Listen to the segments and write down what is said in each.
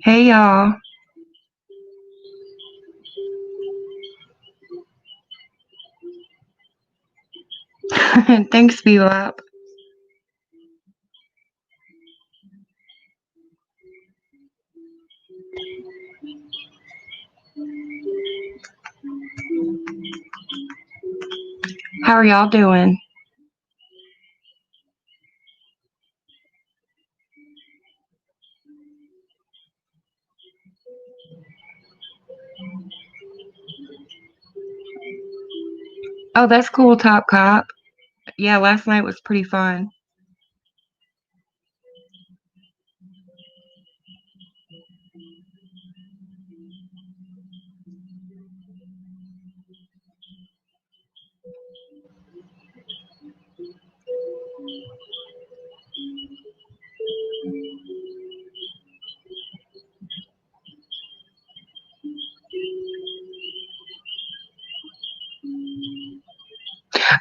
Hey y'all. Thanks, Bebop. How are y'all doing? Oh, that's cool, Top Cop. Yeah, last night was pretty fun.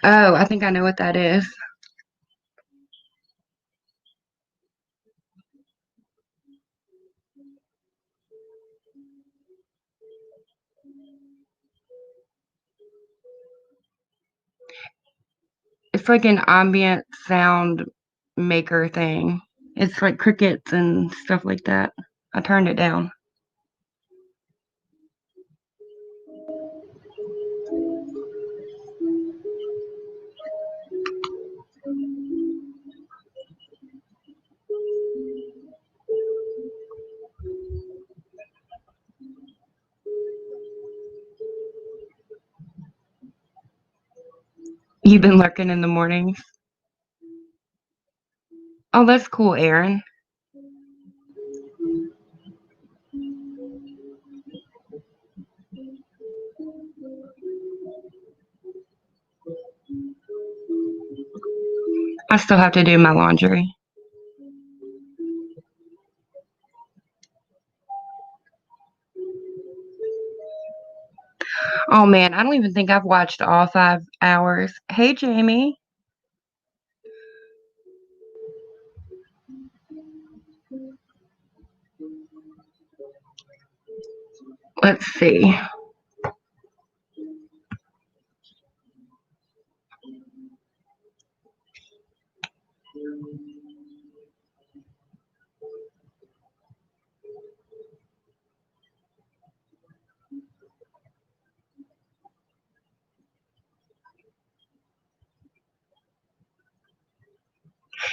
Oh, I think I know what that is. It's like an ambient sound maker thing. It's like crickets and stuff like that. I turned it down. You've been lurking in the mornings. Oh, that's cool, Aaron. I still have to do my laundry. Oh man, I don't even think I've watched all 5 hours. Hey, Jamie. Let's see.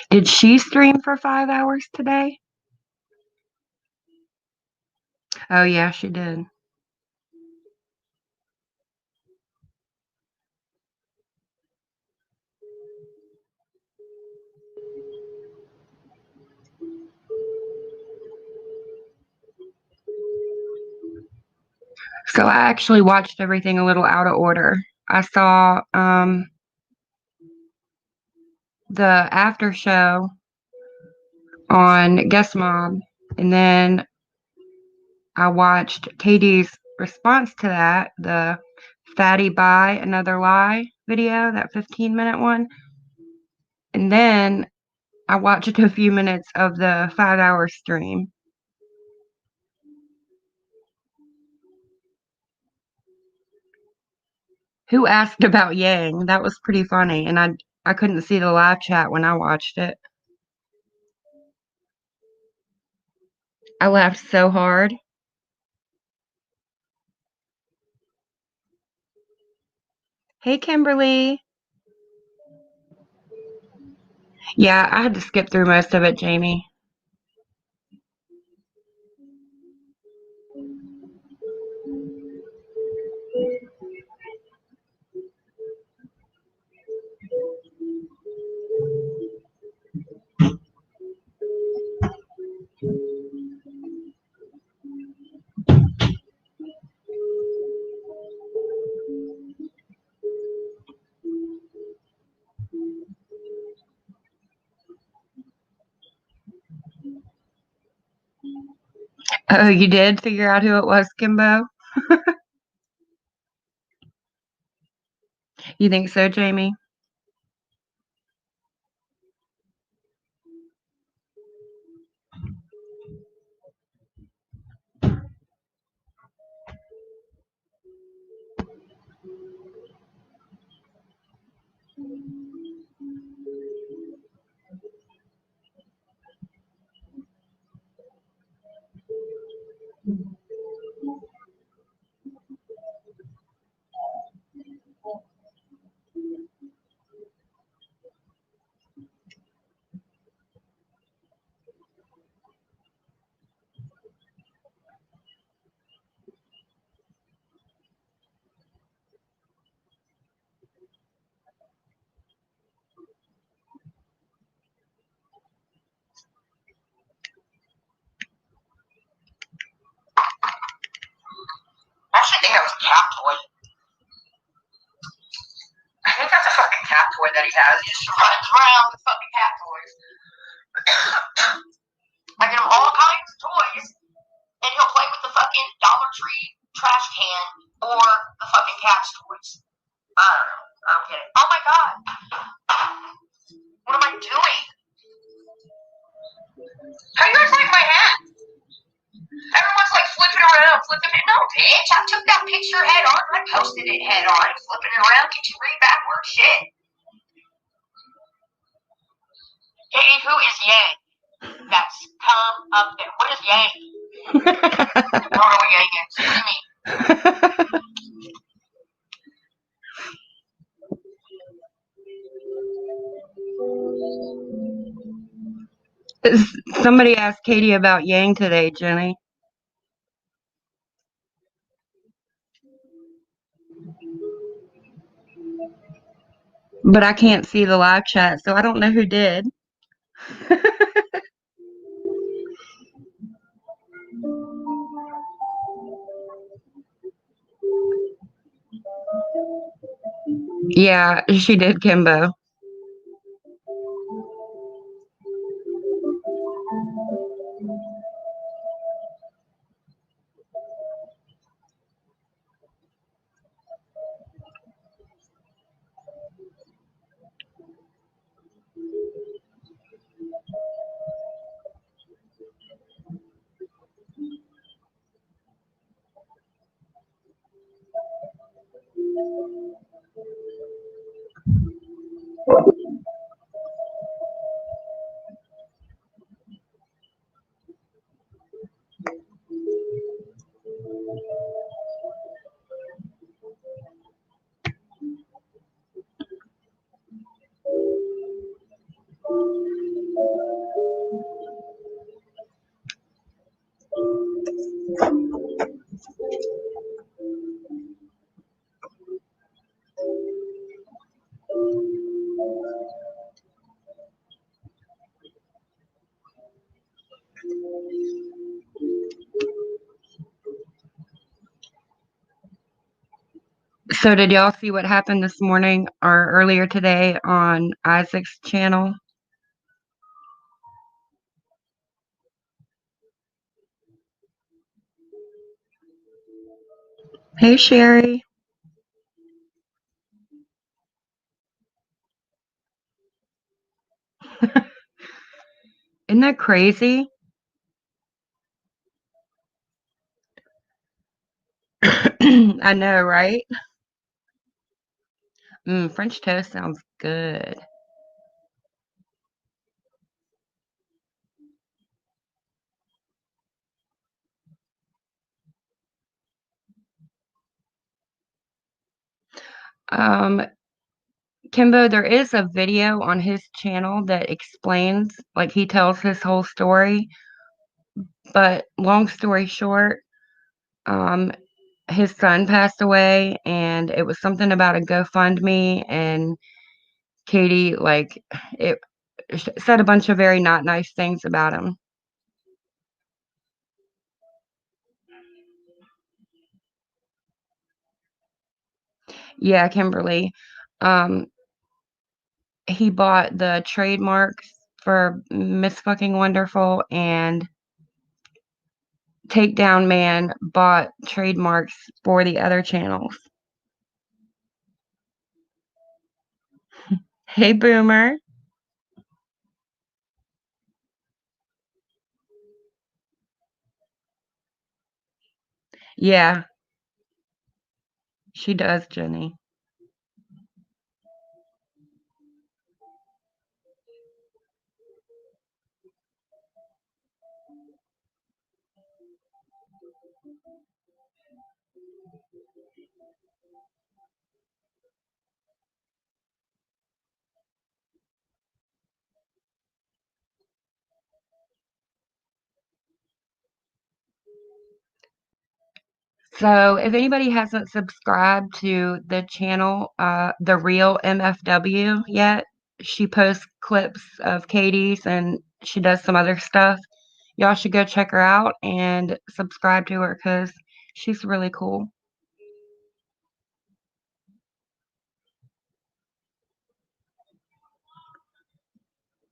Did she stream for 5 hours today? Oh, yeah, she did. So I actually watched everything a little out of order. I saw the after show on Guest Mob, and then I watched Katie's response to that, the Fatty Buy Another Lie video, that 15-minute one. And then I watched a few minutes of the 5 hour stream. Who asked about Yang? That was pretty funny, and I couldn't see the live chat when I watched it. I laughed so hard. Hey, Kimberly. Yeah, I had to skip through most of it, Jamie. Oh, you did figure out who it was, Kimbo? You think so, Jamie? I actually think that was a cat toy. I think that's a fucking cat toy that he has. He just runs around with fucking cat toys. I get him all kinds of toys, and he'll play with the fucking Dollar Tree trash can or the fucking cat's toys. I don't know. I'm kidding. Oh my god. What am I doing? How do you guys like my hat? Everyone's like flipping around, flipping it. No, bitch. I took that picture head on. I posted it head on. Flipping it around. Can you read backwards? Shit. Hey, who is Yang? That's come up there. What is Yang? I don't know what Yang is. What do you mean? Somebody asked Katie about Yang today, Jenny. But I can't see the live chat, so I don't know who did. Yeah, she did, Kimbo. So did y'all see what happened this morning or earlier today on Isaac's channel? Hey, Sherry. Isn't that crazy? I know, right? French toast sounds good. Um, Kimbo, there is a video on his channel that explains, like, he tells his whole story. But long story short, um, his son passed away, and it was something about a GoFundMe, and Katie, like, it said a bunch of very not nice things about him. Yeah, Kimberly. Um, he bought the trademarks for Miss Fucking Wonderful, and Takedown Man bought trademarks for the other channels. Hey, Boomer. Yeah, she does, Jenny. So, if anybody hasn't subscribed to the channel, The Real MFW yet, she posts clips of Katie's and she does some other stuff. Y'all should go check her out and subscribe to her because she's really cool.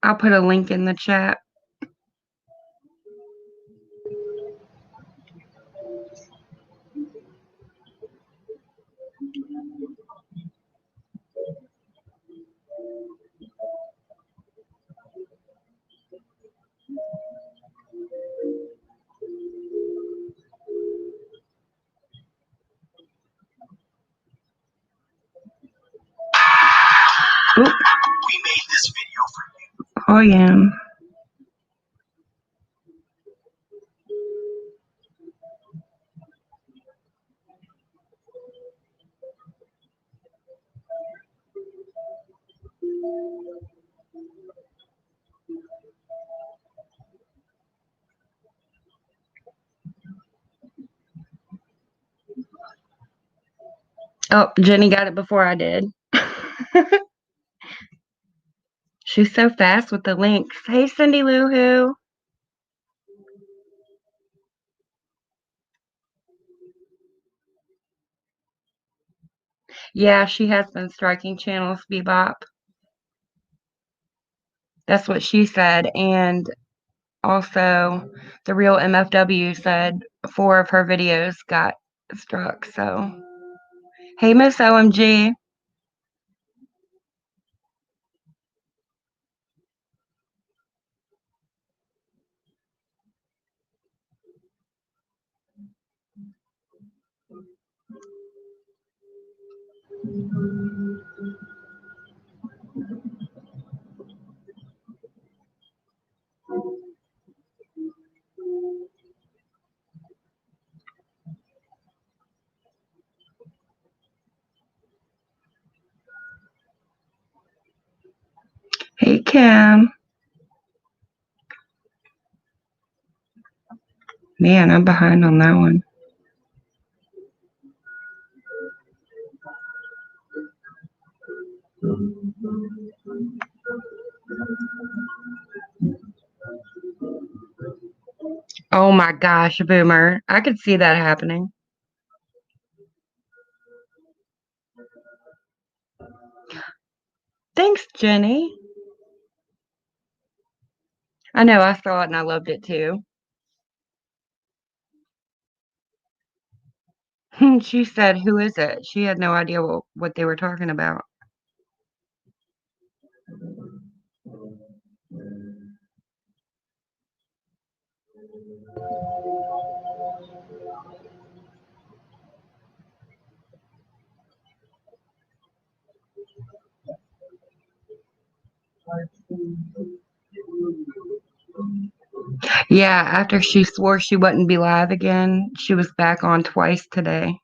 I'll put a link in the chat. Oop. We made this video for you. Oh, yeah. Oh, Jenny got it before I did. She's so fast with the links. Hey, Cindy Lou Who. Yeah, she has been striking channels, Bebop. That's what she said. And also, the real MFW said 4 of her videos got struck. So, hey, Miss OMG. Hey, Kim. Man, I'm behind on that one. Oh my gosh, Boomer. I could see that happening. Thanks, Jenny. I know, I saw it and I loved it too. She said, "Who is it?" She had no idea what they were talking about. Yeah, after she swore she wouldn't be live again, she was back on twice today.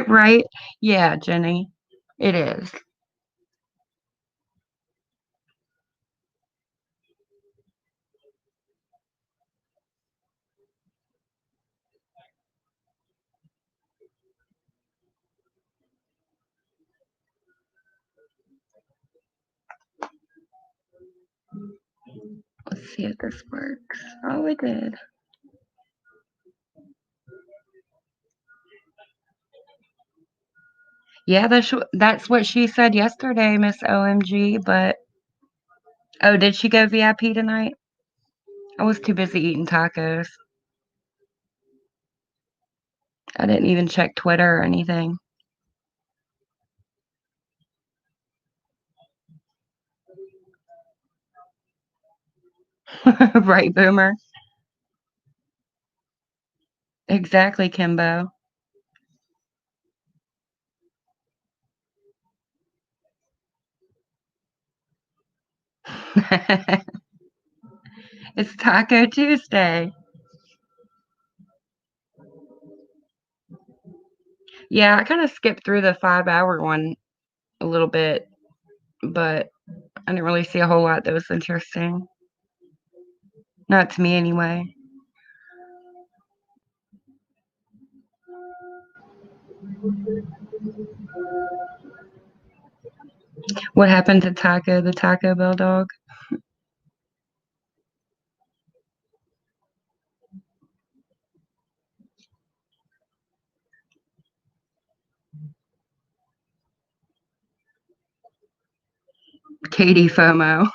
Right? Yeah, Jenny. It is. Let's see if this works. Oh, it did. Yeah, that's what she said yesterday, Miss OMG. But oh, did she go VIP tonight? I was too busy eating tacos. I didn't even check Twitter or anything. Right, Boomer? Exactly, Kimbo. It's Taco Tuesday. Yeah, I kind of skipped through the 5 hour one a little bit, but I didn't really see a whole lot that was interesting. Not to me, anyway. What happened to Taco, the Taco Bell dog? Katie FOMO.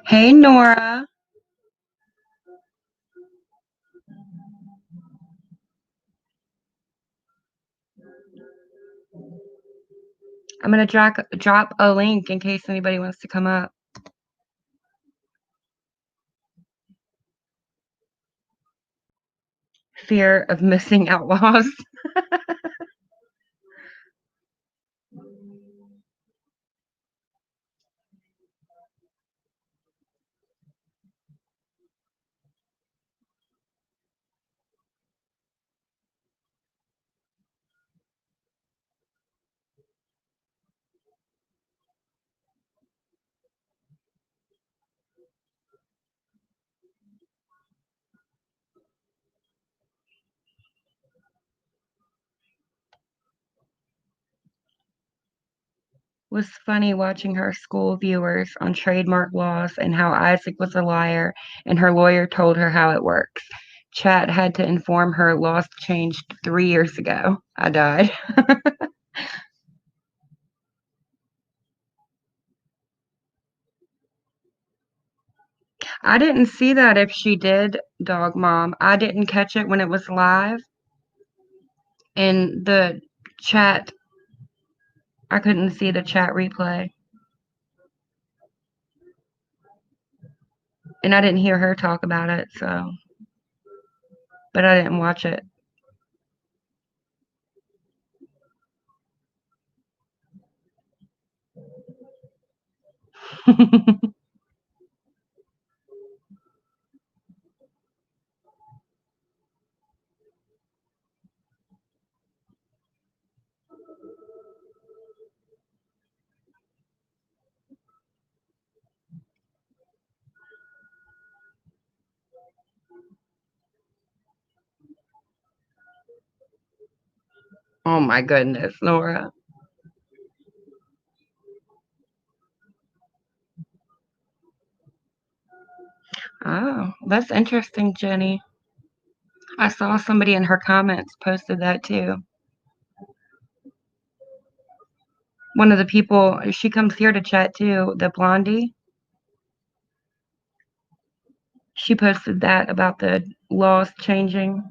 Hey, Nora. I'm going to drop a link in case anybody wants to come up. Fear of missing outlaws. Was funny watching her school viewers on trademark laws and how Isaac was a liar and her lawyer told her how it works. Chat had to inform her laws changed 3 years ago. I died. I didn't see that if she did, Dog Mom. I didn't catch it when it was live. And the chat, I couldn't see the chat replay. And I didn't hear her talk about it, so. But I didn't watch it. Oh my goodness, Nora. Oh, that's interesting, Jenny. I saw somebody in her comments posted that too. One of the people, she comes here to chat too, the blondie. She posted that about the laws changing.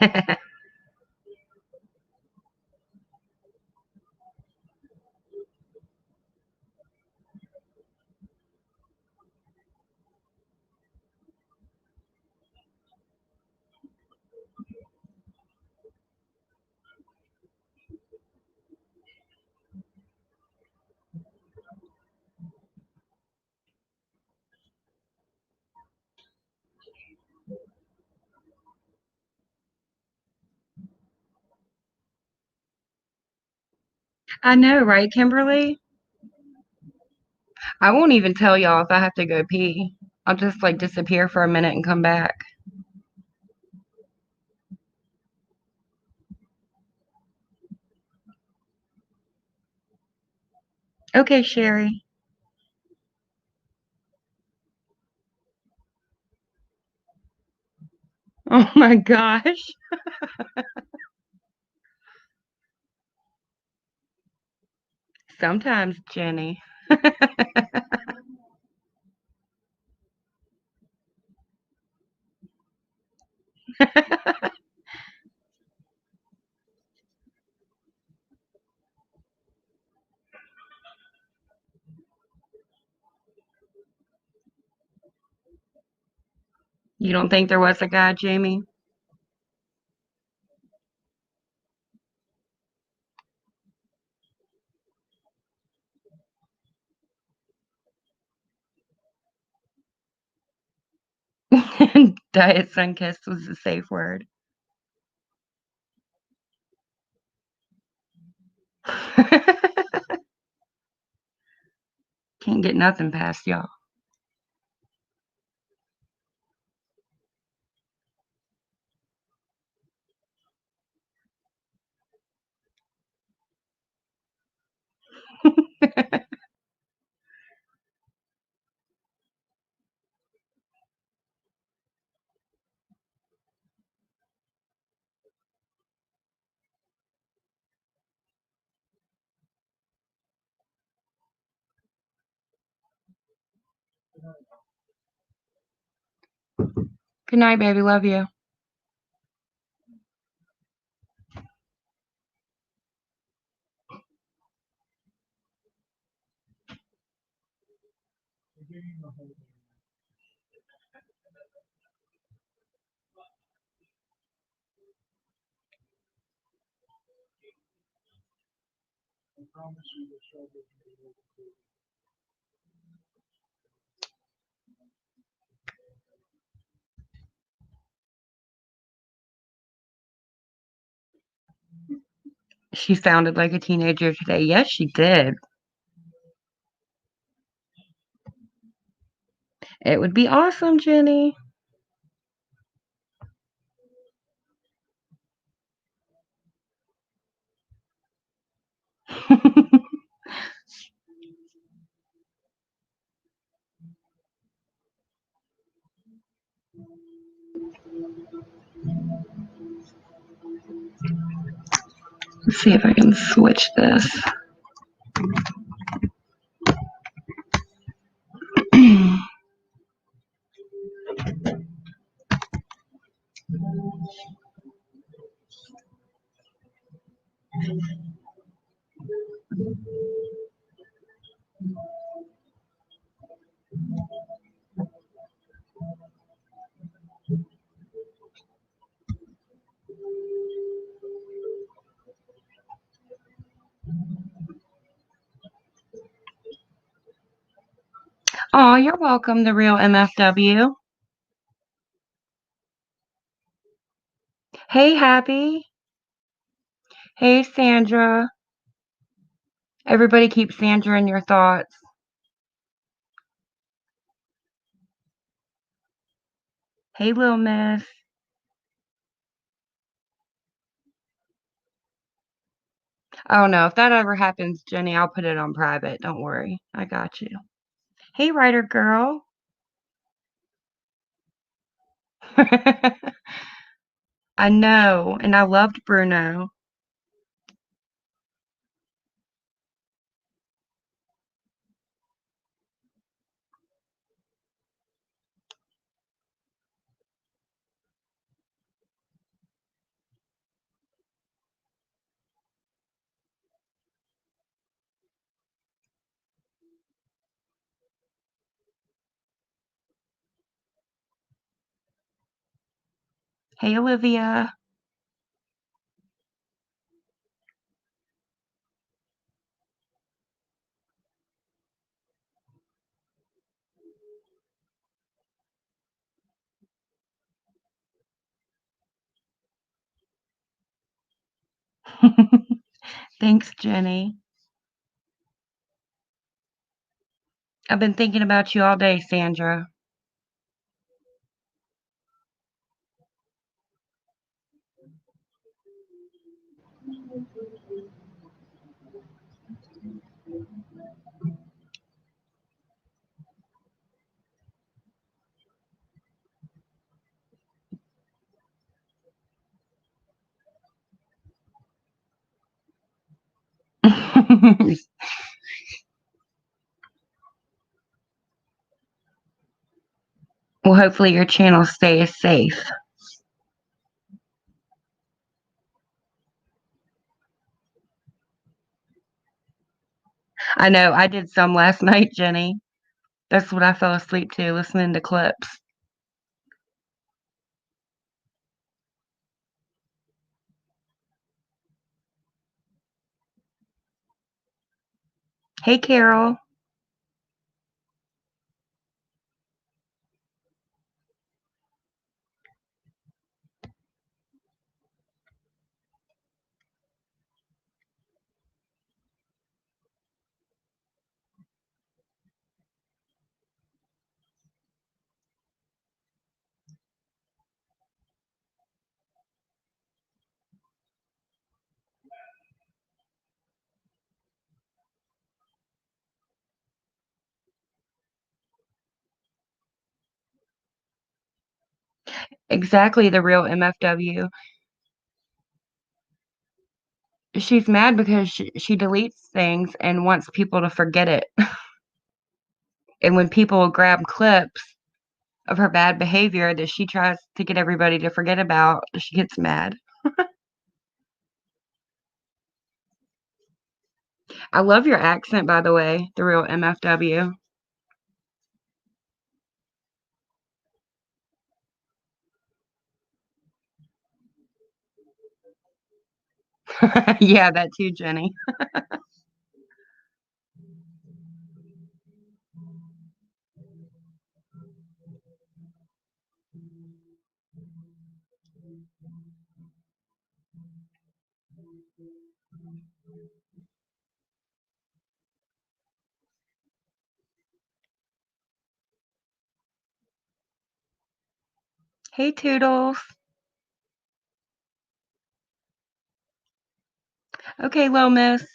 I know, right, Kimberly? I won't even tell y'all if I have to go pee. I'll just like disappear for a minute and come back. Okay, Sherry. Oh my gosh. Sometimes, Jenny. You don't think there was a guy, Jamie? Diet Sunkist was a safe word. Can't get nothing past y'all. Good night, baby. Love you. She sounded like a teenager today. Yes, she did. It would be awesome, Jenny. Let's see if I can switch this. Oh, you're welcome, the real MFW. Hey, Happy. Hey, Sandra. Everybody keep Sandra in your thoughts. Hey, little miss. Oh no, if that ever happens, Jenny, I'll put it on private. Don't worry. I got you. Hey, writer girl. I know, and I loved Bruno. Hey, Olivia. Thanks, Jenny. I've been thinking about you all day, Sandra. Well, hopefully your channel stays safe. I know, I did some last night, Jenny. That's what I fell asleep to, listening to clips. Hey, Carol. Exactly, the real MFW. She's mad because she deletes things and wants people to forget it. And when people grab clips of her bad behavior that she tries to get everybody to forget about, she gets mad. I love your accent, by the way, the real MFW. Yeah, that too, Jenny. Hey, Toodles. Okay, little miss.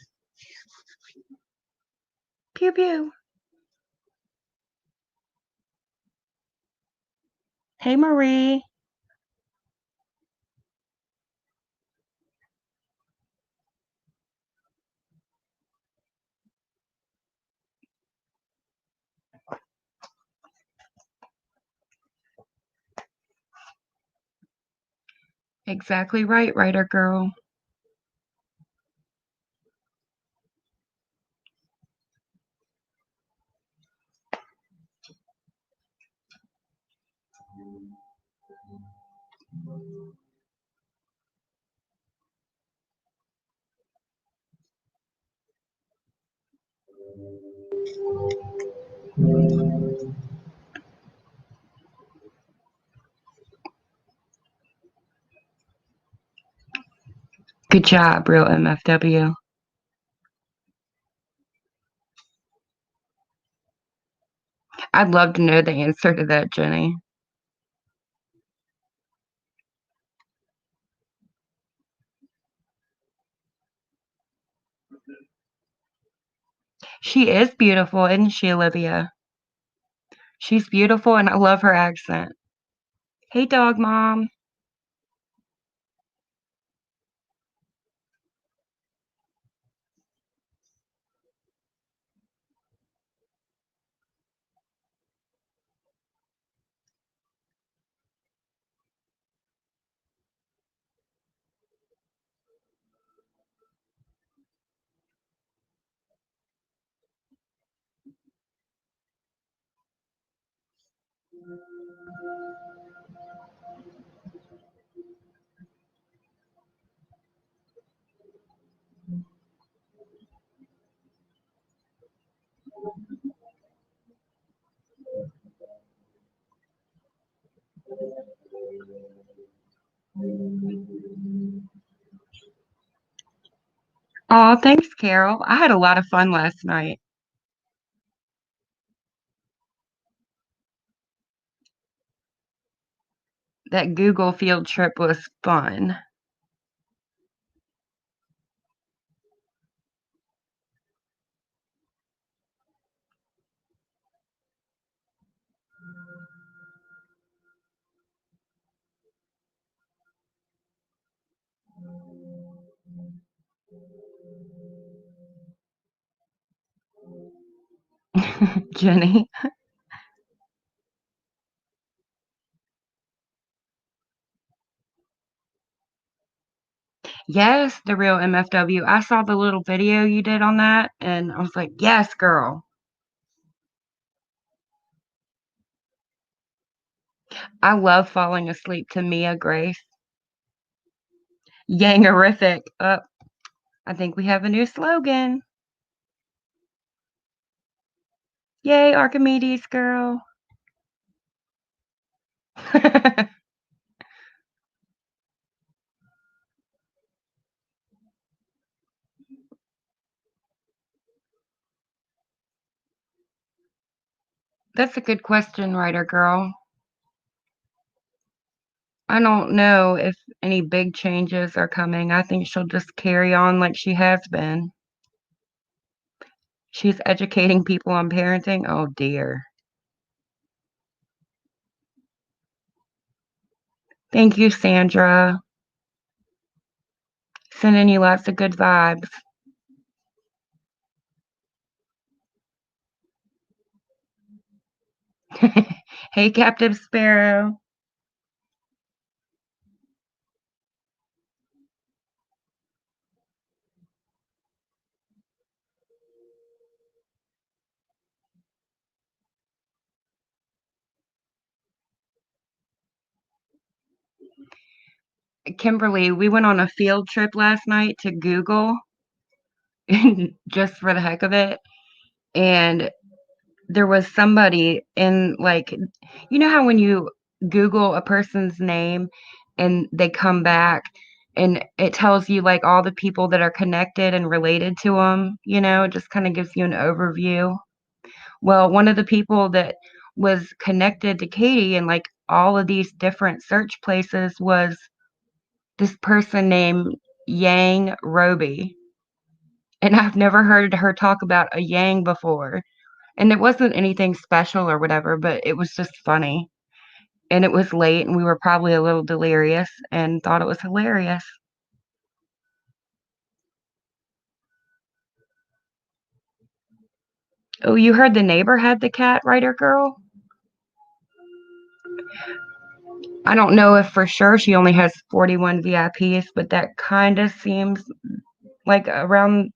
Pew pew. Hey, Marie. Exactly right, writer girl. Good job, real MFW. I'd love to know the answer to that, Jenny. She is beautiful, isn't she, Olivia? She's beautiful, and I love her accent. Hey, dog mom. Oh, thanks, Carol. I had a lot of fun last night. That Google field trip was fun. Jenny. Yes, the real MFW. I saw the little video you did on that, and I was like, yes, girl. I love falling asleep to Mia Grace. Yangerific. I think we have a new slogan. Yay, Archimedes, girl. That's a good question, writer girl. I don't know if any big changes are coming. I think she'll just carry on like she has been. She's educating people on parenting. Oh, dear. Thank you, Sandra. Sending you lots of good vibes. Hey, Captive Sparrow. Kimberly, we went on a field trip last night to Google just for the heck of it. And there was somebody in, like, you know how when you Google a person's name and they come back and it tells you like all the people that are connected and related to them, it just kind of gives you an overview. Well, one of the people that was connected to Katie and like all of these different search places was this person named Yang Roby. And I've never heard her talk about a Yang before. And it wasn't anything special or whatever, but it was just funny. And it was late and we were probably a little delirious and thought it was hilarious. Oh, you heard the neighbor had the cat, writer girl? I don't know if for sure she only has 41 VIPs, but that kind of seems like around,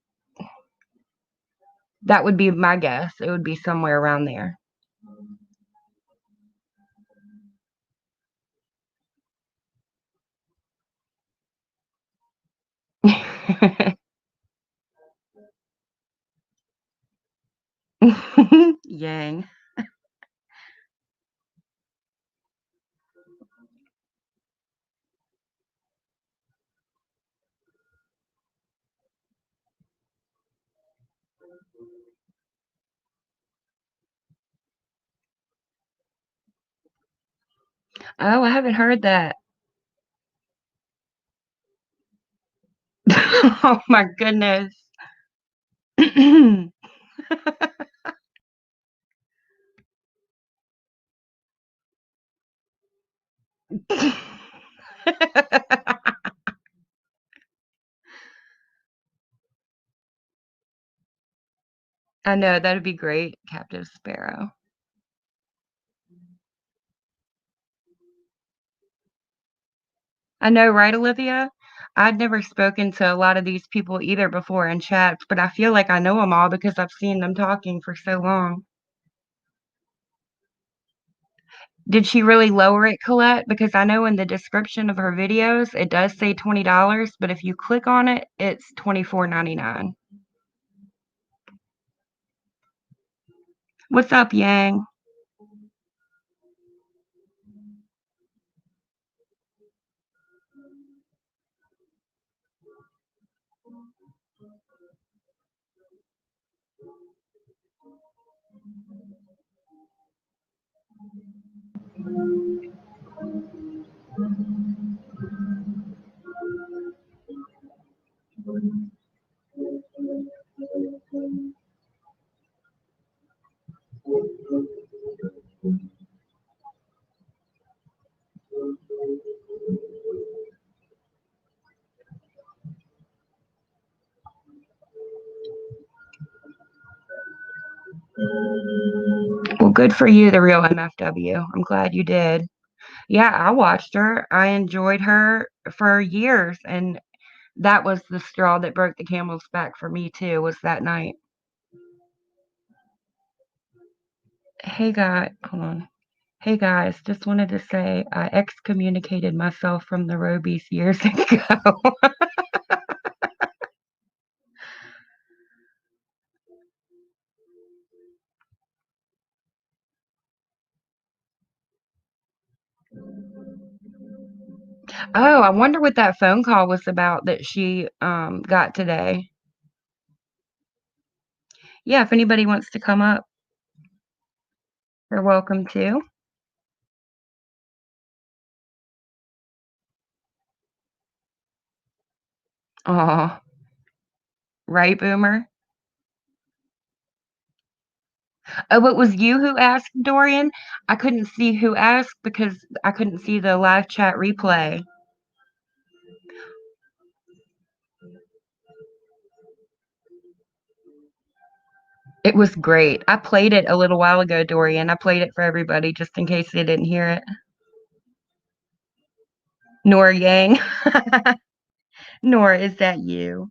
that would be my guess. It would be somewhere around there. Yang. Oh, I haven't heard that. Oh my goodness. I know, that'd be great, Captive Sparrow. I know, right, Olivia? I'd never spoken to a lot of these people either before in chats, but I feel like I know them all because I've seen them talking for so long. Did she really lower it, Colette? Because I know in the description of her videos, it does say $20, but if you click on it, it's $24.99. What's up, Yang? Well, good for you, the real MFW. I'm glad you did. Yeah, I watched her. I enjoyed her for years, and that was the straw that broke the camel's back for me too, was that night. Hey guy, hold on. Hey guys, just wanted to say I excommunicated myself from the Robies years ago. Oh, I wonder what that phone call was about that she got today. Yeah, if anybody wants to come up, you're welcome to. Oh, right, Boomer? Oh, it was you who asked, Dorian? I couldn't see who asked because I couldn't see the live chat replay. It was great. I played it a little while ago, Dorian. I played it for everybody just in case they didn't hear it. Nora Yang. Nora, is that you?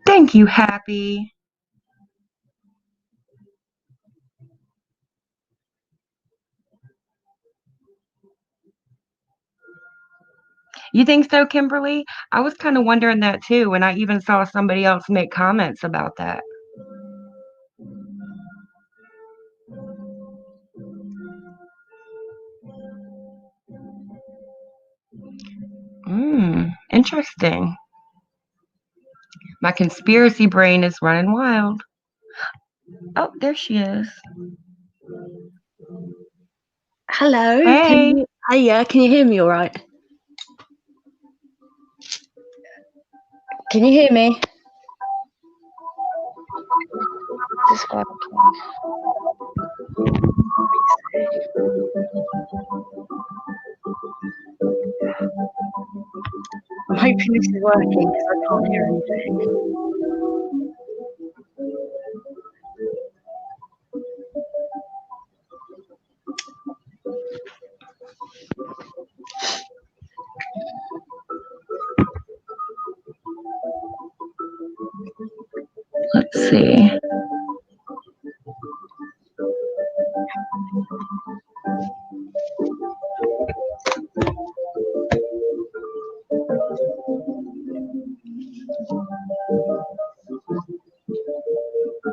Thank you, Happy. You think so, Kimberly? I was kind of wondering that too, and I even saw somebody else make comments about that. Interesting. My conspiracy brain is running wild. Oh, there she is. Hello. Hey. Yeah, can you hear me all right? Can you hear me? I'm hoping this is working because I can't hear anything. Let's see.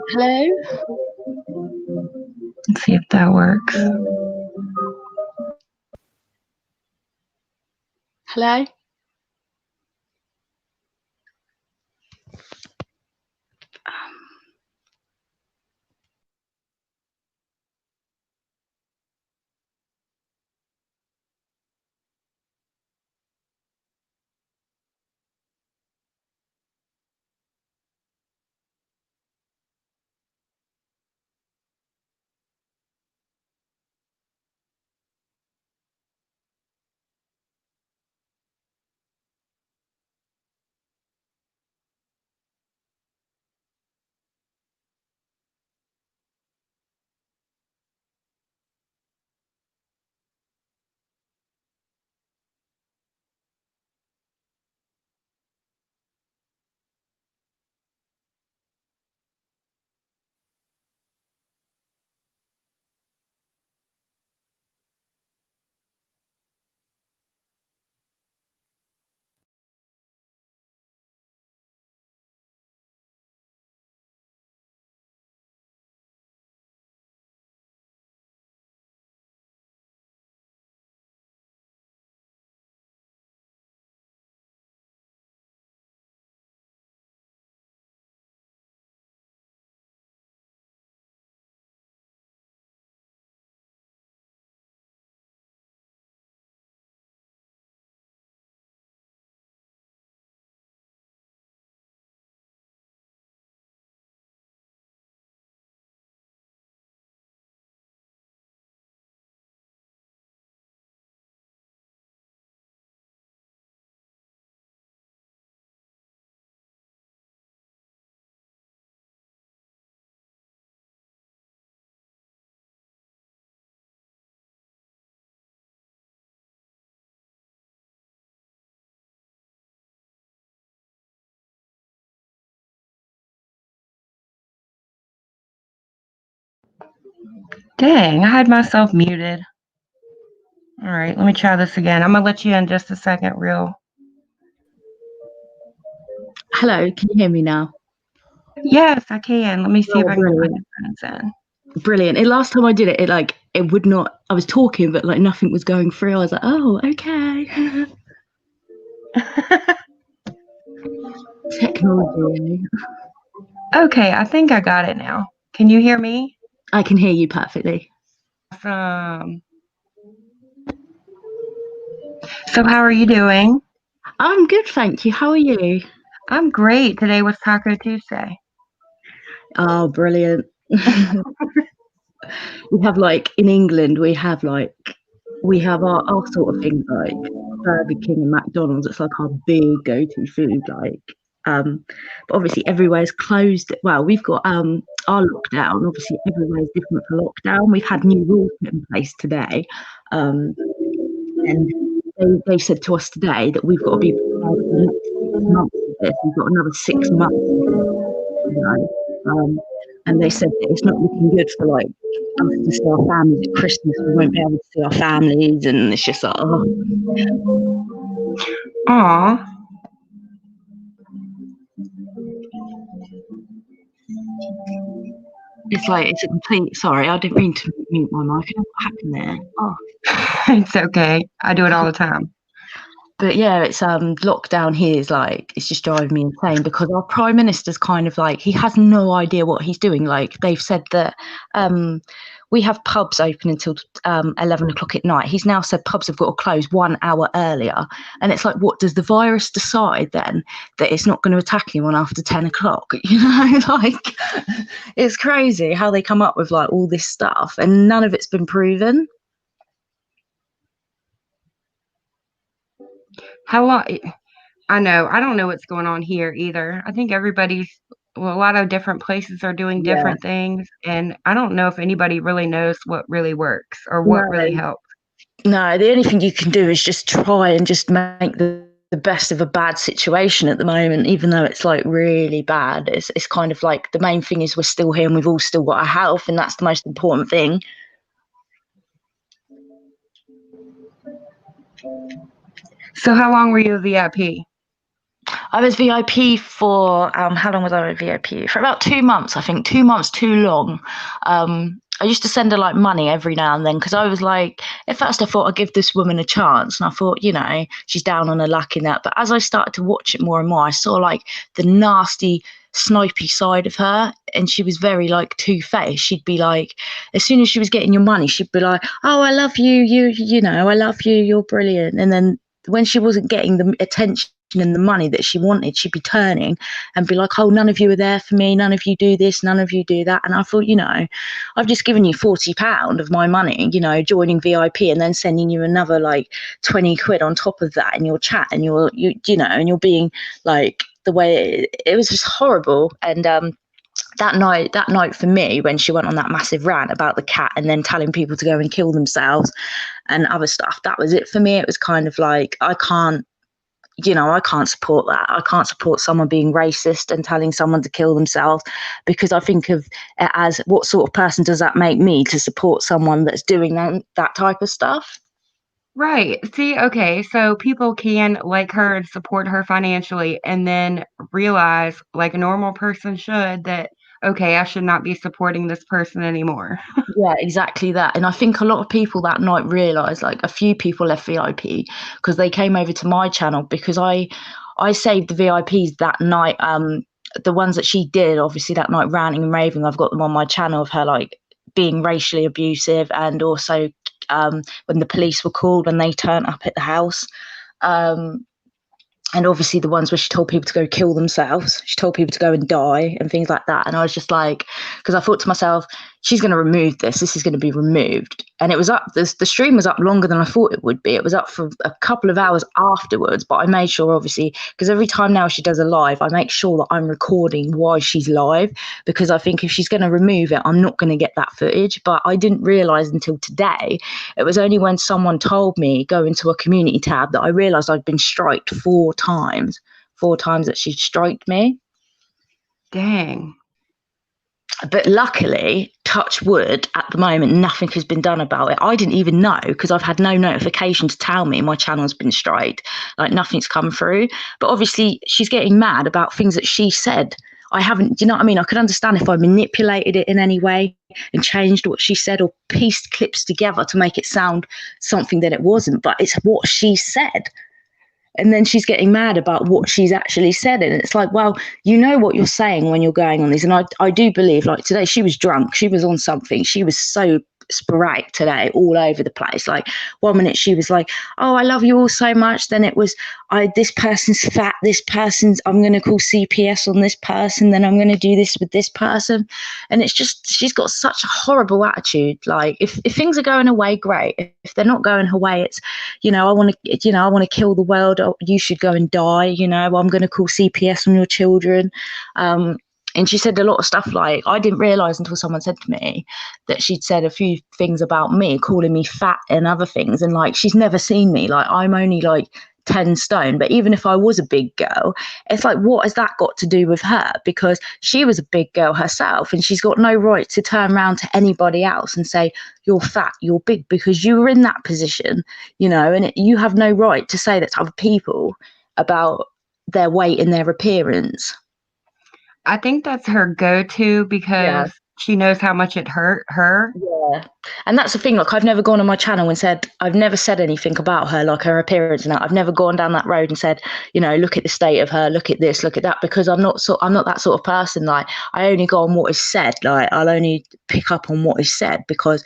Hello? Let's see if that works. Hello? Dang, I had myself muted. All right, let me try this again. I'm going to let you in just a second, real. Hello, can you hear me now? Yes, I can. Let me see if I can get my brilliant. headphones in. Brilliant. Last time I did it, it would not, I was talking, but like nothing was going through. I was like, oh, okay. Technology. Okay, I think I got it now. Can you hear me? I can hear you perfectly. Awesome. So how are you doing? I'm good, thank you. How are you? I'm great. Today was Taco Tuesday. Oh, brilliant. We have in England, we have our sort of things like Burger King and McDonald's. It's like our big go-to food. But obviously everywhere's closed. Well, we've got our lockdown. Obviously everywhere's different for lockdown. We've had new rules put in place today, and they said to us today that we've got to be prepared for the next 6 months of this. We've got another 6 months, and they said that it's not looking good for us to see our families at Christmas. We won't be able to see our families, and it's just like, oh. Aw. It's a complete. Sorry, I didn't mean to mute my mic. What happened there? Oh. It's okay. I do it all the time. But yeah, it's lockdown here is it's just driving me insane because our prime minister's kind of he has no idea what he's doing. They've said that we have pubs open until 11 o'clock at night. He's now said pubs have got to close 1 hour earlier, and it's like, what does the virus decide then that it's not going to attack anyone after 10 o'clock? You know, it's crazy how they come up with all this stuff, and none of it's been proven. How long? I know. I don't know what's going on here either. I think a lot of different places are doing different things, and I don't know if anybody really knows what really works or what really helps. No, the only thing you can do is just try and just make the best of a bad situation at the moment, even though it's really bad. It's kind of the main thing is we're still here and we've all still got our health, and that's the most important thing. So how long were you a VIP? I was VIP for how long was I a VIP? For about 2 months, I think. 2 months too long. I used to send her money every now and then because I was at first I thought I'd give this woman a chance, and I thought, she's down on her luck in that. But as I started to watch it more and more, I saw the nasty, snipey side of her, and she was very two-faced. She'd be as soon as she was getting your money, she'd be like, oh, I love you, I love you, you're brilliant. And then when she wasn't getting the attention and the money that she wanted, she'd be turning and be like, oh, none of you are there for me, none of you do this, none of you do that. And I thought, I've just given you £40 of my money, joining VIP, and then sending you another 20 quid on top of that in your chat, and you're being the way it was just horrible. And that night for me, when she went on that massive rant about the cat and then telling people to go and kill themselves and other stuff, that was it for me. It was kind of I can't support that. I can't support someone being racist and telling someone to kill themselves, because I think of it as, what sort of person does that make me to support someone that's doing that type of stuff? Right. See, okay, so people can like her and support her financially and then realize, like a normal person should, that, okay, I should not be supporting this person anymore. Yeah, exactly that. And I think a lot of people that night realised, a few people left VIP because they came over to my channel, because I saved the VIPs that night. The ones that she did, obviously, that night ranting and raving, I've got them on my channel, of her being racially abusive, and also when the police were called when they turned up at the house. And obviously the ones where she told people to go kill themselves, she told people to go and die and things like that. And I was just because I thought to myself, she's going to remove this is going to be removed. And it was up, the stream was up longer than I thought it would be. It was up for a couple of hours afterwards, but I made sure, obviously, because every time now she does a live, I make sure that I'm recording while she's live, because I think if she's going to remove it, I'm not going to get that footage. But I didn't realise until today, it was only when someone told me, go into a community tab, that I realised I'd been striked 4 times that she'd striked me. Dang. But luckily, touch wood, at the moment, nothing has been done about it. I didn't even know because I've had no notification to tell me my channel's been striked. Like, nothing's come through. But obviously, she's getting mad about things that she said. I haven't, do you know what I mean? I could understand if I manipulated it in any way and changed what she said or pieced clips together to make it sound something that it wasn't, but it's what she said. And then she's getting mad about what she's actually said. And it's like, well, you know what you're saying when you're going on these. And I do believe, like, today she was drunk. She was on something. She was so sporadic today, all over the place. Like, 1 minute she was like, oh, I love you all so much. Then it was, this person's fat. I'm going to call CPS on this person. Then I'm going to do this with this person. And it's just, she's got such a horrible attitude. Like, if things are going her way, great. If they're not going her way, it's, I want to kill the world. Oh, you should go and die. I'm going to call CPS on your children. And she said a lot of stuff like, I didn't realise until someone said to me that she'd said a few things about me, calling me fat and other things. And like, she's never seen me. Like, I'm only like 10 stone. But even if I was a big girl, it's like, what has that got to do with her? Because she was a big girl herself, and she's got no right to turn around to anybody else and say, you're fat, you're big, because you were in that position, and you have no right to say that to other people about their weight and their appearance. I think that's her go-to because she knows how much it hurt her. Yeah. And that's the thing, like, I've never gone on my channel and said, I've never said anything about her, like her appearance and that. I've never gone down that road and said, look at the state of her, look at this, look at that, because I'm not that sort of person. Like, I only go on what is said. Like, I'll only pick up on what is said because,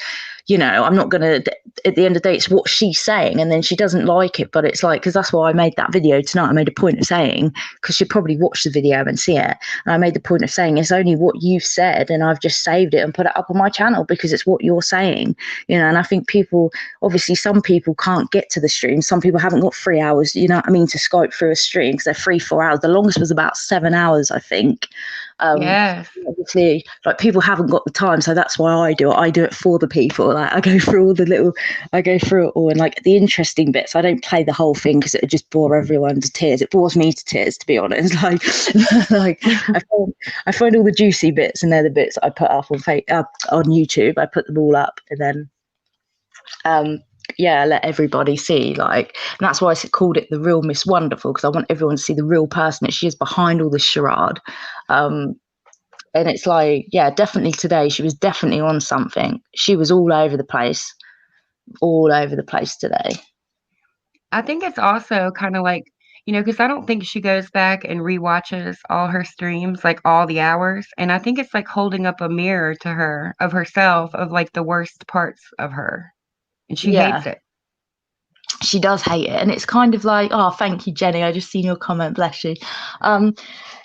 I'm not going to, at the end of the day, it's what she's saying, and then she doesn't like it. But it's like, because that's why I made that video tonight. I made a point of saying, because she'd probably watch the video and see it. And I made the point of saying, it's only what you've said, and I've just saved it and put it up on my channel because it's what you're saying, and I think people, obviously, some people can't get to the stream. Some people haven't got 3 hours, to Skype through a stream, because they're 3-4 hours. The longest was about 7 hours, I think. Yes. Obviously, like, people haven't got the time, so that's why I do it for the people. Like, I go through it all, and like the interesting bits, I don't play the whole thing because it would just bore everyone to tears. It bores me to tears, to be honest. Like I find all the juicy bits, and they're the bits I put up on YouTube. I put them all up, and then let everybody see, like, and that's why I called it The Real Miss Wonderful, because I want everyone to see the real person that she is behind all the charade. And it's like, definitely today she was definitely on something. She was all over the place today. I think it's also kind of like, because I don't think she goes back and rewatches all her streams, like all the hours. And I think it's like holding up a mirror to her of herself, of like the worst parts of her. And she hates it. She does hate it. And it's kind of like, oh, thank you, Jenny. I just seen your comment. Bless you.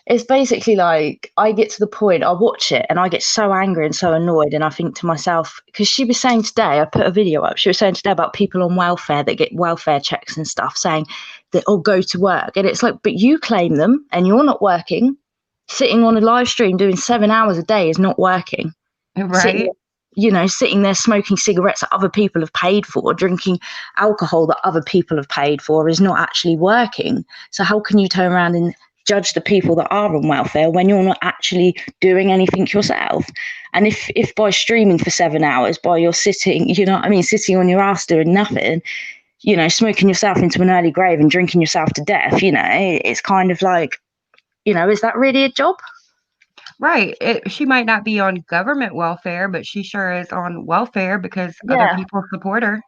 It's basically like, I get to the point, I watch it and I get so angry and so annoyed. And I think to myself, because she was saying today, I put a video up, she was saying today about people on welfare that get welfare checks and stuff, saying that, go to work. And it's like, but you claim them and you're not working. Sitting on a live stream doing 7 hours a day is not working. Right. Sitting there smoking cigarettes that other people have paid for, drinking alcohol that other people have paid for, is not actually working. So how can you turn around and judge the people that are on welfare when you're not actually doing anything yourself? And if by streaming for 7 hours, by you're sitting, sitting on your ass doing nothing, smoking yourself into an early grave and drinking yourself to death, it's kind of like, is that really a job? Right. She might not be on government welfare, but she sure is on welfare because other people support her.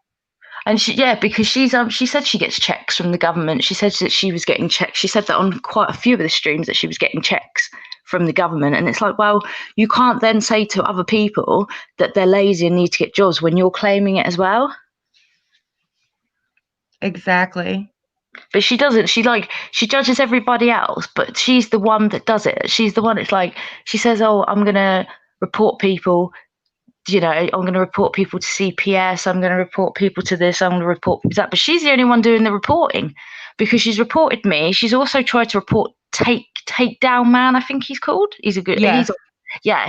And because she said she gets checks from the government. She said that she was getting checks. She said that on quite a few of the streams that she was getting checks from the government. And it's like, well, you can't then say to other people that they're lazy and need to get jobs when you're claiming it as well. Exactly. But she doesn't. She judges everybody else, but she's the one that does it. She's the one. It's like, she says, oh, I'm going to report people. I'm going to report people to CPS. I'm going to report people to this. I'm going to report people to that. But she's the only one doing the reporting, because she's reported me. She's also tried to report Take Down Man, I think he's called. He's a good. Yeah. Yeah,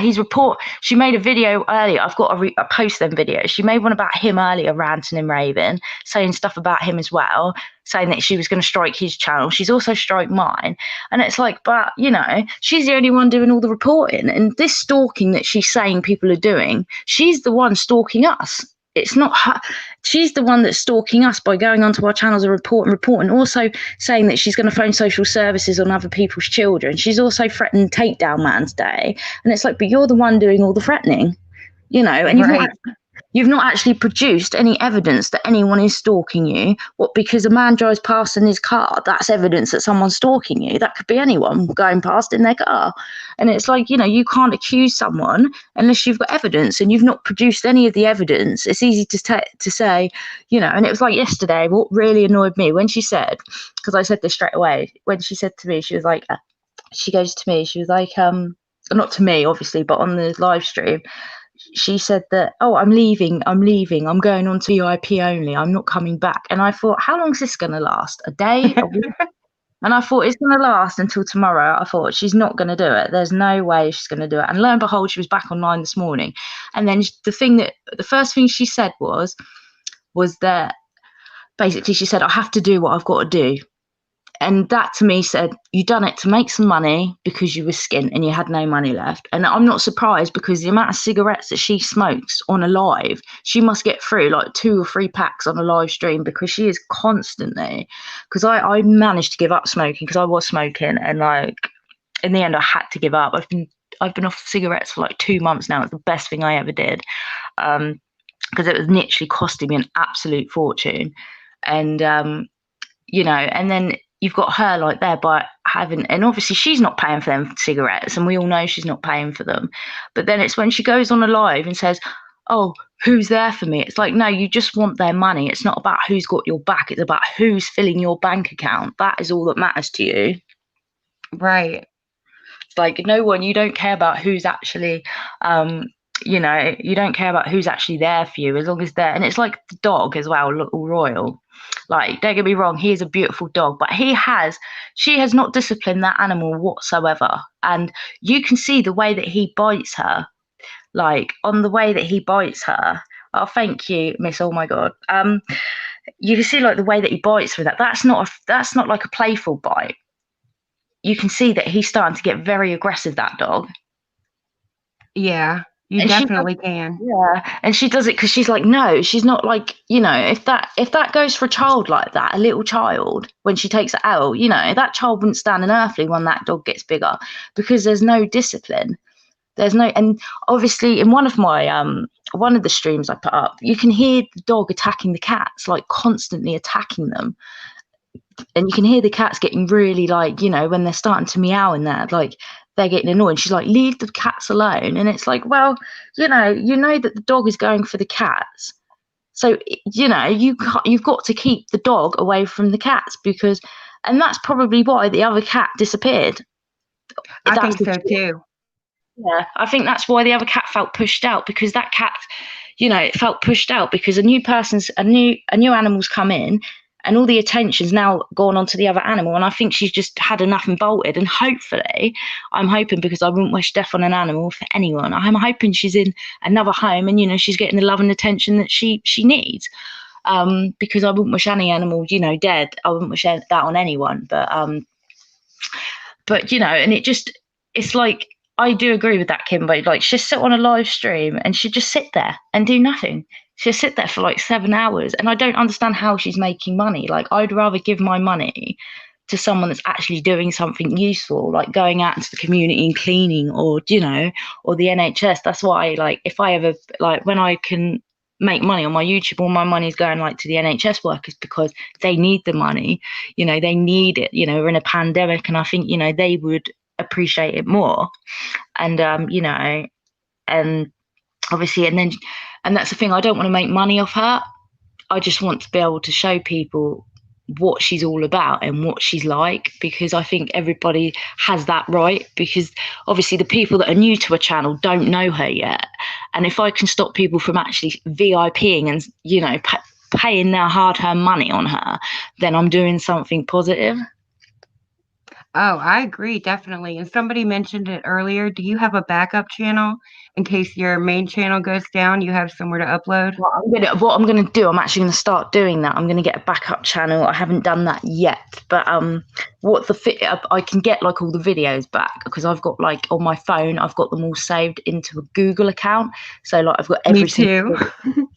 she made a video earlier. I've got to post them videos. She made one about him earlier, ranting and raving, saying stuff about him as well, saying that she was going to strike his channel. She's also striked mine. And it's like, but, you know, she's the only one doing all the reporting. And this stalking that she's saying people are doing, she's the one stalking us. It's not her. She's the one that's stalking us by going onto our channels and reporting, also saying that she's going to phone social services on other people's children. She's also threatened takedown man's day. And it's like, but you're the one doing all the threatening, you know, and you've not actually produced any evidence that anyone is stalking you. What, because a man drives past in his car, that's evidence that someone's stalking you. That could be anyone going past in their car. And it's like, you know, you can't accuse someone unless you've got evidence, and you've not produced any of the evidence. It's easy to say, you know. And it was like yesterday, what really annoyed me when she said, because I said this straight away, when she said to me, she was like, she goes to me, she was like, not to me obviously, but on the live stream, she said that, oh, I'm leaving, I'm going on to VIP only, I'm not coming back. And I thought, how long is this going to last? A day? A week? And I thought, it's going to last until tomorrow. I thought, she's not going to do it. There's no way she's going to do it. And lo and behold, she was back online this morning. And then the first thing she said was that basically she said, I have to do what I've got to do. And that to me said, you done it to make some money because you were skint and you had no money left. And I'm not surprised, because the amount of cigarettes that she smokes on a live, she must get through like 2 or 3 packs on a live stream, because she is constantly, because I managed to give up smoking because I was smoking, and like in the end I had to give up. I've been off cigarettes for like 2 months now. It's the best thing I ever did, because it was literally costing me an absolute fortune. And you know, and then you've got her like there by having, and obviously she's not paying for them cigarettes, and we all know she's not paying for them. But then it's when she goes on a live and says, oh, who's there for me? It's like, no, you just want their money. It's not about who's got your back. It's about who's filling your bank account. That is all that matters to you. Right. It's like, no one, you don't care about who's actually, you know, you don't care about who's actually there for you, as long as they're, and it's like the dog as well, Little Royal. Like, don't get me wrong, he is a beautiful dog, but she has not disciplined that animal whatsoever. And you can see the way that he bites her, like on the way that he bites her. Oh, thank you, Miss. Oh my God. You can see like the way that he bites with that. That's not like a playful bite. You can see that he's starting to get very aggressive, that dog. Yeah. You And definitely can. Yeah, and she does it because she's like, no, she's not like, you know, if that goes for a child like that, a little child, when she takes it out, you know, that child wouldn't stand an earthly when that dog gets bigger, because there's no discipline. And obviously in one of the streams I put up, you can hear the dog attacking the cats, like constantly attacking them. And you can hear the cats getting really, like, you know, when they're starting to meow in there, like they're getting annoyed. She's like, leave the cats alone. And it's like, well, you know that the dog is going for the cats. So, you know, you've got to keep the dog away from the cats, and that's probably why the other cat disappeared. I think so too. Yeah, I think that's why the other cat felt pushed out, because that cat, you know, it felt pushed out because a new animal's come in, and all the attention's now gone on to the other animal. And I think she's just had enough and bolted. And hopefully, I'm hoping, because I wouldn't wish death on an animal for anyone, I'm hoping she's in another home and, you know, she's getting the love and attention that she needs. Because I wouldn't wish any animal, you know, dead. I wouldn't wish that on anyone. But you know, and it's like, I do agree with that, Kimbo. Like, she'll sit on a live stream and she'll just sit there and do nothing. She'll sit there for like 7 hours, and I don't understand how she's making money. Like, I'd rather give my money to someone that's actually doing something useful, like going out into the community and cleaning, or, you know, or the NHS. That's why, like, if I ever, like, when I can make money on my YouTube, all my money is going like to the NHS workers, because they need the money, you know, they need it. You know, we're in a pandemic, and I think, you know, they would appreciate it more. And you know, and obviously, and that's the thing, I don't want to make money off her. I just want to be able to show people what she's all about and what she's like, because I think everybody has that right, because obviously the people that are new to a channel don't know her yet. And if I can stop people from actually VIPing and, you know, paying their hard-earned money on her, then I'm doing something positive. Oh, I agree, definitely. And somebody mentioned it earlier. Do you have a backup channel in case your main channel goes down? You have somewhere to upload? What I'm gonna do, I'm actually gonna start doing that. I'm gonna get a backup channel. I haven't done that yet, but I can get like all the videos back because I've got like on my phone, I've got them all saved into a Google account. So like I've got Me every single too.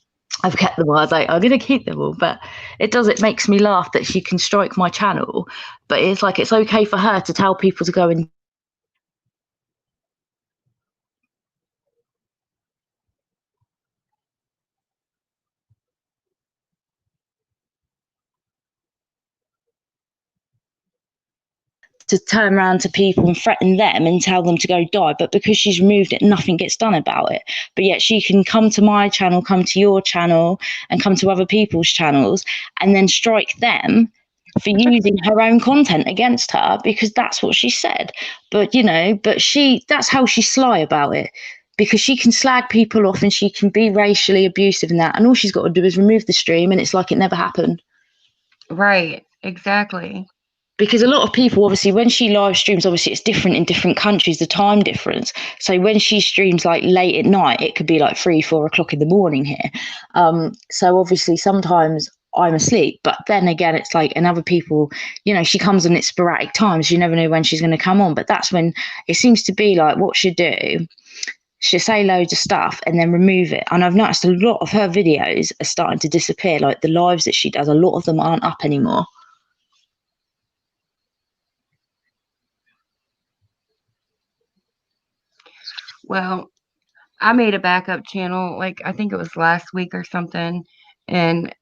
I've kept them all. I was like, I'm gonna keep them all, but it makes me laugh that she can strike my channel, but it's like it's okay for her to tell people to go and to turn around to people and threaten them and tell them to go die. But because she's removed it, nothing gets done about it. But yet she can come to my channel, come to your channel, and come to other people's channels and then strike them for using her own content against her because that's what she said. But that's how she's sly about it. Because she can slag people off and she can be racially abusive and that, and all she's got to do is remove the stream, and it's like it never happened. Right, exactly. Because a lot of people, obviously, when she live streams, obviously it's different in different countries, the time difference. So when she streams like late at night, it could be like 3-4 o'clock in the morning here. So obviously sometimes I'm asleep, but then again it's like, and other people, she comes on at sporadic times, you never know when she's going to come on. But that's when it seems to be like what she do, she'll say loads of stuff and then remove it. And I've noticed a lot of her videos are starting to disappear, like the lives that she does, a lot of them aren't up anymore. Well, I made a backup channel, like I think it was last week or something, and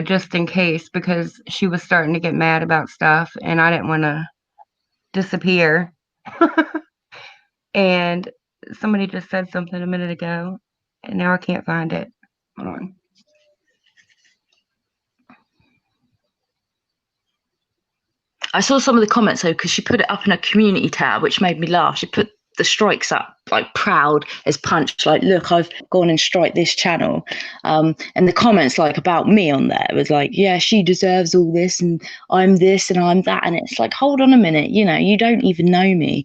just in case because she was starting to get mad about stuff and I didn't want to disappear. And somebody just said something a minute ago and now I can't find it. Hold on. I saw some of the comments though, because she put it up in a community tab, which made me laugh. She put the strikes up, like proud as punch, like, look, I've gone and strike this channel. And the comments like about me on there was like, yeah, she deserves all this and I'm this and I'm that. And it's like, hold on a minute, you don't even know me,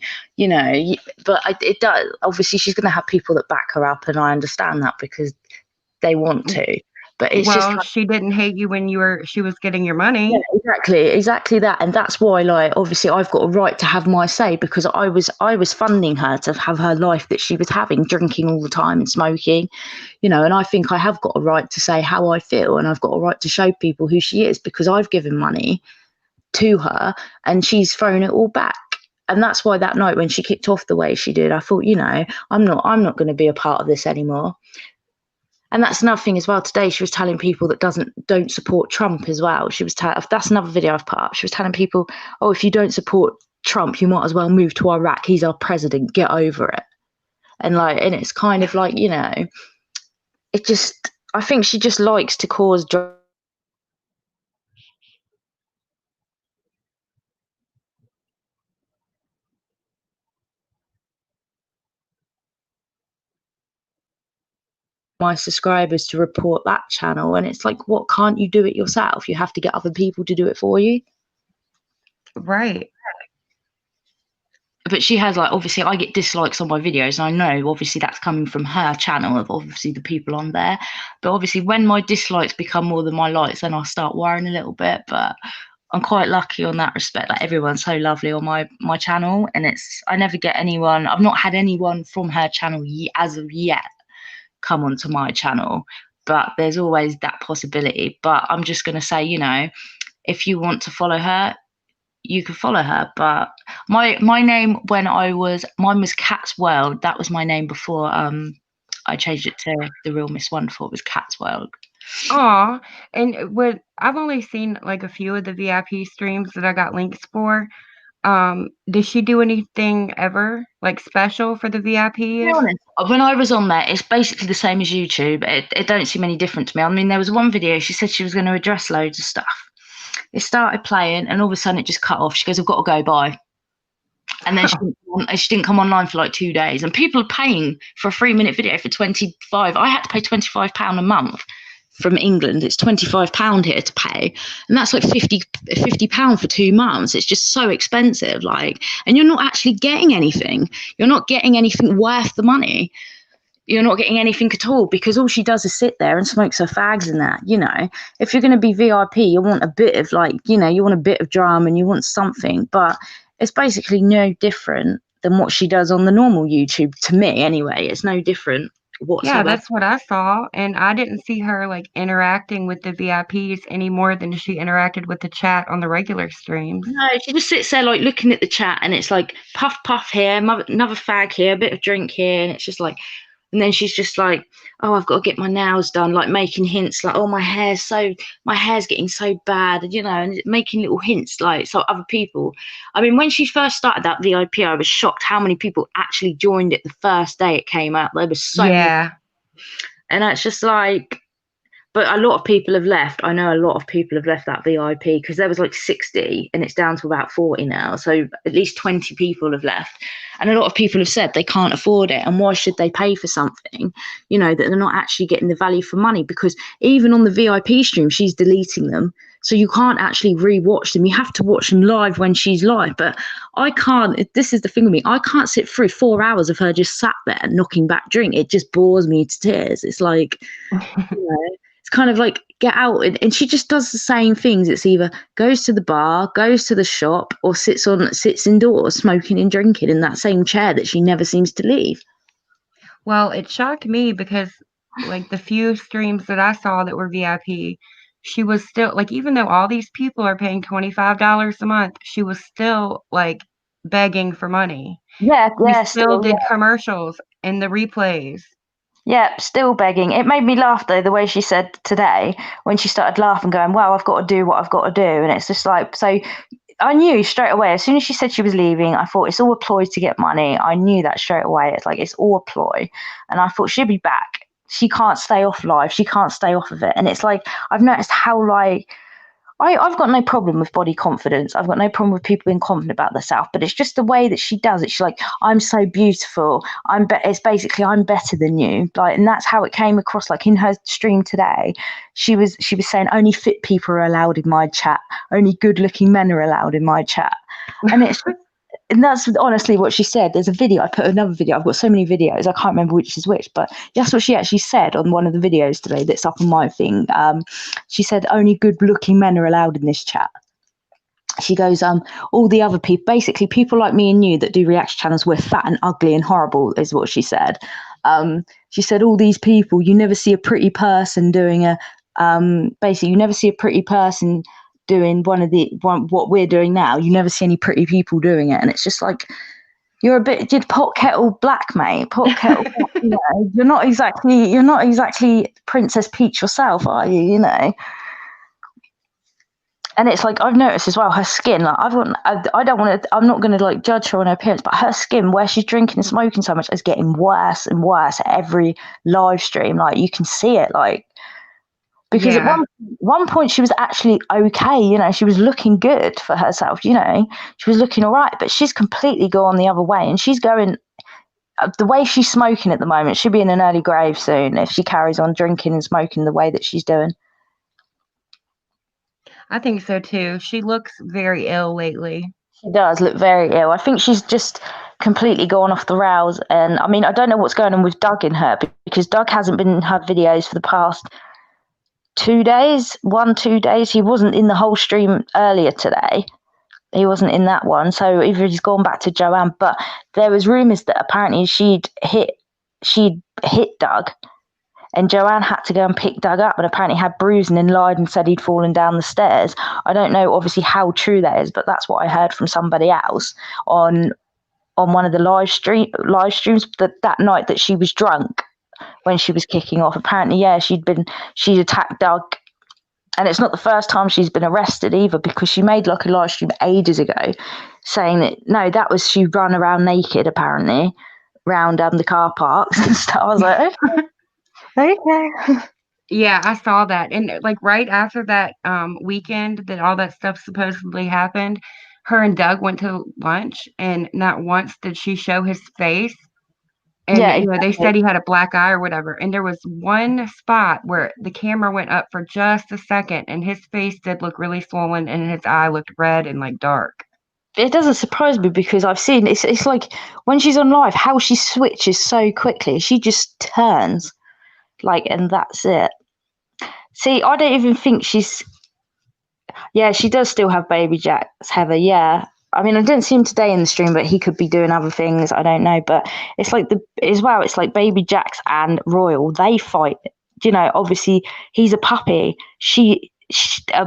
but it does. Obviously, she's going to have people that back her up, and I understand that because they want to. But it's just Well, she didn't hate you when she was getting your money. yeah, exactly that. And that's why, like, obviously I've got a right to have my say because I was funding her to have her life that she was having, drinking all the time and smoking, and I think I have got a right to say how I feel, and I've got a right to show people who she is because I've given money to her and she's thrown it all back. And that's why that night when she kicked off the way she did, I thought, I'm not going to be a part of this anymore. And that's another thing as well. Today, she was telling people that don't support Trump as well. She was that's another video I've put up. She was telling people, oh, if you don't support Trump, you might as well move to Iraq. He's our president. Get over it. And it's kind of like, I think she just likes to cause my subscribers to report that channel. And it's like, what, can't you do it yourself? You have to get other people to do it for you. Right. But she has, like, obviously I get dislikes on my videos, and I know obviously that's coming from her channel of obviously the people on there. But obviously when my dislikes become more than my likes, then I'll start worrying a little bit. But I'm quite lucky on that respect. Like, everyone's so lovely on my channel, and I never get anyone. I've not had anyone from her channel as of yet come onto my channel, but there's always that possibility. But I'm just going to say, if you want to follow her, you can follow her. But my name mine was Cat's World. That was my name before I changed it to The Real Miss Wonderful. It was Cat's World. Aw, and I've only seen like a few of the VIP streams that I got links for. Did she do anything ever like special for the To be VIPs? honest, when I was on there, it's basically the same as YouTube. It don't seem any different to me. I mean, there was one video, she said she was going to address loads of stuff. It started playing, and all of a sudden it just cut off. She goes, I've got to go, bye. And then she didn't come online for like 2 days. And people are paying for a 3-minute video for 25. I had to pay £25 a month from England, it's £25 here to pay, and that's like £50 for 2 months. It's just so expensive, like, and you're not actually getting anything. You're not getting anything worth the money. You're not getting anything at all, because all she does is sit there and smokes her fags and that, you know. If you're going to be VIP, you want a bit of, like, you know, you want a bit of drama and you want something, but it's basically no different than what she does on the normal YouTube, to me anyway. It's no different whatsoever. Yeah, that's what I saw, and I didn't see her like interacting with the VIPs any more than she interacted with the chat on the regular streams. No, she just sits there like looking at the chat, and it's like puff puff here, another fag here, a bit of drink here, and it's just like, and then she's just like, oh, I've got to get my nails done, like making hints like, oh, my hair's getting so bad, you know, and making little hints like, so other people. I mean, when she first started that VIP, I was shocked how many people actually joined it the first day it came out. There was so many. And it's just like, but a lot of people have left. I know a lot of people have left that VIP, because there was like 60 and it's down to about 40 now. So at least 20 people have left. And a lot of people have said they can't afford it. And why should they pay for something, you know, that they're not actually getting the value for money? Because even on the VIP stream, she's deleting them. So you can't actually re-watch them. You have to watch them live when she's live. But I can't, this is the thing with me, I can't sit through 4 hours of her just sat there knocking back drink. It just bores me to tears. It's like, you know, it's kind of like, get out. And she just does the same things. It's either goes to the bar, goes to the shop, or sits indoors smoking and drinking in that same chair that she never seems to leave. Well, it shocked me because, like, the few streams that I saw that were VIP, she was still, like, even though all these people are paying $25 a month, she was still, like, begging for money. Yeah, She still did commercials and the replays. Yeah, still begging. It made me laugh, though, the way she said today, when she started laughing, going, well, I've got to do what I've got to do. And it's just like, so I knew straight away, as soon as she said she was leaving, I thought it's all a ploy to get money. I knew that straight away. It's like, it's all a ploy. And I thought she'll be back. She can't stay off live. She can't stay off of it. And it's like, I've noticed how, like, I've got no problem with body confidence. I've got no problem with people being confident about themselves, but it's just the way that she does it. She's like, I'm so beautiful. It's basically, I'm better than you. Like, and that's how it came across. Like in her stream today, she was saying only fit people are allowed in my chat. Only good looking men are allowed in my chat. And it's and that's honestly what she said. There's a video. I put another video. I've got so many videos. I can't remember which is which, but that's what she actually said on one of the videos today that's up on my thing. She said, only good looking men are allowed in this chat. She goes, all the other people, basically people like me and you that do reaction channels, we're fat and ugly and horrible, is what she said. She said, all these people, you never see a pretty person doing basically, you never see a pretty person doing what we're doing now. You never see any pretty people doing it. And it's just like, you're a bit, did pot kettle black, mate. Pot kettle black, you know, you're not exactly Princess Peach yourself, are you? You know. And it's like, I've noticed as well, her skin, like I don't want to, I'm not going to like judge her on her appearance, but her skin, where she's drinking and smoking so much, is getting worse and worse at every live stream. Like, you can see it, like, because at one point she was actually okay, you know, she was looking good for herself, you know, she was looking all right, but she's completely gone the other way, and she's going, the way she's smoking at the moment, she'll be in an early grave soon if she carries on drinking and smoking the way that she's doing. I think so too. She looks very ill lately. She does look very ill. I think she's just completely gone off the rails, and I mean, I don't know what's going on with Doug in her, because Doug hasn't been in her videos for the past 2 days. He wasn't in the whole stream earlier today. He wasn't in that one, so either he's gone back to Joanne. But there was rumours that apparently she'd hit Doug, and Joanne had to go and pick Doug up, and apparently had bruising and lied and said he'd fallen down the stairs. I don't know obviously how true that is, but that's what I heard from somebody else on one of the live streams that night that she was drunk when she was kicking off. Apparently, yeah, she'd attacked Doug, and it's not the first time she's been arrested either, because she made like a live stream ages ago saying that she run around naked apparently around the car parks and stuff. I was like, okay. Yeah, I saw that, and like right after that weekend that all that stuff supposedly happened, her and Doug went to lunch, and not once did she show his face. And Yeah, you know, they exactly. said he had a black eye or whatever. And there was one spot where the camera went up for just a second, and his face did look really swollen, and his eye looked red and like dark. It doesn't surprise me because I've seen it's like when she's on live, how she switches so quickly. She just turns like, and that's it. See, I don't even think she's. Yeah, she does still have baby Jack's Heather. Yeah, I mean, I didn't see him today in the stream, but he could be doing other things. I don't know, but it's like it's like baby Jack's and Royal. They fight. You know, obviously he's a puppy. She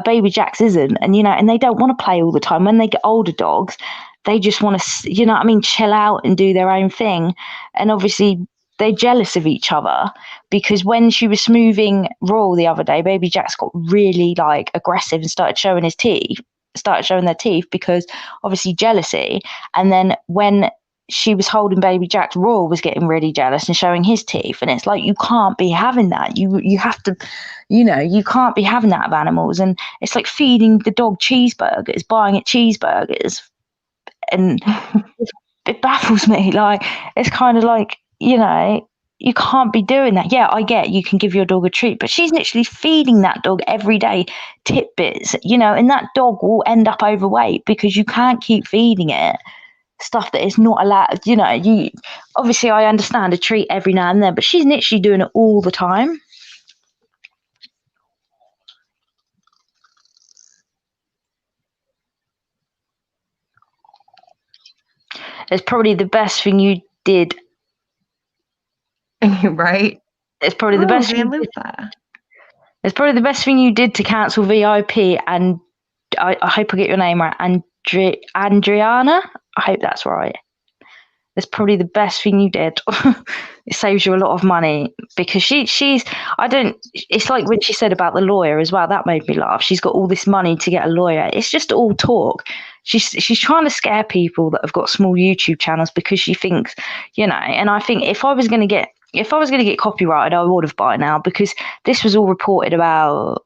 baby Jack's isn't, and and they don't want to play all the time. When they get older dogs, they just want to, what I mean, chill out and do their own thing. And obviously they're jealous of each other because when she was smoothing Royal the other day, baby Jack's got really like aggressive and started showing their teeth because obviously jealousy. And then when she was holding baby Jack's, Royal was getting really jealous and showing his teeth. And it's like, you can't be having that. You have to, you can't be having that of animals. And it's like feeding the dog cheeseburgers, buying it cheeseburgers. And it baffles me. Like, it's kind of like, you can't be doing that. Yeah, I get you can give your dog a treat, but she's literally feeding that dog every day tidbits, and that dog will end up overweight because you can't keep feeding it stuff that is not allowed. You obviously, I understand a treat every now and then, but she's literally doing it all the time. It's probably the best thing you did. Right? It's probably the best thing. It's probably the best thing you did to cancel VIP. And I hope I get your name right, Andriana. I hope that's right. It's probably the best thing you did. It saves you a lot of money because she's. I don't. It's like when she said about the lawyer as well. That made me laugh. She's got all this money to get a lawyer. It's just all talk. She's trying to scare people that have got small YouTube channels because she thinks, And I think if I was going to get copyrighted, I would have by now because this was all reported about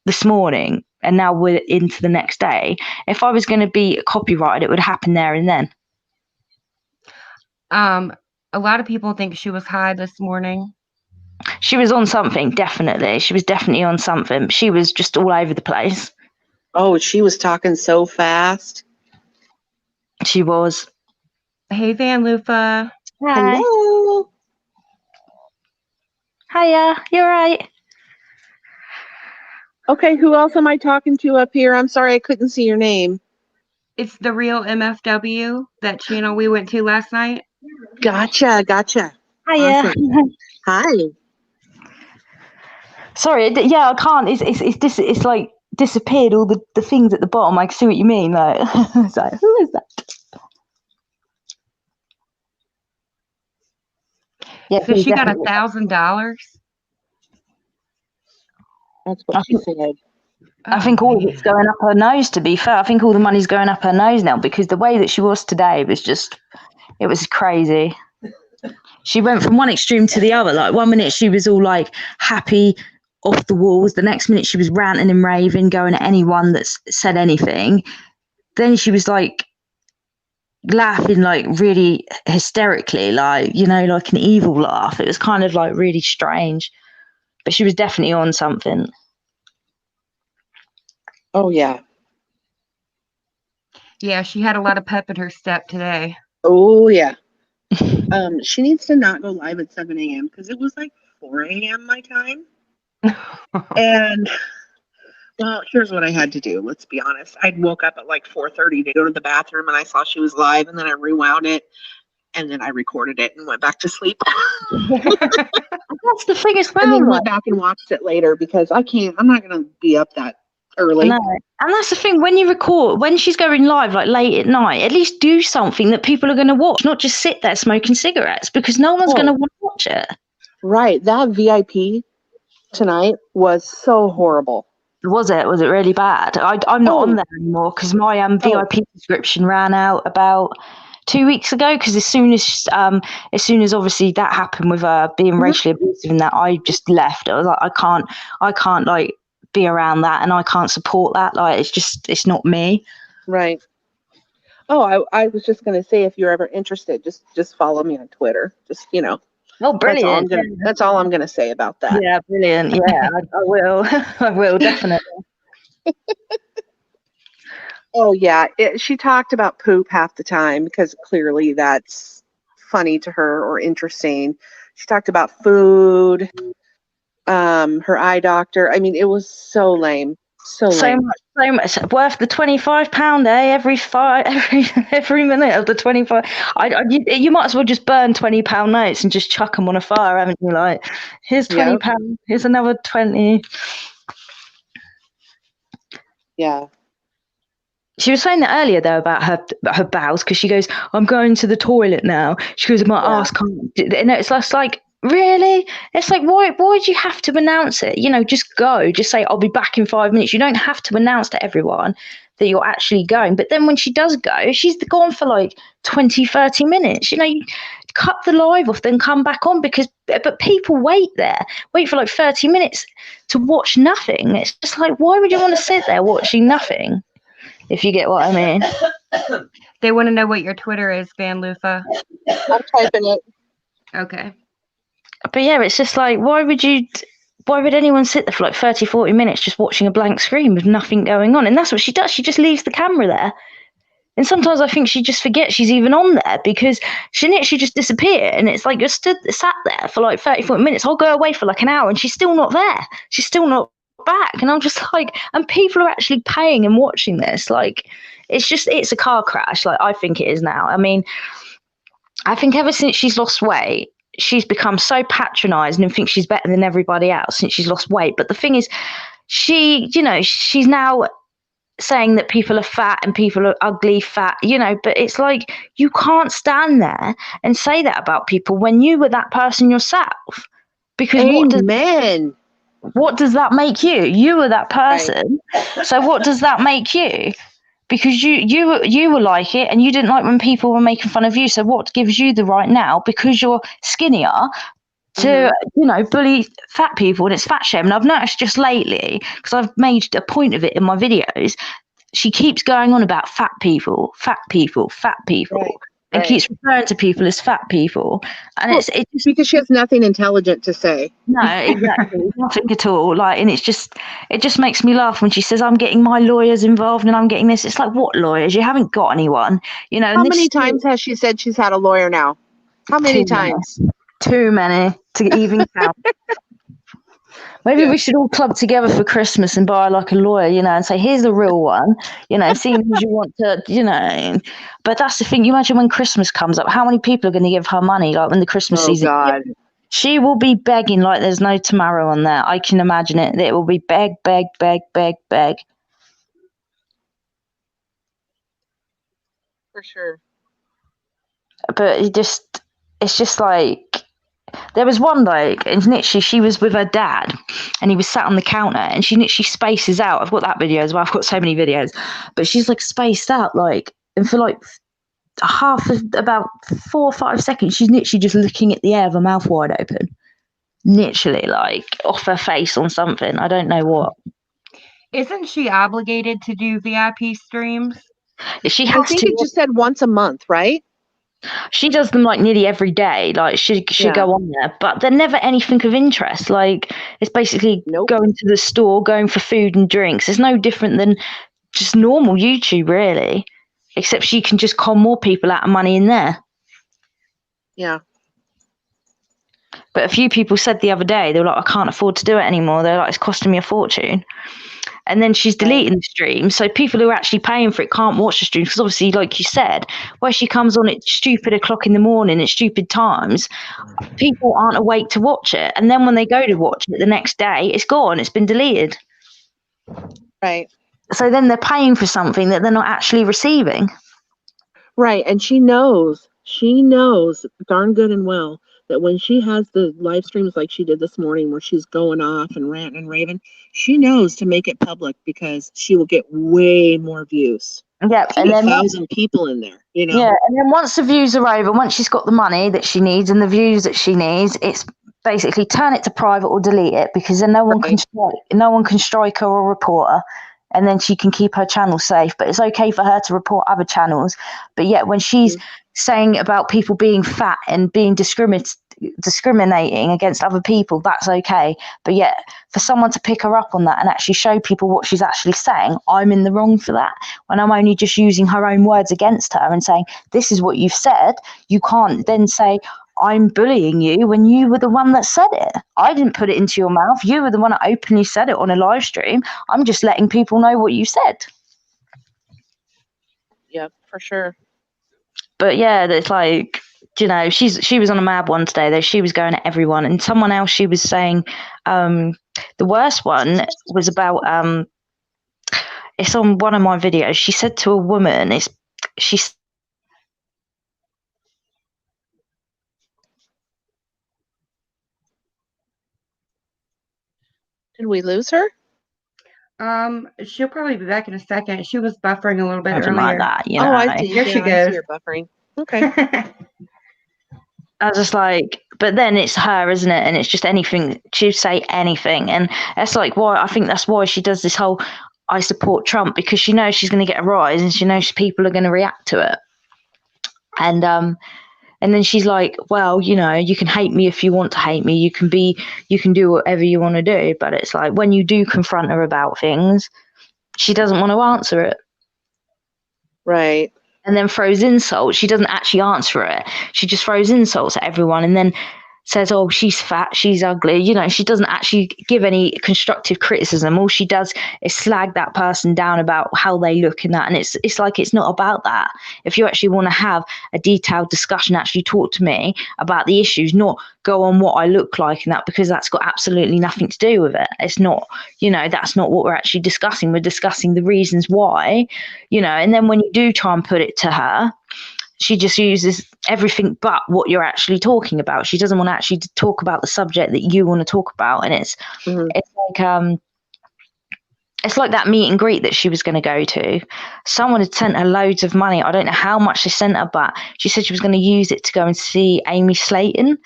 this morning and now we're into the next day. If I was going to be copyrighted, it would happen there and then. A lot of people think she was high this morning. She was on something, definitely. She was definitely on something. She was just all over the place. Oh, she was talking so fast. She was. Hey, Van Lufa. Hi. Hello. Hiya, you're right. Okay, who else am I talking to up here? I'm sorry, I couldn't see your name. It's the real MFW, that channel we went to last night. Gotcha. Hiya. Awesome. Hi. Sorry, yeah, I can't. It's like disappeared all the things at the bottom. I see what you mean. Like, it's like, who is that? Yeah, so she got $1,000. That's what she said. I think all of it's going up her nose, to be fair. I think all the money's going up her nose now because the way that she was today was just, it was crazy. She went from one extreme to the other. Like 1 minute she was all like happy off the walls. The next minute she was ranting and raving, going at anyone that's said anything. Then she was like laughing like really hysterically, like, like an evil laugh. It was kind of like really strange. But she was definitely on something. Oh, yeah. Yeah, she had a lot of pep in her step today. Oh, yeah. She needs to not go live at 7 a.m. because it was like 4 a.m. my time. And, well, here's what I had to do. Let's be honest. I woke up at like 4:30 to go to the bathroom and I saw she was live and then I rewound it and then I recorded it and went back to sleep. That's the thing as well. And then went back and watched it later because I'm not going to be up that early. No. And that's the thing, when you record, when she's going live like late at night, at least do something that people are going to watch, not just sit there smoking cigarettes because no one's going to want to watch it. Right. That VIP tonight was so horrible. Was it really bad? I'm not on there anymore because my VIP subscription ran out about 2 weeks ago because as soon as obviously that happened with being racially abusive and that, I just left. I was like, I can't like be around that and I can't support that. Like, it's not me. Right. Oh, I was just gonna say, if you're ever interested, just follow me on Twitter. Just Oh, that's all brilliant. that's all I'm gonna say about that. Yeah, brilliant. Yeah, I will. I will, definitely. Oh yeah, she talked about poop half the time because clearly that's funny to her or interesting. She talked about food, her eye doctor. I mean, it was so lame, so lame. So much worth the £25, every minute of the 25. You might as well just burn £20 notes and just chuck them on a fire, haven't you? Like, here's £20, here's another 20. Yeah. She was saying that earlier though about her bowels, because she goes, "I'm going to the toilet now." She goes, "My ass can't." And it's just like, really? It's like, why do you have to announce it? Just go. Just say, "I'll be back in 5 minutes." You don't have to announce to everyone that you're actually going. But then when she does go, she's gone for like 20, 30 minutes. You cut the live off, then come back on, but people wait for like 30 minutes to watch nothing. It's just like, why would you want to sit there watching nothing? If you get what I mean. They want to know what your Twitter is, Van Lufa. I'm typing it. Okay. But yeah, it's just like, why would anyone sit there for like 30, 40 minutes just watching a blank screen with nothing going on? And that's what she does. She just leaves the camera there. And sometimes I think she just forgets she's even on there, because she literally just disappear. And it's like, you're sat there for like 30, 40 minutes. I'll go away for like an hour and she's still not there. She's still not back. And I'm just like, and people are actually paying and watching this. Like, it's a car crash. Like, I think it is now. I mean, I think ever since she's lost weight, she's become so patronizing and thinks she's better than everybody else since she's lost weight. But the thing is, she's now saying that people are fat and people are ugly fat, but it's like, you can't stand there and say that about people when you were that person yourself. Because what does that make you? You were that person. Right. So what does that make you? Because you were like it, and you didn't like when people were making fun of you. So what gives you the right now, because you're skinnier, to bully fat people? And it's fat shame. And I've noticed just lately, because I've made a point of it in my videos, she keeps going on about fat people, right. And keeps referring to people as fat people. And it's just because she has nothing intelligent to say. No, exactly. Nothing at all. Like, and it just makes me laugh when she says, "I'm getting my lawyers involved and I'm getting this." It's like, what lawyers? You haven't got anyone. How many times has she said she's had a lawyer now? How many times? Too many to even count. Maybe we should all club together for Christmas and buy like a lawyer, and say, "Here's the real one," seeing who you want to, But that's the thing. You imagine when Christmas comes up, how many people are going to give her money? Like, when the Christmas season, God. She will be begging like there's no tomorrow on there. I can imagine it. It will be beg. For sure. But it's just like, there was one, like, and literally she was with her dad and he was sat on the counter and she literally spaces out. I've got that video as well. I've got so many videos, but she's like spaced out, like, and for like about 4 or 5 seconds, she's literally just looking at the air with her mouth wide open, literally, like, off her face on something. I don't know what. Isn't she obligated to do VIP streams? She has I think it just said once a month, right? She does them like nearly every day. Like, she go on there, but they're never anything of interest. Like, it's basically going to the store, going for food and drinks. It's no different than just normal YouTube, really, except she can just con more people out of money in there. Yeah. But a few people said the other day, they were like, "I can't afford to do it anymore." They're like, "It's costing me a fortune." And then she's deleting the stream, so people who are actually paying for it can't watch the stream, because obviously, like you said, where she comes on at stupid o'clock in the morning at stupid times, people aren't awake to watch it. And then when they go to watch it the next day, it's gone. It's been deleted. Right. So then they're paying for something that they're not actually receiving. Right. And she knows darn good and well that when she has the live streams like she did this morning, where she's going off and ranting and raving, she knows to make it public, because she will get way more views. Yeah, and then 1,000 people in there, Yeah, and then once the views are over, once she's got the money that she needs and the views that she needs, it's basically turn it to private or delete it, because then no one can strike her or report her. and then she can keep her channel safe. But it's okay for her to report other channels. But yet when she's saying about people being fat and being discriminating against other people, that's okay. But yet for someone to pick her up on that and actually show people what she's actually saying, I'm in the wrong for that, when I'm only just using her own words against her and saying, this is what you've said. You can't then say I'm bullying you when you were the one that said it. I didn't put it into your mouth. You were the one that openly said it on a live stream. I'm just letting people know what you said. Yeah, for sure. But yeah, it's like, you know, she was on a mad one today, though. She was going at everyone, and someone else, she was saying, the worst one was about, it's on one of my videos. She said to a woman, Did we lose her? She'll probably be back in a second. She was buffering a little bit something earlier. like that, you know. Oh, I see. Here she I goes. see her buffering. Okay. I was just like, but then it's her, isn't it? And it's just anything. She'd say anything. And that's like why I think that's why she does this whole I support Trump, because she knows she's going to get a rise and she knows people are going to react to it. And then she's like, well, you know, you can hate me if you want to hate me. You can do whatever you want to do. But it's like when you do confront her about things, she doesn't want to answer it. Right. And then throws insults. She doesn't actually answer it. She just throws insults at everyone and then says, oh, she's fat, she's ugly. You know, she doesn't actually give any constructive criticism. All she does is slag that person down about how they look in that. And it's like, it's not about that. If you actually want to have a detailed discussion, actually talk to me about the issues, not go on what I look like and that, because that's got absolutely nothing to do with it. It's not, you know, that's not what we're actually discussing. We're discussing the reasons why, you know, and then when you do try and put it to her, she just uses everything but what you're actually talking about. She doesn't want to actually talk about the subject that you want to talk about. And it's like that meet and greet that she was going to go to. Someone had sent her loads of money. I don't know how much they sent her, but she said she was going to use it to go and see Amy Slayton.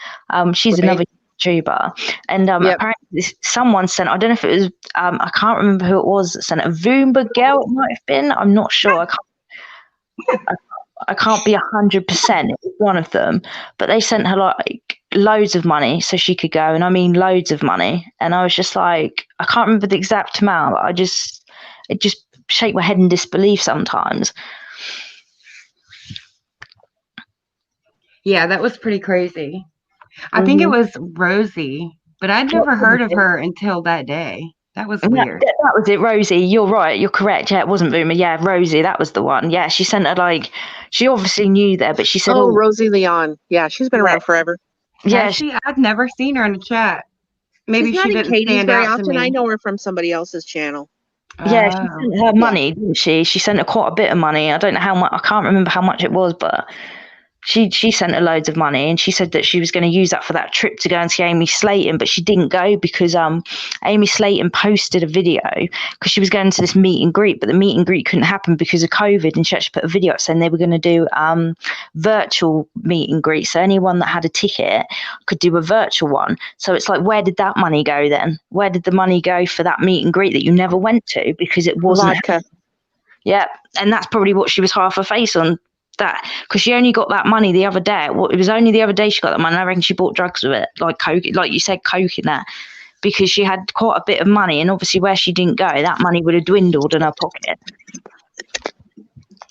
She's another YouTuber. And apparently someone sent, I don't know if it was, I can't remember who it was that sent a Voomba girl, it might have been. I'm not sure. I can't be 100%. It was one of them, but they sent her like loads of money so she could go, and I mean loads of money. And I was just like, I can't remember the exact amount, but it just shake my head in disbelief sometimes. Yeah, that was pretty crazy. I think it was Rosie, but I'd never heard of her until that day. That was weird. That was it, Rosie. You're right. You're correct. Yeah, it wasn't Boomer. Yeah, Rosie. That was the one. Yeah, she sent her like, she obviously knew there, but she said, "Oh, Rosie Leon. Yeah, she's been around forever." Yeah, I've never seen her in the chat. Maybe she's she not didn't in Katie's stand very out often. to me. I know her from somebody else's channel. Yeah, she sent her money, didn't she? She sent her quite a bit of money. I don't know how much. I can't remember how much it was, but she sent her loads of money, and she said that she was going to use that for that trip to go and see Amy Slayton, but she didn't go because Amy Slayton posted a video because she was going to this meet and greet, but the meet and greet couldn't happen because of COVID, and she actually put a video up saying they were going to do virtual meet and greet, so anyone that had a ticket could do a virtual one. So it's like, where did that money go then? Where did the money go for that meet and greet that you never went to because it wasn't vodka? Yeah, and that's probably what she was half her face on. That because she only got that money the other day. It was only the other day she got that money. I reckon she bought drugs with it, like coke, like you said, coke in that, because she had quite a bit of money, and obviously where she didn't go, that money would have dwindled in her pocket.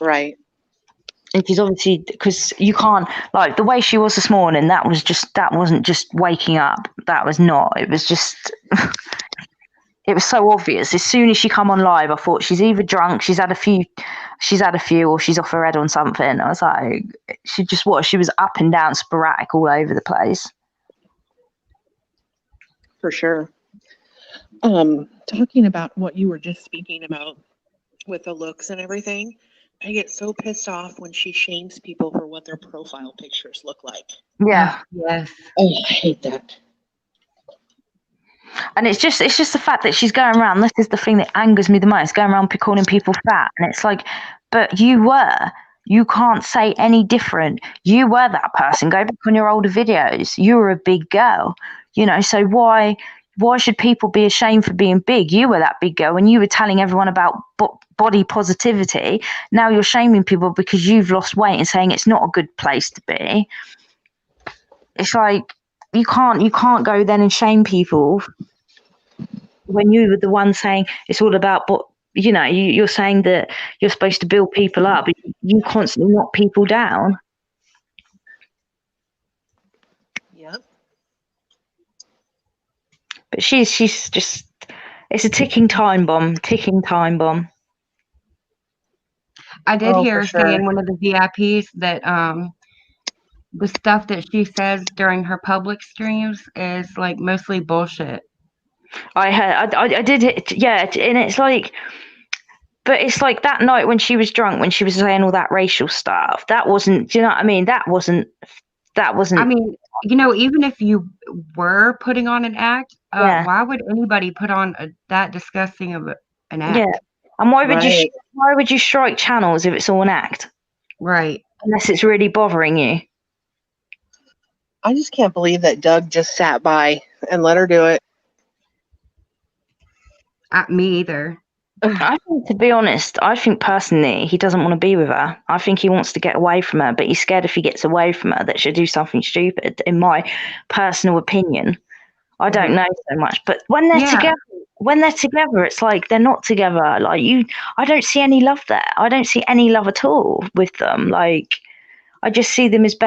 Right. And she's obviously, because you can't, like the way she was this morning, that wasn't just waking up. That was not. It was just. It was so obvious. As soon as she come on live, I thought she's either drunk, she's had a few, or she's off her head on something. I was like, she was up and down, sporadic, all over the place. For sure. Talking about what you were just speaking about with the looks and everything, I get so pissed off when she shames people for what their profile pictures look like. Yeah. Yes. Oh, I hate that. And it's just the fact that she's going around. This is the thing that angers me the most, going around calling people fat. And it's like, but you can't say any different. You were that person. Go back on your older videos. You were a big girl, you know. So why why should people be ashamed for being big? You were that big girl and you were telling everyone about body positivity. Now you're shaming people because you've lost weight and saying it's not a good place to be. It's like you can't go then and shame people when you were the one saying it's all about, but you know, you're saying that you're supposed to build people up, but you constantly knock people down. Yep. But she's just, it's a ticking time bomb. I did Oh, hear for her say in sure. one of the VIPs that the stuff that she says during her public streams is like mostly bullshit. I heard, I did it, yeah, and it's like, but it's like that night when she was drunk, when she was saying all that racial stuff, that wasn't, do you know what I mean? That wasn't. I mean, you know, even if you were putting on an act, Yeah. why would anybody put on that disgusting of an act? Yeah. And why Right. would you strike channels if it's all an act? Right. Unless it's really bothering you. I just can't believe that Doug just sat by and let her do it. Me either. I think, to be honest, I think personally he doesn't want to be with her. I think he wants to get away from her, but he's scared if he gets away from her that she'll do something stupid, in my personal opinion. I don't know so much. But when they're together, it's like they're not together. Like I don't see any love there. I don't see any love at all with them. Like I just see them as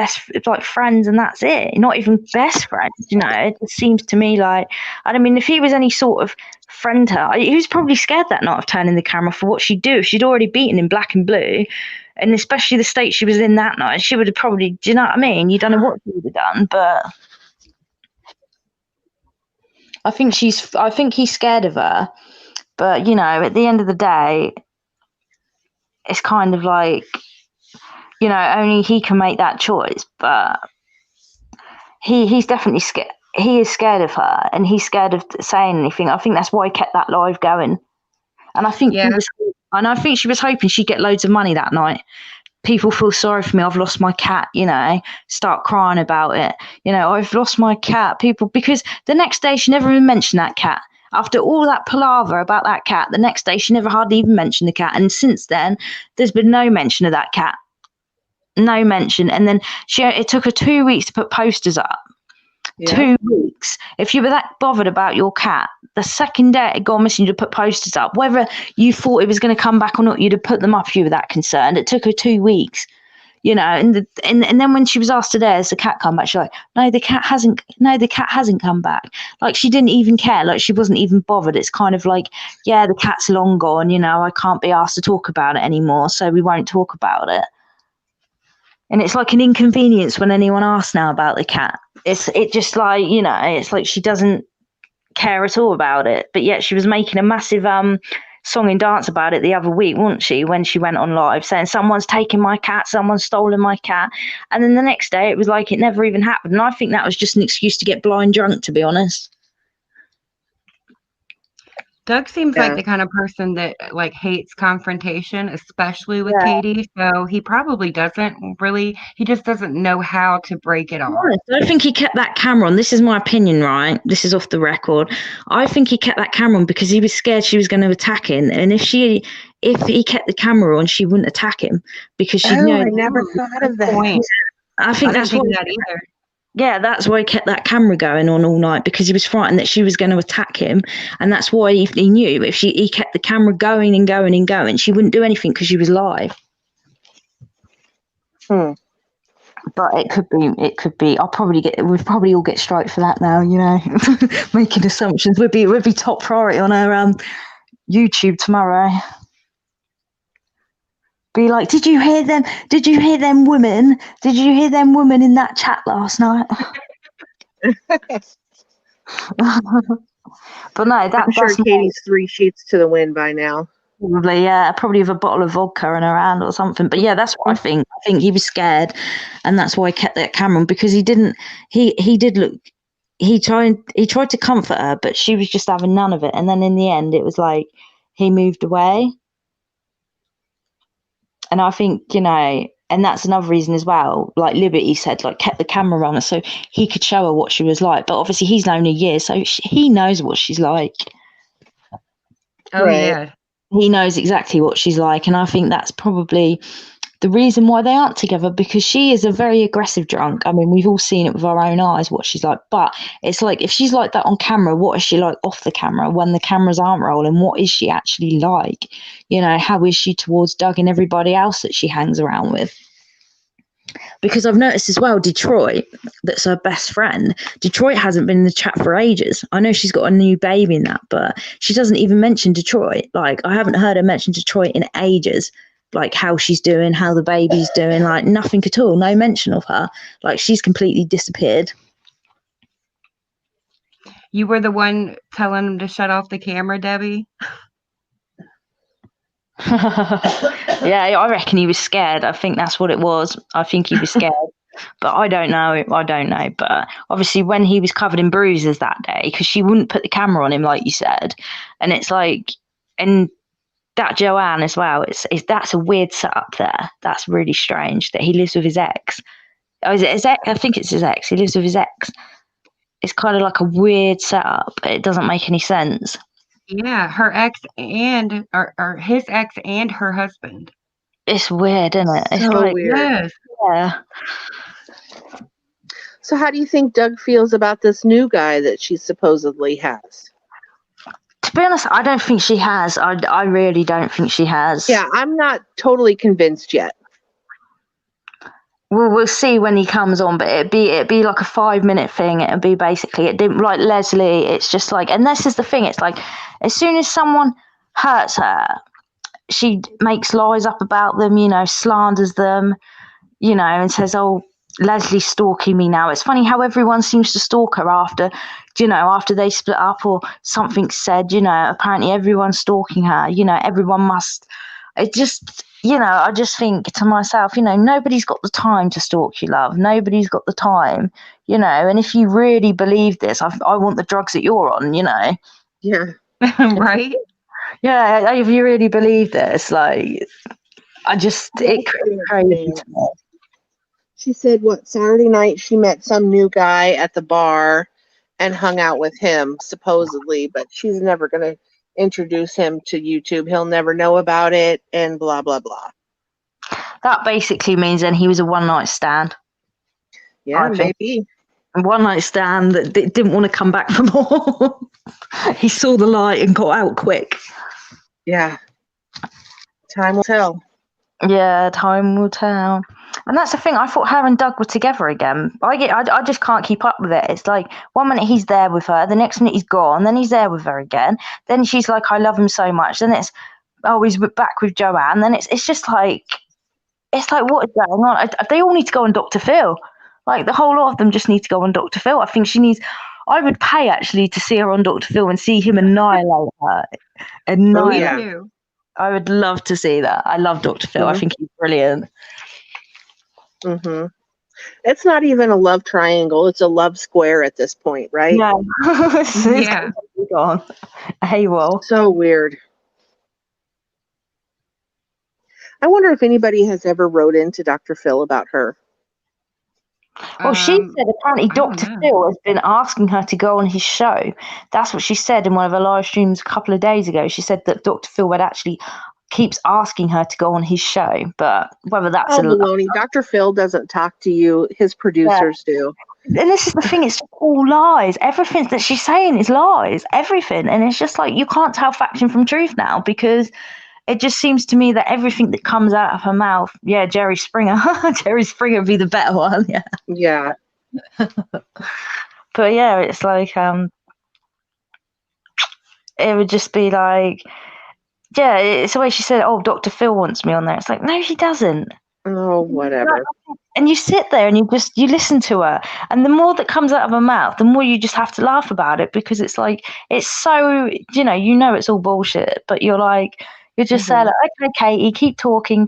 like friends, and that's it. Not even best friends, you know. It just seems to me like, I mean, if he was any sort of friend to her, he was probably scared that night of turning the camera for what she'd do. If she'd already beaten him black and blue, and especially the state she was in that night, she would have probably, do you know what I mean? You don't know what she would have done, but I think he's scared of her. But, you know, at the end of the day, it's kind of like, you know, only he can make that choice, but he's definitely scared. He is scared of her, and he's scared of saying anything. I think that's why he kept that live going. And I think she was hoping she'd get loads of money that night. People feel sorry for me. I've lost my cat, you know, start crying about it. You know, I've lost my cat. People, because the next day she never even mentioned that cat. After all that palaver about that cat, the next day she never hardly even mentioned the cat. And since then, there's been no mention of that cat. No mention. And then it took her 2 weeks to put posters up. Yeah. 2 weeks. If you were that bothered about your cat, the second day it gone missing, you'd put posters up. Whether you thought it was going to come back or not, you'd have put them up if you were that concerned. It took her 2 weeks, you know. And then when she was asked today, has the cat come back? She's like, no, the cat hasn't come back. Like, she didn't even care. Like, she wasn't even bothered. It's kind of like, yeah, the cat's long gone. You know, I can't be asked to talk about it anymore, so we won't talk about it. And it's like an inconvenience when anyone asks now about the cat. It just like, you know, it's like she doesn't care at all about it. But yet she was making a massive song and dance about it the other week, wasn't she, when she went on live saying someone's taken my cat, someone's stolen my cat. And then the next day it was like it never even happened. And I think that was just an excuse to get blind drunk, to be honest. Doug seems like the kind of person that like hates confrontation, especially with Yeah. Katie. So he probably doesn't really. He just doesn't know how to break it off. I think he kept that camera on. This is my opinion, right? This is off the record. I think he kept that camera on because he was scared she was going to attack him. And if he kept the camera on, she wouldn't attack him because she'd know. I never thought of that. I think that's why. That either. Yeah, that's why he kept that camera going on all night, because he was frightened that she was going to attack him. And that's why he knew if he kept the camera going and going and going, she wouldn't do anything because she was live. But it could be. We'd probably all get strike for that now, you know, making assumptions. Would be top priority on our YouTube tomorrow. Be like, did you hear them? Did you hear them women? Did you hear them women in that chat last night? But no, I'm sure Katie's 3 sheets to the wind by now. Probably, yeah. Probably with a bottle of vodka in her hand or something. But yeah, that's what I think. I think he was scared, and that's why he kept that camera on, because he did look. He tried to comfort her, but she was just having none of it. And then in the end, it was like he moved away. And I think, you know, And that's another reason as well, like Liberty said, like kept the camera on her so he could show her what she was like. But obviously he's known her years, so he knows what she's like. Oh, Right. yeah. He knows exactly what she's like. And I think that's probably the reason why they aren't together, because she is a very aggressive drunk. I mean, we've all seen it with our own eyes, what she's like. But it's like, if she's like that on camera, what is she like off the camera when the cameras aren't rolling? What is she actually like? You know, how is she towards Doug and everybody else that she hangs around with? Because I've noticed as well, Detroit, that's her best friend. Detroit hasn't been in the chat for ages. I know she's got a new baby in that, but she doesn't even mention Detroit. Like, I haven't heard her mention Detroit in ages. Like, how she's doing, how the baby's doing, like nothing at all. No mention of her. Like, she's completely disappeared. You were the one telling him to shut off the camera, Debbie? Yeah, I reckon he was scared. I think that's what it was. I think he was scared. But I don't know. But obviously, when he was covered in bruises that day, because she wouldn't put the camera on him, like you said, and it's like, and that Joanne as well. It's that's a weird setup there. That's really strange that he lives with his ex. Oh, is it his ex? I think it's his ex. He lives with his ex. It's kind of like a weird setup. It doesn't make any sense. Yeah, her ex and or his ex and her husband. It's weird, isn't it? It's So like, weird. Yes. yeah. So how do you think Doug feels about this new guy that she supposedly has? To be honest, I don't think she has. I really don't think she has. Yeah, I'm not totally convinced yet. We'll see when he comes on, but it'd be like a 5-minute thing. It'd be basically, it didn't like Leslie. It's just like, and this is the thing. It's like, as soon as someone hurts her, she makes lies up about them, you know, slanders them, you know, and says, "Oh, Leslie's stalking me now." It's funny how everyone seems to stalk her after, you know, after they split up or something's said, you know, apparently everyone's stalking her, you know, everyone must. It just, you know, I just think to myself, you know, nobody's got the time to stalk you, love. Nobody's got the time, you know, and if you really believe this, I want the drugs that you're on, you know. Yeah. Right? Yeah, if you really believe this, like, it's crazy to me. She said, what, Saturday night she met some new guy at the bar and hung out with him, supposedly, but she's never going to introduce him to YouTube. He'll never know about it, and blah, blah, blah. That basically means then he was a one-night stand. Yeah, I think. maybe. A one-night stand that didn't want to come back for more. He saw the light and got out quick. Yeah. Time will tell. Yeah, time will tell. And that's the thing. I thought her and Doug were together again. I just can't keep up with it. It's like 1 minute he's there with her, the next minute he's gone, then he's there with her again. Then she's like, "I love him so much." Then it's, "Oh, he's back with Joanne." Then it's just like, it's like, what is going on? They all need to go on Dr. Phil. Like, the whole lot of them just need to go on Dr. Phil. I think she needs. I would pay actually to see her on Dr. Phil and see him annihilate her. Me yeah. too. I would love to see that. I love Dr. Phil. I think he's brilliant. Mm-hmm. It's not even a love triangle. It's a love square at this point, right? Yeah. Yeah. Gone. Hey, well. So weird. I wonder if anybody has ever wrote into Dr. Phil about her. Well, she said apparently I don't Dr. know. Phil has been asking her to go on his show. That's what she said in one of her live streams a couple of days ago. She said that Dr. Phil would actually keeps asking her to go on his show, but whether that's baloney. Dr. Phil doesn't talk to you. His producers do. And this is the thing, it's all lies. Everything that she's saying is lies. Everything. And it's just like, you can't tell faction from truth now, because it just seems to me that everything that comes out of her mouth, yeah, Jerry Springer. Jerry Springer would be the better one, yeah. Yeah. But yeah, it's like, it would just be like, yeah, it's the way she said, "Oh, Dr. Phil wants me on there." It's like, no, he doesn't. Oh, whatever. And you sit there and you listen to her, and the more that comes out of her mouth, the more you just have to laugh about it, because it's like, it's so, you know it's all bullshit, but you're just saying, like, "Okay, Katie, keep talking,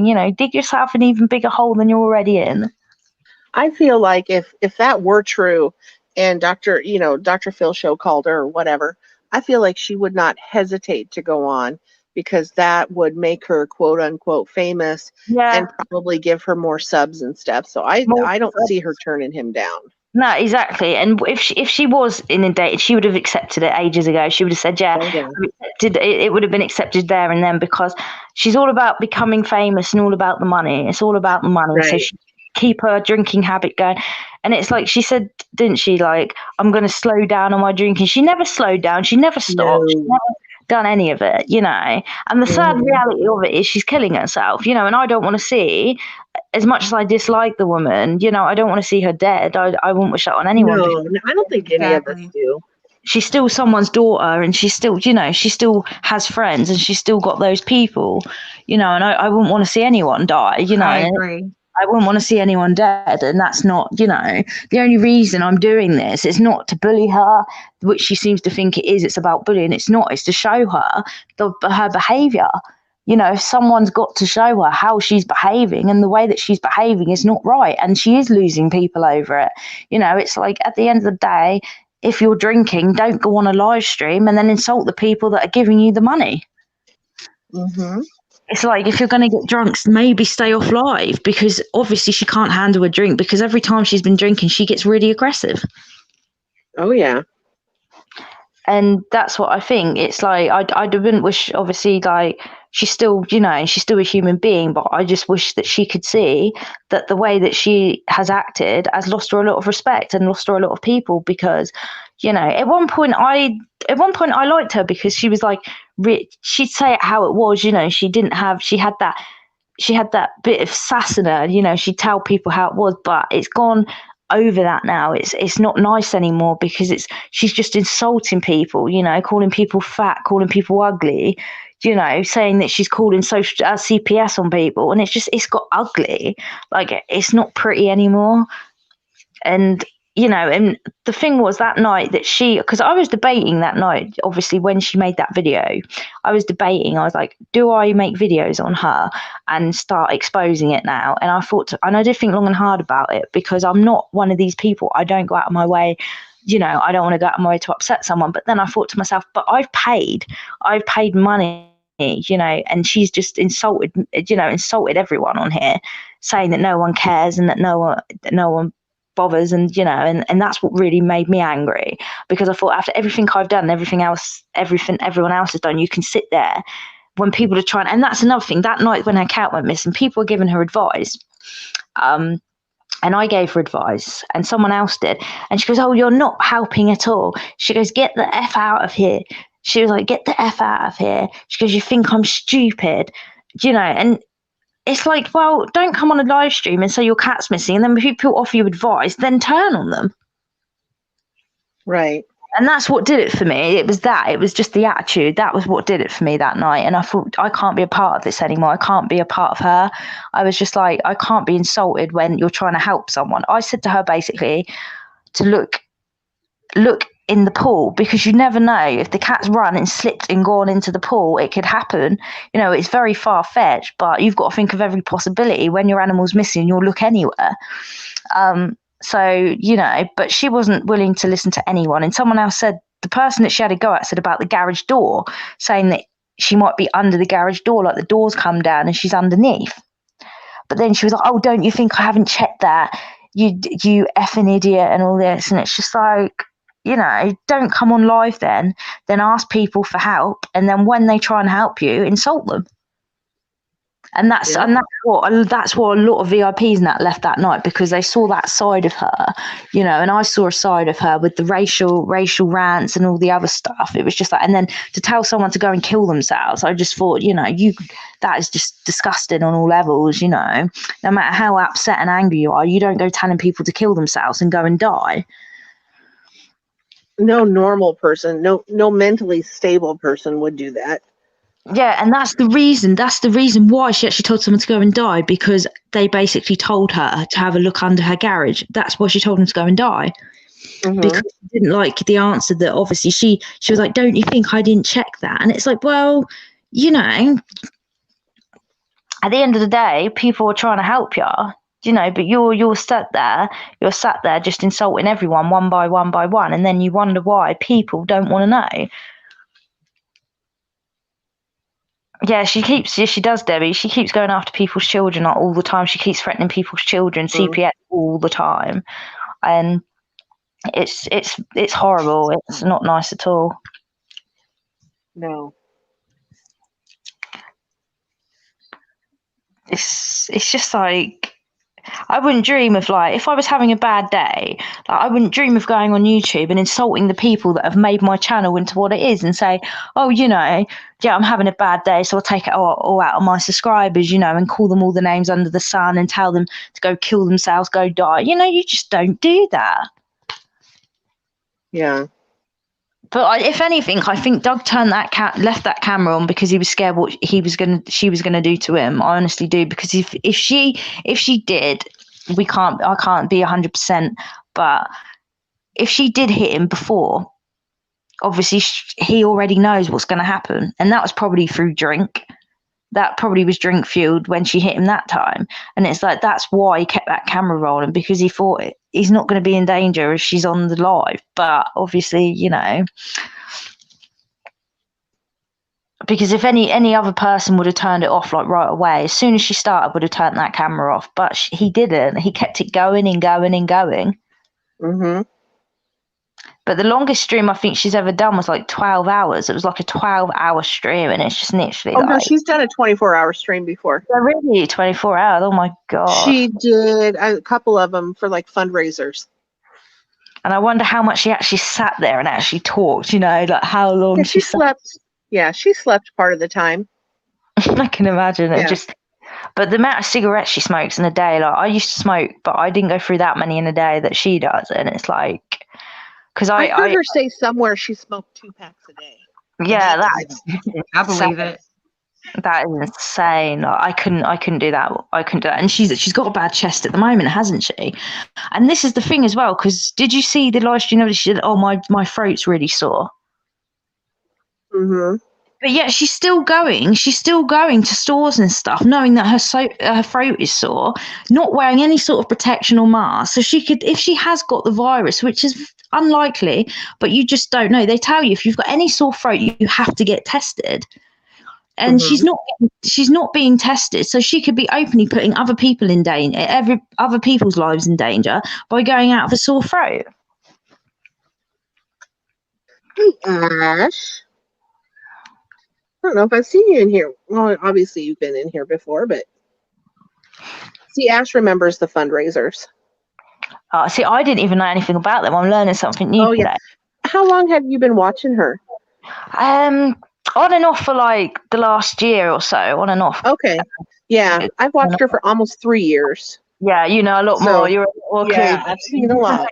you know, dig yourself an even bigger hole than you're already in." I feel like if that were true, and Dr. Phil show called her or whatever, I feel like she would not hesitate to go on because that would make her quote unquote famous Yeah. and probably give her more subs and stuff. So I More don't subs. see her turning him down. No, exactly. And if she was inundated, she would have accepted it ages ago. She would have said, "Yeah, Oh, yeah. I've accepted." It would have been accepted there and then, because she's all about becoming famous and all about the money. It's all about the money. So Right. she keep her drinking habit going. And it's like she said, didn't she? Like, I'm going to slow down on my drinking. She never slowed down. She never stopped. She No. never done any of it, you know. And the sad Mhm. reality of it is she's killing herself, you know. And I don't want to see, as much as I dislike the woman, you know, I don't want to see her dead. I wouldn't wish that on anyone. No, I don't think any of us Exactly. do. She's still someone's daughter, and she's still, you know, she still has friends, and she's still got those people, you know. And I wouldn't want to see anyone die, you know. I And agree. I wouldn't want to see anyone dead, and that's not, you know, the only reason I'm doing this is not to bully her, which she seems to think it is. It's about bullying. It's not. It's to show her her behaviour. You know, someone's got to show her how she's behaving, and the way that she's behaving is not right, and she is losing people over it. You know, it's like, at the end of the day, if you're drinking, don't go on a live stream and then insult the people that are giving you the money. Mm-hmm. It's like, if you're going to get drunk, maybe stay off live, because obviously she can't handle a drink, because every time she's been drinking, she gets really aggressive. Oh, yeah. And that's what I think. It's like, I wouldn't wish, obviously, like, she's still, you know, she's still a human being, but I just wish that she could see that the way that she has acted has lost her a lot of respect and lost her a lot of people, because, you know, at one point I liked her, because she was like, she'd say it how it was, you know. She had that bit of sass in her, you know. She'd tell people how it was, but it's gone over that now. It's not nice anymore, because she's just insulting people, you know, calling people fat, calling people ugly, you know, saying that she's calling social CPS on people, and it's got ugly. Like, it's not pretty anymore. And, you know, and the thing was, that night that because I was debating that night, obviously, when she made that video, I was debating. I was like, do I make videos on her and start exposing it now? And and I did think long and hard about it, because I'm not one of these people. I don't go out of my way. You know, I don't want to go out of my way to upset someone. But then I thought to myself, but I've paid money, you know, and she's just insulted everyone on here, saying that no one cares and that no one bothers. And, you know, and that's what really made me angry, because I thought, after everything I've done, everything everyone else has done, you can sit there when people are trying. And that's another thing. That night when her cat went missing, people were giving her advice, and I gave her advice, and someone else did, and she goes, "Oh, you're not helping at all." She goes, "Get the F out of here." She was like, "Get the F out of here." She goes, "You think I'm stupid?" You know. And it's like, well, don't come on a live stream and say your cat's missing, and then when people offer you advice, then turn on them. Right. And that's what did it for me. It was just the attitude. That was what did it for me that night. And I thought, I can't be a part of this anymore. I can't be a part of her. I was just like, I can't be insulted when you're trying to help someone. I said to her, basically, to look in the pool, because you never know, if the cat's run and slipped and gone into the pool, it could happen. You know, it's very far-fetched, but you've got to think of every possibility. When your animal's missing, you'll look anywhere. So, you know, but she wasn't willing to listen to anyone. And someone else said, the person that she had a go at said about the garage door, saying that she might be under the garage door, like the doors come down and she's underneath. But then she was like, "Oh, don't you think I haven't checked that? You effing idiot," and all this. And it's just like, you know, don't come on live then ask people for help, and then when they try and help you, insult them. And that's what a lot of VIPs and that left that night, because they saw that side of her, you know. And I saw a side of her with the racial rants and all the other stuff. It was just like, and then to tell someone to go and kill themselves, I just thought, you know, that is just disgusting on all levels, you know. No matter how upset and angry you are, you don't go telling people to kill themselves and go and die. No normal person, no mentally stable person would do that. Yeah, and that's the reason why she actually told someone to go and die, because they basically told her to have a look under her garage. That's why she told them to go and die. Mm-hmm. Because she didn't like the answer that obviously she was like, "Don't you think I didn't check that?" And it's like, well, you know, at the end of the day, people are trying to help you, you know, but you're sat there just insulting everyone one by one, and then you wonder why people don't want to know. Yeah, she does, Debbie. She keeps going after people's children like, all the time. She keeps threatening people's children, CPS all the time. And it's horrible. It's not nice at all. No. It's just like, I wouldn't dream of, like, if I was having a bad day, like, I wouldn't dream of going on YouTube and insulting the people that have made my channel into what it is and say, oh, yeah, I'm having a bad day, so I'll take it all out on my subscribers, and call them all the names under the sun and tell them to go kill themselves, go die. You just don't do that. Yeah. But if anything, I think Doug left that camera on because he was scared what she was gonna do to him. I honestly do, because if she did, I can't be 100%, but if she did hit him before, obviously he already knows what's going to happen, and that was probably through drink. That probably was drink fueled when she hit him that time, and it's like that's why he kept that camera rolling, because he thought he's not going to be in danger if she's on the live. But obviously, because if any other person would have turned it off like right away, as soon as she started, would have turned that camera off. But he didn't. He kept it going and going and going. Mm-hmm. But the longest stream I think she's ever done was like 12 hours. It was like a 12-hour stream, and it's just literally no, she's done a 24-hour stream before. Yeah, really? 24 hours? Oh my God. She did a couple of them for like fundraisers. And I wonder how much she actually sat there and actually talked, like how long she slept. Yeah, she slept part of the time. I can imagine it. But the amount of cigarettes she smokes in a day, like I used to smoke, but I didn't go through that many in a day that she does. And it's like, because I heard her say somewhere she smoked 2 packs a day. Yeah, I believe it. That is insane. Like, I couldn't do that. I couldn't do that. And she's got a bad chest at the moment, hasn't she? And this is the thing as well, because did you see the live stream? She said, "Oh, my throat's really sore." Mm-hmm. But yet she's still going. She's still going to stores and stuff, knowing that her throat is sore, not wearing any sort of protection or mask. So she could, if she has got the virus, which is unlikely, but you just don't know. They tell you if you've got any sore throat, you have to get tested. And she's not being tested, so she could be openly putting other people in danger, other people's lives in danger by going out with a sore throat. Hey, Ash. I don't know if I've seen you in here. Well, obviously you've been in here before, but see, Ash remembers the fundraisers. See, I didn't even know anything about them. I'm learning something new today. How long have you been watching her? On and off for like the last year or so, on and off. Okay. Yeah, I've watched her for almost 3 years. Yeah, you know a lot more. You're a lot more I've seen a lot.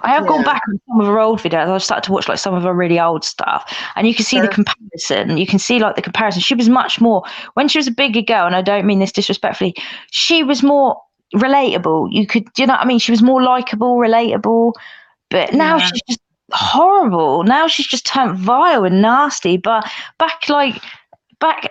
I have gone back on some of her old videos. I've started to watch like some of her really old stuff, and you can see the comparison. You can see like the comparison. She was much more, when she was a bigger girl, and I don't mean this disrespectfully, she was more relatable. You know what I mean? She was more likable, relatable. But now she's just horrible. Now she's just turned vile and nasty. But back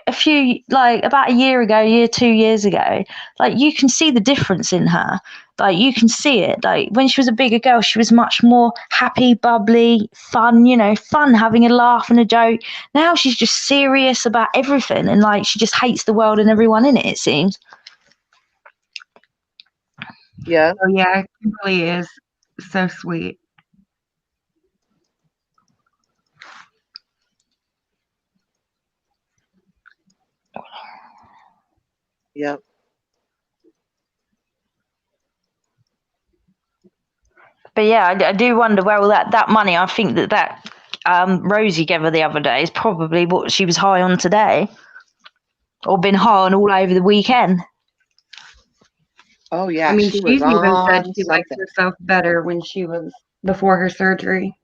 a few, like about a year ago, 2 years ago, like you can see the difference in her. Like you can see it. Like when she was a bigger girl, she was much more happy, bubbly, fun, fun, having a laugh and a joke. Now she's just serious about everything, and like she just hates the world and everyone in it seems. Yeah. Oh yeah, it really is so sweet. Yep. But yeah, I do wonder where all that money, I think that Rosie gave her the other day is probably what she was high on today. Or been high on all over the weekend. Oh yeah. I mean, she she's even said she something. likes herself better when she was before her surgery.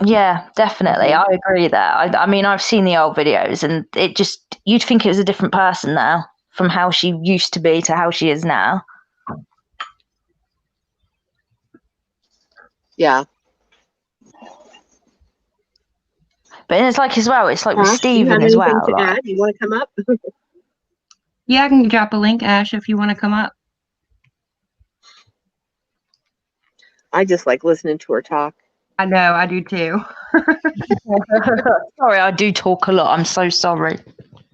Yeah, definitely. I agree there. I mean, I've seen the old videos, and it just, you'd think it was a different person now from how she used to be to how she is now. Yeah. But it's like as well, it's like with Ash, Stephen as well. To add? You want to come up? Yeah, I can drop a link, Ash, if you want to come up. I just like listening to her talk. I know, I do too. Sorry, I do talk a lot. I'm so sorry.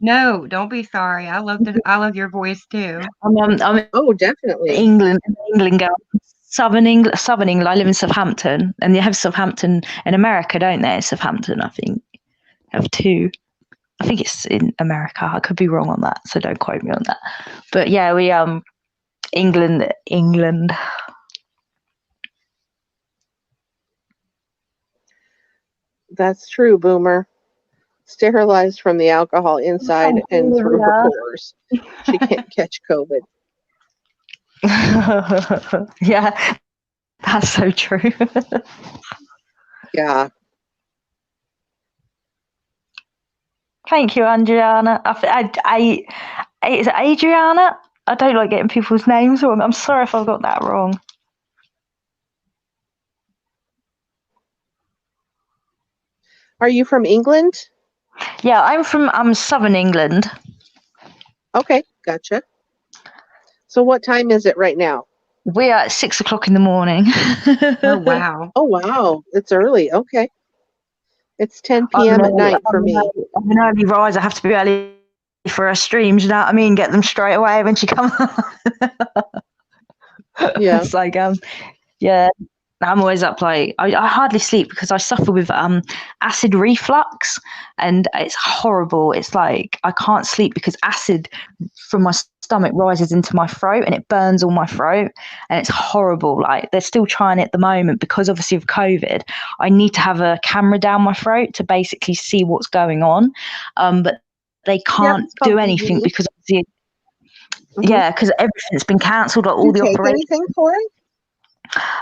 No, don't be sorry. I love your voice too. I'm Oh, definitely. England girl. Southern England. I live in Southampton, and they have Southampton in America, don't they? Southampton, I think, have two. I think it's in America. I could be wrong on that, so don't quote me on that. But yeah, we England. That's true, Boomer. Sterilized from the alcohol inside and through her Yeah. pores. She can't catch COVID. Yeah, that's so true. Yeah. Thank you, Adriana. Is it Adriana? I don't like getting people's names wrong. I'm sorry if I got that wrong. Are you from England? Yeah, I'm from Southern England. Okay, gotcha. So what time is it right now? We're at 6 o'clock in the morning. Oh wow. Oh, wow. It's early. Okay. It's 10 p.m. at night for me. I'm an early riser. I have to be early for her streams, you know what I mean? Get them straight away when she comes. Yeah. It's like, yeah. I'm always up like I hardly sleep because I suffer with acid reflux, and it's horrible. It's like I can't sleep because acid from my stomach rises into my throat and it burns all my throat, and it's horrible. Like they're still trying it at the moment because obviously of COVID. I need to have a camera down my throat to basically see what's going on, but they can't it's called do anything ED. because obviously, Mhm. yeah, because everything's been cancelled. Like Do all you the take operations. anything for it?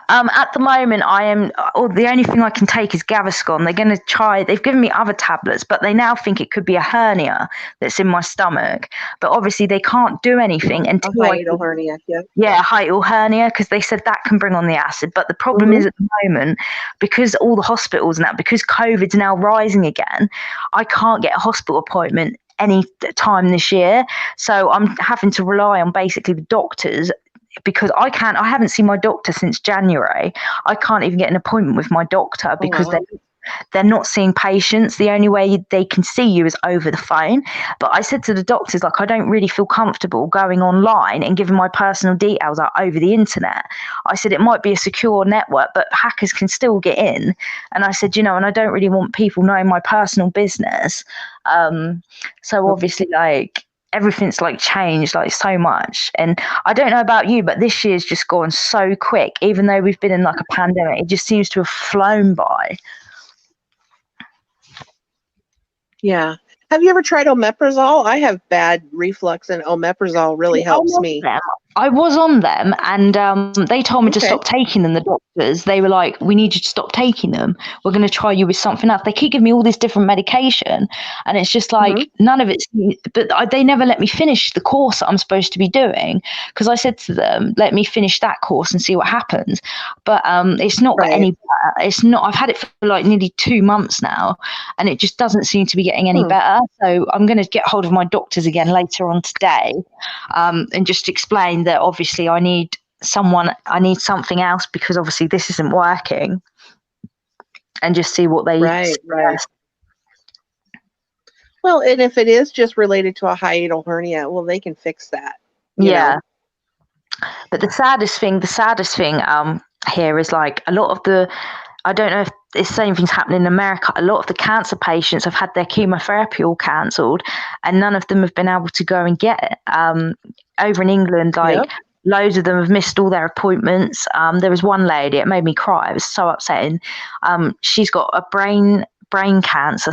At the moment, I am. The only thing I can take is Gaviscon. They're going to try. They've given me other tablets, but they now think it could be a hernia that's in my stomach. But obviously, they can't do anything A until hiatal hernia. Yeah. yeah, hiatal hernia, because they said that can bring on the acid. But the problem is at the moment, because all the hospitals now, because COVID's now rising again, I can't get a hospital appointment any time this year. So I'm having to rely on basically the doctors because I haven't seen my doctor since January. I can't even get an appointment with my doctor because they're not seeing patients. The only way they can see you is over the phone. But I said to the doctors, like, I don't really feel comfortable going online and giving my personal details out over the internet. I said it might be a secure network, but hackers can still get in. And I said, and I don't really want people knowing my personal business. So obviously, like, everything's like changed like so much. And I don't know about you, but this year's just gone so quick. Even though we've been in like a pandemic, it just seems to have flown by. Yeah. Have you ever tried omeprazole? I have bad reflux, and omeprazole really helps me. I was on them, and they told me to Okay. stop taking them. The doctors, they were like, "We need you to stop taking them. We're going to try you with something else." They keep giving me all this different medication, and it's just like none of it's. But they never let me finish the course that I'm supposed to be doing, because I said to them, "Let me finish that course and see what happens." But it's not got any better. It's not. I've had it for like nearly 2 months now, and it just doesn't seem to be getting any better. So I'm going to get hold of my doctors again later on today, and just explain that obviously I need something else because obviously this isn't working, and just see what they Right. Well, and if it is just related to a hiatal hernia, well, they can fix that. You know? But the saddest thing here is like a lot of the, I don't know if the same thing's happening in America. A lot of the cancer patients have had their chemotherapy all cancelled, and none of them have been able to go and get it. Over in England, like loads of them have missed all their appointments. There was one lady, it made me cry. It was so upsetting. She's got a brain cancer,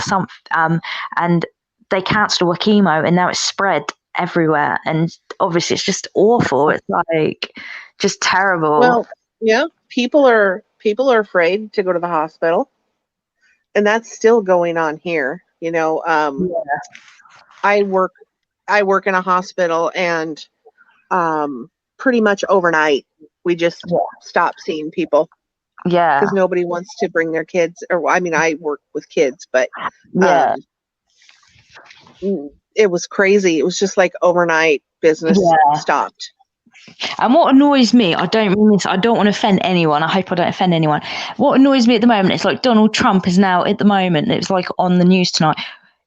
and they cancelled her chemo, and now it's spread everywhere. And obviously, it's just awful. It's like just terrible. Well, yeah, people are afraid to go to the hospital, and that's still going on here. I work in a hospital, and pretty much overnight we just stop seeing people. Yeah, because nobody wants to bring their kids. Or I mean, I work with kids, but it was crazy. It was just like overnight business stopped. And what annoys me, I don't mean this, I don't want to offend anyone. I hope I don't offend anyone. What annoys me at the moment, it's like Donald Trump is now at the moment, it's like on the news tonight,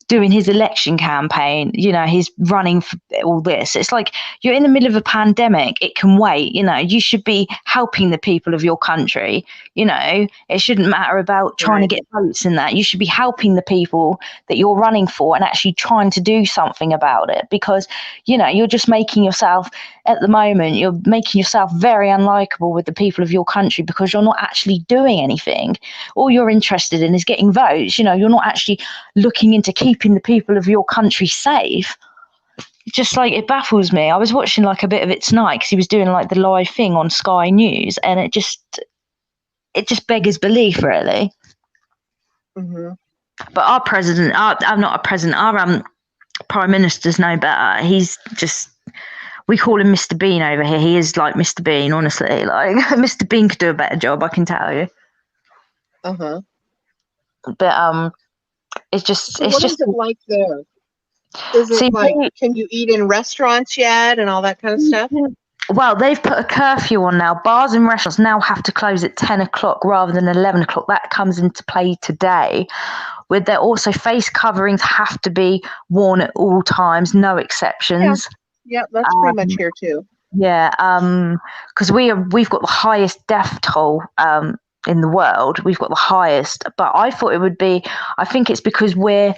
doing his election campaign. You know, he's running for all this. It's like you're in the middle of a pandemic. It can wait. You know, you should be helping the people of your country. You know, it shouldn't matter about trying to get votes in that. You should be helping the people that you're running for and actually trying to do something about it, because, you know, you're just making yourself, at the moment, you're making yourself very unlikable with the people of your country because you're not actually doing anything. All you're interested in is getting votes. You know, you're not actually looking into keeping the people of your country safe. Just like, it baffles me. I was watching like a bit of it tonight because he was doing like the live thing on Sky News, and it just beggars belief, really. Mm-hmm. But our president, I'm not a president, our prime minister's no better. He's just, we call him Mr. Bean over here. He is like Mr. Bean, honestly. Like, Mr. Bean could do a better job, I can tell you. Uh-huh. But it's just, So it's what just is it like there? Is it like, can you eat in restaurants yet and all that kind of stuff? Well, they've put a curfew on now. Bars and restaurants now have to close at 10 o'clock rather than 11 o'clock. That comes into play today. With there also, face coverings have to be worn at all times, no exceptions. Yeah, that's pretty much here too. Yeah, because we've got the highest death toll in the world. We've got the highest, but I thought it would be, I think it's because we're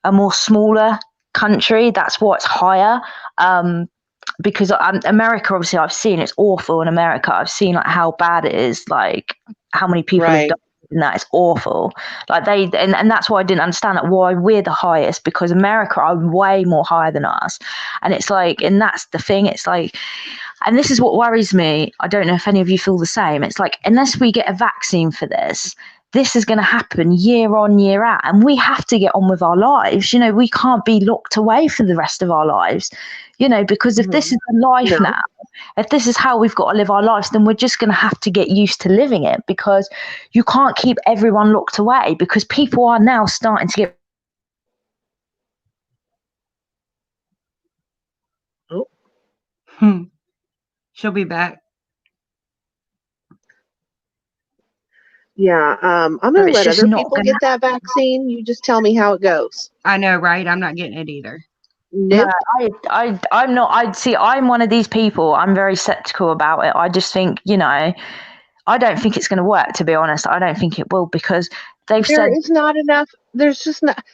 a more smaller country, that's why it's higher. Because America, obviously, I've seen it's awful in America. I've seen like how bad it is, like how many people have died, and that is awful. Like and that's why I didn't understand that, why we're the highest, because America are way more higher than us. And it's like, and that's the thing, it's like, and this is what worries me. I don't know if any of you feel the same. It's like, unless we get a vaccine for this is going to happen year on, year out, and we have to get on with our lives. You know, we can't be locked away for the rest of our lives, you know, because if this is the life now, if this is how we've got to live our lives, then we're just going to have to get used to living it, because you can't keep everyone locked away, because people are now starting to get. She'll be back. Yeah, I'm going to let other people get that vaccine. You just tell me how it goes. I know, right? I'm not getting it either. Nope. No, I'm not. I'm one of these people. I'm very skeptical about it. I just think, you know, I don't think it's going to work, to be honest. I don't think it will, because they've said there is not enough. There's just not.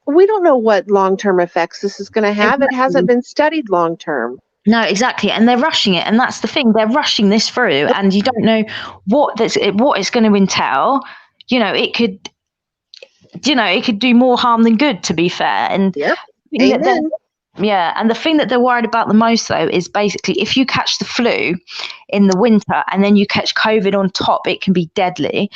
We don't know what long-term effects this is going to have. Exactly. It hasn't been studied long-term. No, exactly, and they're rushing it, and that's the thing. They're rushing this through, and you don't know what it's going to entail. You know, it could do more harm than good, to be fair. And yep. Amen. Yeah, and the thing that they're worried about the most, though, is basically if you catch the flu in the winter and then you catch COVID on top, it can be deadly,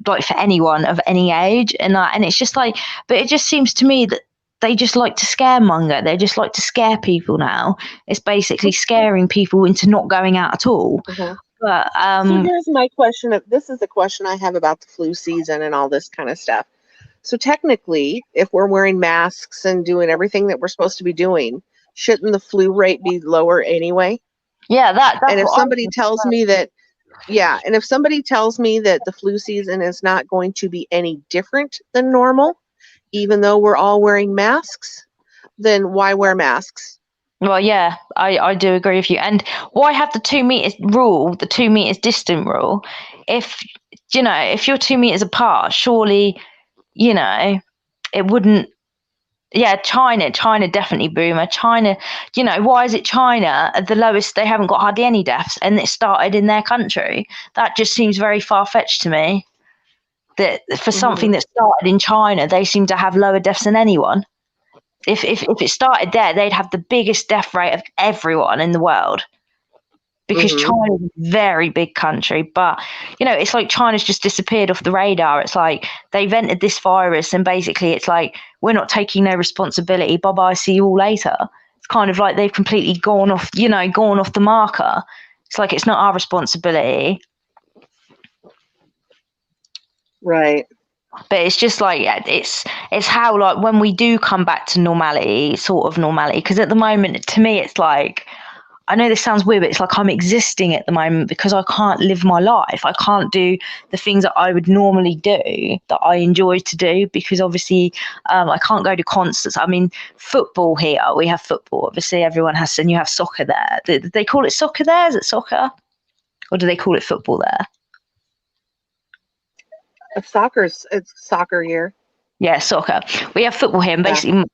like for anyone of any age. And it's just like, but it just seems to me that they just like to scaremonger. They just like to scare people now. It's basically scaring people into not going out at all. Mm-hmm. But so here's my question. This is the question I have about the flu season and all this kind of stuff. So technically, if we're wearing masks and doing everything that we're supposed to be doing, shouldn't the flu rate be lower anyway? Yeah, that's and if somebody tells me that, and if somebody tells me that the flu season is not going to be any different than normal, even though we're all wearing masks, then why wear masks? Well, yeah, I do agree with you. And why have the 2 meters rule, the 2 meters distant rule? If you're 2 meters apart, surely, you know, it wouldn't. Yeah, China definitely boomer. China, you know, why is it China at the lowest? They haven't got hardly any deaths, and it started in their country. That just seems very far-fetched to me. That for something that started in China, they seem to have lower deaths than anyone. If it started there, they'd have the biggest death rate of everyone in the world. Because China is a very big country, but, you know, it's like China's just disappeared off the radar. It's like they've entered this virus, and basically it's like, we're not taking no responsibility. Bye-bye, see you all later. It's kind of like they've completely gone off the marker. It's like, it's not our responsibility. Right. But it's just like, it's how, like, when we do come back to normality, sort of normality, because at the moment, to me, it's like, I know this sounds weird, but it's like I'm existing at the moment because I can't live my life. I can't do the things that I would normally do that I enjoy to do because obviously I can't go to concerts. I mean, football here, we have football. Obviously, everyone has, and you have soccer there. Do they call it soccer there? Is it soccer? Or do they call it football there? It's soccer here. Yeah, soccer. We have football here, and Yeah. basically,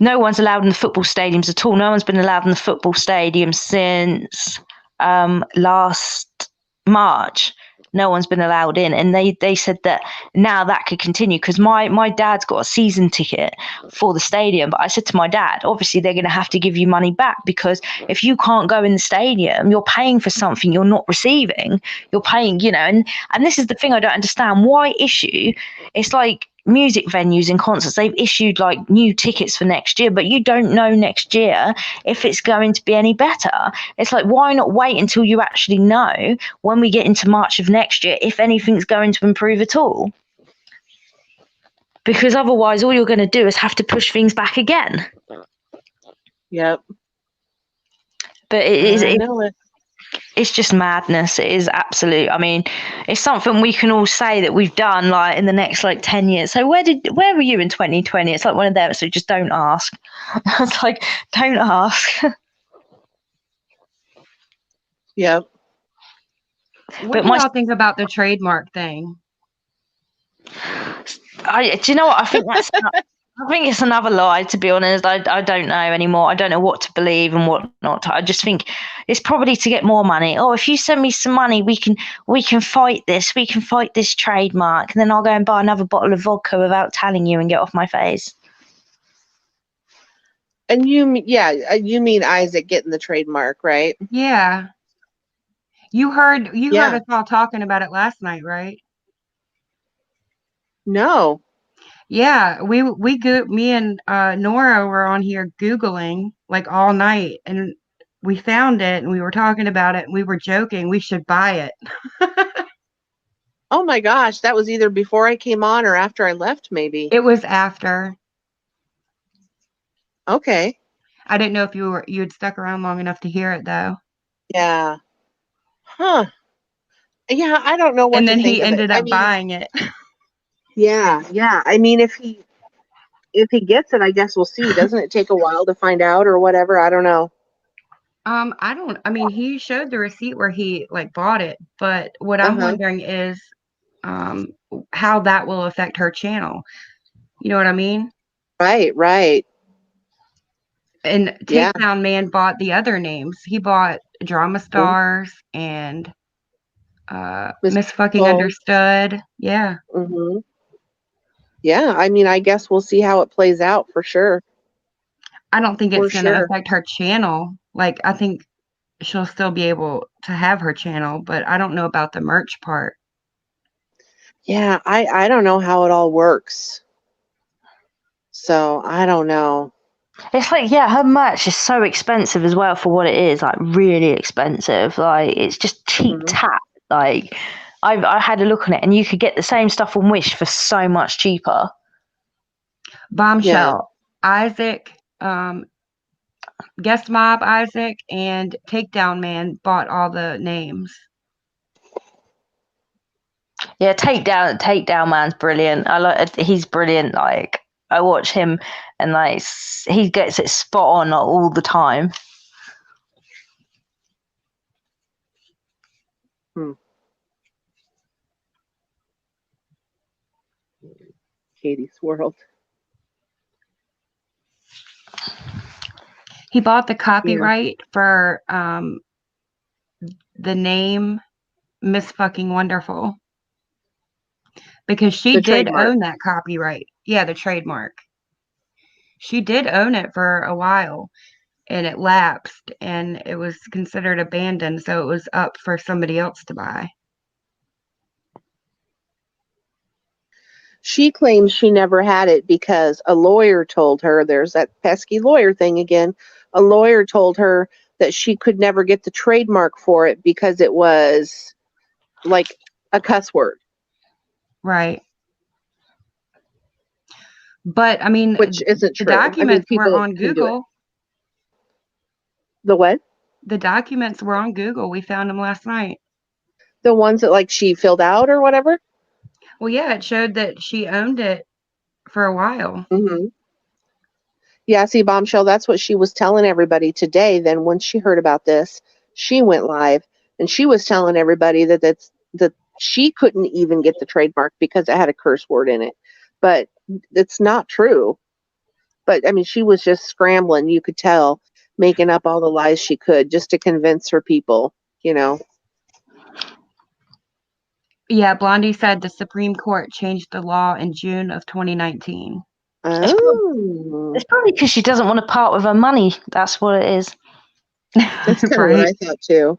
no one's allowed in the football stadiums at all. No one's been allowed in the football stadium since last March. No one's been allowed in, and they said that now that could continue because my dad's got a season ticket for the stadium. But I said to my dad, obviously they're going to have to give you money back because if you can't go in the stadium, you're paying for something you're not receiving. You're paying, and this is the thing I don't understand. Why issue? It's like music venues and concerts, they've issued like new tickets for next year, but you don't know next year if it's going to be any better. It's like, why not wait until you actually know when we get into March of next year if anything's going to improve at all? Because otherwise all you're going to do is have to push things back again. Yep. But I know it. it's just madness. It is absolute. I mean, it's something we can all say that we've done like in the next like 10 years. So where were you in 2020? It's like one of them. So just don't ask. It's like, don't ask. Yep. What But do y'all think about the trademark thing? Do you know what? I think it's another lie, to be honest. I don't know anymore. I don't know what to believe and what not. I just think it's probably to get more money. Oh, if you send me some money, we can fight this. We can fight this trademark, and then I'll go and buy another bottle of vodka without telling you and get off my face. And you mean Isaac getting the trademark, right? Yeah. You heard Yeah. us all talking about it last night, right? No. Yeah, me and Nora were on here Googling like all night, and we found it, and we were talking about it, and we were joking we should buy it. Oh my gosh, that was either before I came on or after I left, maybe. It was after. Okay. I didn't know if you had stuck around long enough to hear it though. Yeah. Huh. Yeah, I don't know what And to then think he of it. ended I up mean, buying it. yeah. I mean, if he gets it, I guess we'll see. Doesn't it take a while to find out or whatever? I don't know. I mean, he showed the receipt where he like bought it, but what I'm Uh-huh. wondering is how that will affect her channel. You know what I mean? Right. And Yeah. Takedown Man bought the other names. He bought Drama Stars and Miss Fucking Understood. Yeah. Mm-hmm. Yeah, I mean, I guess we'll see how it plays out for sure. I don't think For it's going to sure. affect her channel. Like, I think she'll still be able to have her channel, but I don't know about the merch part. Yeah, I don't know how it all works. So I don't know. It's like, yeah, her merch is so expensive as well for what it is, like really expensive. Like it's just cheap tap. Like I had a look on it, and you could get the same stuff on Wish for so much cheaper. Bombshell, Isaac, Guest Mob Isaac, and Takedown Man bought all the names. Yeah, Takedown Man's brilliant. He's brilliant. Like I watch him, and like he gets it spot on all the time. Katie's World. He bought the copyright for the name Miss Fucking Wonderful because she did own that copyright. Yeah, the trademark. She did own it for a while, and it lapsed, and it was considered abandoned, so it was up for somebody else to buy. She claims she never had it because a lawyer told her, there's that pesky lawyer thing again, a lawyer told her that she could never get the trademark for it because it was like a cuss word. Right. But I mean, which isn't true. The documents were on Google. The what? The documents were on Google. We found them last night. The ones that like she filled out or whatever? Well, yeah, it showed that she owned it for a while. Mm-hmm. Yeah, see, Bombshell, that's what she was telling everybody today. Then once she heard about this, she went live and she was telling everybody that she couldn't even get the trademark because it had a curse word in it. But it's not true. But I mean, she was just scrambling, you could tell, making up all the lies she could just to convince her people, you know. Yeah, Blondie said the Supreme Court changed the law in June of 2019. Oh, It's probably because she doesn't want to part with her money. That's what it is. that's kind of what I thought too.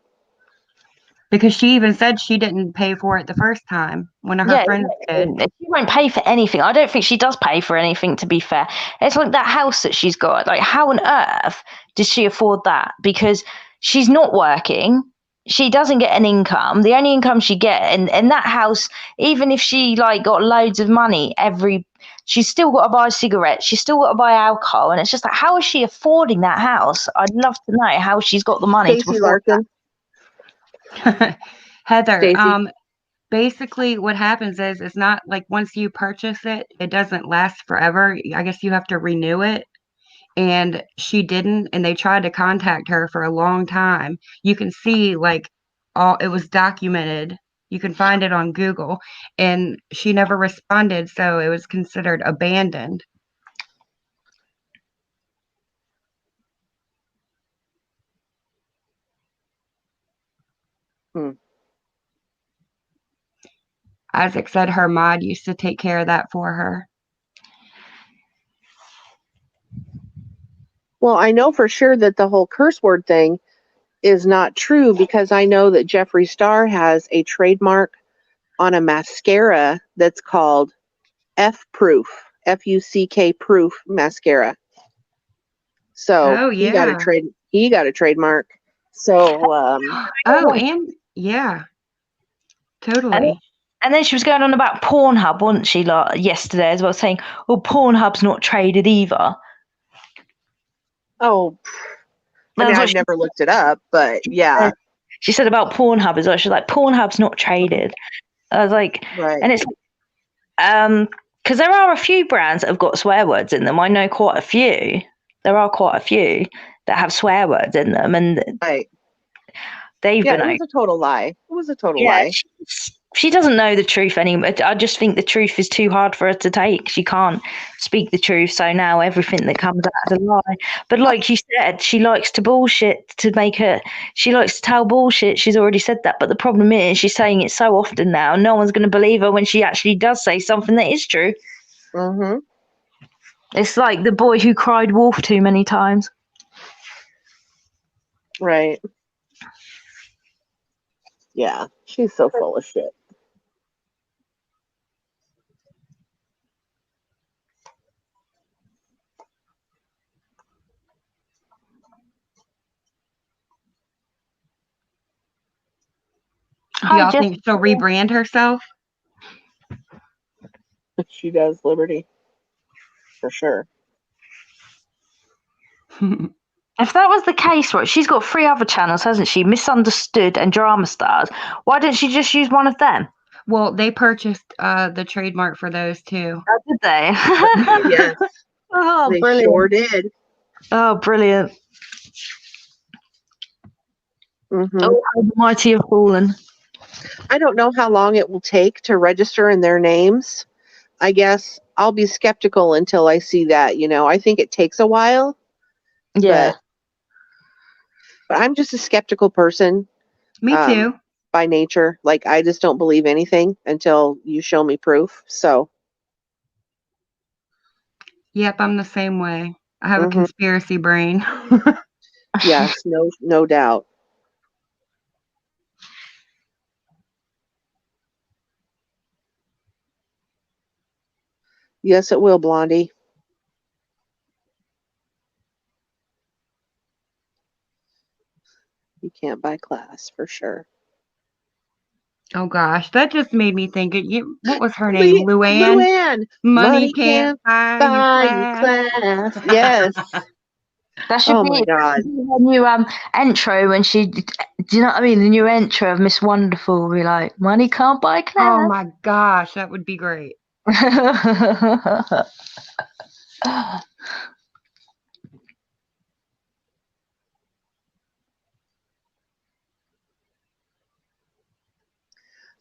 Because she even said she didn't pay for it the first time. One of her friends did. She won't pay for anything. I don't think she does pay for anything, to be fair. It's like that house that she's got. Like, how on earth does she afford that? Because she's not working. She doesn't get an income. The only income she gets, and that house, even if she like got loads of money she's still got to buy cigarettes. She's still got to buy alcohol. And it's just like, how is she affording that house? I'd love to know how she's got the money to afford Larkin. Heather, Stacey. Basically what happens is it's not like once you purchase it, it doesn't last forever. I guess you have to renew it. And she didn't, and they tried to contact her for a long time. You can see like it was documented. You can find it on Google, and she never responded, so it was considered abandoned. Isaac said her mod used to take care of that for her. Well, I know for sure that the whole curse word thing is not true because I know that Jeffree Star has a trademark on a mascara that's called F-Proof, F-U-C-K Proof mascara. So he got a trademark. So and yeah, totally. And then she was going on about Pornhub, wasn't she, like yesterday as well, saying, "Oh, Pornhub's not traded either." Oh, I mean, I've never looked it up, but yeah. She said about Pornhub as well. She's like, "Pornhub's not traded." I was like, right. And it's because there are a few brands that have got swear words in them. I know quite a few. There are quite a few that have swear words in them, and right. They've been. It was a total lie. It was a total lie. She doesn't know the truth anymore. I just think the truth is too hard for her to take. She can't speak the truth, so now everything that comes out is a lie. But like you said, she likes to bullshit to make her. She likes to tell bullshit. She's already said that. But the problem is, she's saying it so often now, no one's going to believe her when she actually does say something that is true. Mm-hmm. It's like the boy who cried wolf too many times. Right. Yeah, she's so full of shit. Y'all think she'll rebrand herself? She does, Liberty. For sure. If that was the case, right, she's got 3 other channels, hasn't she? Misunderstood and Drama Stars. Why didn't she just use one of them? Well, they purchased the trademark for those too. Oh, did they? Yes. Oh, they brilliant. Sure did. Oh, brilliant. Mm-hmm. Oh, how the mighty have fallen. I don't know how long it will take to register in their names. I guess I'll be skeptical until I see that, I think it takes a while. Yeah. But I'm just a skeptical person. Me too. By nature. Like, I just don't believe anything until you show me proof. So. Yep, I'm the same way. I have a conspiracy brain. Yes, no doubt. Yes, it will, Blondie. You can't buy class for sure. Oh gosh, that just made me think. What was her name? Luann. Luann. Money can't buy you class. Yes. That should Oh be my God. her new intro when she. Do you know what I mean? The new intro of Miss Wonderful will be like, "Money can't buy Oh Claire." my gosh, that would be great.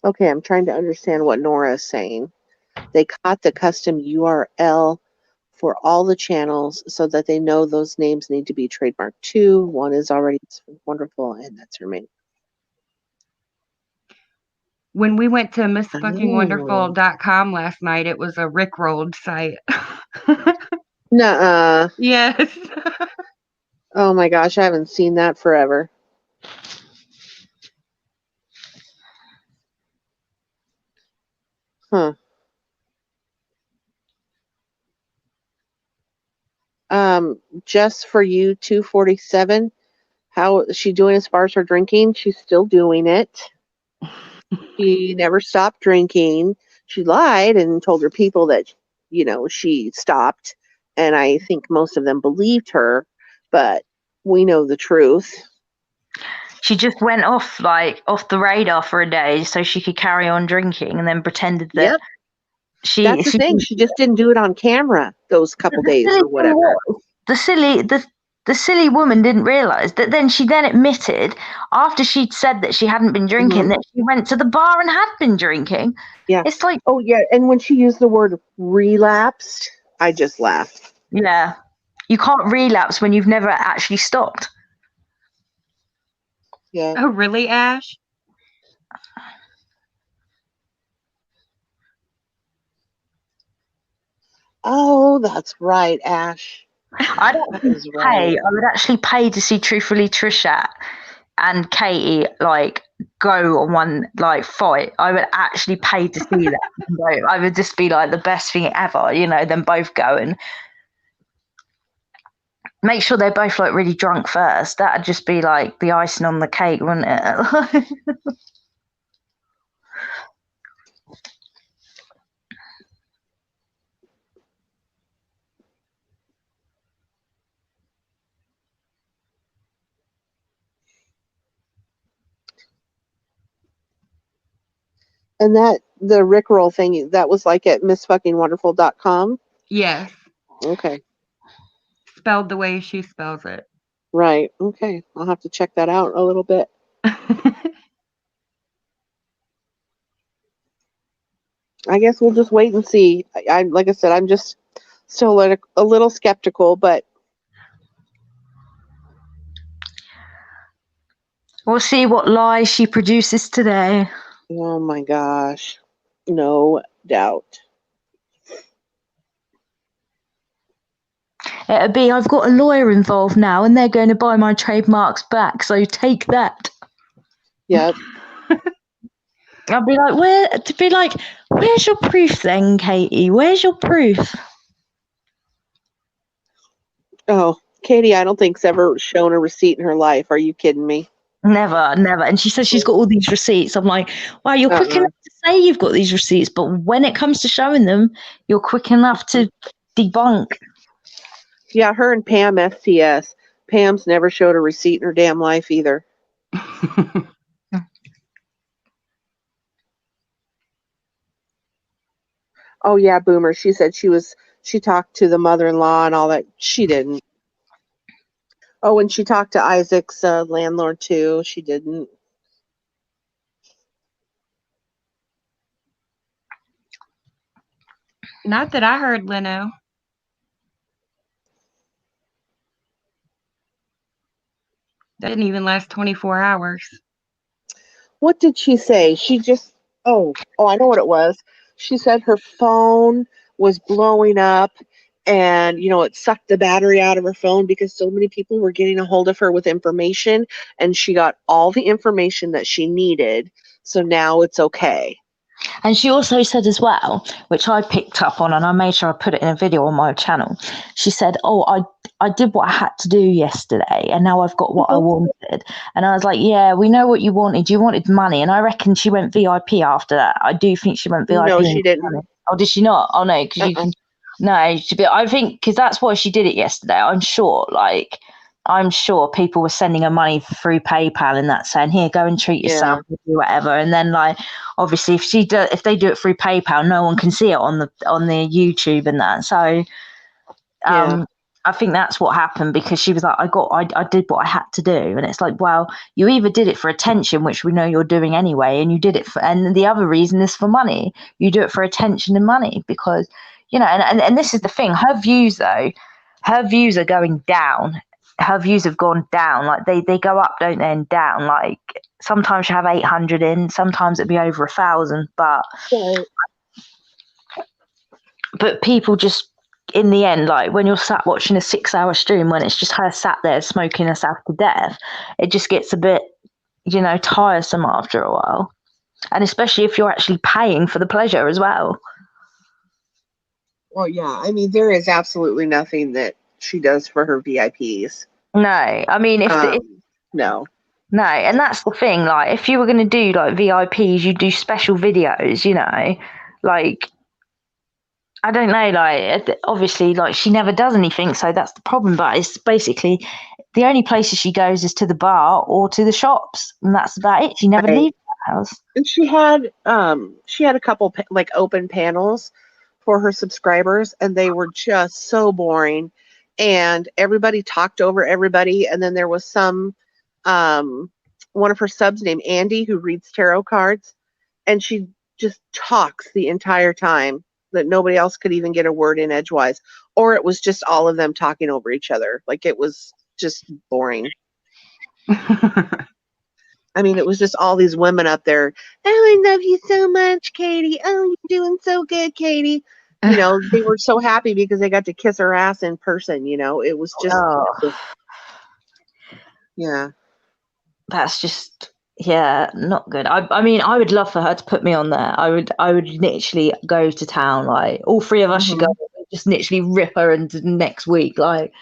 Okay, I'm trying to understand what Nora is saying. They caught the custom URL for all the channels so that they know those names need to be trademarked too. One is already wonderful, and that's her main. When we went to MissFuckingWonderful.com last night, it was a Rickrolled site. Nuh-uh. Yes. Oh my gosh, I haven't seen that forever. Huh. Just for you, 247. How is she doing as far as her drinking? She's still doing it. She never stopped drinking. She lied and told her people that, she stopped. And I think most of them believed her, but we know the truth. She just went off the radar for a day so she could carry on drinking, and then pretended that Yep. she. That's the thing. She just didn't do it on camera those couple days or whatever. The silly woman didn't realize that then she admitted after she'd said that she hadn't been drinking that she went to the bar and had been drinking. Yeah. It's like, oh yeah, and when she used the word relapsed, I just laughed. yeah, you can't relapse when you've never actually stopped. Yeah. Oh, really, Ash? Oh, that's right, Ash. I would actually pay to see Truthfully Trisha and Katie go on one fight. I would actually pay to see that. I would just be like the best thing ever, them both go and make sure they're both really drunk first. That'd just be like the icing on the cake, wouldn't it? And the Rickroll thing, that was at MissFuckingWonderful.com? Yes. Okay. Spelled the way she spells it. Right. Okay. I'll have to check that out a little bit. I guess we'll just wait and see. I like I said, I'm just still a little skeptical, but We'll see what lies she produces today. oh my gosh. No doubt. It'd be, I've got a lawyer involved now and they're going to buy my trademarks back, so take that. Yep. I'd be like, where's your proof then, Katie? Where's your proof? Oh, Katie, I don't think's ever shown a receipt in her life. Are you kidding me? Never. And she says she's got all these receipts. I'm like, wow, you're quick enough to say you've got these receipts, but when it comes to showing them, you're quick enough to debunk. Yeah, her and Pam STS. Pam's never showed a receipt in her damn life either. Oh yeah, Boomer. She said she talked to the mother-in-law and all that. She didn't. Oh, and she talked to Isaac's landlord too. She didn't. Not that I heard, Leno. That didn't even last 24 hours. What did she say? She just oh, I know what it was. She said her phone was blowing up and it sucked the battery out of her phone because so many people were getting a hold of her with information, and she got all the information that she needed. So now it's okay. And she also said as well, which I picked up on and I made sure I put it in a video on my channel. She said, oh, I did what I had to do yesterday and now I've got what I wanted. And I was like, yeah, we know what you wanted. You wanted money. And I reckon she went VIP after that. I do think she went VIP. No, she didn't. Oh, did she not? Oh, no, because you can. No, I think because that's why she did it yesterday. I'm sure people were sending her money through PayPal and that, saying, "Here, go and treat yourself, do whatever." And then, like, obviously, if they do it through PayPal, no one can see it on the YouTube and that. So, I think that's what happened, because she was like, I did what I had to do. And it's like, well, you either did it for attention, which we know you're doing anyway, and you did it for, and the other reason is for money. You do it for attention and money because, and this is the thing. Her views are going down. Her views have gone down. Like they go up, don't they, and down. Like sometimes you have 800 in, sometimes it'd be over 1,000, but people just, in the end, like when you're sat watching a 6-hour stream, when it's just her sat there smoking herself to death, it just gets a bit, tiresome after a while. And especially if you're actually paying for the pleasure as well. Well, yeah. I mean, there is absolutely nothing that she does for her VIPs. No, I mean, no. No, and that's the thing. Like, if you were going to do like VIPs, you do special videos, like, I don't know, like, obviously, like, she never does anything, so that's the problem. But it's basically the only places she goes is to the bar or to the shops, and that's about it. She never leaves the house. And she had a couple like open panels for her subscribers, and they were just so boring. And everybody talked over everybody. And then there was some one of her subs named Andy who reads tarot cards, and she just talks the entire time that nobody else could even get a word in edgewise, or it was just all of them talking over each other. Like, it was just boring. I mean, it was just all these women up there. Oh, I love you so much, Katie. Oh, you're doing so good, Katie. They were so happy because they got to kiss her ass in person. It was just, yeah. That's just, not good. I mean, I would love for her to put me on there. I would literally go to town. Like, all three of us should go, just literally rip her into next week. Like,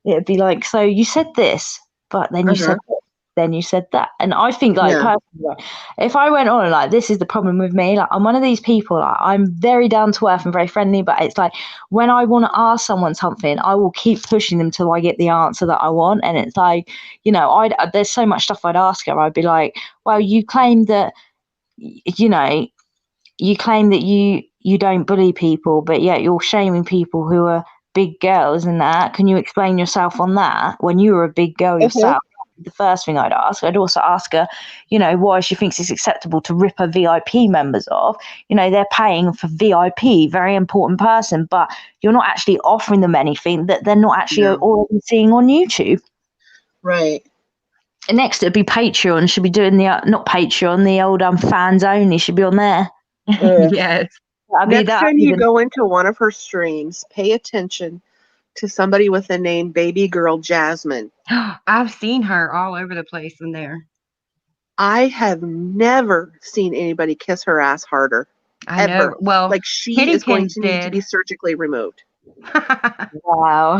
it'd be like, so you said this, but then you said this, then you said that. And I think, like, personally, if I went on and like, this is the problem with me, like, I'm one of these people, like, I'm very down to earth and very friendly, but it's like, when I want to ask someone something, I will keep pushing them till I get the answer that I want. And it's like, there's so much stuff I'd ask her. I'd be like, well, you claim that you don't bully people, but yet you're shaming people who are big girls and that. Can you explain yourself on that when you were a big girl yourself? The first thing I'd ask. I'd also ask her, why she thinks it's acceptable to rip her VIP members off. They're paying for VIP, very important person, but you're not actually offering them anything that they're not actually already seeing on YouTube. Right. And next it'd be Patreon. Should be doing not Patreon, the old fans only should be on there. Yes. Next time you go into one of her streams, pay attention to somebody with the name Baby Girl Jasmine. I've seen her all over the place in there. I have never seen anybody kiss her ass harder. I know. Well, like, she is going to need to be surgically removed. Wow.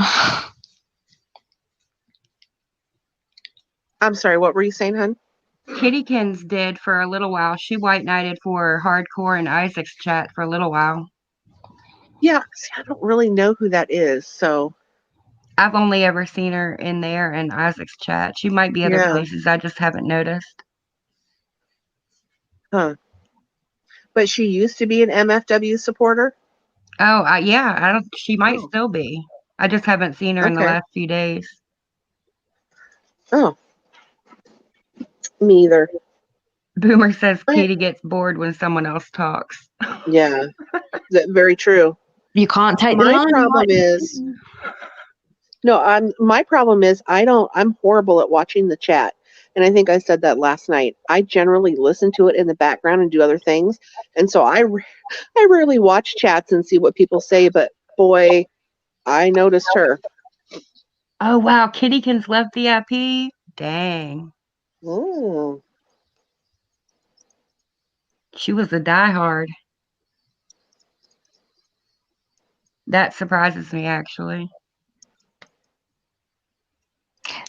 I'm sorry, what were you saying, hon? Kittykins did for a little while. She white knighted for Hardcore and Isaac's chat for a little while. Yeah, see, I don't really know who that is, so. I've only ever seen her in there and Isaac's chat. She might be other places. I just haven't noticed. Huh. But she used to be an MFW supporter? Oh, yeah. She might still be. I just haven't seen her in the last few days. Oh. Me either. Boomer says Katie gets bored when someone else talks. Yeah. That's very true. You can't take the line. My problem is I'm horrible at watching the chat. And I think I said that last night. I generally listen to it in the background and do other things. And so I rarely watch chats and see what people say, but boy, I noticed her. Oh, wow. Kittykins left VIP? Dang. Oh. She was a diehard. That surprises me, actually.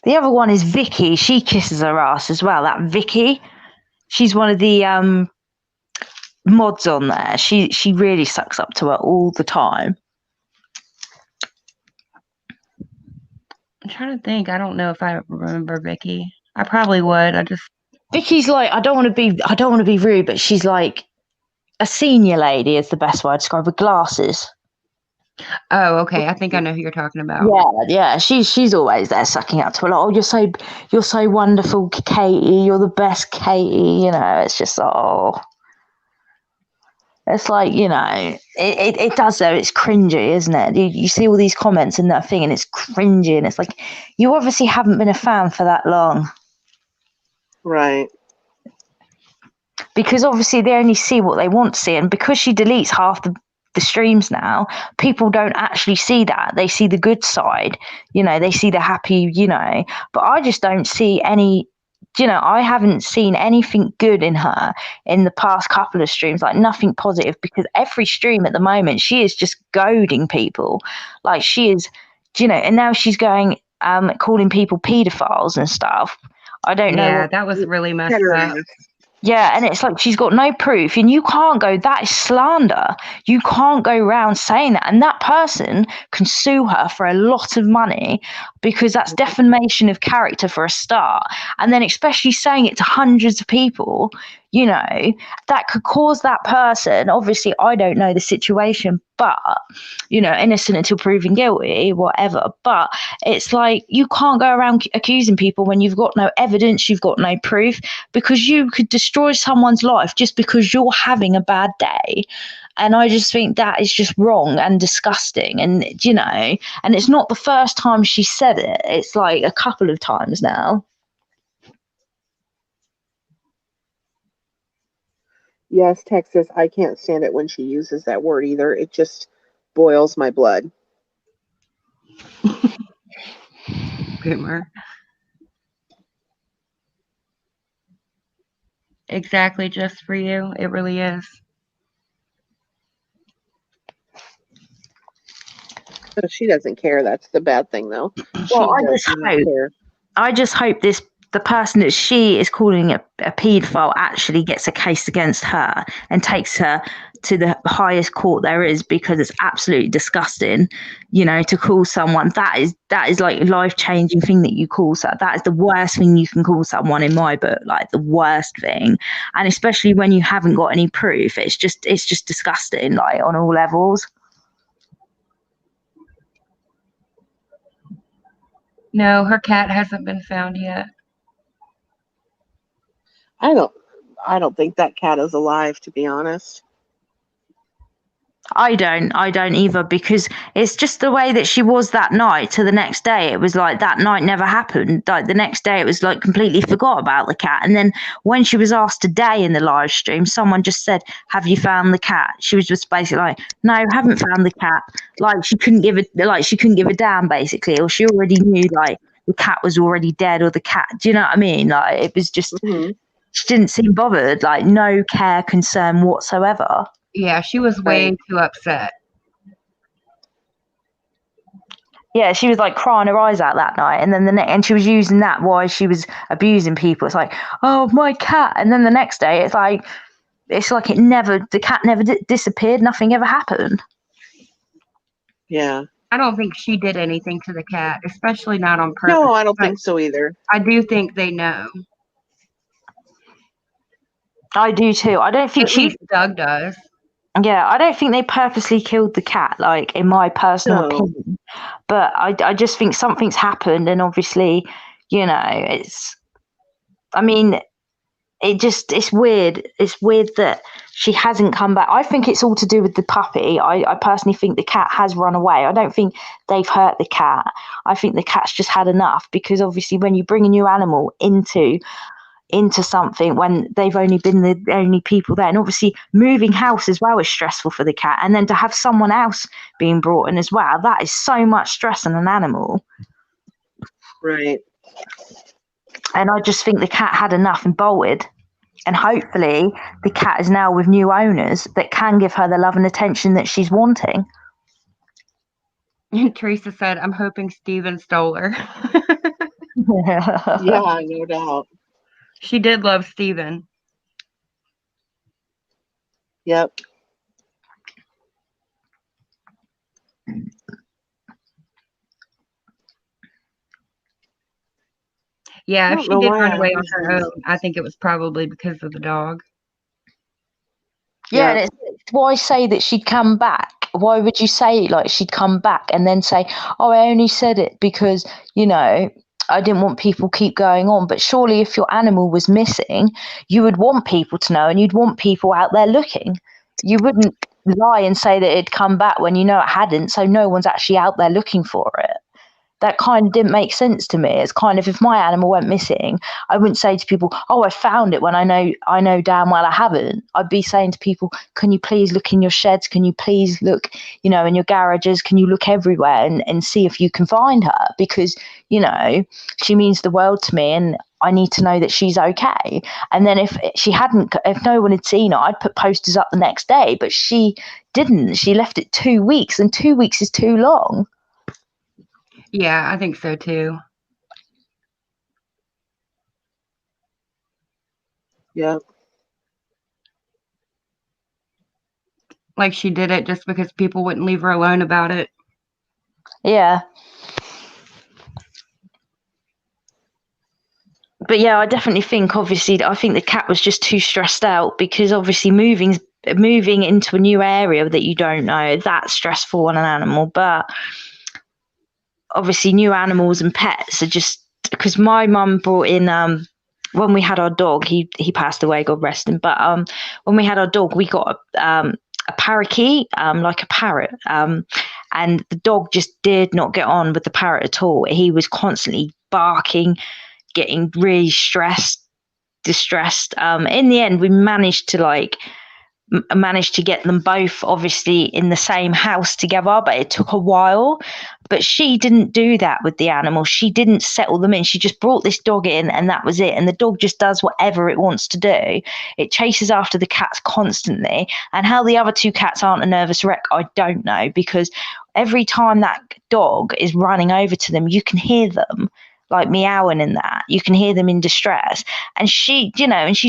The other one is Vicky. She kisses her ass as well. That Vicky, she's one of the mods on there. She really sucks up to her all the time. I'm trying to think. I don't know if I remember Vicky. I probably would. Vicky's like, I don't want to be rude, but she's like a senior lady is the best word to describe, with glasses. Oh, okay. I think I know who you're talking about. Yeah. She's always there sucking up to a lot. Oh, you're so wonderful, Katie. You're the best, Katie. It's just it's like, it does though. It's cringy, isn't it? You see all these comments and that thing, and it's cringy, and it's like, you obviously haven't been a fan for that long. Right. Because obviously they only see what they want to see, and because she deletes half the streams now, people don't actually see that. They see the good side, they see the happy, but I just don't see any, I haven't seen anything good in her in the past couple of streams, like nothing positive, because every stream at the moment she is just goading people, like she is, and now she's going calling people pedophiles and stuff. I don't know. Yeah, that was really messed up. Yeah, and it's like she's got no proof, and you can't go, that is slander. You can't go around saying that. And that person can sue her for a lot of money, because that's defamation of character for a start. And then especially saying it to hundreds of people, that could cause that person, obviously I don't know the situation, but innocent until proven guilty, whatever. But it's like, you can't go around accusing people when you've got no evidence, you've got no proof, because you could destroy someone's life just because you're having a bad day. And I just think that is just wrong and disgusting. And and it's not the first time she said it, it's like a couple of times now. Yes, Texas, I can't stand it when she uses that word either. It just boils my blood. Boomer. Exactly, just for you. It really is. So she doesn't care. That's the bad thing, though. Well, She does not care. I just hope the person that she is calling a paedophile actually gets a case against her and takes her to the highest court there is, because it's absolutely disgusting, to call someone that is like a life-changing thing that you call, so that is the worst thing you can call someone in my book, like the worst thing. And especially when you haven't got any proof, it's just disgusting, like on all levels. No, her cat hasn't been found yet. I don't think that cat is alive, to be honest. I don't either, because it's just the way that she was that night to the next day. It was like that night never happened. Like the next day it was like completely forgot about the cat. And then when she was asked today in the live stream, someone just said, have you found the cat? She was just basically like, no, haven't found the cat. Like she couldn't give a damn, basically, or she already knew like the cat was already dead, or the cat, do you know what I mean? Like it was just, she didn't seem bothered, like no care, concern whatsoever. Yeah, she was way too upset. Yeah, she was like crying her eyes out that night, and then and she was using that while she was abusing people. It's like, oh, my cat, and then the next day it's like the cat never disappeared, nothing ever happened. Yeah. I don't think she did anything to the cat, especially not on purpose. No, I don't think so either. I do think they know. I do too. I don't think At least Doug does. Yeah, I don't think they purposely killed the cat, like in my personal opinion. But I just think something's happened, and obviously, it's weird. It's weird that she hasn't come back. I think it's all to do with the puppy. I personally think the cat has run away. I don't think they've hurt the cat. I think the cat's just had enough, because obviously when you bring a new animal into something when they've only been the only people there, and obviously moving house as well is stressful for the cat, and then to have someone else being brought in as well, that is so much stress on an animal. Right. And I just think the cat had enough and bolted, and hopefully the cat is now with new owners that can give her the love and attention that she's wanting. Teresa said, I'm hoping Steven stole her. Yeah, no doubt. She did love Steven. Yep. Yeah, I if don't she know did why run I away on always her lose. own, I think it was probably because of the dog. Yeah, Yeah. and it's why say that she'd come back? Why would you say like she'd come back and then say, "Oh, I only said it because I didn't want people keep going on." But surely, if your animal was missing, you would want people to know, and you'd want people out there looking. You wouldn't lie and say that it'd come back when you know it hadn't, so no one's actually out there looking for it. That kind of didn't make sense to me. It's kind of, if my animal went missing, I wouldn't say to people, "Oh, I found it," when I know damn well I haven't. I'd be saying to people, "Can you please look in your sheds? Can you please look, in your garages? Can you look everywhere and see if you can find her? Because, she means the world to me, and I need to know that she's okay." And then if no one had seen her, I'd put posters up the next day. But she didn't. She left it 2 weeks, and 2 weeks is too long. Yeah, I think so too. Yeah. Like she did it just because people wouldn't leave her alone about it. Yeah. But yeah, I definitely think, obviously, I think the cat was just too stressed out, because obviously moving into a new area that you don't know, that's stressful on an animal. But obviously new animals and pets are just, because my mum brought in when we had our dog, he passed away, God rest him, but when we had our dog, we got a parakeet, like a parrot, and the dog just did not get on with the parrot at all. He was constantly barking, getting really distressed. In the end, we managed to get them both obviously in the same house together, but it took a while. But she didn't do that with the animals. She didn't settle them in. She just brought this dog in, and that was it. And the dog just does whatever it wants to do. It chases after the cats constantly. And how the other two cats aren't a nervous wreck, I don't know, because every time that dog is running over to them, you can hear them like meowing and that. You can hear them in distress. And she's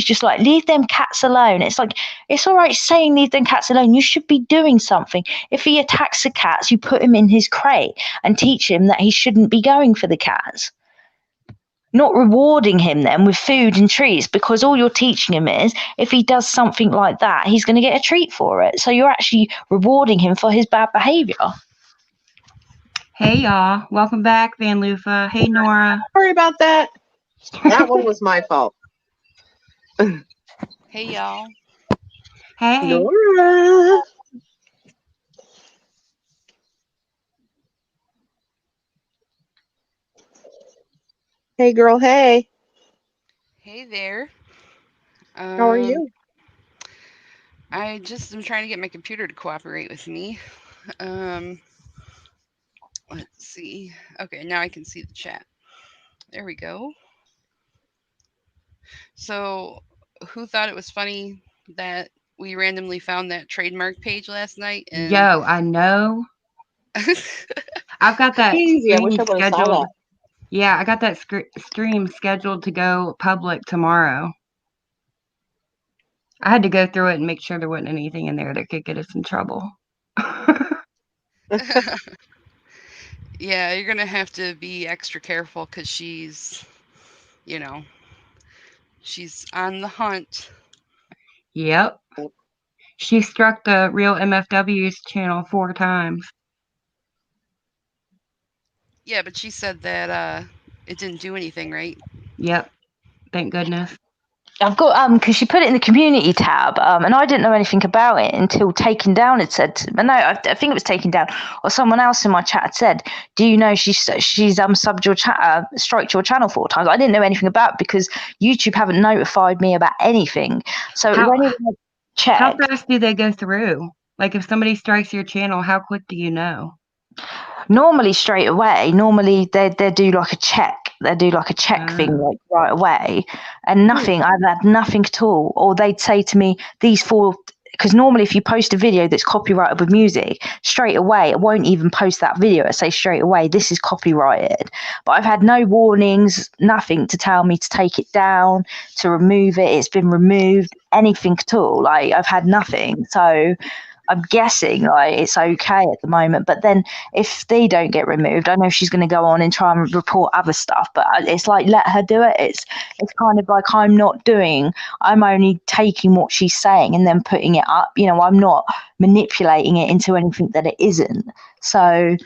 just like, "Leave them cats alone." It's like, it's all right saying leave them cats alone. You should be doing something. If he attacks the cats, you put him in his crate and teach him that he shouldn't be going for the cats. Not rewarding him then with food and treats, because all you're teaching him is, if he does something like that, he's going to get a treat for it. So you're actually rewarding him for his bad behavior. Hey y'all, welcome back, Van Lufa. Hey Nora. Sorry about that. That one was my fault. Hey y'all. Hey. Nora. Hey, girl. Hey. Hey there. How are you? I just am trying to get my computer to cooperate with me. Let's see. Okay, now I can see the chat. There we go. So, who thought it was funny that we randomly found that trademark page last night? And Yo, I know. I've got that Easy. I wish stream I would have saw scheduled. that. Yeah, I got that stream scheduled to go public tomorrow. I had to go through it and make sure there wasn't anything in there that could get us in trouble. yeah, you're gonna have to be extra careful because she's on the hunt. Yep. She struck the Real MFW's channel 4 times. Yeah, but she said that it didn't do anything, right? Yep. Thank goodness. I've got because she put it in the community tab, and I didn't know anything about it until Taken Down had said. No, I think it was Taken Down, or someone else in my chat had said, "Do you know she's subbed your chat, striked your channel 4 times?" I didn't know anything about it because YouTube haven't notified me about anything. So it was only when I checked. How fast do they go through? Like if somebody strikes your channel, how quick do you know? Normally straight away. Normally they do like a check. They do like a check thing like right away, and nothing. I've had nothing at all. Or they'd say to me, "These 4." Because normally if you post a video that's copyrighted with music, straight away it won't even post that video. It say straight away, "This is copyrighted." But I've had no warnings, nothing to tell me to take it down, to remove it. It's been removed, anything at all. Like I've had nothing. So I'm guessing like it's okay at the moment. But then if they don't get removed, I know she's going to go on and try and report other stuff. But it's like, let her do it. It's kind of like I'm only taking what she's saying and then putting it up. I'm not manipulating it into anything that it isn't. So,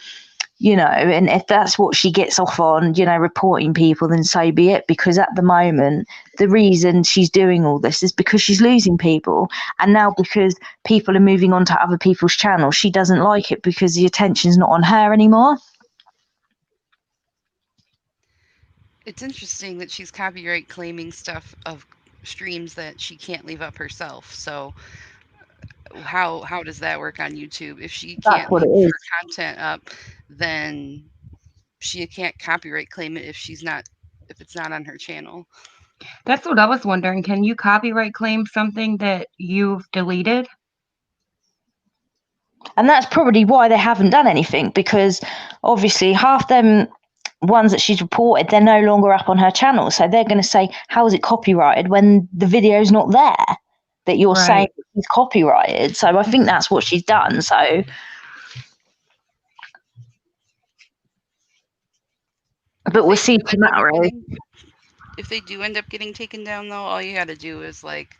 and if that's what she gets off on, reporting people, then so be it. Because at the moment, the reason she's doing all this is because she's losing people. And now because people are moving on to other people's channels, she doesn't like it because the attention's not on her anymore. It's interesting that she's copyright claiming stuff of streams that she can't leave up herself. So how does that work on YouTube? If she That's can't what it leave is. her content up, then she can't copyright claim it if it's not on her channel. That's what I was wondering. Can you copyright claim something that you've deleted? And that's probably why they haven't done anything, because obviously half them ones that she's reported, they're no longer up on her channel. So they're going to say, how is it copyrighted when the video's not there that you're saying Right. it's copyrighted? So I think that's what she's done. So, but we'll see tomorrow. If they do end up getting taken down, though, all you got to do is like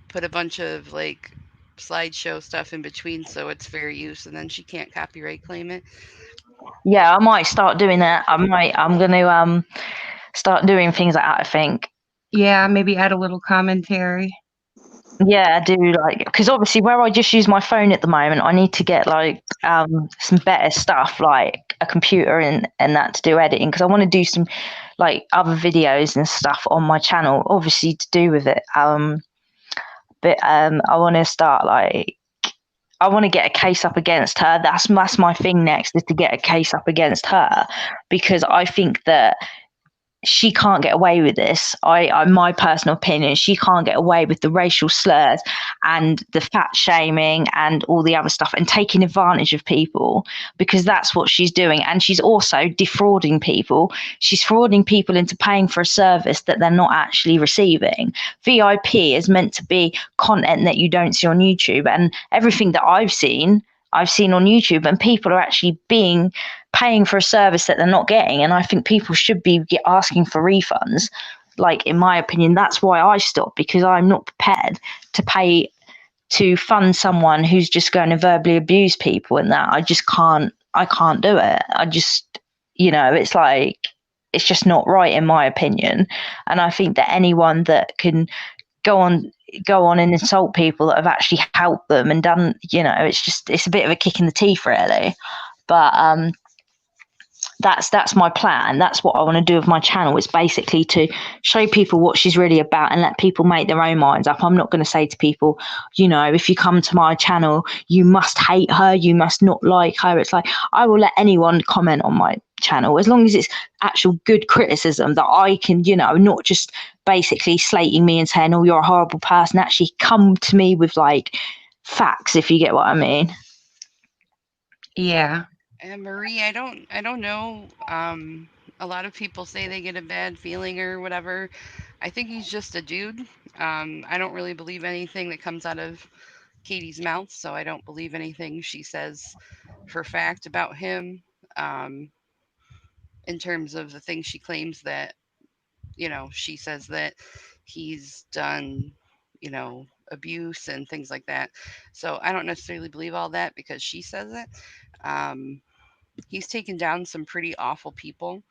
put a bunch of like slideshow stuff in between so it's fair use, and then she can't copyright claim it. Yeah, I might start doing that. I'm going to start doing things like that, I think. Yeah, maybe add a little commentary. Yeah, I do, like, because obviously where I just use my phone at the moment, I need to get like some better stuff, like a computer and that to do editing, because I want to do some like other videos and stuff on my channel, obviously to do with it. But I want to start like, I want to get a case up against her. That's my thing next, is to get a case up against her, because I think that she can't get away with this. My personal opinion, she can't get away with the racial slurs and the fat shaming and all the other stuff and taking advantage of people, because that's what she's doing. And she's also defrauding people. She's frauding people into paying for a service that they're not actually receiving. VIP is meant to be content that you don't see on YouTube, and everything that I've seen on YouTube, and people are actually paying for a service that they're not getting. And I think people should be asking for refunds. Like, in my opinion, that's why I stopped, because I'm not prepared to pay to fund someone who's just going to verbally abuse people, and that I can't do it. I just, it's like, it's just not right in my opinion. And I think that anyone that can go on and insult people that have actually helped them and done, it's a bit of a kick in the teeth, really. But that's my plan. That's what I want to do with my channel. It's basically to show people what she's really about and let people make their own minds up. I'm not going to say to people, if you come to my channel, you must hate her, you must not like her. It's like, I will let anyone comment on my channel as long as it's actual good criticism that I can, not just basically slating me and saying, oh, you're a horrible person. Actually come to me with like facts, if you get what I mean. Yeah. And Marie, I don't know. A lot of people say they get a bad feeling or whatever. I think he's just a dude. I don't really believe anything that comes out of Katie's mouth, so I don't believe anything she says for fact about him. In terms of the things she claims that, she says that he's done, abuse and things like that. So I don't necessarily believe all that because she says it. Um, he's taken down some pretty awful people,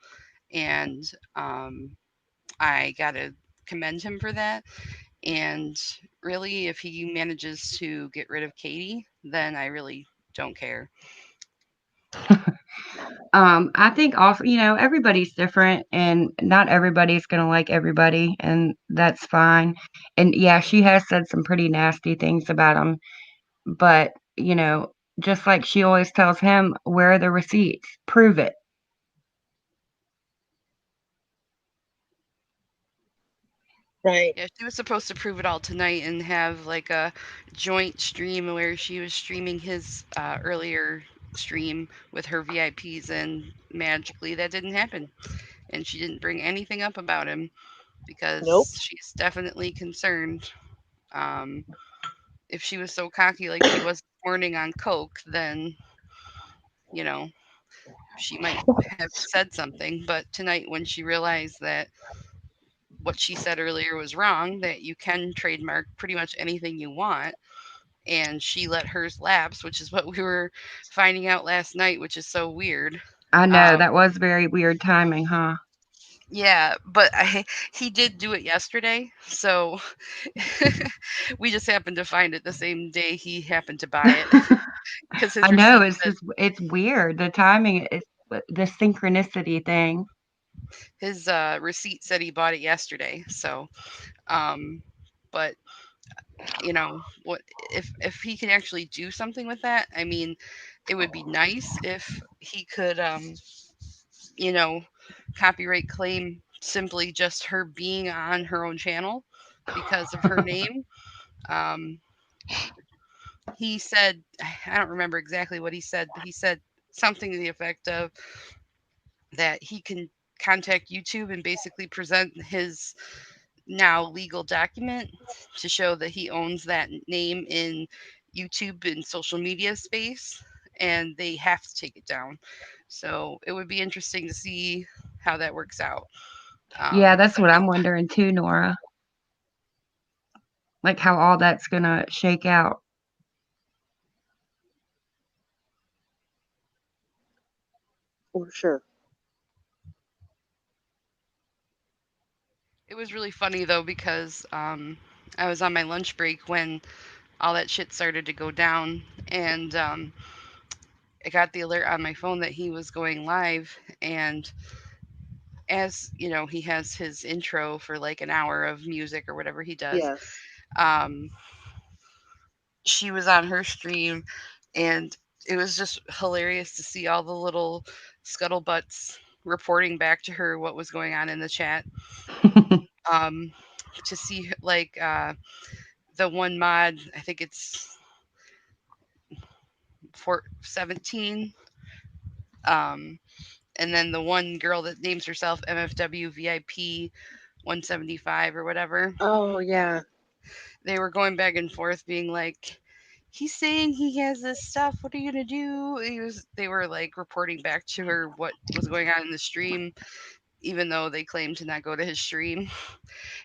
and I gotta commend him for that. And really, if he manages to get rid of Katie, then I really don't care. I think also, everybody's different and not everybody's going to like everybody, and that's fine. And yeah, she has said some pretty nasty things about him, but, just like she always tells him, where are the receipts? Prove it. Right. Yeah, she was supposed to prove it all tonight and have like a joint stream where she was streaming his earlier stream with her VIPs, and magically that didn't happen. And she didn't bring anything up about him Nope. because she's definitely concerned. If she was so cocky like she was morning on coke, then you know she might have said something. But tonight, when she realized that what she said earlier was wrong, that you can trademark pretty much anything you want, and she let hers lapse, which is what we were finding out last night, which is so weird. I know Um, that was very weird timing, huh? yeah, but he did do it yesterday, so we just happened to find it the same day he happened to buy it because I his know receipt it's said just it's weird. The timing is the synchronicity thing. his receipt said he bought it yesterday. So, um, but what if he can actually do something with that? I mean, it would be nice if he could you know, copyright claim simply just her being on her own channel because of her name. Um, he said, I don't remember exactly what he said, but he said something to the effect of that he can contact YouTube and basically present his now legal document to show that he owns that name in YouTube and social media space, and they have to take it down. So it would be interesting to see how that works out. Yeah, that's But what I'm wondering too, Nora. Like how all that's gonna shake out. For sure. it was really funny though because I was on my lunch break when all that shit started to go down, and I got the alert on my phone that he was going live, and as you know, he has his intro for like an hour of music or whatever he does. Yes. Um, she was on her stream, and it was just hilarious to see all the little scuttlebutts reporting back to her what was going on in the chat. Um, to see like the one mod, I think it's for 17. Um, and then the one girl that names herself MFW VIP 175 or whatever. Oh yeah. They were going back and forth, being like, "He's saying he has this stuff. What are you gonna do?" They were like reporting back to her what was going on in the stream, even though they claimed to not go to his stream.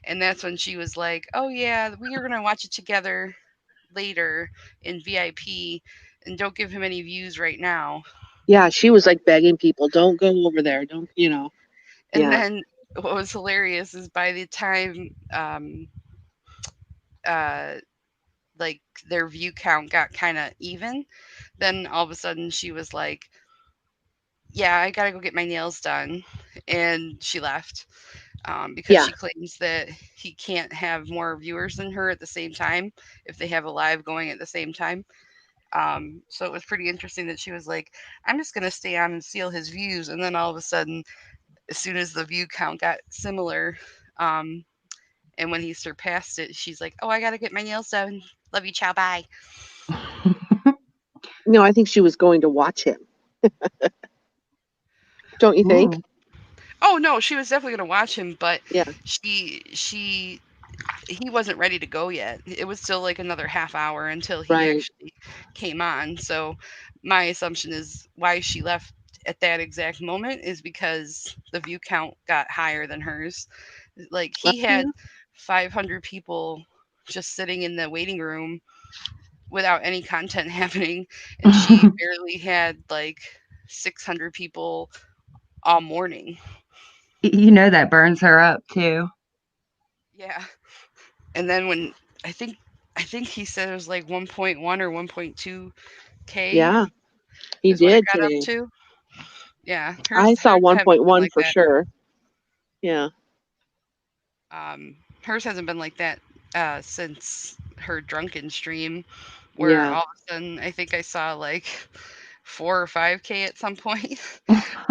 And that's when she was like, "Oh yeah, we are gonna watch it together later in VIP, and don't give him any views right now." Yeah, she was like begging people, don't go over there. Don't, And Yeah. then what was hilarious is by the time uh like their view count got kind of even, then all of a sudden she was like, "Yeah, I gotta go get my nails done," and she left because Yeah. she claims that he can't have more viewers than her at the same time if they have a live going at the same time. So it was pretty interesting that she was like, "I'm just gonna stay on and steal his views," and then all of a sudden, as soon as the view count got similar, um, and when he surpassed it, she's like, "Oh, I gotta get my nails done. Love you, ciao, bye." No, I think she was going to watch him. Don't you think? Ooh. Oh no, she was definitely gonna watch him, but Yeah. she he wasn't ready to go yet. It was still like another half hour until he Right. actually came on. So my assumption is why she left at that exact moment is because the view count got higher than hers. Like he had Yeah. 500 people just sitting in the waiting room without any content happening, and she barely had like 600 people all morning. You know that burns her up too. Yeah. And then when I think I think he said it was like 1.1 or 1.2K Yeah. He is what it did got up today. to. Yeah, I saw haven't been 1.1 like for that. sure. Yeah. Hers hasn't been like that since her drunken stream, where Yeah. all of a sudden I think I saw like 4 or 5K at some point.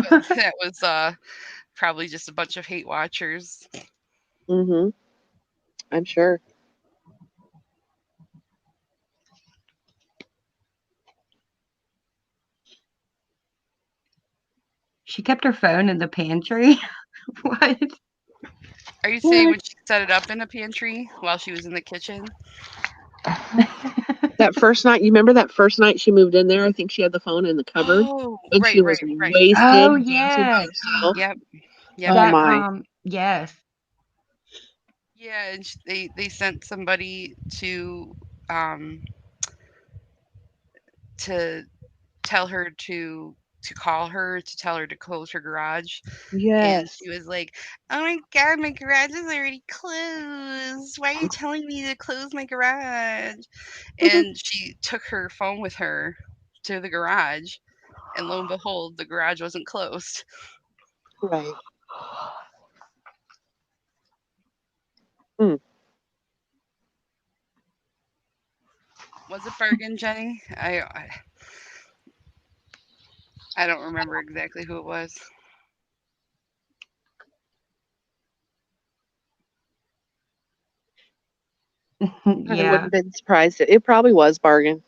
But that was probably just a bunch of hate watchers. Mhm. I'm sure. She kept her phone in the pantry. What? Are you saying What? when she set it up in a pantry while she was in the kitchen? That first night, you remember that first night she moved in there? I think she had the phone in the cupboard Oh, and right, she was right, right. wasted Oh dancing by yes. herself. Yep, yep, Oh yep. That my. yes. Yeah, and they sent somebody um to tell her to call her to tell her to close her garage, and Yes. she was like, "Oh my god, my garage is already closed. Why are you telling me to close my garage?" And she took her phone with her to the garage, and lo and behold, the garage wasn't closed. Right. Mm. Was it Bergen, Jenny? I don't remember exactly who it was. I Yeah. wouldn't have been surprised. It probably was bargain.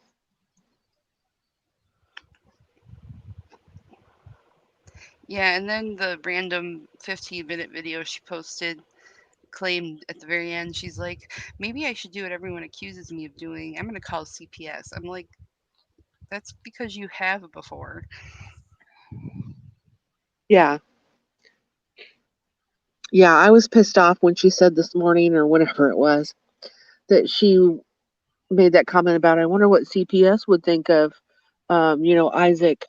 Yeah, and then the random 15-minute video she posted claimed at the very end, she's like, maybe I should do what everyone accuses me of doing. I'm going to call CPS. I'm like, that's because you have before. Yeah. Yeah, I was pissed off when she said this morning or whatever it was that she made that comment about, I wonder what CPS would think of, Isaac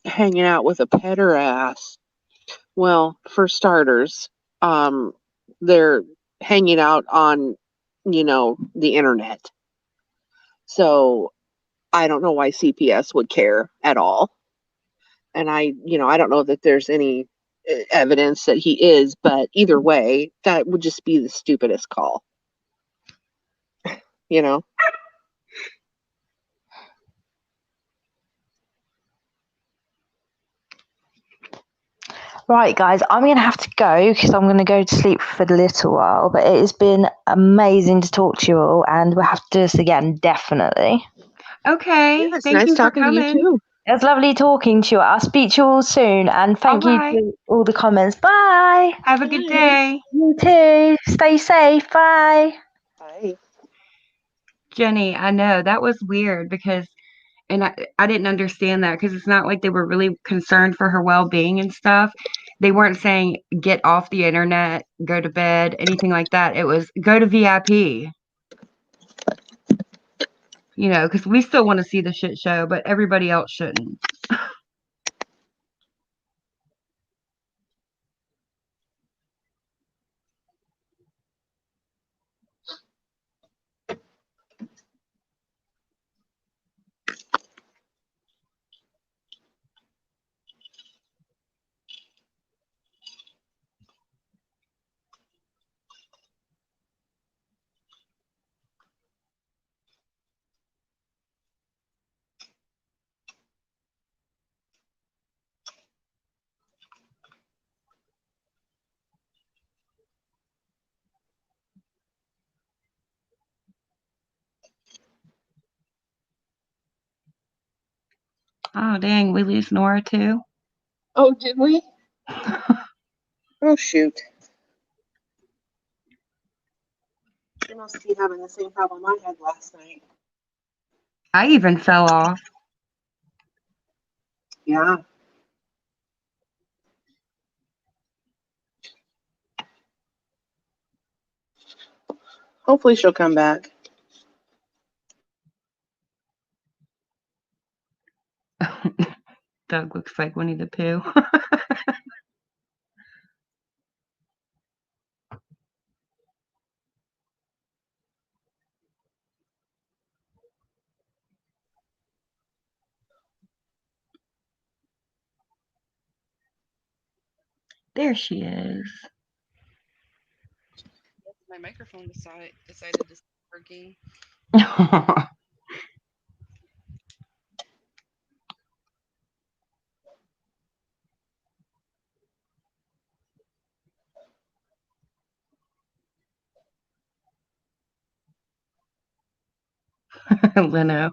hanging out with a petter ass. Well, for starters, um, they're hanging out on, the internet. So I don't know why CPS would care at all. And I don't know that there's any evidence that he is, but either way, that would just be the stupidest call, you know? Right, guys, I'm going to have to go because I'm going to go to sleep for a little while. But it has been amazing to talk to you all, and we'll have to do this again, definitely. Okay. Yeah, it's Thank nice you for talking to you coming. too. It was lovely talking to you. I'll speak to you all soon, and All thank you right. to all the comments. Bye. Have a good Bye. day. You too. Stay safe. Bye. Bye. Jenny, I know that was weird because and I didn't understand that because it's not like they were really concerned for her well-being and stuff. They weren't saying get off the internet, go to bed, anything like that. It was go to VIP, because we still want to see the shit show, but everybody else shouldn't. Oh, dang, we lose Nora too. Oh, did we? Oh, shoot. You must be having the same problem I had last night. I even fell off. Yeah. Hopefully she'll come back. Doug looks like Winnie the Pooh. There she is. My microphone decided to stop working. Leno.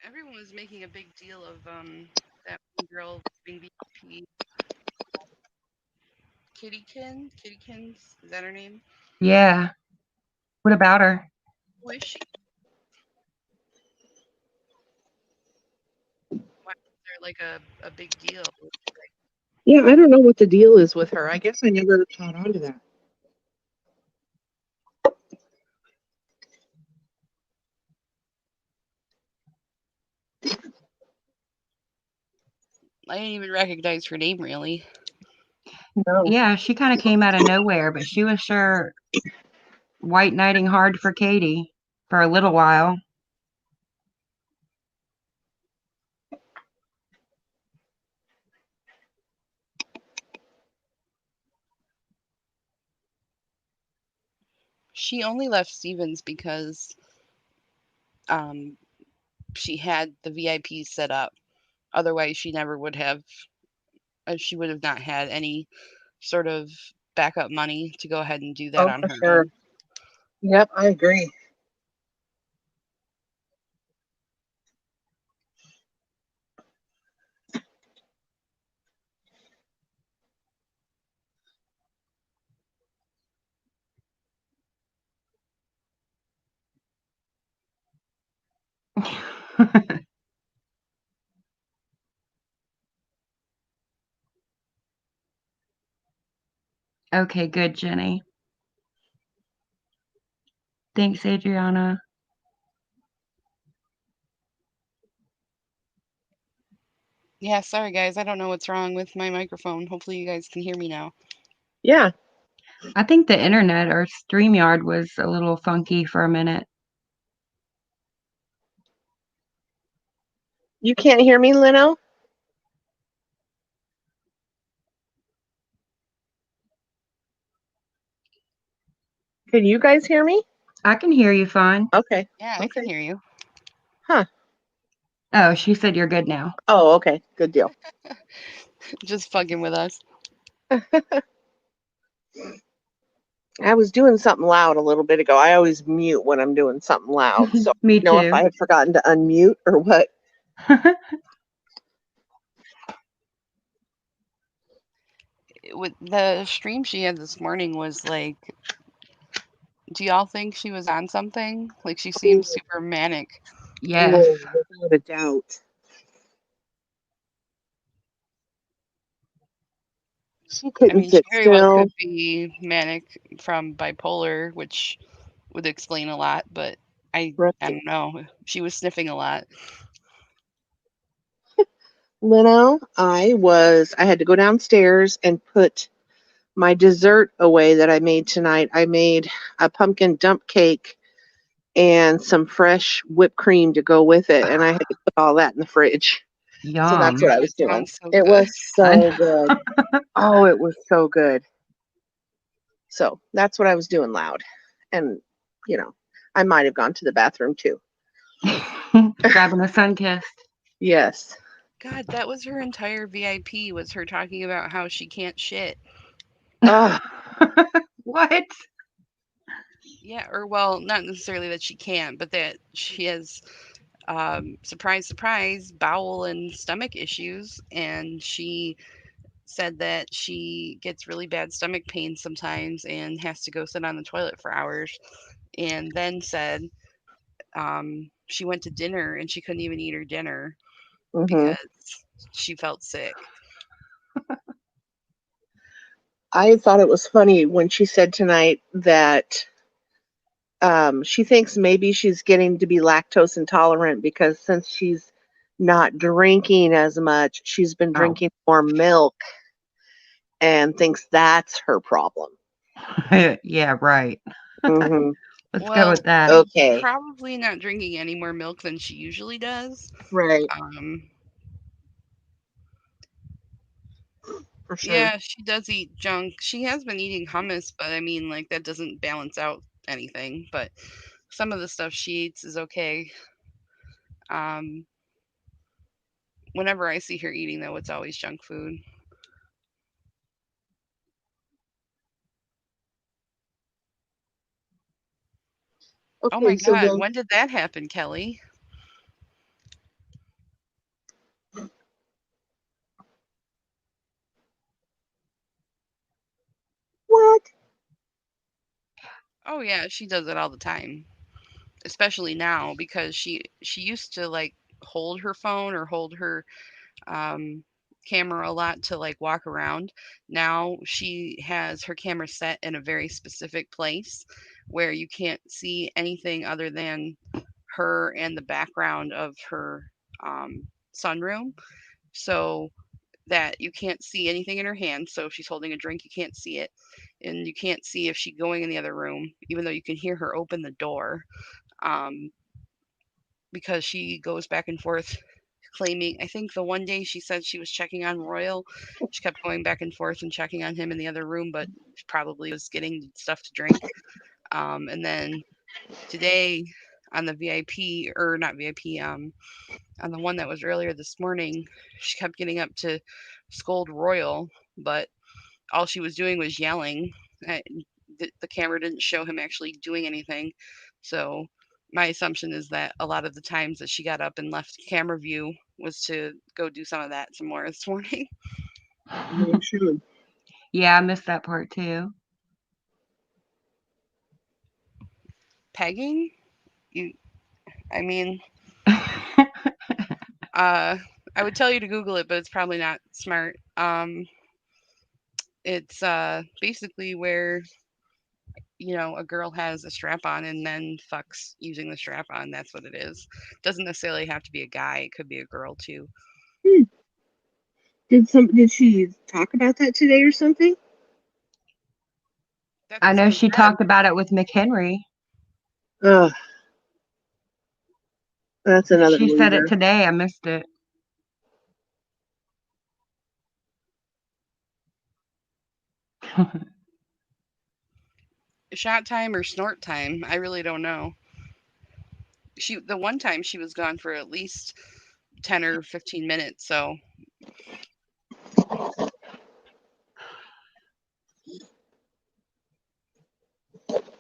Everyone was making a big deal of that one girl being VIP. Kittykins, is that her name? Yeah. What about her? Who is she? Why is there like a big deal? Yeah, I don't know what the deal is with her. I guess I never caught on to that. I didn't even recognize her name really. No. Yeah, she kind of came out of nowhere, but she was sure white knighting hard for Katie for a little while. She only left Stevens because um, she had the VIP set up. Otherwise, she never would have. She would have not had any sort of backup money to go ahead and do that Oh, on for her sure. own. Yep, I agree. Okay, good, Jenny. Thanks, Adriana. Yeah, sorry guys, I don't know what's wrong with my microphone. Hopefully, you guys can hear me now. Yeah. I think the internet or StreamYard was a little funky for a minute. You can't hear me, Lino? Can you guys hear me? I can hear you fine. Okay. Yeah, I can Okay. hear you. Huh. Oh, she said you're good now. Oh, okay. Good deal. Just fucking with us. I was doing something loud a little bit ago. I always mute when I'm doing something loud. So I Me didn't know if too. I had forgotten to unmute or what. With the stream she had this morning was like, do y'all think she was on something? Like she seemed super manic. Yes. Oh, without a doubt. She I couldn't mean, she sit very well still. could be manic from bipolar, which would explain a lot, but I Right. don't know. She was sniffing a lot. Lino, I had to go downstairs and put my dessert away that I made tonight. I made a pumpkin dump cake and some fresh whipped cream to go with it, and I had to put all that in the fridge. So that's Yum. what I God, was it doing. sounds so It good. was I so good. Oh, it was so good. So that's what I was doing loud. And, you know, I might have gone to the bathroom too. grabbing a sun kissed. Yes. God, that was her entire VIP, was her talking about how she can't shit. Oh, What? Yeah, or well, not necessarily that she can't, but that she has surprise, surprise, bowel and stomach issues, and she said that she gets really bad stomach pain sometimes and has to go sit on the toilet for hours, and then said she went to dinner and she couldn't even eat her dinner hmm because she felt sick. I thought it was funny when she said tonight that she thinks maybe she's getting to be lactose intolerant because since she's not drinking as much, she's been Oh. drinking more milk and thinks that's her problem. Yeah, right. hmm Let's go Well, with that. she's Okay. probably not drinking any more milk than she usually does. Right. Um, For sure. yeah, she does eat junk. She has been eating hummus, but I mean, like, that doesn't balance out anything. But some of the stuff she eats is okay. Um, whenever I see her eating, though, it's always junk food. Oh my Okay. So God, then, when did that happen, Kelly? Oh yeah, she does it all the time, especially now because she used to like hold her phone or hold her um, camera a lot to like walk around. Now she has her camera set in a very specific place where you can't see anything other than her and the background of her um, sunroom. So that you can't see anything in her hand. So if she's holding a drink, you can't see it. And you can't see if she's going in the other room, even though you can hear her open the door. Um, because she goes back and forth claiming, I think the one day she said she was checking on Royal. She kept going back and forth and checking on him in the other room, but she probably was getting stuff to drink. And then today on the VIP, or not VIP, on the one that was earlier this morning, she kept getting up to scold Royal, but all she was doing was yelling. The camera didn't show him actually doing anything. So my assumption is that a lot of the times that she got up and left camera view was to go do some of that some more this morning. No, should. Yeah, I missed that part too. Pegging? You, I mean, I would tell you to Google it, but it's probably not smart. It's basically where a girl has a strap on and then fucks using the strap on. That's what it is. Doesn't necessarily have to be a guy. It could be a girl too. Hmm. Did she talk about that today or something? That's I what know someone she said. talked about it with McHenry. Ugh, that's another She said it loser. today. I missed it. Shot time or snort time. I really don't know. The one time she was gone for at least 10 or 15 minutes. So,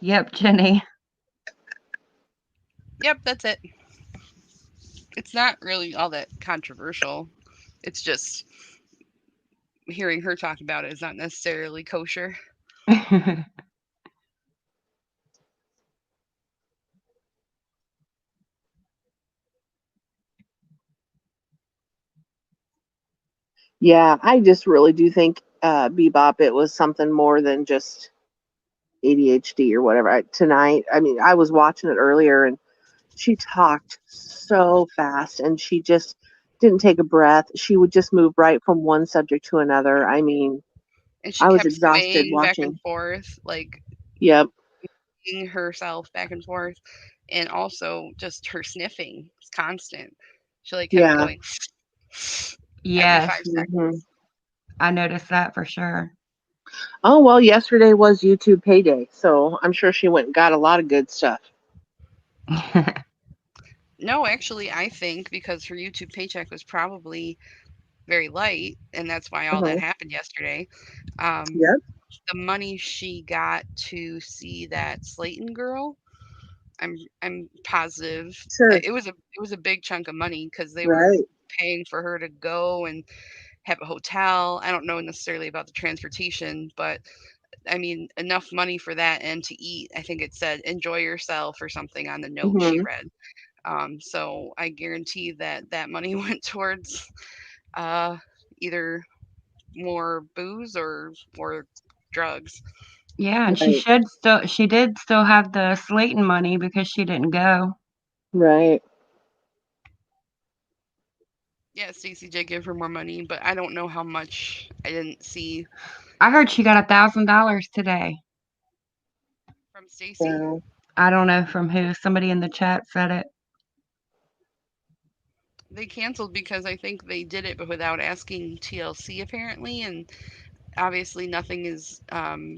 Yep, Jenny. yep, that's it. It's not really all that controversial. It's just hearing her talk about it is not necessarily kosher. Yeah, I just really do think Bebop it was something more than just ADHD or whatever. Tonight, I mean, I was watching it earlier and she talked so fast and she just didn't take a breath. She would just move right from one subject to another. I mean, And she I was kept exhausted swaying back and watching. forth, like Yep. herself back and forth. And also just her sniffing. It's constant. She like kept Yeah. going every Yes, hmm5 seconds. I noticed that for sure. Oh, well, yesterday was YouTube payday, so I'm sure she went and got a lot of good stuff. No, actually, I think because her YouTube paycheck was probably very light, and that's why all that Uh-huh. happened yesterday. Um, Yep. the money she got to see that Slayton girl, I'm positive Sure. it was a big chunk of money because they were Right. paying for her to go and have a hotel. I don't know necessarily about the transportation, but I mean enough money for that and to eat. I think it said enjoy yourself or something on the note she hmm read. So I guarantee that that money went towards uh, either more booze or drugs. Yeah, and Right. she did still have the Slayton money because she didn't go. Right. Yeah, Stacey did give her more money, but I don't know how much. I didn't see I heard she got $1,000 today. from Stacey. Wow. I don't know from who. Somebody in the chat said it. They canceled because I think they did it, but without asking TLC apparently, and obviously nothing is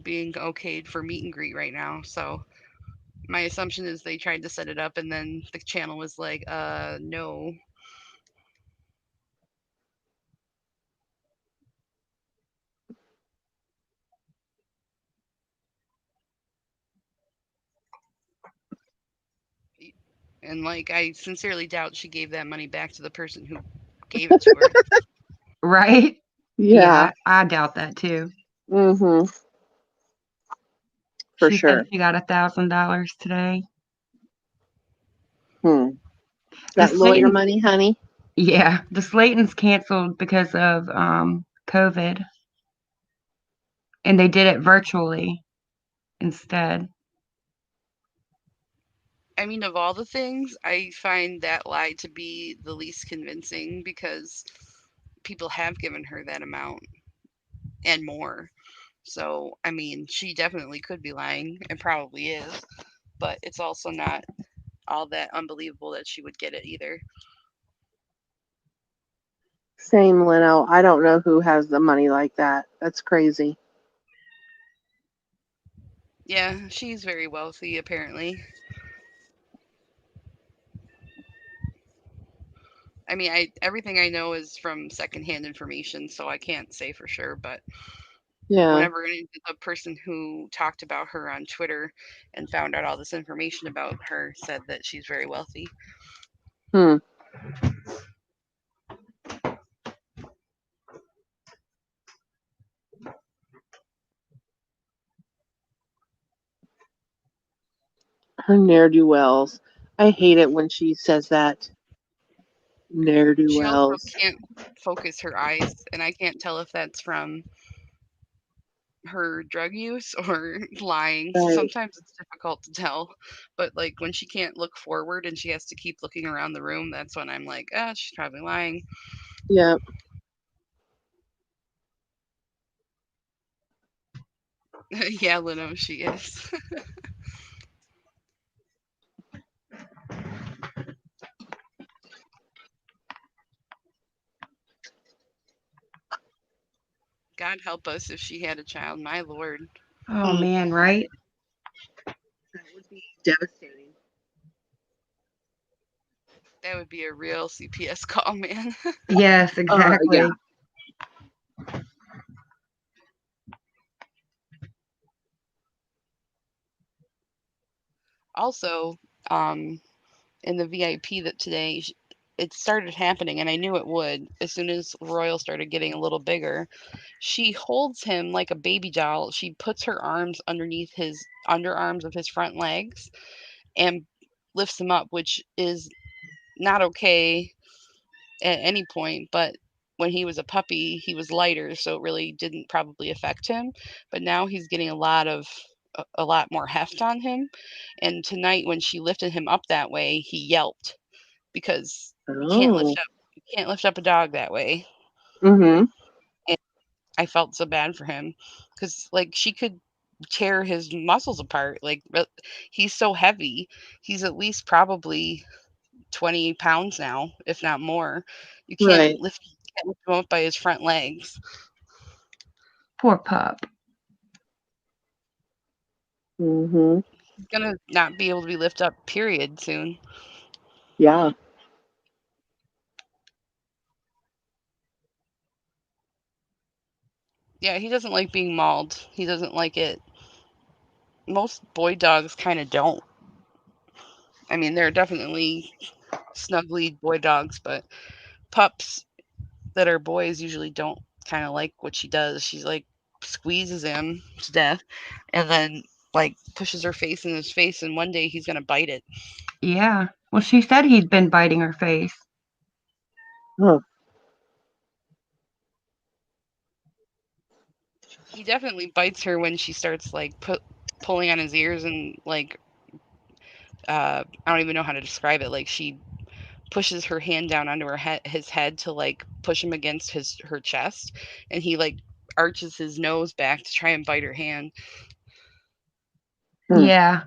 being okayed for meet and greet right now. So my assumption is they tried to set it up, and then the channel was like, no. And like, I sincerely doubt she gave that money back to the person who gave it to her. Right? Yeah. Yeah, I doubt that too. hmm for She said sure. she got $1,000 today. Hmm. The That lawyer Slayton, money, honey. yeah, the Slayton's canceled because of COVID, and they did it virtually instead. I mean, of all the things, I find that lie to be the least convincing because people have given her that amount and more. So, I mean, she definitely could be lying and probably is, but it's also not all that unbelievable that she would get it either. Same, Leno. I don't know who has the money like that. That's crazy. Yeah, she's very wealthy apparently. I mean, I everything I know is from secondhand information, so I can't say for sure, but Yeah. whenever the person who talked about her on Twitter and found out all this information about her said that she's very wealthy. Hmm. Her ne'er do wells. I hate it when she says that. Ne'er do She also wells. can't focus her eyes, and I can't tell if that's from her drug use or lying. So Right. sometimes it's difficult to tell. But like when she can't look forward and she has to keep looking around the room, that's when I'm like, ah, she's probably lying. Yeah. Yeah, Leno, she is. God help us if she had a child, my lord. Oh Hmm. man, right? That would be devastating. That would be a real CPS call, man. Yes, Yeah. exactly. Also, in the VIP that today, it started happening, and I knew it would as soon as Royal started getting a little bigger. She holds him like a baby doll. She puts her arms underneath his underarms of his front legs and lifts him up, which is not okay at any point. But when he was a puppy, he was lighter, so it really didn't probably affect him. But now he's getting a lot more heft on him. And tonight, when she lifted him up that way, he yelped because Oh. you can't lift up a dog that way. Mm-hmm. And I felt so bad for him because like she could tear his muscles apart. Like but he's so heavy. He's at least probably 20 pounds now, if not more. Right. You can't lift him up by his front legs. Poor pup. Mm-hmm. He's gonna not be able to be lifted up, period, soon. Yeah. Yeah, he doesn't like being mauled. He doesn't like it. Most boy dogs kind of don't. I mean, there are definitely snuggly boy dogs, but pups that are boys usually don't kind of like what she does. She's like squeezes him to death and then like pushes her face in his face and one day he's going to bite it. Yeah. Well, she said he'd been biting her face. Oh. He definitely bites her when she starts like pulling on his ears and like I don't even know how to describe it. Like she pushes her hand down onto his head to like push him against her chest and he like arches his nose back to try and bite her hand. Hmm. Yeah.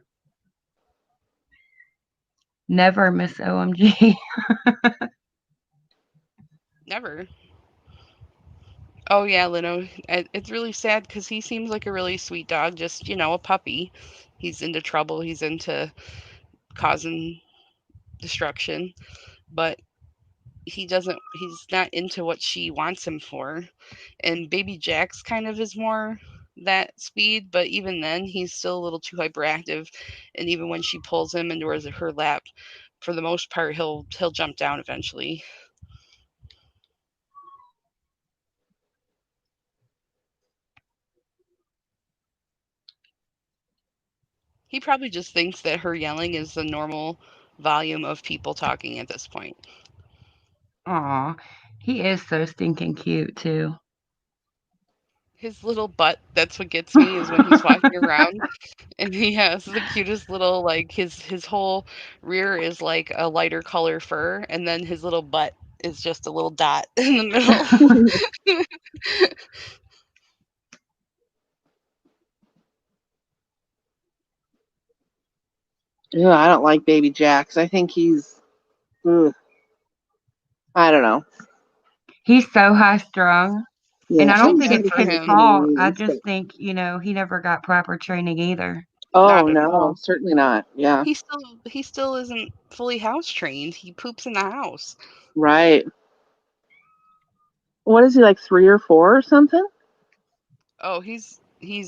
Never miss OMG. Never. Oh yeah, Lino. It's really sad because he seems like a really sweet dog. Just a puppy. He's into trouble. He's into causing destruction, but he doesn't. He's not into what she wants him for. And Baby Jack's kind of is more that speed, but even then, he's still a little too hyperactive. And even when she pulls him into her lap, for the most part, he'll jump down eventually. He probably just thinks that her yelling is the normal volume of people talking at this point. Aw, he is so stinking cute too. His little butt, that's what gets me, is when he's walking around and he has the cutest little, like, his whole rear is like a lighter color fur, and then his little butt is just a little dot in the middle. Ugh, I don't like baby Jax. I think he's, ugh, I don't know. He's so high strung. And Yeah, I So don't she's think good it's for his him. fault. I $17. just think, he never got proper training either. Oh Not at no, all. certainly not. Yeah, He still isn't fully house trained. He poops in the house. right. What is he, like 3 or 4 or something? Oh, he's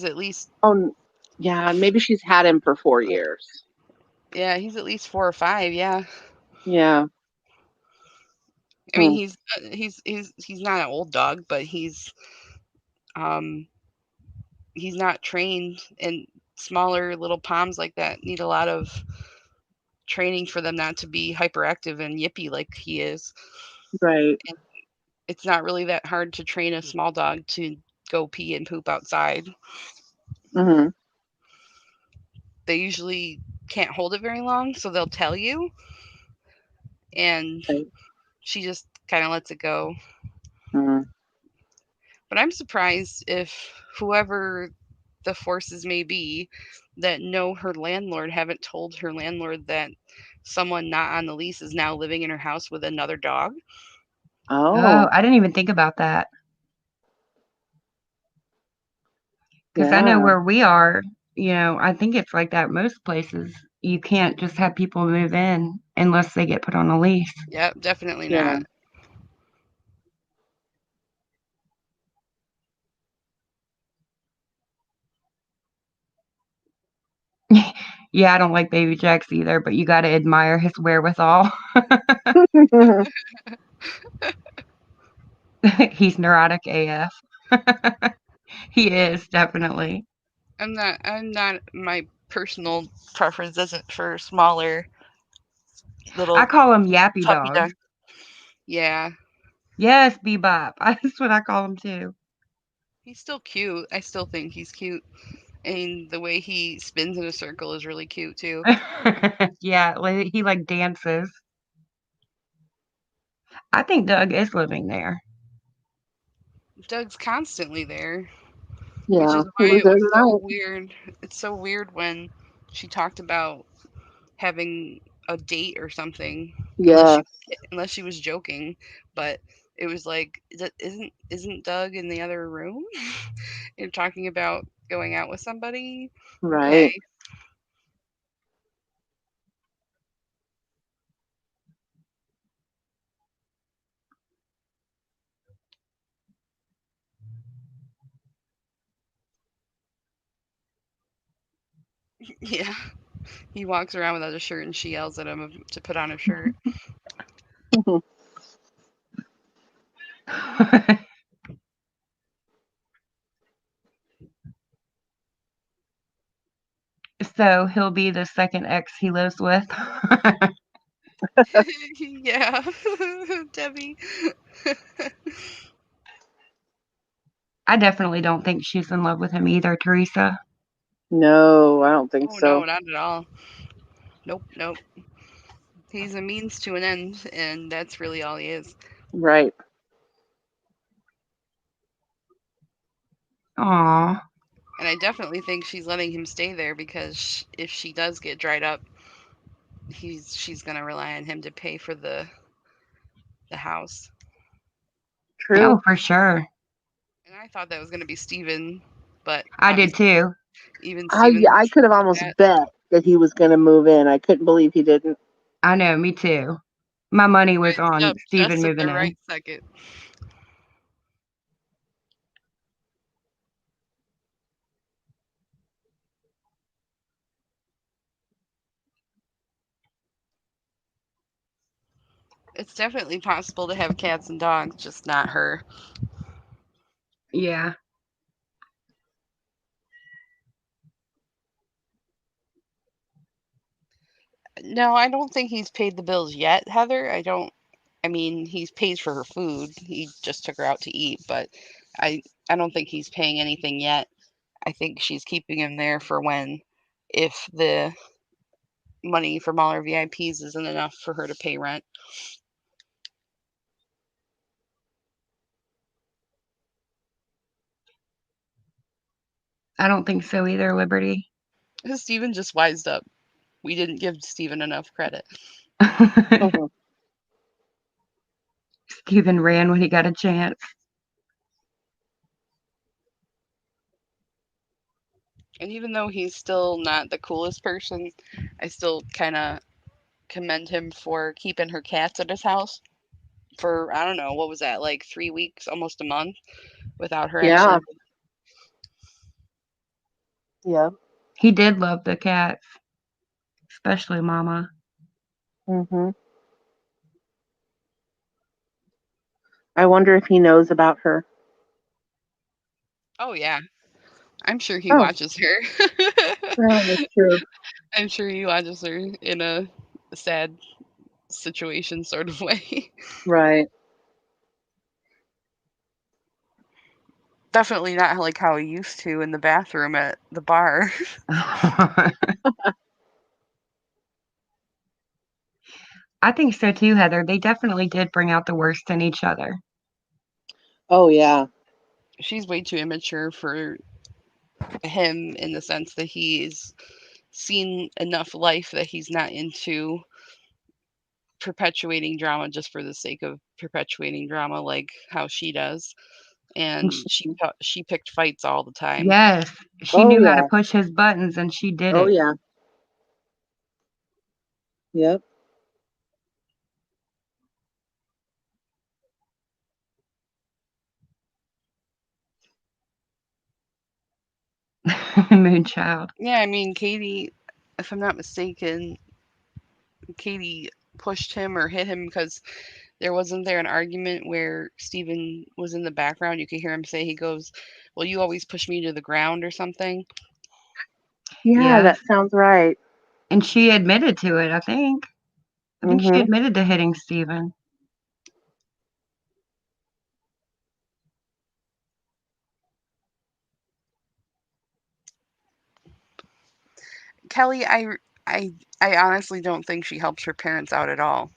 at least Oh, yeah. Maybe she's had him for 4 years. yeah, he's at least 4 or 5, yeah. Yeah. I mean, Hmm. he's not an old dog, but um he's not trained, and smaller little poms like that need a lot of training for them not to be hyperactive and yippy like he is. Right. And it's not really that hard to train a small dog to go pee and poop outside. Hmm. They usually can't hold it very long, so they'll tell you, and Right. she just kind of lets it go. Hmm. But I'm surprised if whoever the forces may be that know her landlord haven't told her landlord that someone not on the lease is now living in her house with another dog. Oh, Oh, I didn't even think about that. Because I know yeah. where we are, I think it's like that most places. You can't just have people move in unless they get put on a lease. Yep, definitely Yeah. not. Yeah, I don't like Baby Jax either, but you got to admire his wherewithal. He's neurotic AF. He is definitely. I'm not my personal preference isn't for smaller I little call him yappy puppy dogs. dog. Yeah. Yes, Bebop. That's what I call him too. He's still cute. I still think he's cute. And the way he spins in a circle is really cute too. Yeah, he like dances. I think Doug is living there. Doug's constantly there, which Yeah. is He why was it there was so tonight. weird. It's so weird when she talked about having a date or something, unless she Yes. unless she was joking, but it was like, isn't Doug in the other room? You're talking about going out with somebody? Okay. Right. Yeah. He walks around without a shirt and she yells at him to put on a shirt. So he'll be the second ex he lives with. Yeah. Debbie. I definitely don't think she's in love with him either, Teresa. No, I don't think Oh no, so. not at all. Nope, nope. He's a means to an end, and that's really all he is. Right. Aw. And I definitely think she's letting him stay there because if she does get dried up, she's gonna rely on him to pay for the house. True. Oh, for sure. And I thought that was gonna be Steven, but I did obviously too. even I Steven I could have said almost that. bet that he was going to move in. I couldn't believe he didn't. I know, me too. My money was Yep, on Steven just at moving the in. right second. It's definitely possible to have cats and dogs, just not her. Yeah. No, I don't think he's paid the bills yet, Heather. I mean, he's paid for her food. He just took her out to eat, but I I don't think he's paying anything yet. I think she's keeping him there for when, if the money from all her VIPs isn't enough for her to pay rent. I don't think so either, Liberty. Steven just wised up. We didn't give Steven enough credit. Mhm. Steven ran when he got a chance. And even though he's still not the coolest person, I still kind of commend him for keeping her cats at his house for, I don't know, what was that, like 3 weeks, almost a month, without her Yeah. actually. Yeah. He did love the cats, especially Mama. Hmm. I wonder if he knows about her. Oh, yeah. I'm sure he Oh, watches her. well, that's true. I'm sure he watches her in a sad situation sort of way. Right. Definitely not like how he used to in the bathroom at the bar. I think so too, Heather. They definitely did bring out the worst in each other. Oh, yeah. She's way too immature for him in the sense that he's seen enough life that he's not into perpetuating drama just for the sake of perpetuating drama like how she does. And And she picked fights all the time. yes, she Oh, knew how to yeah. push his buttons and she did Oh, it. yeah. Yep. Moonchild. Yeah, I mean, Katie, if I'm not mistaken, Katie pushed him or hit him because wasn't there an argument where Steven was in the background? You could hear him say, he goes, "Well, you always push me to the ground," or something. Yeah, Yes. that sounds right. And she admitted to it, I think. I think she Hmm. admitted to hitting Steven. Kelly, I honestly don't think she helps her parents out at all.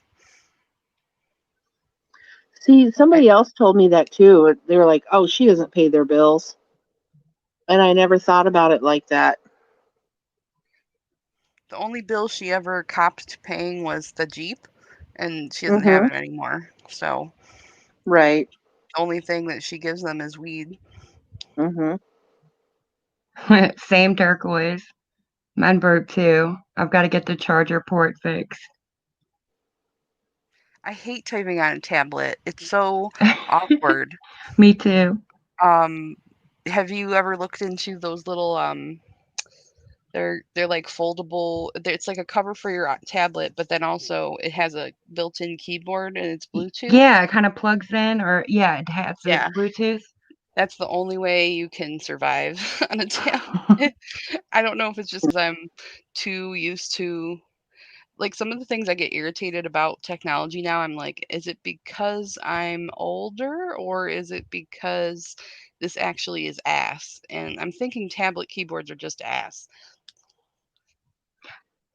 See, I, somebody else told me that too. They were like, "Oh, she doesn't pay their bills," and I never thought about it like that. the only bill she ever copped paying was the Jeep, and she doesn't have Hmm. it anymore. So Right. the only thing that she gives them is weed. Hmm. Same turquoise. Mine broke too. I've got to get the charger port fixed. I hate typing on a tablet. It's so awkward. Me too. Um, have you ever looked into those little they're like foldable. It's like a cover for your tablet, but then also it has a built-in keyboard and it's Bluetooth. Yeah, it kind of plugs in, or yeah, it has the Yeah, Bluetooth. that's the only way you can survive on a tablet. I don't know if it's just because I'm too used to like some of the things I get irritated about technology now. I'm like, is it because I'm older or is it because this actually is ass? And I'm thinking tablet keyboards are just ass.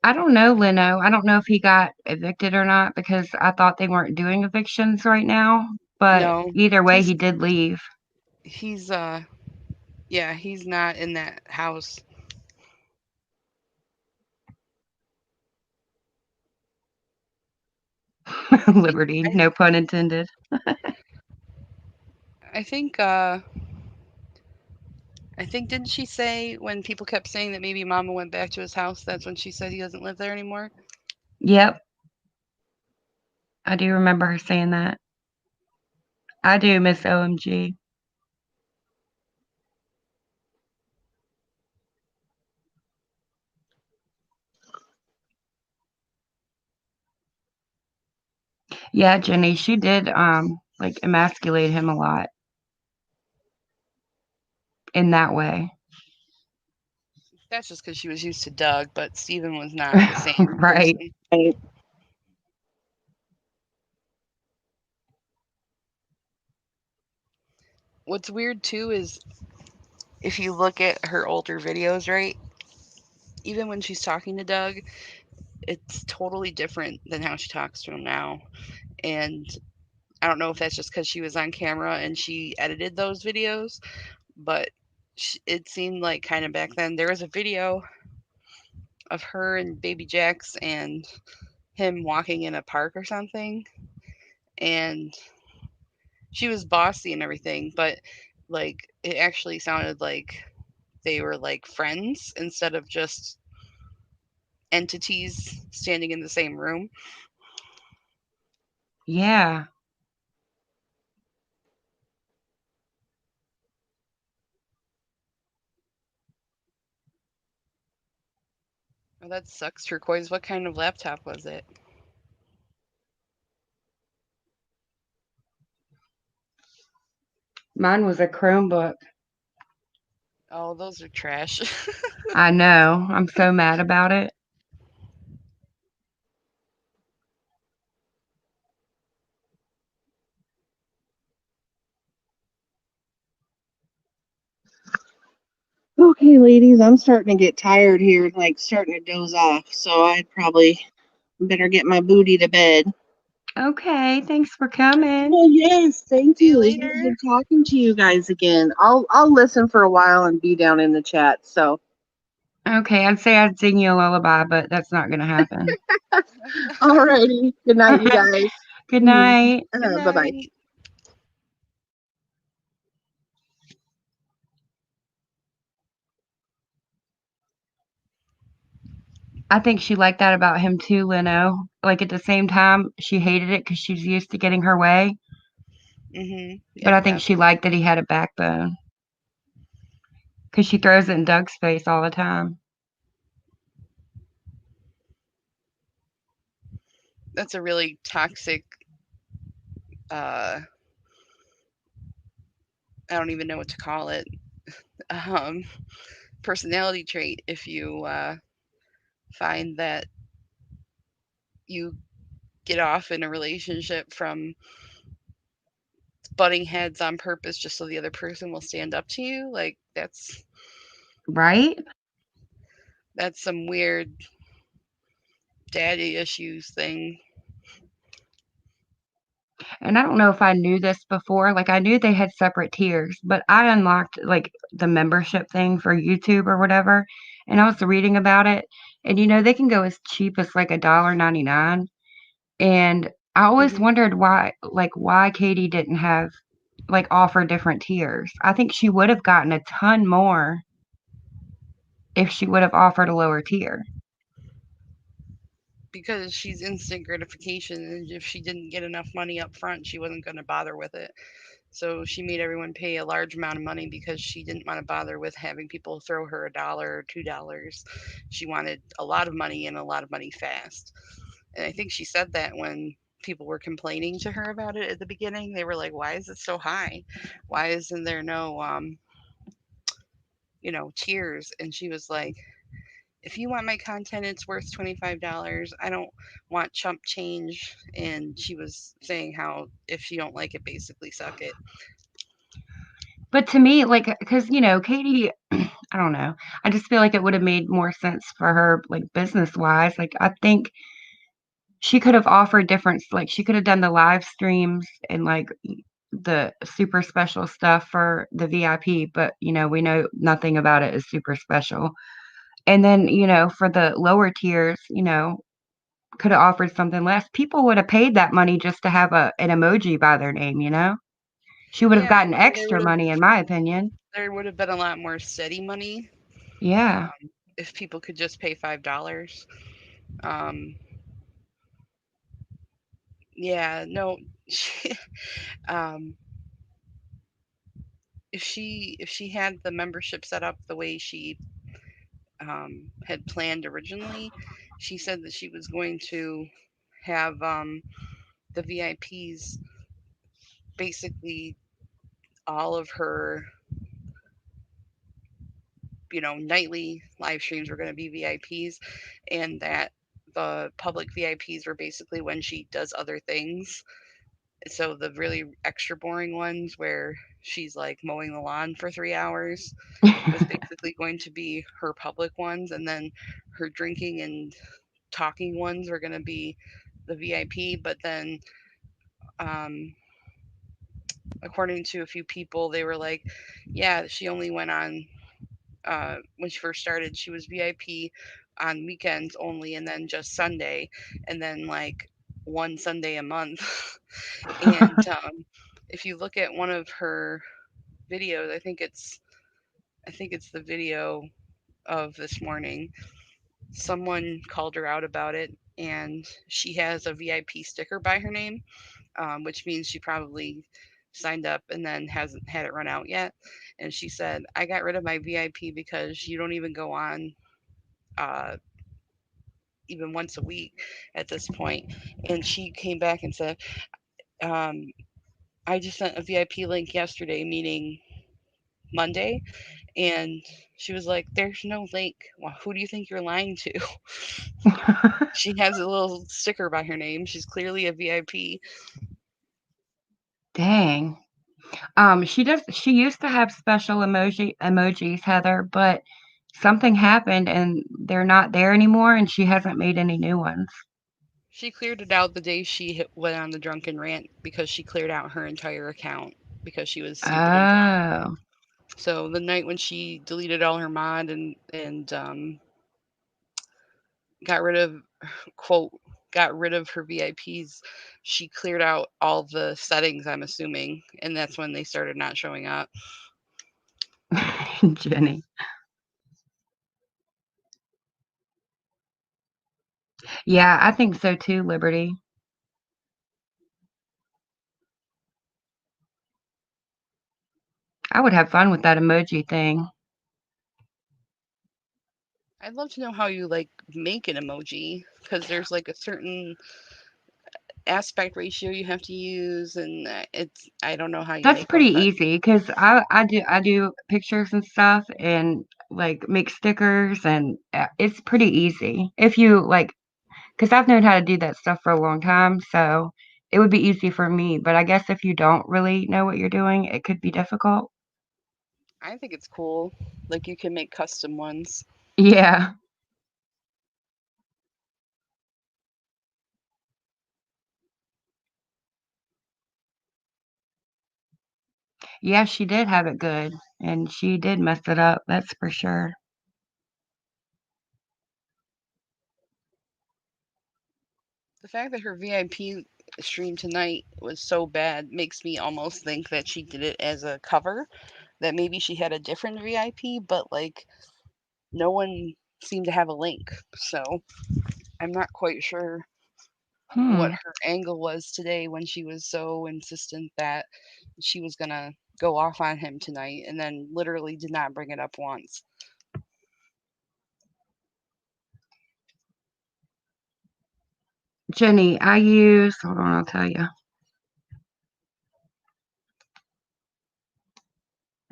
I don't know, Leno. I don't know if he got evicted or not because I thought they weren't doing evictions right now. But No, either way, he's he did leave. he's yeah, he's not in that house. Liberty, I no pun intended. I think I think didn't she say when people kept saying that maybe Mama went back to his house, that's when she said he doesn't live there anymore? Yep, I do remember her saying that. I do miss OMG. Yeah, Jenny, she did like emasculate him a lot in that way. That's just because she was used to Doug, but Steven was not the same Right. person. Right. What's weird too is if you look at her older videos, right? Even when she's talking to Doug, it's totally different than how she talks to him now. And I don't know if that's just because she was on camera and she edited those videos, but it seemed like kind of back then there was a video of her and baby Jax and him walking in a park or something, and she was bossy and everything, but like it actually sounded like they were like friends instead of just entities standing in the same room. Yeah. Oh, that sucks, Turquoise. What kind of laptop was it? Mine was a Chromebook. Oh, those are trash. I know. I'm so mad about it. Okay, ladies, I'm starting to get tired here, like starting to doze off. So I'd probably better get my booty to bed. Okay. Thanks for coming. Well, yes, thank See you you. It was later. good talking to you guys again. I'll listen for a while and be down in the chat. So, Okay. I'd say I'd sing you a lullaby, but that's not going to happen. alrighty. Good night, you guys. Good night. Good Bye bye. night. I think she liked that about him too, Leno. Like at the same time, she hated it because she's used to getting her way. But Yep, I think yep. she liked that he had a backbone because she throws it in Doug's face all the time. That's a really toxic. Uh, I don't even know what to call it. Um, personality trait. If you find that you get off in a relationship from butting heads on purpose just so the other person will stand up to you, like Right? that's some weird daddy issues thing. And I don't know if I knew this before. Like I knew they had separate tiers, but I unlocked like the membership thing for YouTube or whatever, and I was reading about it. And they can go as cheap as like $1.99. And I always hmm wondered why Katie didn't have like offer different tiers. I think she would have gotten a ton more if she would have offered a lower tier. Because she's instant gratification, and if she didn't get enough money up front, she wasn't going to bother with it. So she made everyone pay a large amount of money because she didn't want to bother with having people throw her $1 or $2. She wanted a lot of money and a lot of money fast. And I think she said that when people were complaining to her about it at the beginning. They were like, "Why is it so high? Why isn't there no tiers?" And she was like, "If you want my content, it's worth $25. I don't want chump change." And she was saying how if you don't like it, basically suck it. But to me, like, because Katie, I don't know. I just feel like it would have made more sense for her, like business wise. Like, I think she could have offered different, like, she could have done the live streams and like the super special stuff for the VIP. But we know nothing about it is super special. And then for the lower tiers, could have offered something less. People would have paid that money just to have an emoji by their name. She would have Yeah, gotten and then extra money, in my opinion. there would have been a lot more steady money Yeah. um, if people could just pay $5. Um, yeah, no. um, if she had the membership set up the way she had planned originally, she said that she was going to have the VIPs basically all of her nightly live streams were going to be VIPs, and that the public VIPs were basically when she does other things. So the really extra boring ones where she's like mowing the lawn for 3 hours was basically going to be her public ones, and then her drinking and talking ones were going to be the VIP. But then, um, according to a few people, they were like, yeah, she only went on when she first started, she was VIP on weekends only, and then just Sunday, and then like one Sunday a month. And if you look at one of her videos, I think it's the video of this morning. Someone called her out about it, and she has a VIP sticker by her name, which means she probably signed up and then hasn't had it run out yet. And she said, I got rid of my VIP because you don't even go on uh, even once a week at this point. And she came back and said, um, I just sent a VIP link yesterday, meaning Monday. And she was like, there's no link. Well, who do you think you're lying to? She has a little sticker by her name. She's clearly a VIP. Dang. She used to have special emojis, Heather, but something happened and they're not there anymore and she hasn't made any new ones. She cleared it out the day she went on the drunken rant because she cleared out her entire account because she was stupid and drunk. Oh. So the night when she deleted all her mod and got rid of quote got rid of her VIPs, she cleared out all the settings, I'm assuming, and that's when they started not showing up. Jenny. Yeah, I think so too, Liberty. I would have fun with that emoji thing. I'd love to know how you like make an emoji because there's like a certain aspect ratio you have to use, and I don't know how you That's make one, pretty but easy because I do pictures and stuff and like make stickers and it's pretty easy if you like because I've known how to do that stuff for a long time, so it would be easy for me. But I guess if you don't really know what you're doing, it could be difficult. I think it's cool. Like you can make custom ones. Yeah. Yeah, she did have it good, and she did mess it up, that's for sure. The fact that her VIP stream tonight was so bad makes me almost think that she did it as a cover, that maybe she had a different VIP, but like no one seemed to have a link. So I'm not quite sure what Hmm. her angle was today when she was so insistent that she was gonna go off on him tonight and then literally did not bring it up once. Jenny, I use hold on, I'll tell you.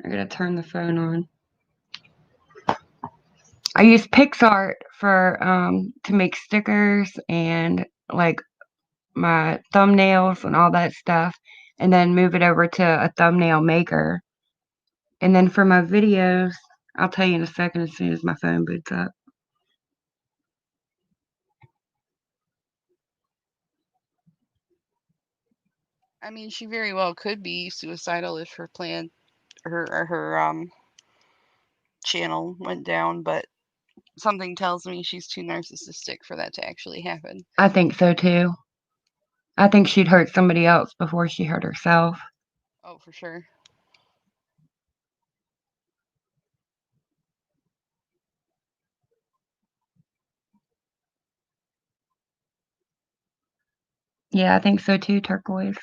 I gotta turn the phone on. I use PixArt for to make stickers and like my thumbnails and all that stuff, and then move it over to a thumbnail maker. And then for my videos, I'll tell you in a second as soon as my phone boots up. I mean, she very well could be suicidal if her plan her channel went down, but something tells me she's too narcissistic for that to actually happen. I think so too. I think she'd hurt somebody else before she hurt herself. Oh, for sure. Yeah, I think so too, Turquoise.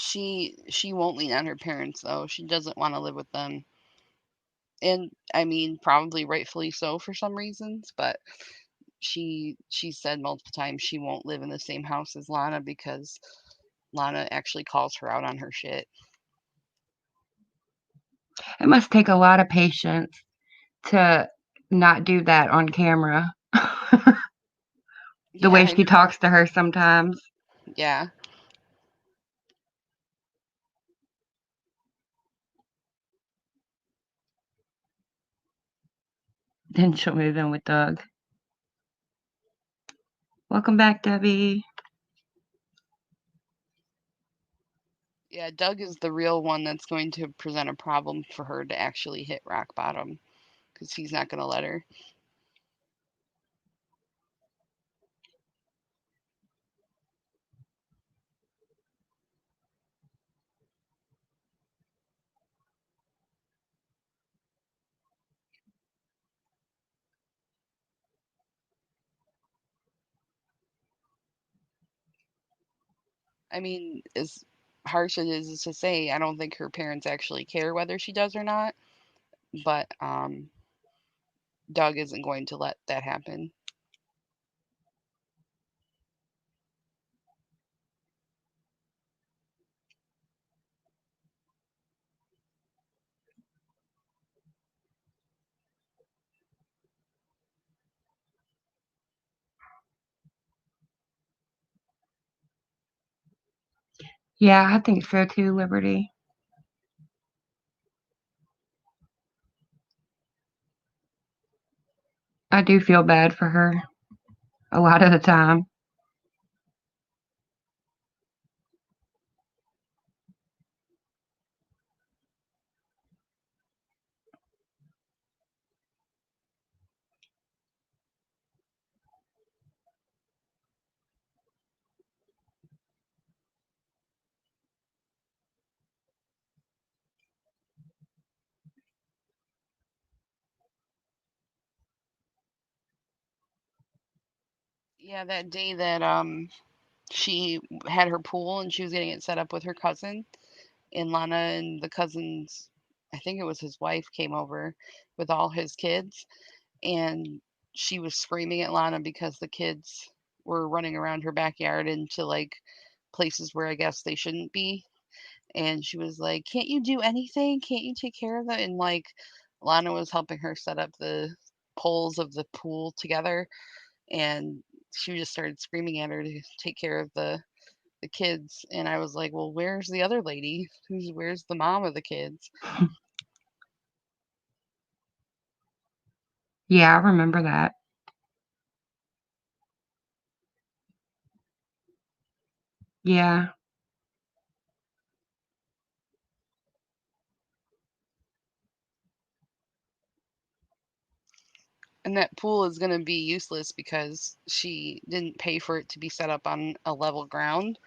She won't lean on her parents though. She doesn't want to live with them. And I mean, probably rightfully so for some reasons, but she said multiple times she won't live in the same house as Lana because Lana actually calls her out on her shit. It must take a lot of patience to not do that on camera. The way Yeah, she talks to her sometimes. yeah. Then she'll move in with Doug. Welcome back, Debbie. Yeah, Doug is the real one that's going to present a problem for her to actually hit rock bottom because he's not going to let her. I mean, as harsh as it is to say, I don't think her parents actually care whether she does or not, but Doug isn't going to let that happen. Yeah, I think so too, Liberty. I do feel bad for her a lot of the time. Yeah, that day that she had her pool and she was getting it set up with her cousin, and Lana and the cousin's, I think it was his wife, came over with all his kids, and she was screaming at Lana because the kids were running around her backyard into like places where I guess they shouldn't be. And she was like, "Can't you do anything? Can't you take care of that?" And like Lana was helping her set up the poles of the pool together, and she just started screaming at her to take care of the kids. And I was like, "Well, where's the other lady? Where's the mom of the kids?" Yeah, I remember that. Yeah. And that pool is going to be useless because she didn't pay for it to be set up on a level ground.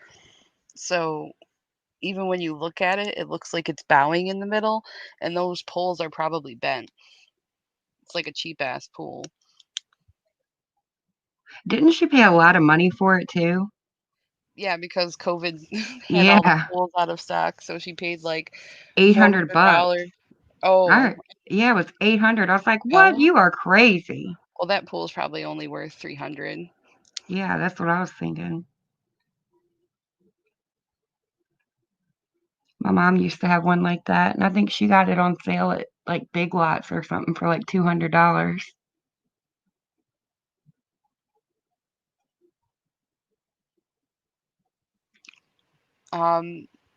So even when you look at it, it looks like it's bowing in the middle, and those poles are probably bent. It's like a cheap ass pool. Didn't she pay a lot of money for it too? Yeah, because COVID had all the Yeah. pools out of stock, so she paid like $800. $400. Oh, Yeah, it was 800. I was like, "What? no. You are crazy." Well, that pool is probably only worth 300. Yeah, that's what I was thinking. My mom used to have one like that, and I think she got it on sale at like Big Lots or something for like $200.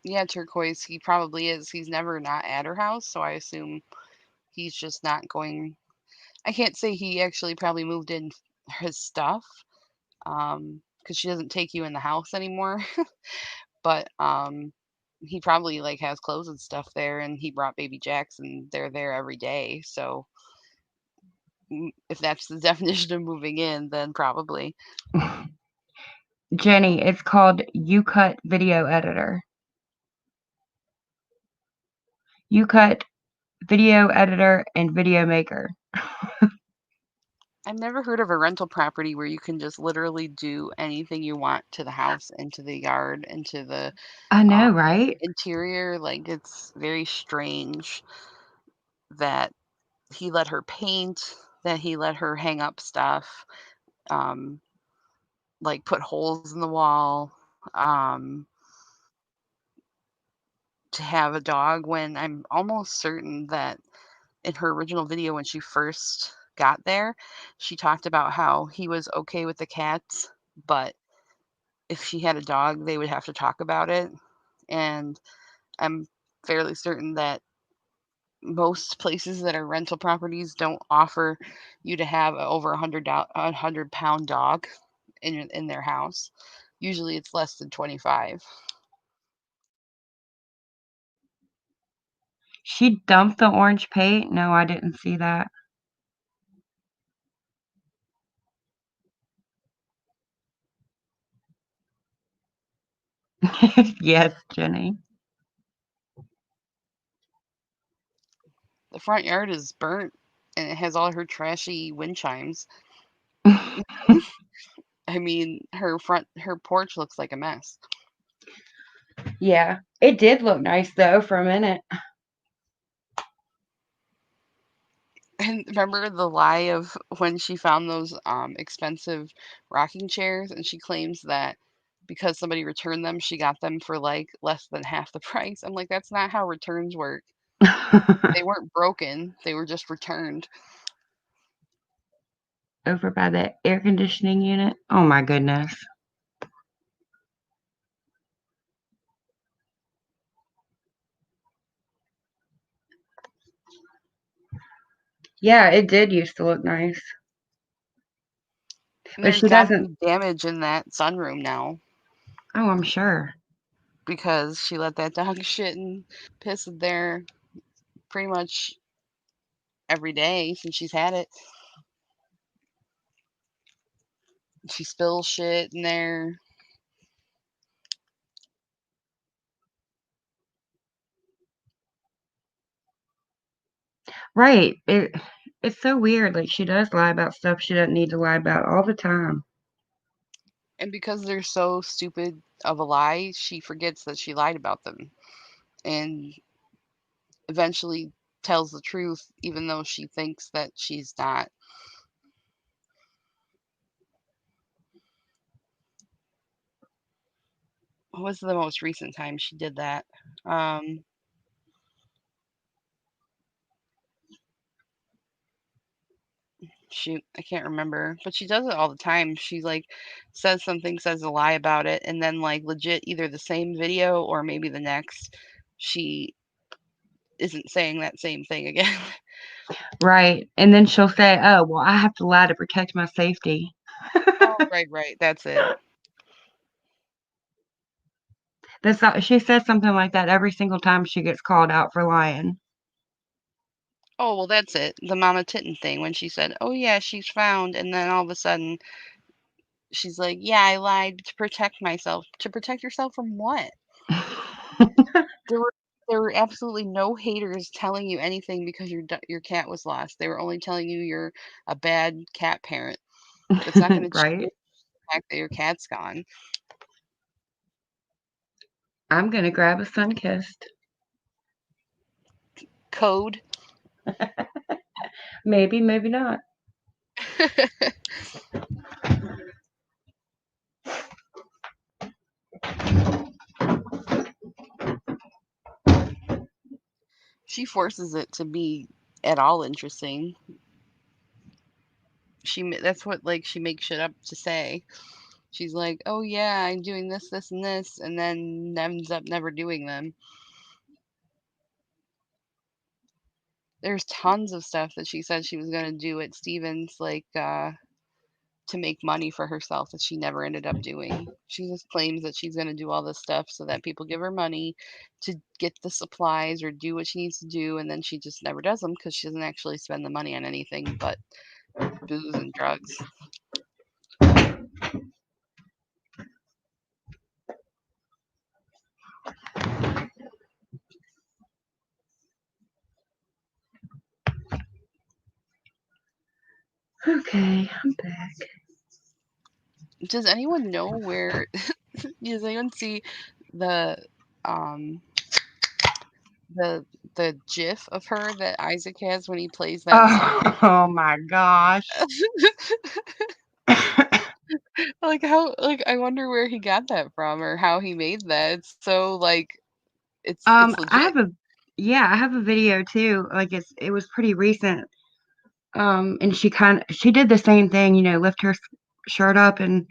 Yeah, Turquoise, he probably is. He's never not at her house, so I assume he's just not going. I can't say he actually probably moved in his stuff, because she doesn't take you in the house anymore. But he probably like has clothes and stuff there, and he brought baby Jacks, and they're there every day. So if that's the definition of moving in, then probably. Jenny, it's called YouCut Video Editor. YouCut Video Editor and Video Maker. I've never heard of a rental property where you can just literally do anything you want to the house and to the yard and to the I know, um, right? interior. Like, it's very strange that he let her paint, that he let her hang up stuff, um, like put holes in the wall, um, to have a dog when I'm almost certain that in her original video when she first got there, she talked about how he was okay with the cats, but if she had a dog, they would have to talk about it. And I'm fairly certain that most places that are rental properties don't offer you to have a over a 100-pound dog in their house. Usually it's less than 25. She dumped the orange paint? No, I didn't see that. Yes, Jenny. The front yard is burnt and it has all her trashy wind chimes. I mean, her porch looks like a mess. Yeah, it did look nice though for a minute. And remember the lie of when she found those expensive rocking chairs and she claims that because somebody returned them, she got them for like less than half the price. I'm like, that's not how returns work. They weren't broken, they were just returned. Over by the air conditioning unit. Oh my goodness. Yeah, it did used to look nice. And But there's she got to doesn't. be damage in that sunroom now Oh, I'm sure. because she let that dog shit and piss in there pretty much every day since she's had it. She spills shit in there. Right. It's so weird. Like she does lie about stuff she doesn't need to lie about all the time. And because they're so stupid of a lie, she forgets that she lied about them and eventually tells the truth even though she thinks that she's not. What was the most recent time she did that? Um, Shoot, I can't remember, but she does it all the time. She like says something, says a lie about it, and then like legit either the same video or maybe the next, she isn't saying that same thing again. Right. And then she'll say, "Oh, well, I have to lie to protect my safety." Oh, right, that's it. She says something like that every single time she gets called out for lying. Oh, well, that's it. The Mama Titten thing when she said, "Oh yeah, she's found," and then all of a sudden she's like, "Yeah, I lied to protect myself." To protect yourself from what? There were there were absolutely no haters telling you anything because your cat was lost. They were only telling you you're a bad cat parent. That's not going to change Right? the fact that your cat's gone. I'm gonna grab a Sunkist. Code. Maybe, maybe not. She forces it to be at all interesting. That's what like she makes shit up to say. She's like, "Oh yeah, I'm doing this, this, and this," and then ends up never doing them. There's tons of stuff that she said she was gonna do at Stevens, like to make money for herself that she never ended up doing. She just claims that she's gonna do all this stuff so that people give her money to get the supplies or do what she needs to do, and then she just never does them because she doesn't actually spend the money on anything but booze and drugs. Okay, I'm back. Does anyone know where? Does anyone see the um the GIF of her that Isaac has when he plays that song? Oh my gosh. Like how? Like I wonder where he got that from or how he made that. It's so like it's I legit. have I have a video too. Like it was pretty recent. And she did the same thing, lift her shirt up and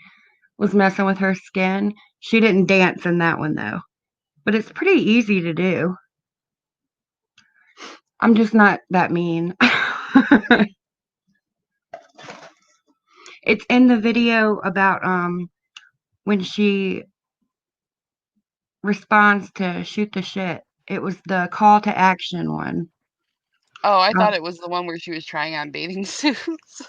was messing with her skin. She didn't dance in that one though, but it's pretty easy to do. I'm just not that mean. It's in the video about when she responds to shoot the shit. It was the call to action one. Oh, I Uh, thought it was the one where she was trying on bathing suits.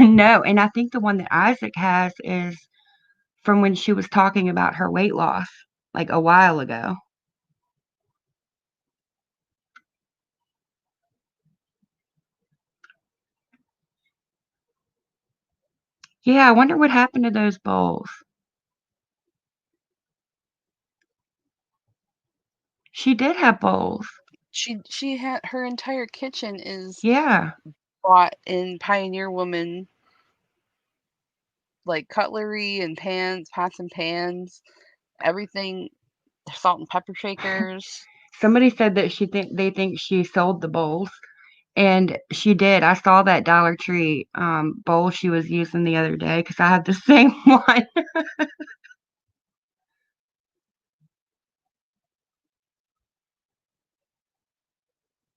no, and I think the one that Isaac has is from when she was talking about her weight loss, like a while ago. Yeah, I wonder what happened to those bowls. She did have bowls. She had her entire kitchen is Yeah. bought in Pioneer Woman, like cutlery and pans, pots and pans, everything, salt and pepper shakers. Somebody said that they think she sold the bowls, and she did. I saw that Dollar Tree bowl she was using the other day because I had the same one.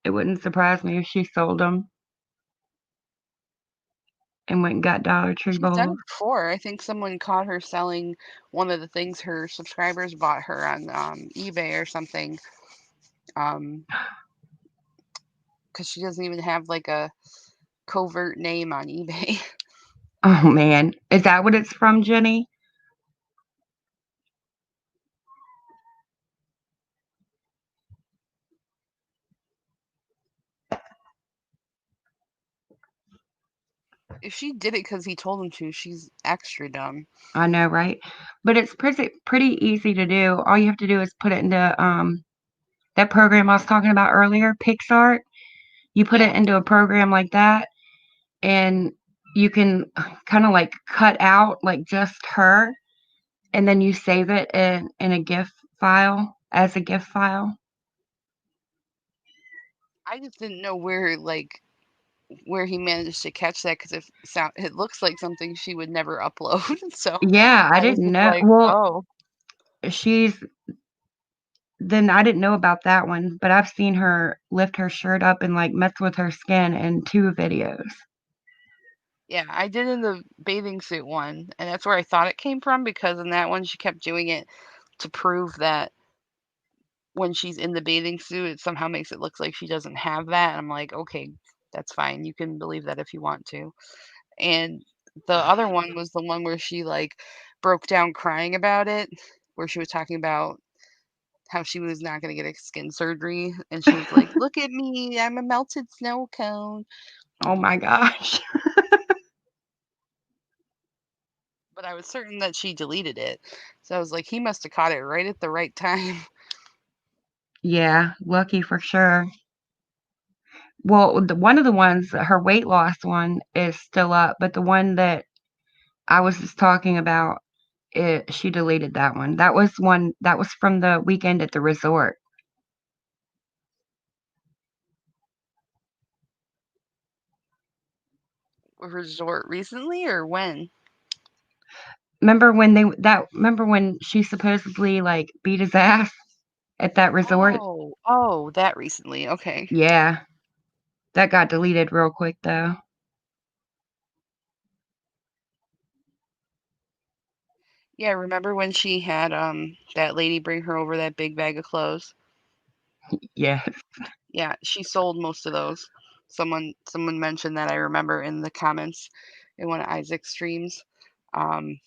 It wouldn't surprise me if she sold them and went and got Dollar Tree She's done bowls. it before. I think someone caught her selling one of the things her subscribers bought her on eBay or something. Because she doesn't even have like a covert name on eBay. Oh man, is that what it's from, Jenny? If she did it because he told him to, she's extra dumb. I know, right? But it's pretty easy to do. All you have to do is put it into that program I was talking about earlier, PixArt. You put it Yeah. into a program like that, and you can kind of like cut out like just her, and then you save it in a GIF file as a GIF file. I just didn't know where he managed to catch that because it looks like something she would never upload. So Yeah, I I was didn't just know. like, Well, oh, she's then I didn't know about that one, but I've seen her lift her shirt up and like mess with her skin in 2 videos. yeah, I did in the bathing suit one, and that's where I thought it came from because in that one she kept doing it to prove that when she's in the bathing suit, it somehow makes it look like she doesn't have that. And I'm like, okay, that's fine. You can believe that if you want to. And the other one was the one where she like broke down crying about it, where she was talking about how she was not going to get a skin surgery. And she was like, look at me, I'm a melted snow cone. Oh my gosh. But I was certain that she deleted it. So I was like, he must have caught it right at the right time. Yeah, lucky for sure. Well, one of the ones, her weight loss one, is still up, but the one that I was just talking about, she deleted that one. That was from the weekend at the resort. Resort recently or when? Remember when she supposedly like beat his ass at that resort? Oh, that recently. Okay. Yeah, that got deleted real quick though. Yeah, remember when she had that lady bring her over that big bag of clothes? Yeah. Yeah, she sold most of those. Someone mentioned that I remember in the comments in one of Isaac's streams. Um,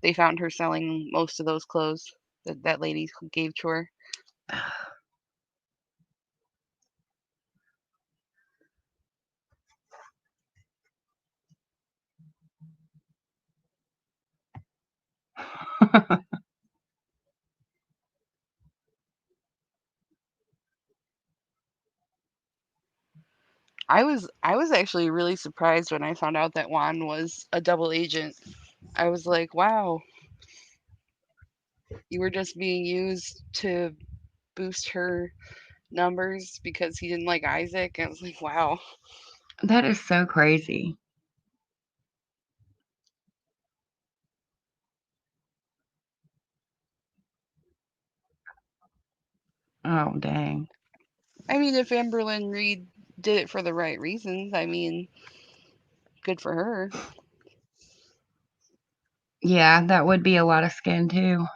they found her selling most of those clothes that lady gave to her. I was actually really surprised when I found out that Juan was a double agent. I was like, wow, you were just being used to boost her numbers because he didn't like Isaac. And I was like, wow. That is so crazy. Oh, dang. I mean, if Amberlyn Reed did it for the right reasons, I mean, good for her. Yeah, that would be a lot of skin too.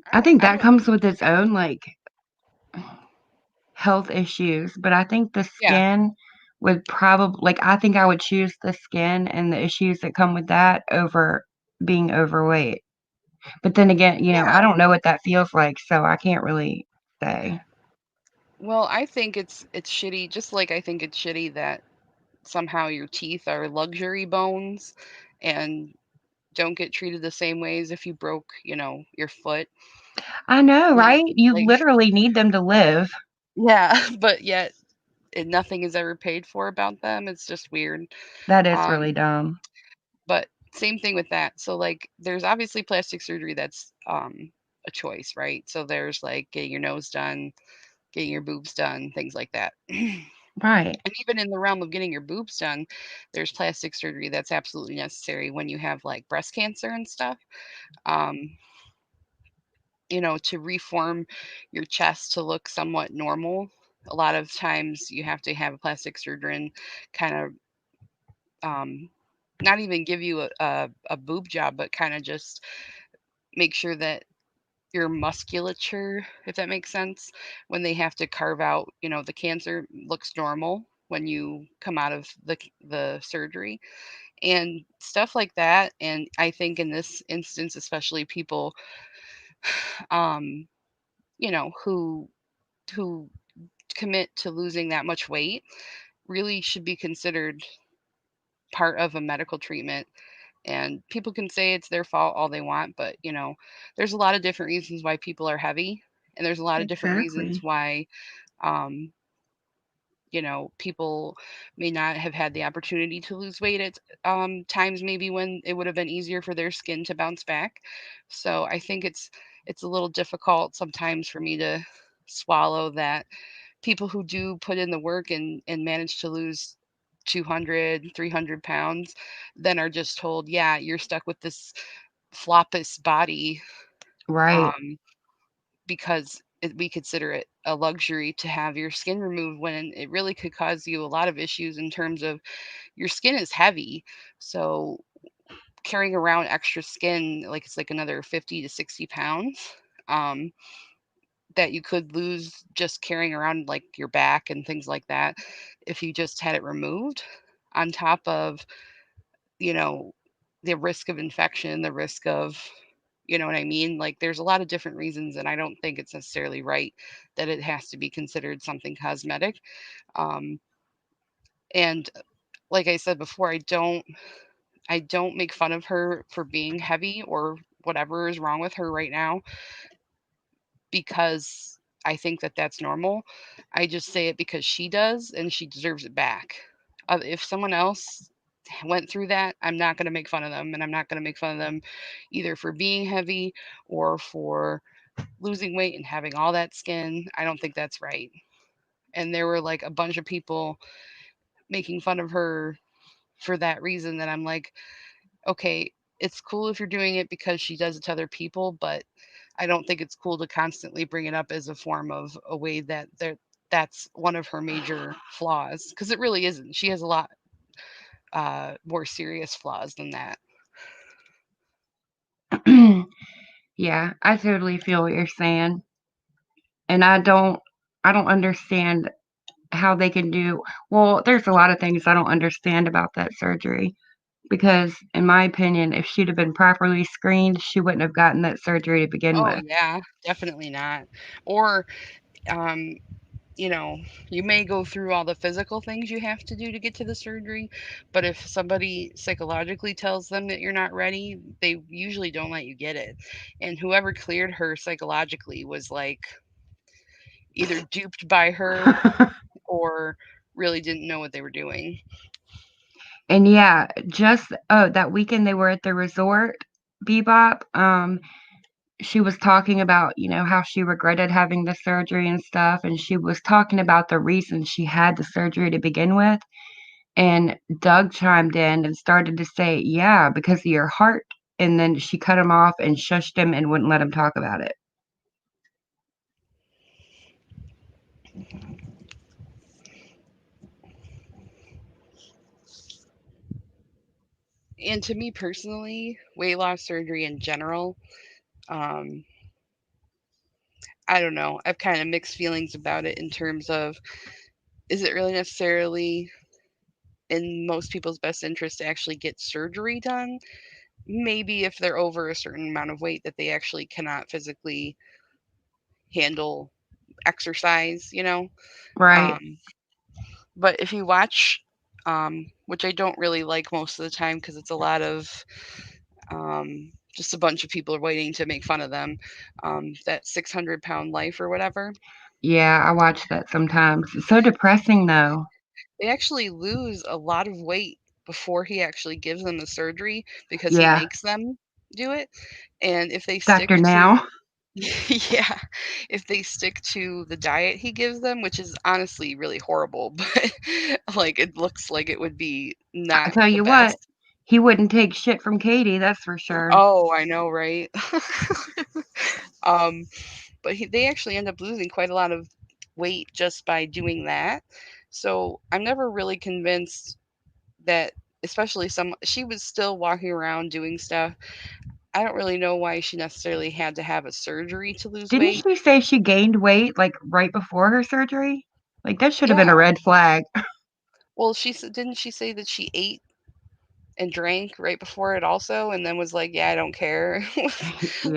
I I don't think I that don't comes with its own like health issues, but I think the yeah. skin would probably like I think I would choose the skin and the issues that come with that over being overweight. But then again, I Yeah. don't know what that feels like, so I can't really say. Well, I think it's shitty, just like I think it's shitty that somehow your teeth are luxury bones and don't get treated the same way as if you broke, your foot. I know, Yeah. right? You Like literally need them to live. yeah, but yet nothing is ever paid for about them. It's just weird. That is Um, really dumb. but same thing with that. So like there's obviously plastic surgery that's a choice, right? So there's like getting your nose done, getting your boobs done, things like that. Right. And even in the realm of getting your boobs done, there's plastic surgery that's absolutely necessary when you have like breast cancer and stuff. Um, to reform your chest to look somewhat normal. A lot of times you have to have a plastic surgeon kind of not even give you a boob job, but kind of just make sure that your musculature, if that makes sense, when they have to carve out, the cancer looks normal when you come out of the surgery and stuff like that. And I think in this instance, especially people, um, who commit to losing that much weight really should be considered part of a medical treatment. And people can say it's their fault all they want, but there's a lot of different reasons why people are heavy, and there's a lot of different reasons Exactly. why um, people may not have had the opportunity to lose weight at times maybe when it would have been easier for their skin to bounce back. So I think it's a little difficult sometimes for me to swallow that people who do put in the work and manage to lose 200, 300 pounds then are just told, yeah, you're stuck with this floppous body, Right. um, because we consider it a luxury to have your skin removed when it really could cause you a lot of issues in terms of your skin is heavy. So carrying around extra skin, like it's like another 50 to 60 pounds. Um, that you could lose just carrying around like your back and things like that if you just had it removed, on top of, you know, the risk of infection, the risk of, you know what I mean? Like there's a lot of different reasons, and I don't think it's necessarily right that it has to be considered something cosmetic. Um, and like I said before, I don't make fun of her for being heavy or whatever is wrong with her right now because I think that that's normal. I just say it because she does and she deserves it back. If someone else went through that, I'm not going to make fun of them, and I'm not going to make fun of them either for being heavy or for losing weight and having all that skin. I don't think that's right. And there were like a bunch of people making fun of her for that reason that I'm like, okay, it's cool if you're doing it because she does it to other people, but I don't think it's cool to constantly bring it up as a form of a way that that's one of her major flaws because it really isn't. She has a lot more serious flaws than that. Yeah, I totally feel what you're saying. And I don't understand how they can do well, there's a lot of things I don't understand about that surgery because in my opinion, if she'd have been properly screened, she wouldn't have gotten that surgery to begin Oh with. yeah, definitely not. Or um, you know, you may go through all the physical things you have to do to get to the surgery, but if somebody psychologically tells them that you're not ready, they usually don't let you get it. And whoever cleared her psychologically was like either duped by her or really didn't know what they were doing. And yeah, just that weekend they were at the resort, Bebop. She was talking about, how she regretted having the surgery and stuff, and she was talking about the reason she had the surgery to begin with. And Doug chimed in and started to say, "Yeah, because of your heart." And then she cut him off and shushed him and wouldn't let him talk about it. And to me personally, weight loss surgery in general, um, I don't know. I've kind of mixed feelings about it in terms of, is it really necessarily in most people's best interest to actually get surgery done? Maybe if they're over a certain amount of weight that they actually cannot physically handle exercise, Right. Um, but if you watch, which I don't really like most of the time because it's a lot of just a bunch of people waiting to make fun of them, that 600-pound life or whatever, Yeah, I watch that sometimes. It's so depressing though. they actually lose a lot of weight before he actually gives them the surgery because he Yeah. makes them do it. And if they Dr. stick to Now. yeah, if they stick to the diet he gives them, which is honestly really horrible, but like it looks like it would be I not tell the you what, best. he wouldn't take shit from Katie, that's for sure. Oh, I know, right? um, but they actually end up losing quite a lot of weight just by doing that. So I'm never really convinced that, especially she was still walking around doing stuff. I don't really know why she necessarily had to have a surgery to lose Didn't weight. she say she gained weight like right before her surgery? Like that should have been a Yeah. red flag. Well, didn't she say that she ate and drank right before it also, and then was like, "Yeah, I don't care."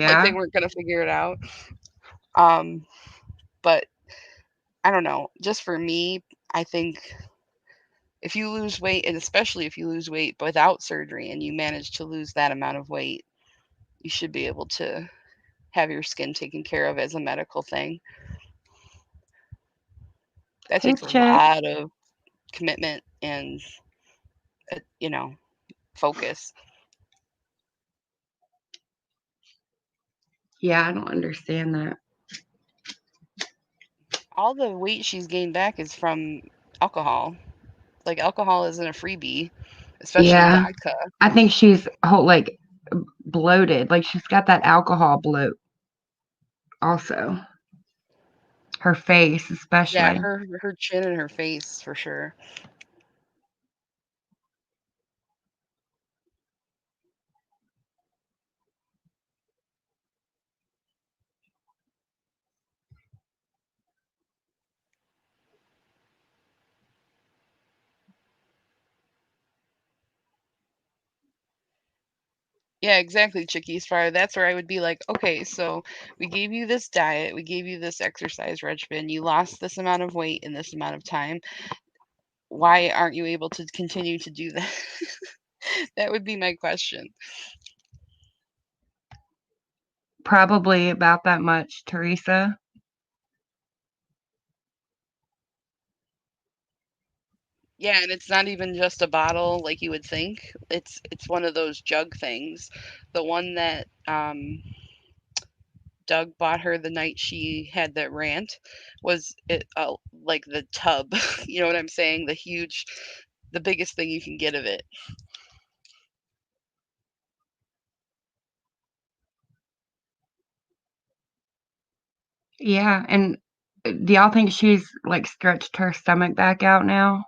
Like they Yeah, weren't gonna figure it out. Um, but I don't know. Just for me, I think if you lose weight, and especially if you lose weight without surgery and you manage to lose that amount of weight, you should be able to have your skin taken care of as a medical thing. That hey takes a Chit. lot of commitment and, you know, focus. Yeah, I don't understand that. All the weight she's gained back is from alcohol. Like alcohol isn't a freebie, especially Yeah, vodka. I think she's like bloated. Like she's got that alcohol bloat also. Her face, Yeah, especially. her chin and her face for sure. Yeah, exactly, Chickies Fire. That's where I would be like, okay, so we gave you this diet, we gave you this exercise regimen, you lost this amount of weight in this amount of time. Why aren't you able to continue to do that? That would be my question. Probably about that much, Teresa. Yeah, and it's not even just a bottle like you would think. It's one of those jug things. The one that Doug bought her the night she had that rant was it like the tub. You know what I'm saying? The biggest thing you can get of it. Yeah, and do y'all think she's like stretched her stomach back out now?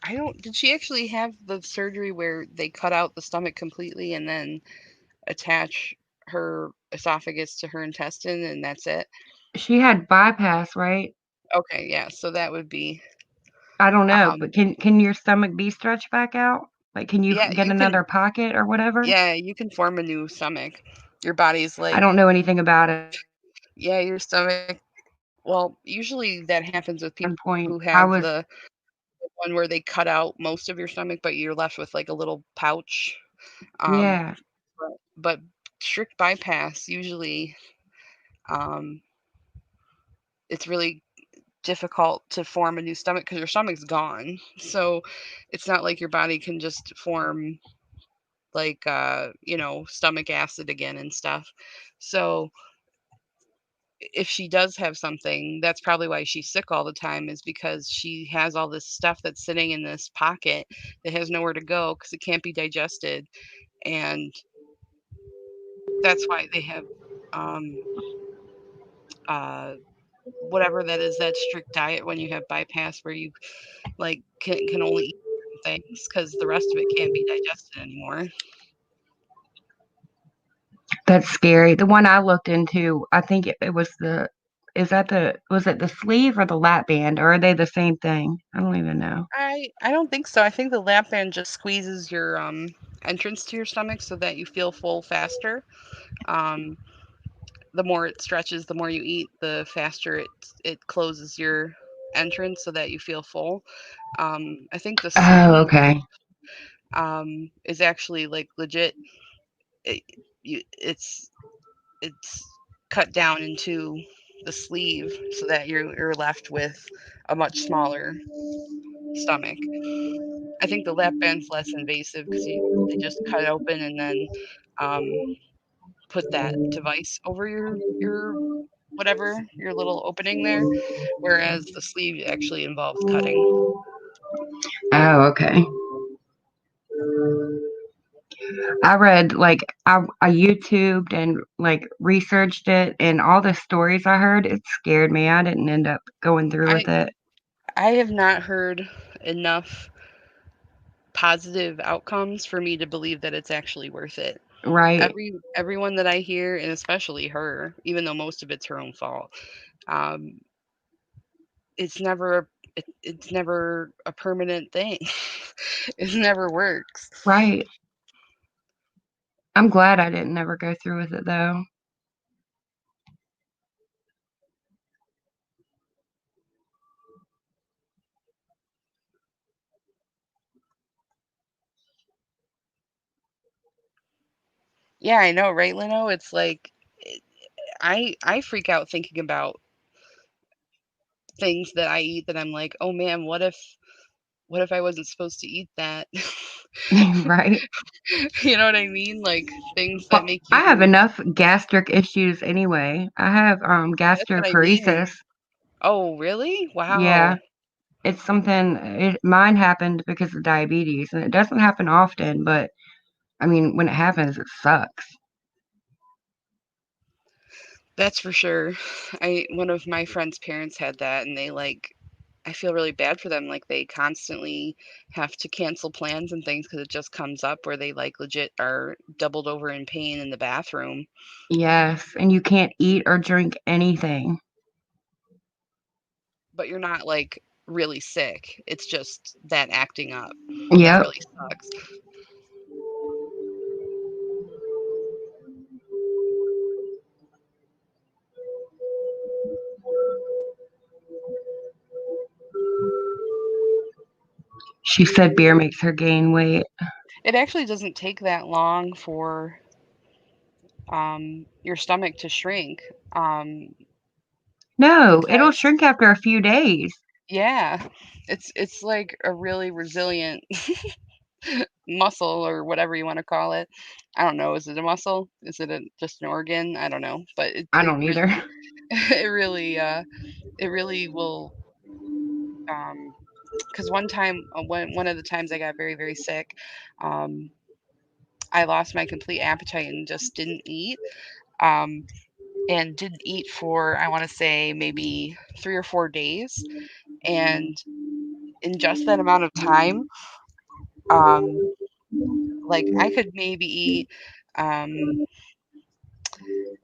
I don't. Did she actually have the surgery where they cut out the stomach completely and then attach her esophagus to her intestine and that's it? She had bypass, right? Okay, yeah. So that would be. I don't know, Um, but can your stomach be stretched back out? Like, can you yeah, get you can. another pocket or whatever? Yeah, you can form a new stomach. Your body's I like, don't know anything about it. yeah, your stomach. Well, usually that happens with At one people point, who I have was, the one where they cut out most of your stomach, but you're left with like a little pouch. Um, yeah, but strict bypass usually, um, it's really difficult to form a new stomach because your stomach's gone. So it's not like your body can just form like stomach acid again and stuff. So if she does have something, that's probably why she's sick all the time, is because she has all this stuff that's sitting in this pocket that has nowhere to go because it can't be digested. And that's why they have um uh whatever that is, that strict diet when you have bypass, where you like can only eat certain things because the rest of it can't be digested anymore. That's scary. The one I looked into, I think it was was it the sleeve or the lap band, or are they the same thing? I don't even know. I don't think so. I think the lap band just squeezes your entrance to your stomach so that you feel full faster. Um, the more it stretches, the more you eat, the faster it closes your entrance so that you feel full. I think the Oh, sleeve okay. is actually like legit. It, it's cut down into the sleeve so that you're left with a much smaller stomach. I think the lap band's less invasive because they just cut it open and then um, put that device over your whatever, your little opening there, whereas the sleeve actually involves cutting. Oh, okay. I read I YouTubed and like researched it, and all the stories I heard, it scared me. I didn't end up going through I with it. I have not heard enough positive outcomes for me to believe that it's actually worth it. Right. Everyone that I hear, and especially her, even though most of it's her own fault, um, it's never it's never a permanent thing. It never works. Right. I'm glad I didn't ever go through with it though. Yeah, I know, right, Lino? It's like I freak out thinking about things that I eat that I'm like, "Oh man, what if I wasn't supposed to eat that?" Right. You know what I mean? Like things that Well, make I have you. enough gastric issues anyway. I have That's what I mean. gastroparesis. Oh, really? Yeah, Wow. it's something mine happened because of diabetes, and it doesn't happen often, but I mean, when it happens, it sucks. That's for sure. I One of my friend's parents had that, and they like I feel really bad for them. Like they constantly have to cancel plans and things because it just comes up where they like legit are doubled over in pain in the bathroom. Yes, and you can't eat or drink anything. But you're not like really sick. It's just that acting up that Yep. really sucks. She said beer makes her gain weight. It actually doesn't take that long for your stomach to shrink. No, it'll Because shrink after a few days. yeah, it's like a really resilient muscle or whatever you want to call it. I don't know. Is it a muscle? Is it just an organ? I don't know. But I it don't really either. it really it really will because one time one of the times I got very very sick, um I lost my complete appetite and just didn't eat. Um and didn't eat for I want to say maybe 3 or 4 days, and in just that amount of time, um like I could maybe eat um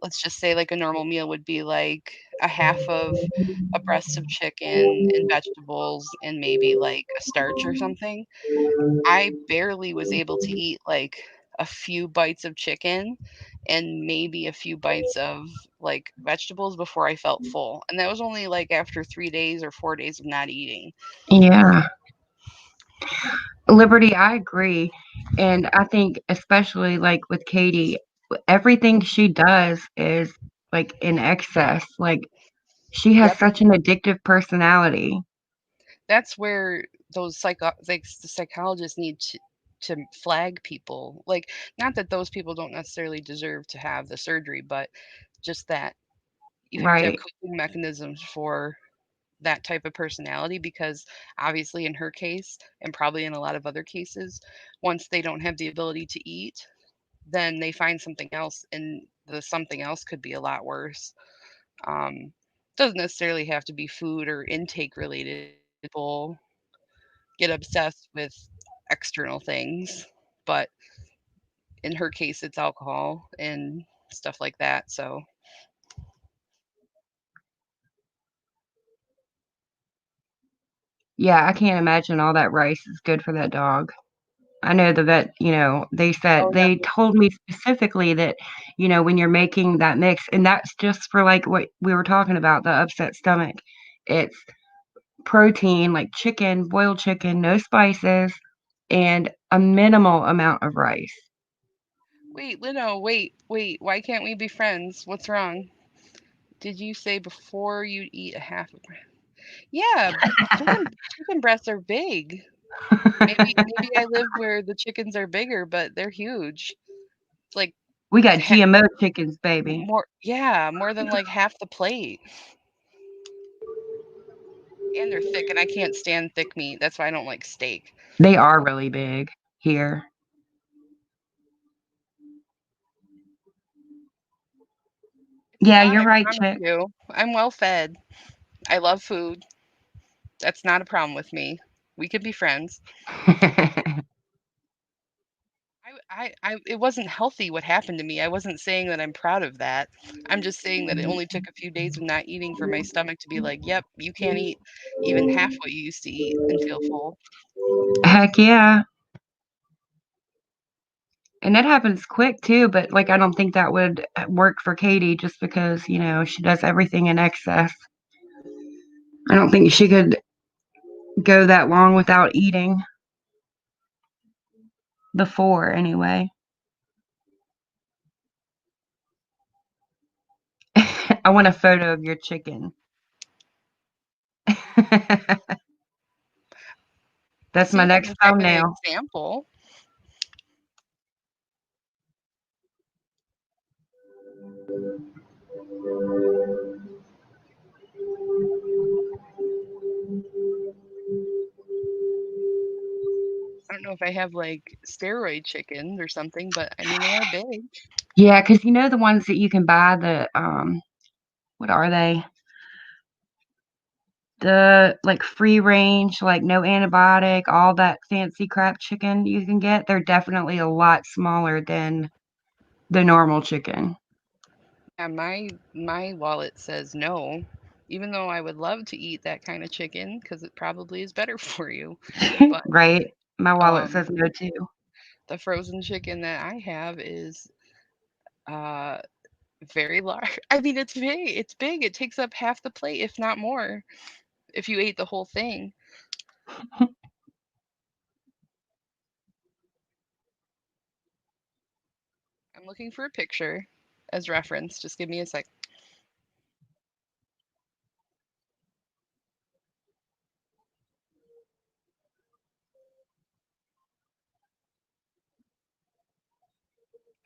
let's just say like a normal meal would be like a half of a breast of chicken and vegetables and maybe like a starch or something. I barely was able to eat like a few bites of chicken and maybe a few bites of like vegetables before I felt full. And that was only like after 3 days or 4 days of not eating. Yeah. Liberty, I agree. And I think, especially like with Katie, everything she does is like in excess. Like She has Yep. such an addictive personality. That's where those the psychologists need to flag people. Like, not that those people don't necessarily deserve to have the surgery, but just that you have to have Right. coping mechanisms for that type of personality, because obviously in her case, and probably in a lot of other cases, once they don't have the ability to eat, then they find something else, and the something else could be a lot worse. Doesn't necessarily have to be food or intake related. People get obsessed with external things, but in her case, it's alcohol and stuff like that. So, Yeah, I can't imagine all that rice is good for that dog. I know the vet, they said oh yeah, they told me specifically that, when you're making that mix, and that's just for like what we were talking about, the upset stomach. It's protein, like chicken, boiled chicken, no spices, and a minimal amount of rice. wait, Lino, wait. Why can't we be friends? What's wrong? Did you say before you eat a half a breast? Yeah, chicken breasts are big. Maybe I live where the chickens are bigger, but they're huge. It's like We got ha- GMO chickens, baby. more, yeah, more than like half the plate. And they're thick, and I can't stand thick meat. That's why I don't like steak. They are really big here. It's Yeah, not, you're I right, promise chick. you. I'm well fed. I love food. That's not a problem with me. We could be friends. It wasn't healthy what happened to me. I wasn't saying that I'm proud of that. I'm just saying that it only took a few days of not eating for my stomach to be like, yep, you can't eat even half what you used to eat and feel full. Heck yeah. And that happens quick too, but like I don't think that would work for Katie just because, she does everything in excess. I don't think she could go that long without eating before anyway. I want a photo of your chicken. That's See my if I next can find an thumbnail. example. I don't know if I have like steroid chickens or something, but I mean, they are big. Yeah, because the ones that you can buy, what are they? The like free range, like no antibiotic, all that fancy crap chicken you can get, they're definitely a lot smaller than the normal chicken. Yeah, my wallet says no, even though I would love to eat that kind of chicken because it probably is better for you. But Right? My wallet um, says no too. the frozen chicken that I have is uh very large. I mean, it's big. It's big. It takes up half the plate, if not more, if you ate the whole thing. I'm looking for a picture as reference. Just give me a sec.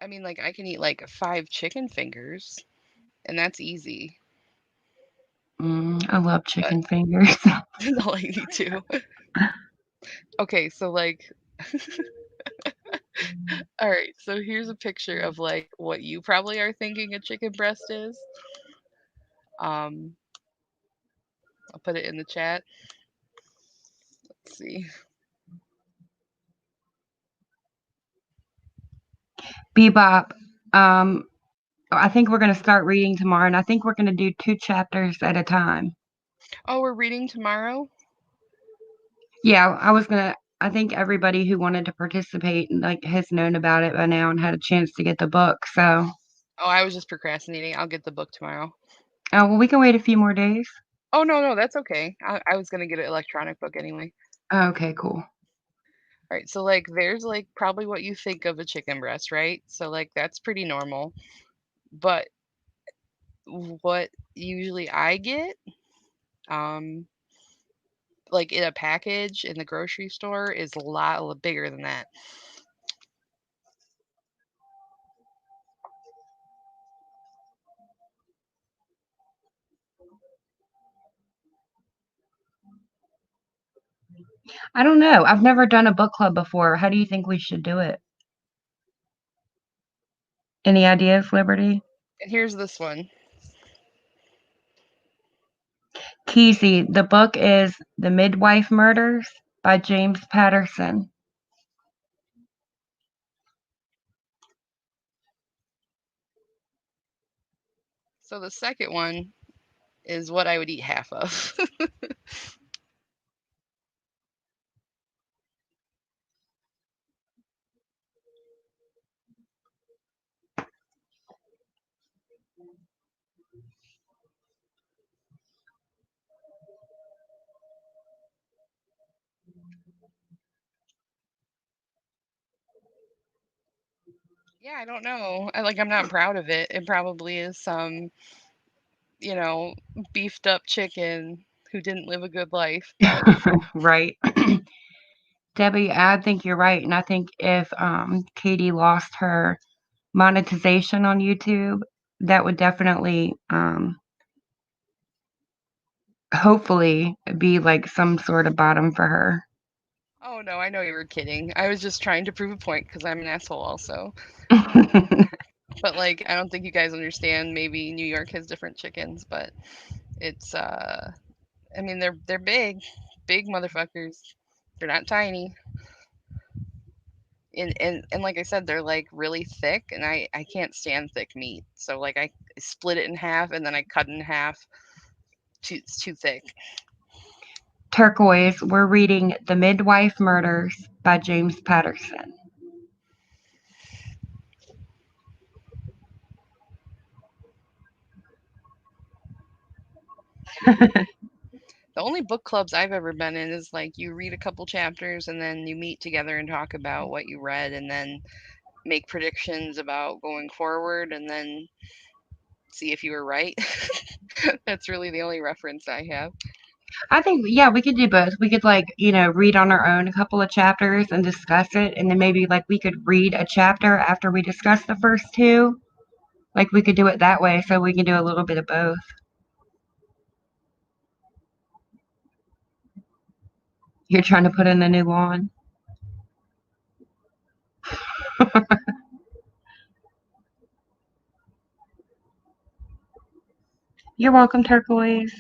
I mean, like I can eat like 5 chicken fingers, and that's easy. I love But chicken fingers. that's all I need to. Okay, so like, all right. So here's a picture of like what you probably are thinking a chicken breast is. Um, I'll put it in the chat. Let's see. Bebop. Um, I think we're going to start reading tomorrow, and I think we're going to do 2 chapters at a time. Oh, we're reading tomorrow. Yeah, I think everybody who wanted to participate like has known about it by now and had a chance to get the book. So, Oh, I was just procrastinating. I'll get the book tomorrow. oh, well, we can wait a few more days. Oh no, that's okay. I was gonna get an electronic book anyway. Oh, okay, cool. All right, so like there's like probably what you think of a chicken breast, right? So like that's pretty normal. But what usually I get, um, like in a package in the grocery store, is a lot bigger than that. I don't know. I've never done a book club before. How do you think we should do it? Any ideas, Liberty? And here's this one. Kesey, the book is The Midwife Murders by James Patterson. So the second one is what I would eat half of. Yeah, I don't know. I'm not proud of it. It probably is some, you know, beefed up chicken who didn't live a good life, but Right. Debbie, I think you're right. And I think if Katie lost her monetization on YouTube, that would definitely hopefully be like some sort of bottom for her. oh no, I know you were kidding. I was just trying to prove a point because I'm an asshole also. But like, I don't think you guys understand. Maybe New York has different chickens, but it's I mean they're big motherfuckers. They're not tiny. And like I said, they're like really thick, and I can't stand thick meat. So like I split it in half and then I cut it in half. It's too thick. Turquoise, we're reading The Midwife Murders by James Patterson. The only book clubs I've ever been in is like you read a couple chapters and then you meet together and talk about what you read and then make predictions about going forward and then see if you were right. That's really the only reference I have. I think, yeah, we could do both. We could, like, read on our own a couple of chapters and discuss it. And then maybe, like, we could read a chapter after we discuss the first two. Like, we could do it that way so we can do a little bit of both. You're trying to put in a new lawn. You're welcome, Turquoise.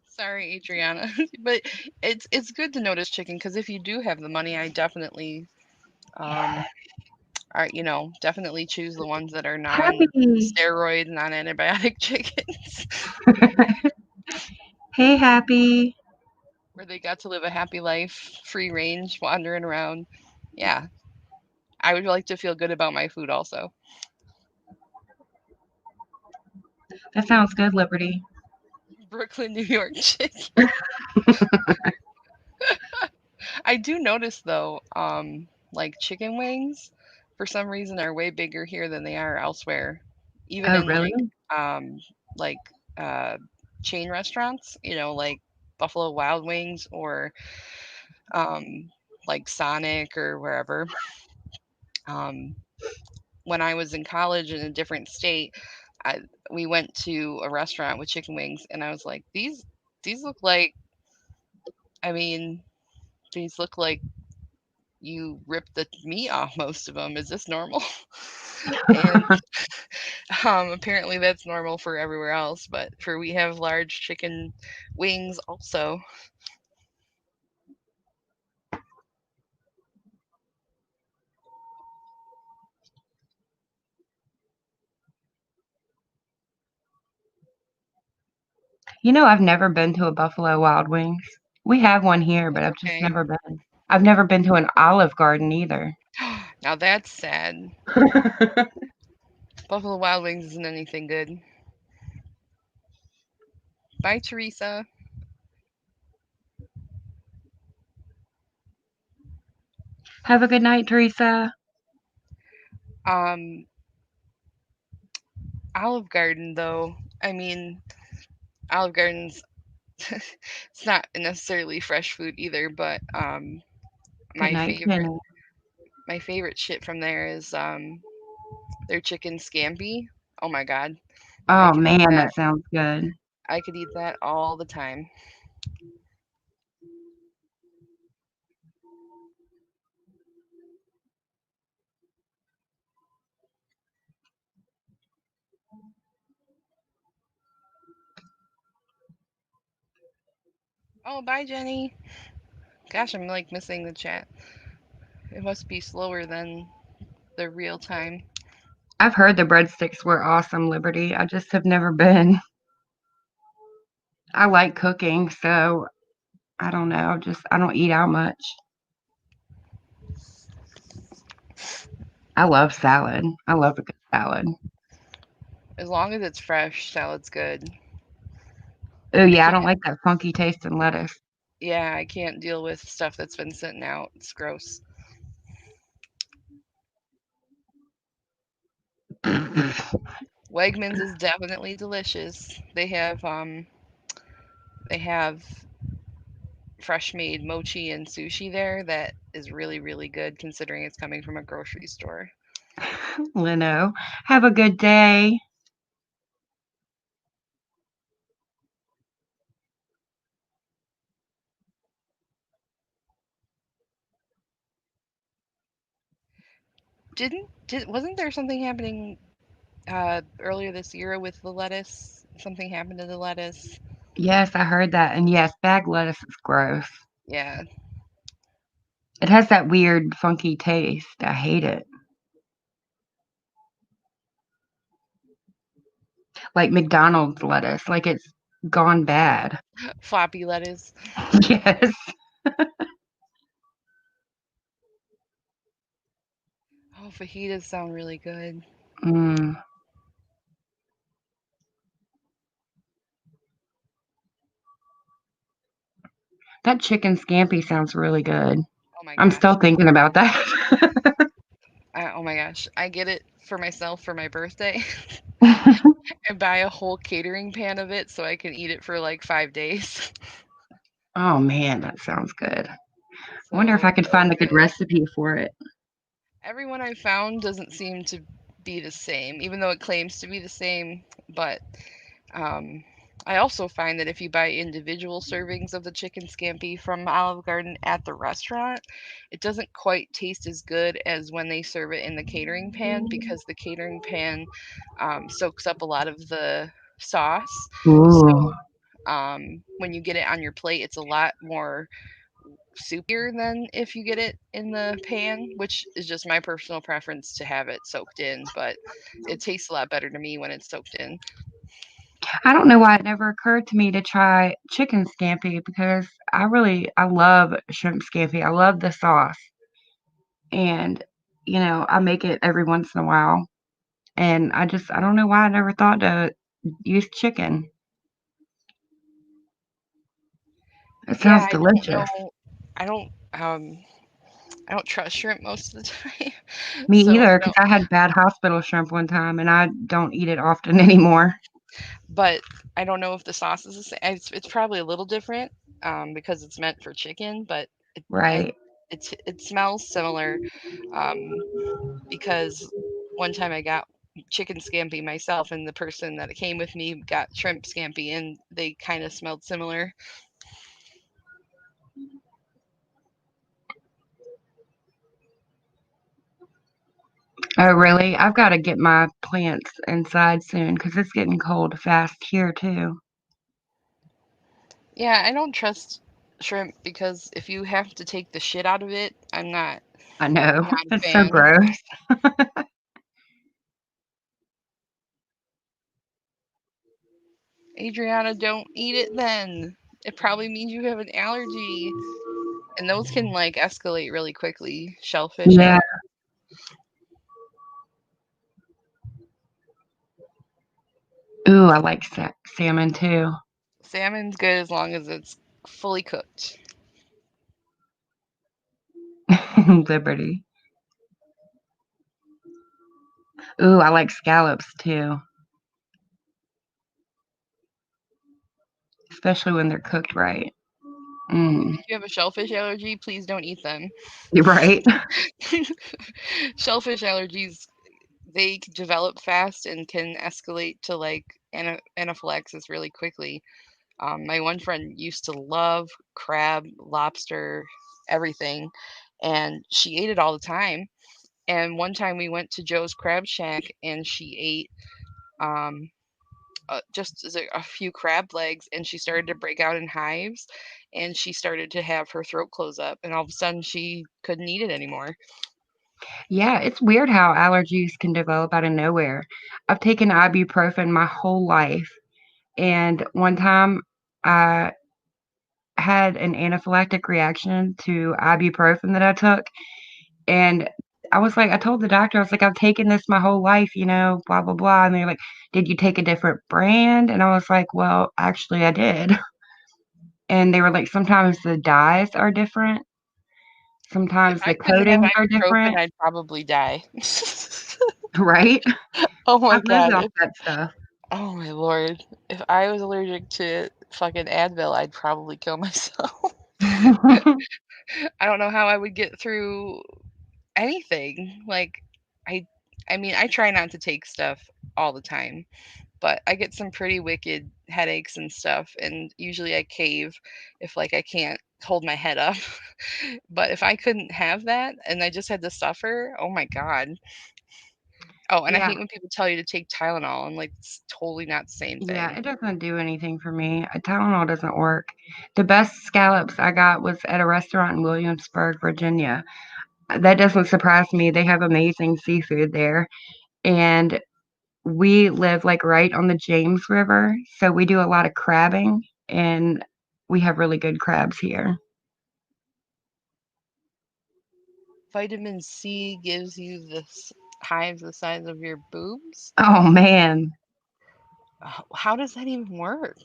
Sorry, Adriana, but it's good to notice chicken because if you do have the money, I definitely are definitely choose the ones that are Happy. non-steroid, non-antibiotic chickens Hey, Happy. where they got to live a happy life, free range, wandering around. Yeah, I would like to feel good about my food also. That sounds good, Liberty. Brooklyn, New York chicken. I do notice though, like chicken wings, for some reason are way bigger here than they are elsewhere. Even Oh, in really? um like uh chain restaurants, like Buffalo Wild Wings or um like Sonic or wherever. Um when I was in college in a different state, I we went to a restaurant with chicken wings and I was like, these look like I mean, these look like you ripped the meat off most of them. Is this normal? And apparently that's normal for everywhere else, but for we have large chicken wings also. I've never been to a Buffalo Wild Wings. We have one here, but That's I've just okay. never been. I've never been to an Olive Garden either. Now that's sad. Buffalo Wild Wings isn't anything good. Bye, Teresa. Have a good night, Teresa. Um, Olive Garden though. I mean, Olive Garden's it's not necessarily fresh food either, but Good my night, favorite Jenny. my favorite shit from there is their chicken scampi. Oh my god. I Oh could eat man, that. that sounds good. I could eat that all the time. Oh, bye Jenny. Gosh, I'm like missing the chat. It must be slower than the real time. I've heard the breadsticks were awesome, Liberty. I just have never been. I like cooking, so I don't know. Just I don't eat out much. I love salad. I love a good salad. As long as it's fresh, salad's good. Oh I yeah, I can't don't like that funky taste in lettuce. yeah, I can't deal with stuff that's been sitting out. It's gross. Wegmans is definitely delicious. They have fresh made mochi and sushi there that is really really good considering it's coming from a grocery store. Leno, have a good day. Wasn't there something happening earlier this year with the lettuce? Something happened to the lettuce. Yes, I heard that. And yes, bag lettuce is gross. Yeah. It has that weird funky taste. I hate it. Like McDonald's lettuce, like it's gone bad. Floppy lettuce. Yes. Oh, fajitas sound really good. Mm. That chicken scampi sounds really good. Oh my I'm still gosh. thinking about that. Oh my gosh. I get it for myself for my birthday. I buy a whole catering pan of it so I can eat it for like 5 days. Oh man, that sounds good. I wonder if I So could find a good recipe for it. everyone I found doesn't seem to be the same, even though it claims to be the same. But um, I also find that if you buy individual servings of the chicken scampi from Olive Garden at the restaurant, it doesn't quite taste as good as when they serve it in the catering pan because the catering pan soaks up a lot of the sauce. Ooh. So when you get it on your plate, it's a lot more soupier than if you get it in the pan, which is just my personal preference to have it soaked in, but it tastes a lot better to me when it's soaked in. I don't know why it never occurred to me to try chicken scampi because I love shrimp scampi. I love the sauce. And I make it every once in a while. And I don't know why I never thought to use chicken. It Yeah, sounds I don't delicious. know. I don't I don't trust shrimp most of the time. Me So I either, because don't I had bad hospital shrimp one time and I don't eat it often anymore. but I don't know if the sauce is the same. It's probably a little different because it's meant for chicken, but it I Right. it smells similar um because one time I got chicken scampi myself, and the person that came with me got shrimp scampi, and they kind of smelled similar. Oh, really? I've got to get my plants inside soon because it's getting cold fast here too. Yeah, I don't trust shrimp because if you have to take the shit out of it, I know. not a It's so fan. gross. Adriana, don't eat it then. It probably means you have an allergy. And those can like escalate really quickly. Shellfish Yeah. allergy. Ooh, I like salmon too. Salmon's good as long as it's fully cooked. Liberty. Ooh, I like scallops too. especially when they're cooked right. Mm. If you have a shellfish allergy, please don't eat them. You're right. Shellfish allergies, they develop fast and can escalate to like anaphylaxis really quickly. My one friend used to love crab, lobster, everything, and she ate it all the time. And one time we went to Joe's Crab Shack and she ate um, just a few crab legs, and she started to break out in hives, and she started to have her throat close up, and all of a sudden she couldn't eat it anymore. Yeah, it's weird how allergies can develop out of nowhere. I've taken ibuprofen my whole life, and one time I had an anaphylactic reaction to ibuprofen that I took, and I told the doctor, I was like, "I've taken this my whole life, blah, blah, blah." And they're like, "Did you take a different brand?" And I was like, "Well, actually, I did." And they were like, "Sometimes the dyes are different. If Sometimes I the couldn't have coatings are ibuprofen, different." I'd probably die. Right? Oh my I've lived god. off that stuff. Oh my lord. If I was allergic to fucking Advil, I'd probably kill myself. I don't know how I would get through anything. Like I I mean, I try not to take stuff all the time, but I get some pretty wicked headaches and stuff, and usually I cave if like I can't hold my head up. But if I couldn't have that and I just had to suffer, oh my god. Oh, and I Yeah. hate when people tell you to take Tylenol. I'm like, it's totally not the same Yeah, thing. it doesn't do anything for me. Tylenol doesn't work. The best scallops I got was at a restaurant in Williamsburg, Virginia. That doesn't surprise me. They have amazing seafood there. And we live like right on the James River, so we do a lot of crabbing and we have really good crabs here. Vitamin C gives you hives the size of your boobs. Oh man. How does that even work?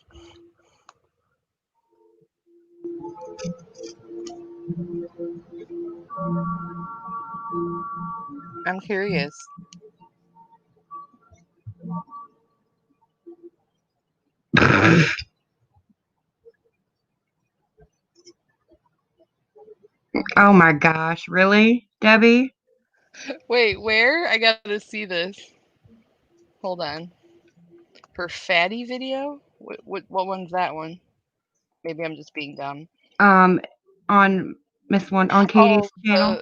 I'm curious. Oh my gosh, really, Debbie? Wait, where? I gotta see this. Hold on. For fatty video? What one's that one? Maybe I'm just being dumb. Um, on on Katie's Oh, channel.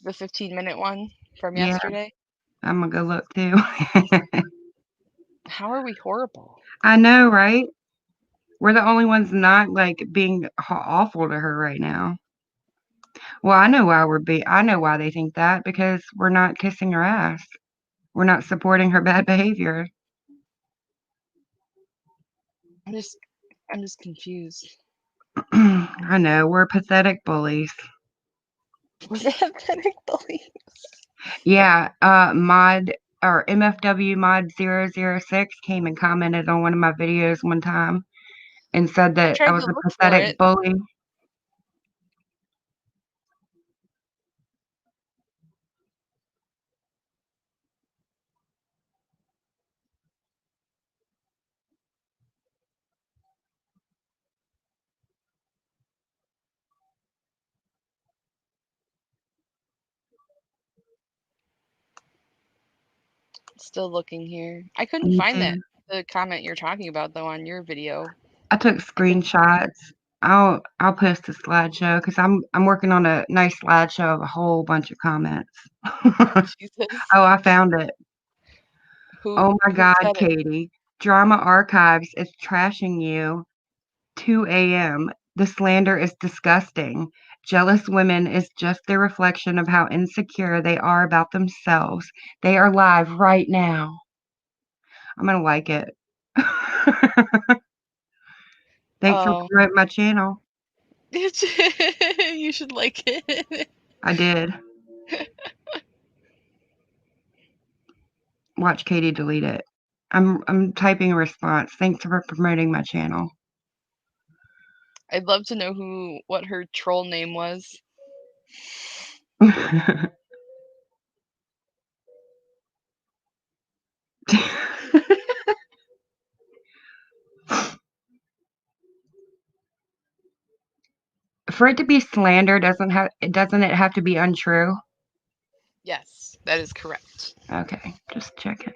the 15-minute one from Yeah, yesterday. I'm gonna go look too. How are we horrible? I know, right? We're the only ones not like being awful to her right now. Well, I know why they think that because we're not kissing her ass. We're not supporting her bad behavior. I'm just confused. I know, we're pathetic bullies. Was that pathetic bully? Yeah, mod or MFW mod 006 came and commented on one of my videos one time and said I that I tried was to a look for pathetic it. bully. Still looking here. I couldn't Me find too. the comment you're talking about though on your video. I took I couldn't. screenshots. I'll post a slideshow because I'm working on a nice slideshow of a whole bunch of comments. Oh Jesus. Oh, I found it. Oh my Who God, said it? Katie. Drama Archives is trashing you. 2 a.m. The slander is disgusting. Jealous women is just the reflection of how insecure they are about themselves. They are live right now. I'm gonna like it. Thanks for Oh, promoting my channel. you should like it. I did. Watch Katie delete it. I'm typing a response. Thanks for promoting my channel. I'd love to know what her troll name was. For it to be slander, doesn't it have to be untrue? Yes, that is correct. Okay, just checking.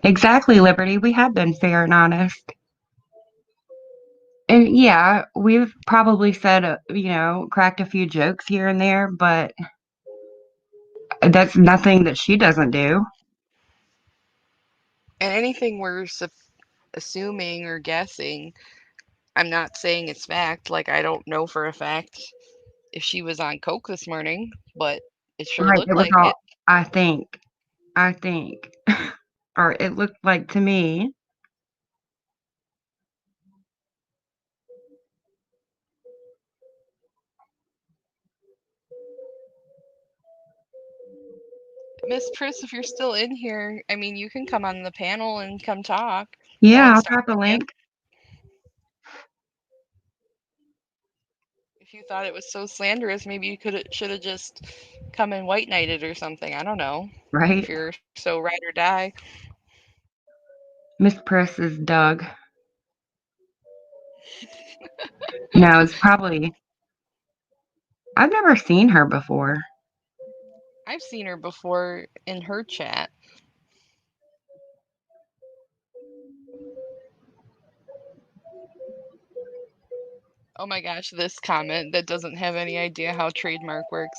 Exactly, Liberty. We have been fair and honest. And yeah, we've probably said, cracked a few jokes here and there, but that's nothing that she doesn't do. And anything we're assuming or guessing, I'm not saying it's fact. Like, I don't know for a fact if she was on coke this morning, but it sure Right, looked it was like all, it. I think, or it looked like to me. Miss Pris, if you're still in here, I mean, you can come on the panel and come talk. No Yeah, I'll one's drop a stopping you. link. If you thought it was so slanderous, maybe you should have just come and white knighted or something. I don't know. Right? If you're so ride or die. Miss Press is Doug. No, it's probably. I've never seen her before. I've seen her before in her chat. Oh my gosh, this comment that doesn't have any idea how trademark works.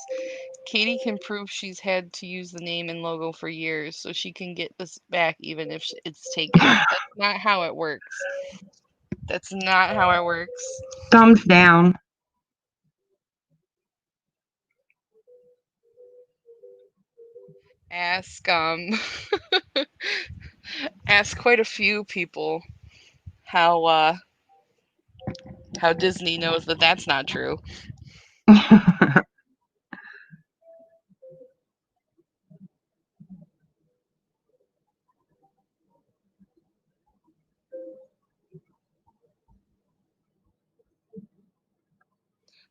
Katie can prove she's had to use the name and logo for years, so she can get this back even if it's taken. That's not how it works. That's not how it works. Thumbs down. Ask ask quite a few people how Disney knows that that's not true.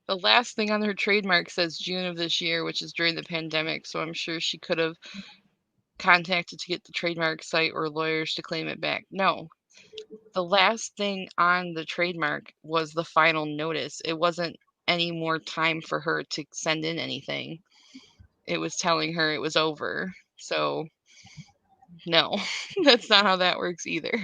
The last thing on her trademark says June of this year, which is during the pandemic, so I'm sure she could have contacted to get the trademark site or lawyers to claim it back. No. The last thing on the trademark was the final notice. It wasn't any more time for her to send in anything. It was telling her it was over. So, no, that's not how that works either.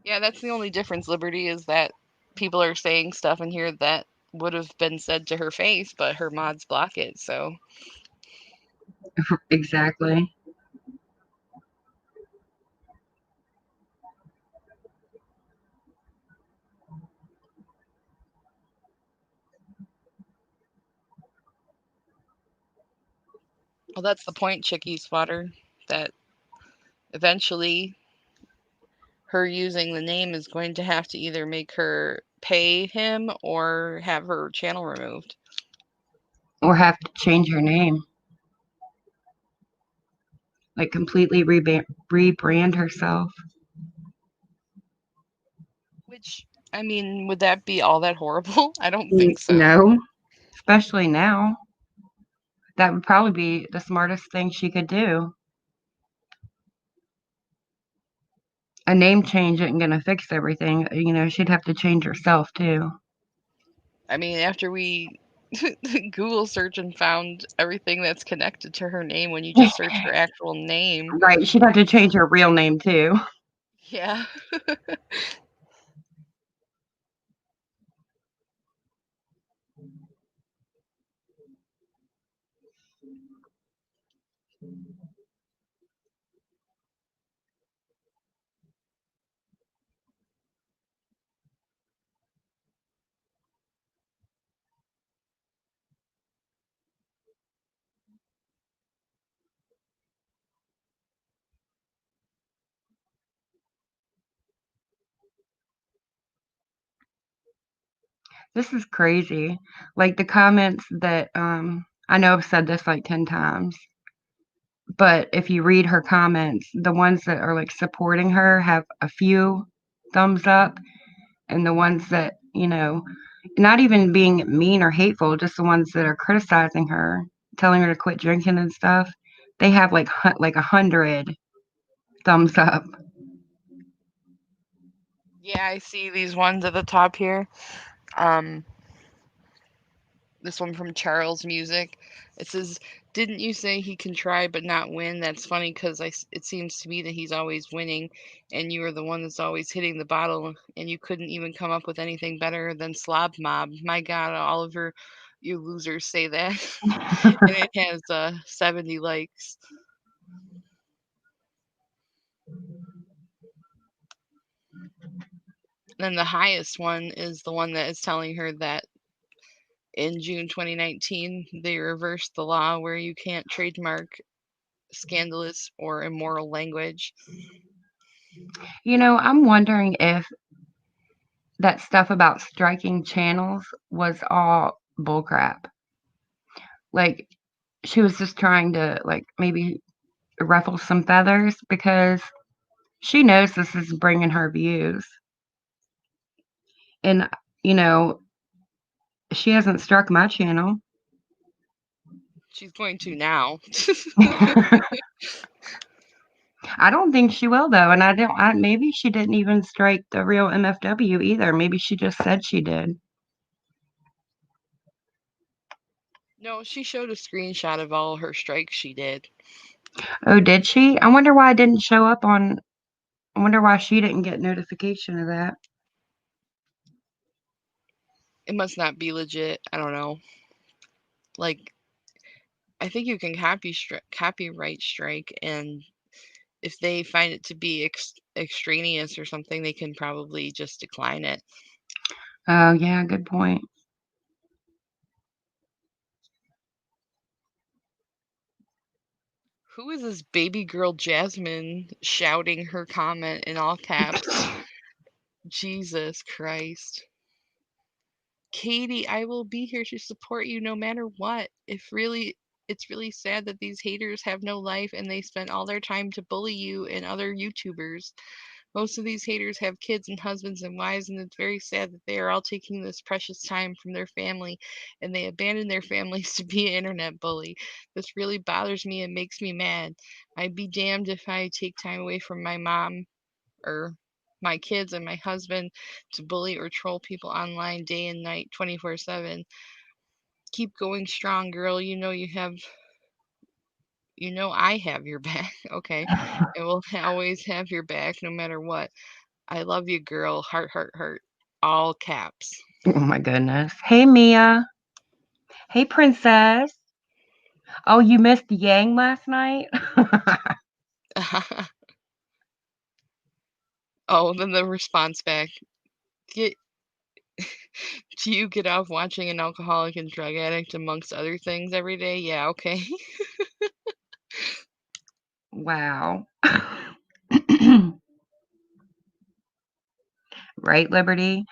Yeah, that's the only difference, Liberty, is that people are saying stuff in here that would have been said to her face, but her mods block it, so. Exactly. Well, that's the point, Chicky Swatter, that eventually her using the name is going to have to either make her pay him or have her channel removed. Or have to change her name. Like completely rebrand herself. Which, I mean, would that be all that horrible? I don't think so. No, especially now. That would probably be the smartest thing she could do. A name change isn't going to fix everything. She'd have to change herself too. I mean, after we Google search and found everything that's connected to her name when you just search her actual name. Right, she'd have to change her real name too. Yeah. This is crazy. Like the comments that I know I've said this like 10 times, but if you read her comments, the ones that are like supporting her have a few thumbs up, and the ones that, not even being mean or hateful, just the ones that are criticizing her, telling her to quit drinking and stuff, they have like 100 thumbs up. Yeah, I see these ones at the top here. This one from Charles Music. It says, "Didn't you say he can try but not win? That's funny because it seems to me that he's always winning, and you are the one that's always hitting the bottle, and you couldn't even come up with anything better than Slob Mob. My God, Oliver, you losers say that." And it has 70 likes. Then the highest one is the one that is telling her that in June 2019, they reversed the law where you can't trademark scandalous or immoral language. I'm wondering if that stuff about striking channels was all bullcrap. Like, she was just trying to, like, maybe ruffle some feathers because she knows this is bringing her views. And, you know, she hasn't struck my channel. She's going to now. I don't think she will though, and maybe she didn't even strike the real MFW either. Maybe she just said she did. No, she showed a screenshot of all her strikes she did. Oh, did she? I wonder why it didn't show up on. I wonder why she didn't get notification of that. It must not be legit. I don't know. Like, I think you can copyright strike, and if they find it to be extraneous or something, they can probably just decline it. Oh, yeah, good point. Who is this baby girl Jasmine shouting her comment in all caps? Jesus Christ. Katie, I will be here to support you no matter what. It's really sad that these haters have no life and they spend all their time to bully you and other YouTubers. Most of these haters have kids and husbands and wives, and it's very sad that they are all taking this precious time from their family and they abandon their families to be an internet bully. This really bothers me and makes me mad. I'd be damned if I take time away from my mom or my kids and my husband to bully or troll people online day and night 24/7. Keep going strong, girl. I have your back. Okay. And will always have your back no matter what. I love you, girl. Heart, heart, heart. All caps. Oh my goodness. Hey, Mia. Hey, princess. Oh, you missed Yang last night? Oh, then the response back. Get Do you get off watching an alcoholic and drug addict amongst other things every day? Yeah, okay. Wow. Right, Liberty?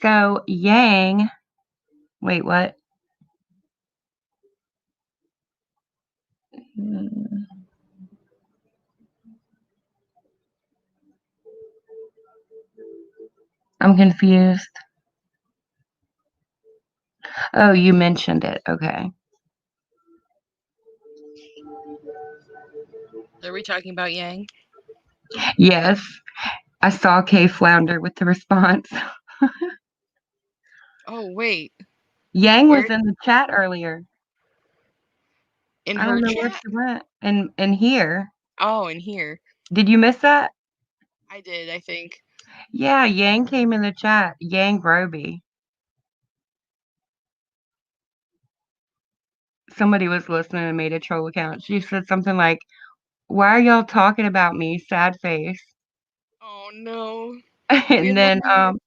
So, Yang, wait, what? Hmm, I'm confused. Oh, you mentioned it. Okay. Are we talking about Yang? Yes, I saw Kay flounder with the response. Oh, wait. Yang Where? was in the chat earlier. In I don't her know where chat? she went. And here. Oh, in here. Did you miss that? I did, I think. Yeah, Yang came in the chat. Yang Roby. Somebody was listening and made a troll account. She said something like, "Why are y'all talking about me? Sad face." Oh no. We And had then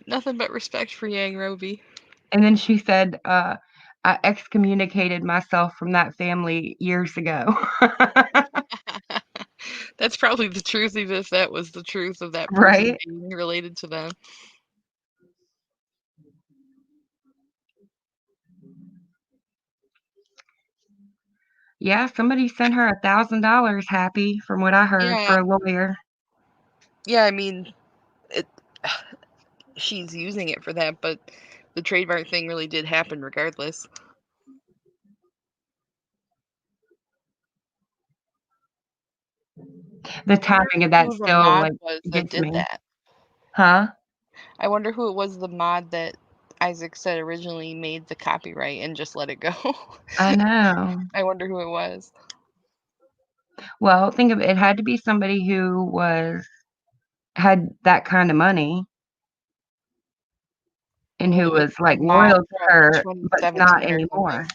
nothing but respect for Yang Roby. she said, I excommunicated myself from that family years ago. That's probably the truth, even if that was the truth of that person Right? being related to them. Yeah, somebody sent her $1,000, Happy, from what I heard, Yeah. for a lawyer. Yeah, I mean, it. She's using it for that, but the trademark thing really did happen regardless. The I wonder timing of that who the still, mod like, was that gets did me. that. Huh? I wonder who it was the mod that Isaac said originally made the copyright and just let it go. I know. I wonder who it was. Well, think of it. It had to be somebody who had that kind of money and Well, who it was was, like, the mod loyal to from her, but not 2017 or anymore. something.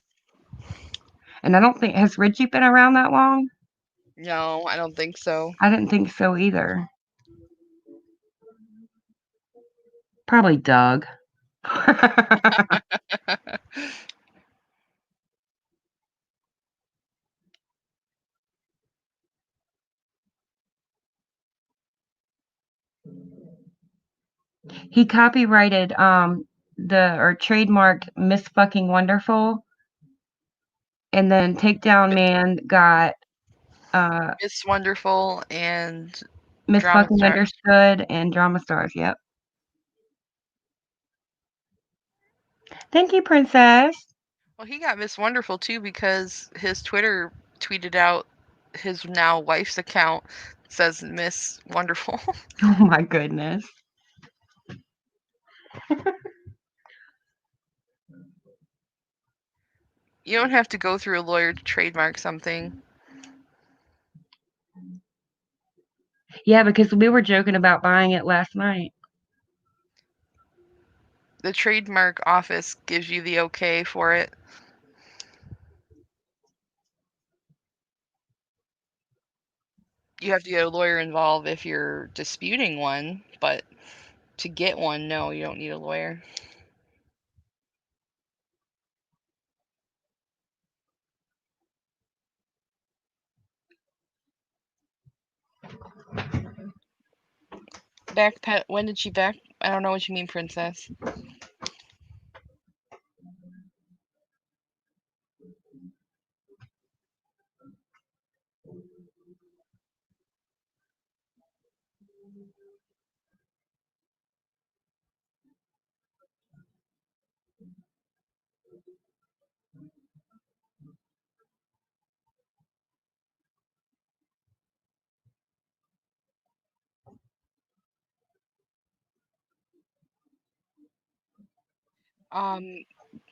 And I don't think has Richie been around that long? No, I don't think so. I didn't think so either. Probably Doug. He copyrighted or trademarked Miss Fucking Wonderful, and then Takedown Man got Miss Wonderful and Miss Drama Fucking Stars. Understood and Drama Stars. Yep. Thank you, Princess. Well, he got Miss Wonderful too because his Twitter tweeted out his now wife's account says Miss Wonderful. Oh my goodness. You don't have to go through a lawyer to trademark something. Yeah, because we were joking about buying it last night. The trademark office gives you the okay for it. You have to get a lawyer involved if you're disputing one, but to get one, no, you don't need a lawyer. Backpedal. When did she back? I don't know what you mean, Princess.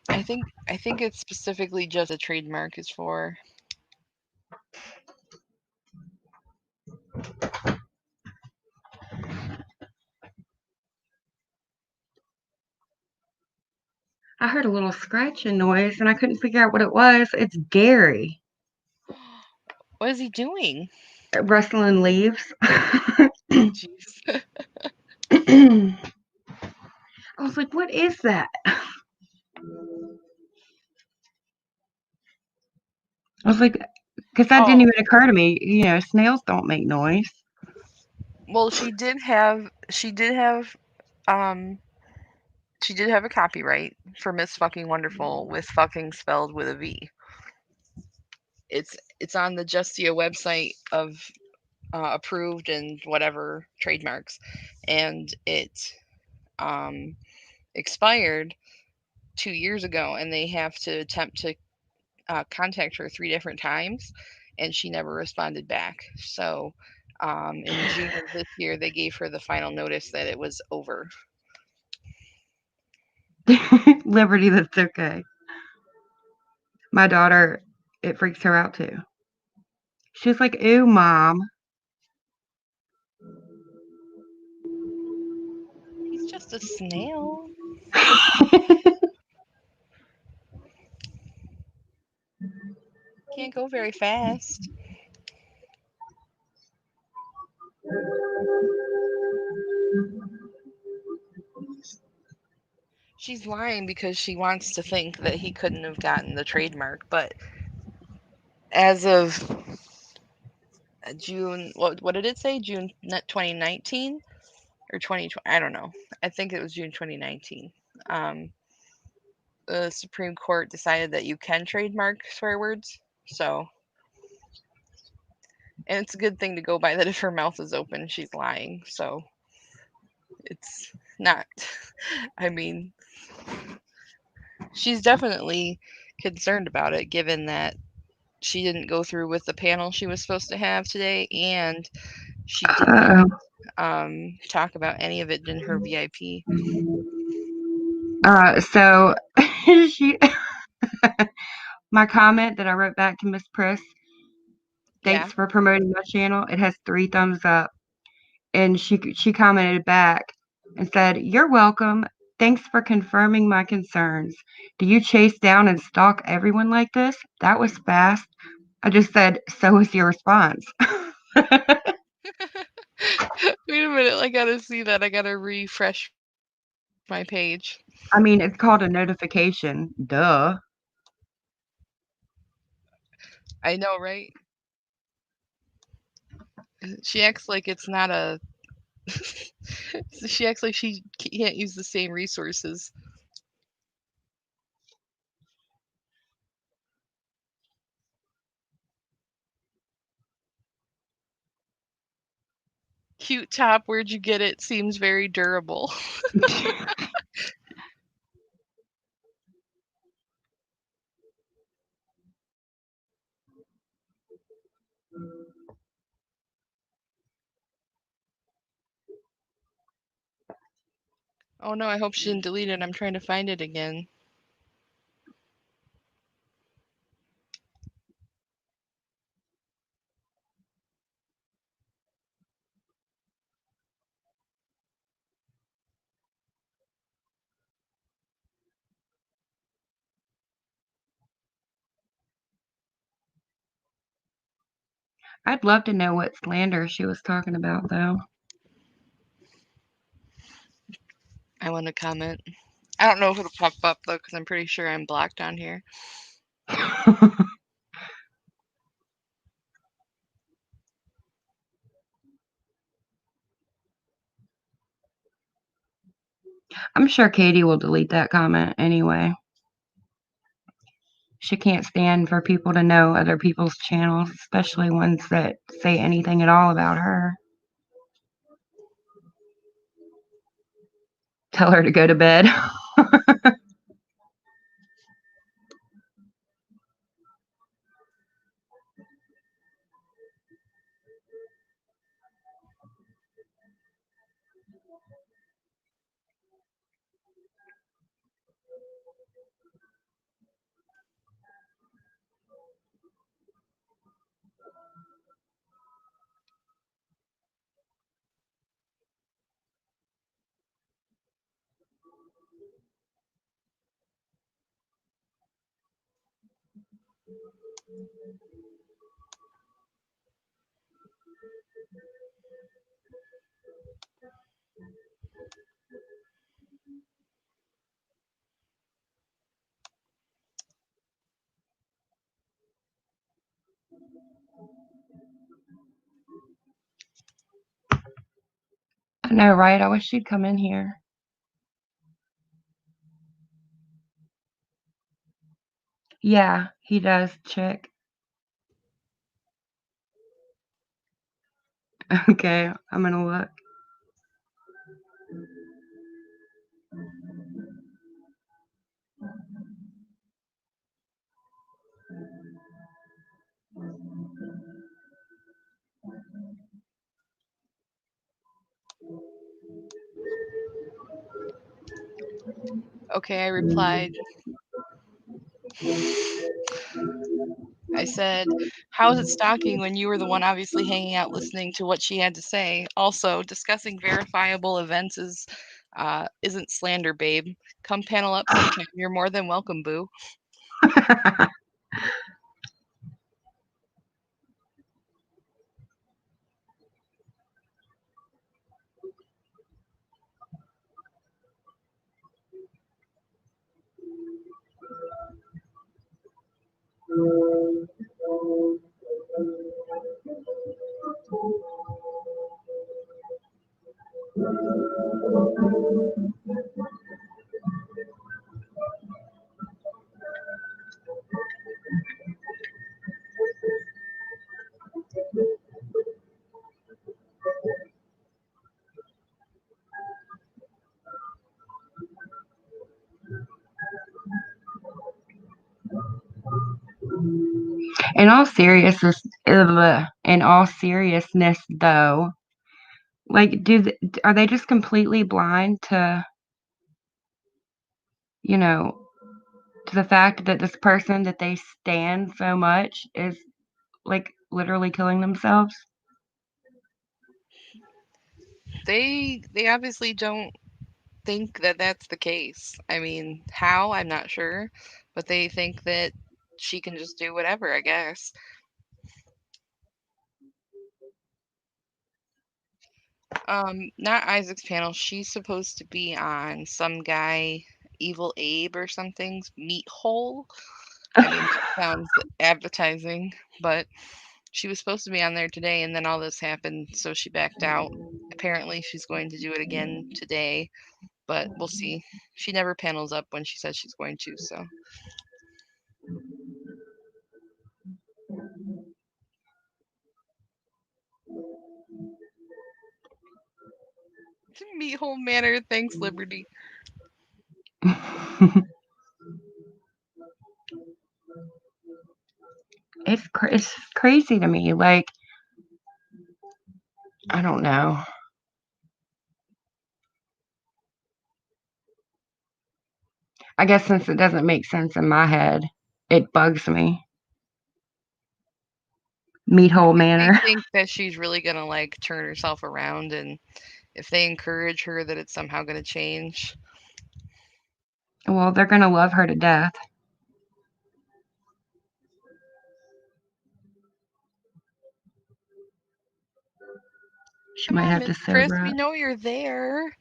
I think it's specifically just a trademark is for. I heard a little scratching noise and I couldn't figure out what it was. It's Gary What is he doing? rustling leaves. Oh, jeez. I was like, what is that? I was like, because that didn't Oh, even occur to me. You know, snails don't make noise. well, she did have um a copyright for Miss Fucking Wonderful with fucking spelled with a V. It's on the Justia website of approved and whatever trademarks, and it expired 2 years ago, and they have to attempt to contact her 3 different times, and she never responded back. So in June of this year, they gave her the final notice that it was over. Liberty, that's okay. My daughter, it freaks her out too. She's like, ooh, mom. He's just a snail. Can't go very fast. She's lying because she wants to think that he couldn't have gotten the trademark, but as of June, what did it say? June 2019 or 2020? I don't know. I think it was June 2019. The Supreme Court decided that you can trademark swear words. So And it's a good thing to go by that if her mouth is open, she's lying. So it's not, I mean, she's definitely concerned about it, given that she didn't go through with the panel she was supposed to have today, and she didn't talk about any of it in her VIP. So she, my comment that I wrote back to Miss Priss, Yeah. thanks for promoting my channel. It has 3 thumbs up, and she commented back and said, "You're welcome. Thanks for confirming my concerns. Do you chase down and stalk everyone like this? That was fast." I just said, "So was your response." Wait a minute, I gotta see that. I gotta refresh my page. I mean, it's called a notification. Duh. I know, right? She acts like it's not a. She acts like she can't use the same resources. Cute top, where'd you get it? Seems very durable. Oh no, I hope she didn't delete it. I'm trying to find it again. I'd love to know what slander she was talking about, though. I want to comment. I don't know if it'll pop up though, because I'm pretty sure I'm blocked on here. I'm sure Katie will delete that comment anyway. She can't stand for people to know other people's channels, especially ones that say anything at all about her. Tell her to go to bed. I know, right? I wish she'd come in here. Yeah, he does, chick. Okay, I'm gonna look. Okay, I replied. I said, "How is it stalking when you were the one obviously hanging out listening to what she had to say? Also, discussing verifiable events isn't slander, babe. Come panel up sometime. You're more than welcome, boo." In all seriousness, though, like, are they just completely blind to, you know, to the fact that this person that they stand so much is like literally killing themselves? They obviously don't think that that's the case. I mean, how? I'm not sure, but they think that she can just do whatever, I guess. Not Isaac's panel. She's supposed to be on some guy, Evil Abe or something's meat hole. I mean, that sounds appetizing, but she was supposed to be on there today, and then all this happened, so she backed out. Apparently, she's going to do it again today, but we'll see. She never panels up when she says she's going to, so. Meat hole manor, thanks, Liberty. It's crazy to me. Like, I don't know. I guess since it doesn't make sense in my head, it bugs me. Meat hole They manor. think that she's really gonna like turn herself around, and if they encourage her, that it's somehow gonna change. Well, they're gonna love her to death. She might Come on, have to Miss Chris, sober we up. know you're there.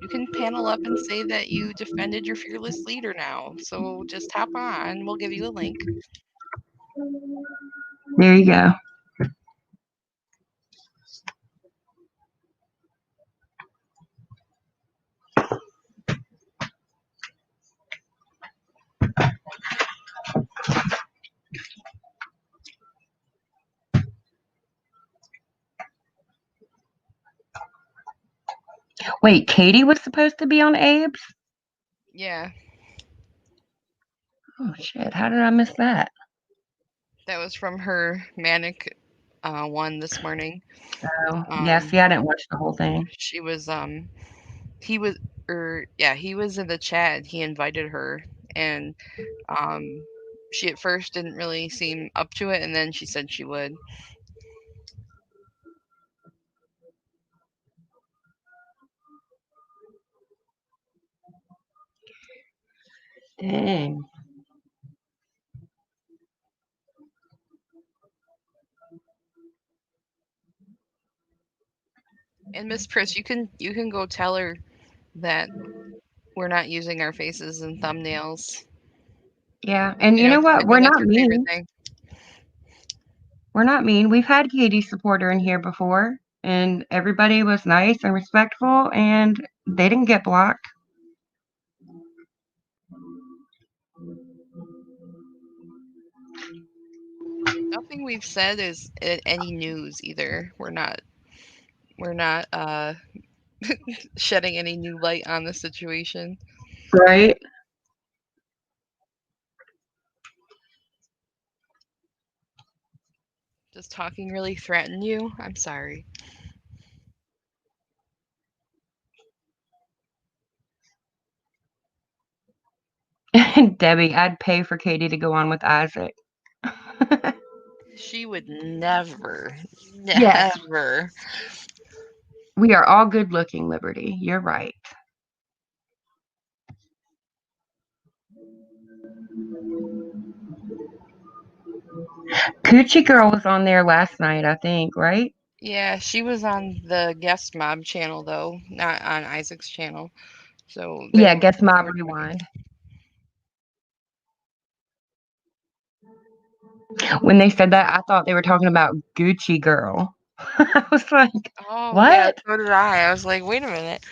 You can panel up and say that you defended your fearless leader now. So just hop on. We'll give you a link. There you go. Wait, Katie was supposed to be on Abe's? Yeah, Oh shit! How did I miss that? that was from her manic one this morning. Oh, yeah. See, I didn't watch the whole thing. She was he was he was in the chat. He invited her, and she at first didn't really seem up to it, and then she said she would. Dang. And Miss Pris, you can go tell her that we're not using our faces in thumbnails. Yeah, and I you know know what? I know We're that's not her favorite mean. thing. We're not mean. We've had Katie supporter in here before, and everybody was nice and respectful, and they didn't get blocked. Nothing we've said is any news either. We're not shedding any new light on the situation. Right? Does talking really threaten you? I'm sorry. Debbie, I'd pay for Katie to go on with Isaac. She would never, Yes, never. we are all good looking, Liberty. You're right. Coochie Girl was on there last night, I think, right? Yeah, she was on the guest mob channel though, not on Isaac's channel. So they Yeah, were Guess Mob talking. Rewind. When they said that, I thought they were talking about Gucci Girl. I was like, Oh yeah, what? so did I. I was like, wait a minute.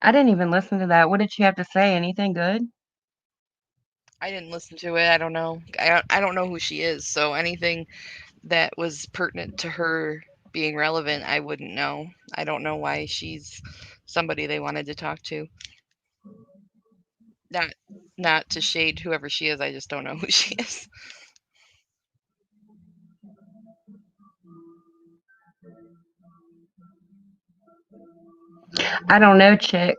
I didn't even listen to that. What did she have to say? Anything good? I didn't listen to it. I don't know. I don't know who she is. So anything that was pertinent to her being relevant, I wouldn't know. I don't know why she's somebody they wanted to talk to. not to shade whoever she is. I just don't know who she is. I don't know, chick.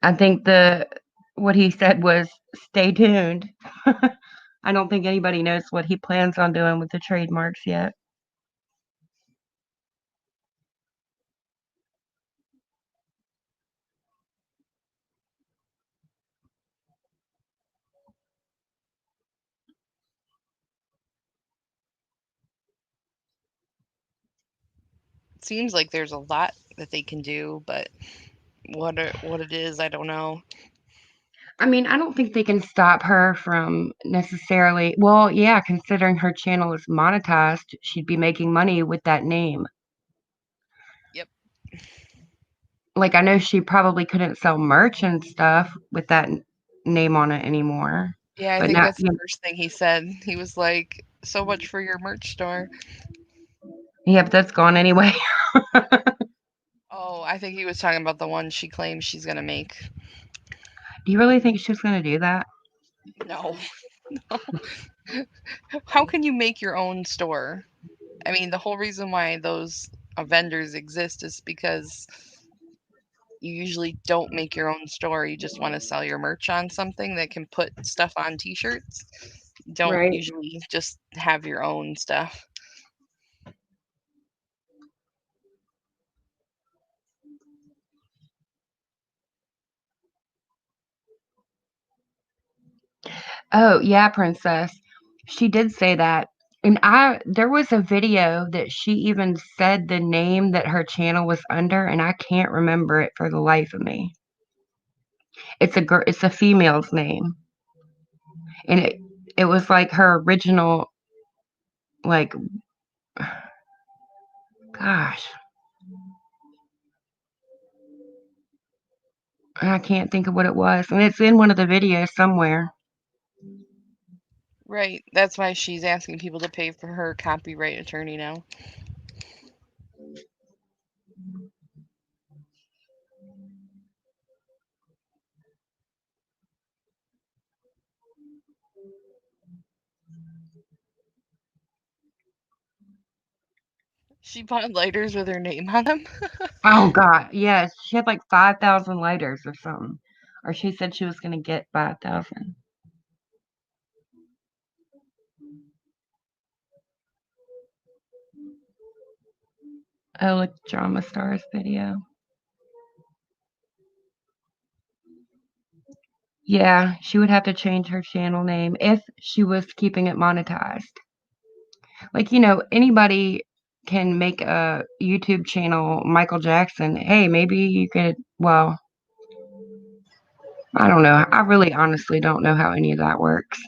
I think what he said was stay tuned. I don't think anybody knows what he plans on doing with the trademarks yet. Seems like there's a lot that they can do, but what it is, I don't know. I mean, I don't think they can stop her from necessarily. Well, yeah, considering her channel is monetized, she'd be making money with that name. Yep. Like, I know she probably couldn't sell merch and stuff with that name on it anymore. Yeah, I But think now, that's the first thing he said. He was like, "So much for your merch store." yeah, but that's gone anyway. Oh, I think he was talking about the one she claims she's gonna make. Do you really think she's going to do that? No. How can you make your own store? I mean, the whole reason why those vendors exist is because you usually don't make your own store. You just want to sell your merch on something that can put stuff on t-shirts. You don't Right. usually just have your own stuff. Oh, yeah, princess. She did say that. And there was a video that she even said the name that her channel was under, and I can't remember it for the life of me. It's a female's name. And it was like her original, like, gosh, I can't think of what it was. And it's in one of the videos somewhere. Right. That's why she's asking people to pay for her copyright attorney now. She bought lighters with her name on them. Oh God, yes, she had like 5,000 lighters or something, or she said she was gonna get 5,000. Oh, like Drama Stars video. Yeah, she would have to change her channel name if she was keeping it monetized. Like, anybody can make a YouTube channel, Michael Jackson. Hey, maybe you could, well, I don't know. I really honestly don't know how any of that works.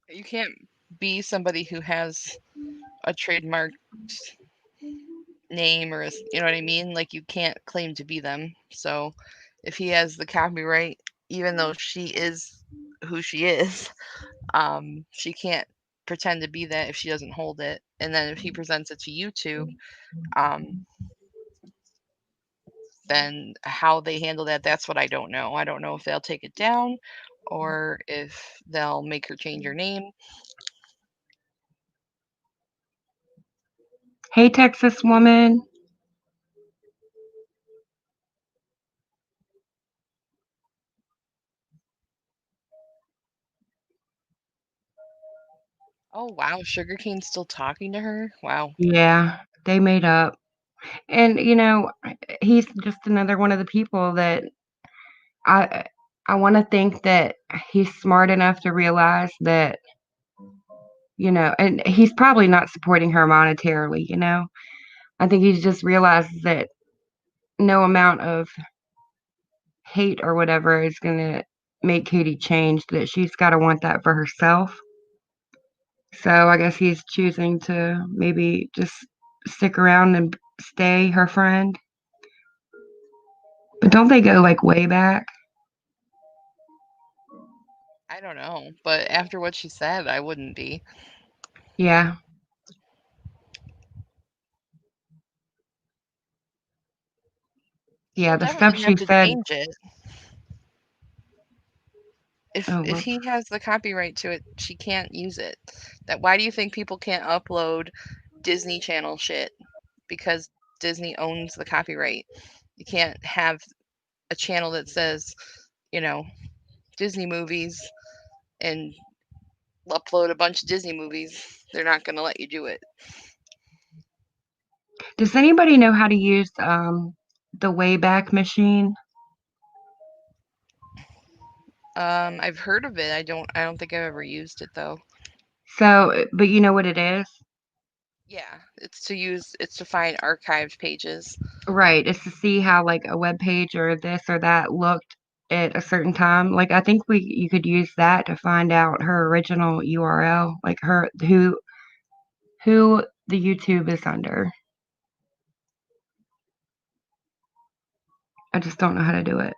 You can't be somebody who has a trademarked name or you know what I mean? Like you can't claim to be them. So if he has the copyright, even though she is who she is, she can't pretend to be that if she doesn't hold it. And then if he presents it to YouTube, um, then how they handle that, that's what I don't know. I don't know if they'll take it down or if they'll make her change her name. Hey, Texas woman. Oh wow, Sugarcane's still talking to her? Wow. Yeah, they made up. And, he's just another one of the people that I I want to think that he's smart enough to realize that, and he's probably not supporting her monetarily. I think he just realizes that no amount of hate or whatever is going to make Katie change, that she's got to want that for herself. So I guess he's choosing to maybe just stick around and stay her friend. But don't they go like way back? I don't know, but after what she said, I wouldn't be. Yeah. Yeah, She'll the stuff definitely have she to said. change it. If Oh, if well, he has the copyright to it, she can't use it. That why do you think people can't upload Disney Channel shit? Because Disney owns the copyright. You can't have a channel that says, you know, Disney movies and upload a bunch of Disney movies. They're not going to let you do it. does anybody know how to use the Wayback Machine? I've heard of it. I don't think I've ever used it though. So, but you know what it is? Yeah, it's to find archived pages. Right. It's to see how like a web page or this or that looked at a certain time. Like I think you could use that to find out her original URL, like her who the YouTube is under. I just don't know how to do it.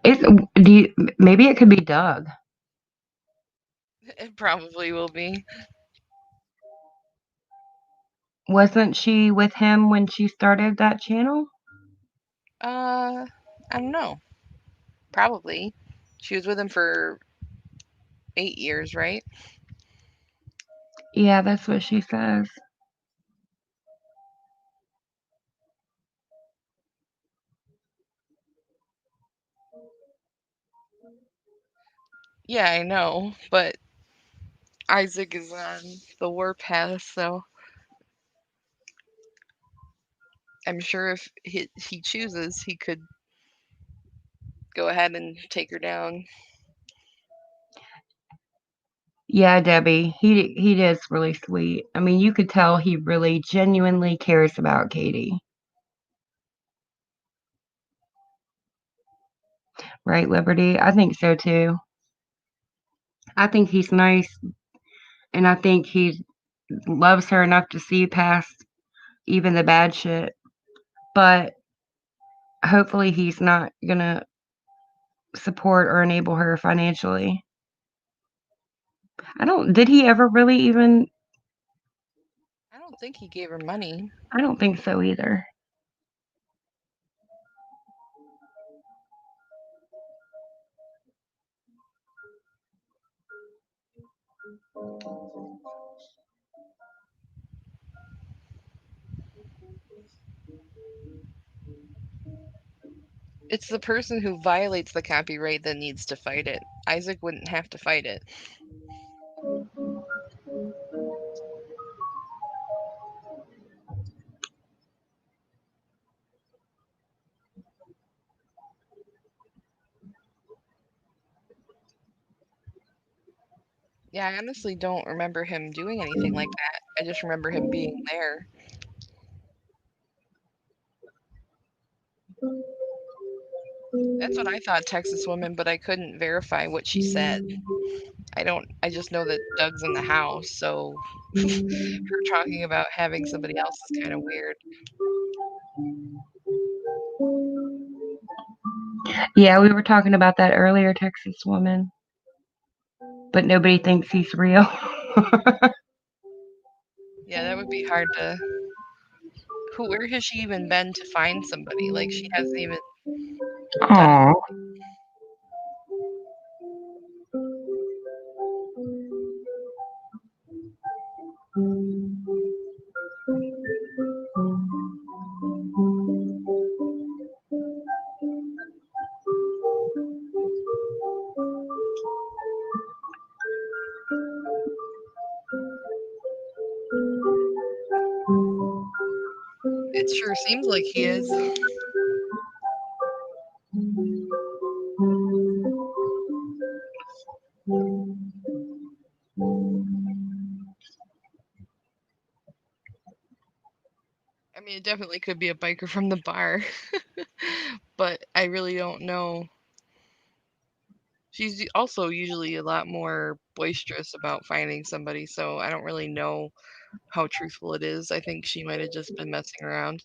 It's maybe it could be Doug. It probably will be. Wasn't she with him when she started that channel? I don't know. Probably. She was with him for 8 years, right? Yeah, that's what she says. Yeah, I know, but Isaac is on the warpath, so I'm sure if he chooses, he could go ahead and take her down. Yeah, Debbie, he is really sweet. I mean, you could tell he really genuinely cares about Katie. Right, Liberty? I think so too. I think he's nice, and I think he loves her enough to see past even the bad shit. But hopefully, he's not gonna support or enable her financially. Did he ever really even? I don't think he gave her money. I don't think so either. It's the person who violates the copyright that needs to fight it. Isaac wouldn't have to fight it. Yeah, I honestly don't remember him doing anything like that. I just remember him being there. That's what I thought, Texas woman, but I couldn't verify what she said. I just know that Doug's in the house, so her talking about having somebody else is kind of weird. Yeah, we were talking about that earlier, Texas woman. But nobody thinks he's real. Yeah, that would be hard to. Where has she even been to find somebody? Like, she hasn't even done it. Aw. It sure seems like he is. I mean, it definitely could be a biker from the bar, but I really don't know. She's also usually a lot more boisterous about finding somebody, so I don't really know how truthful it is. I think she might have just been messing around.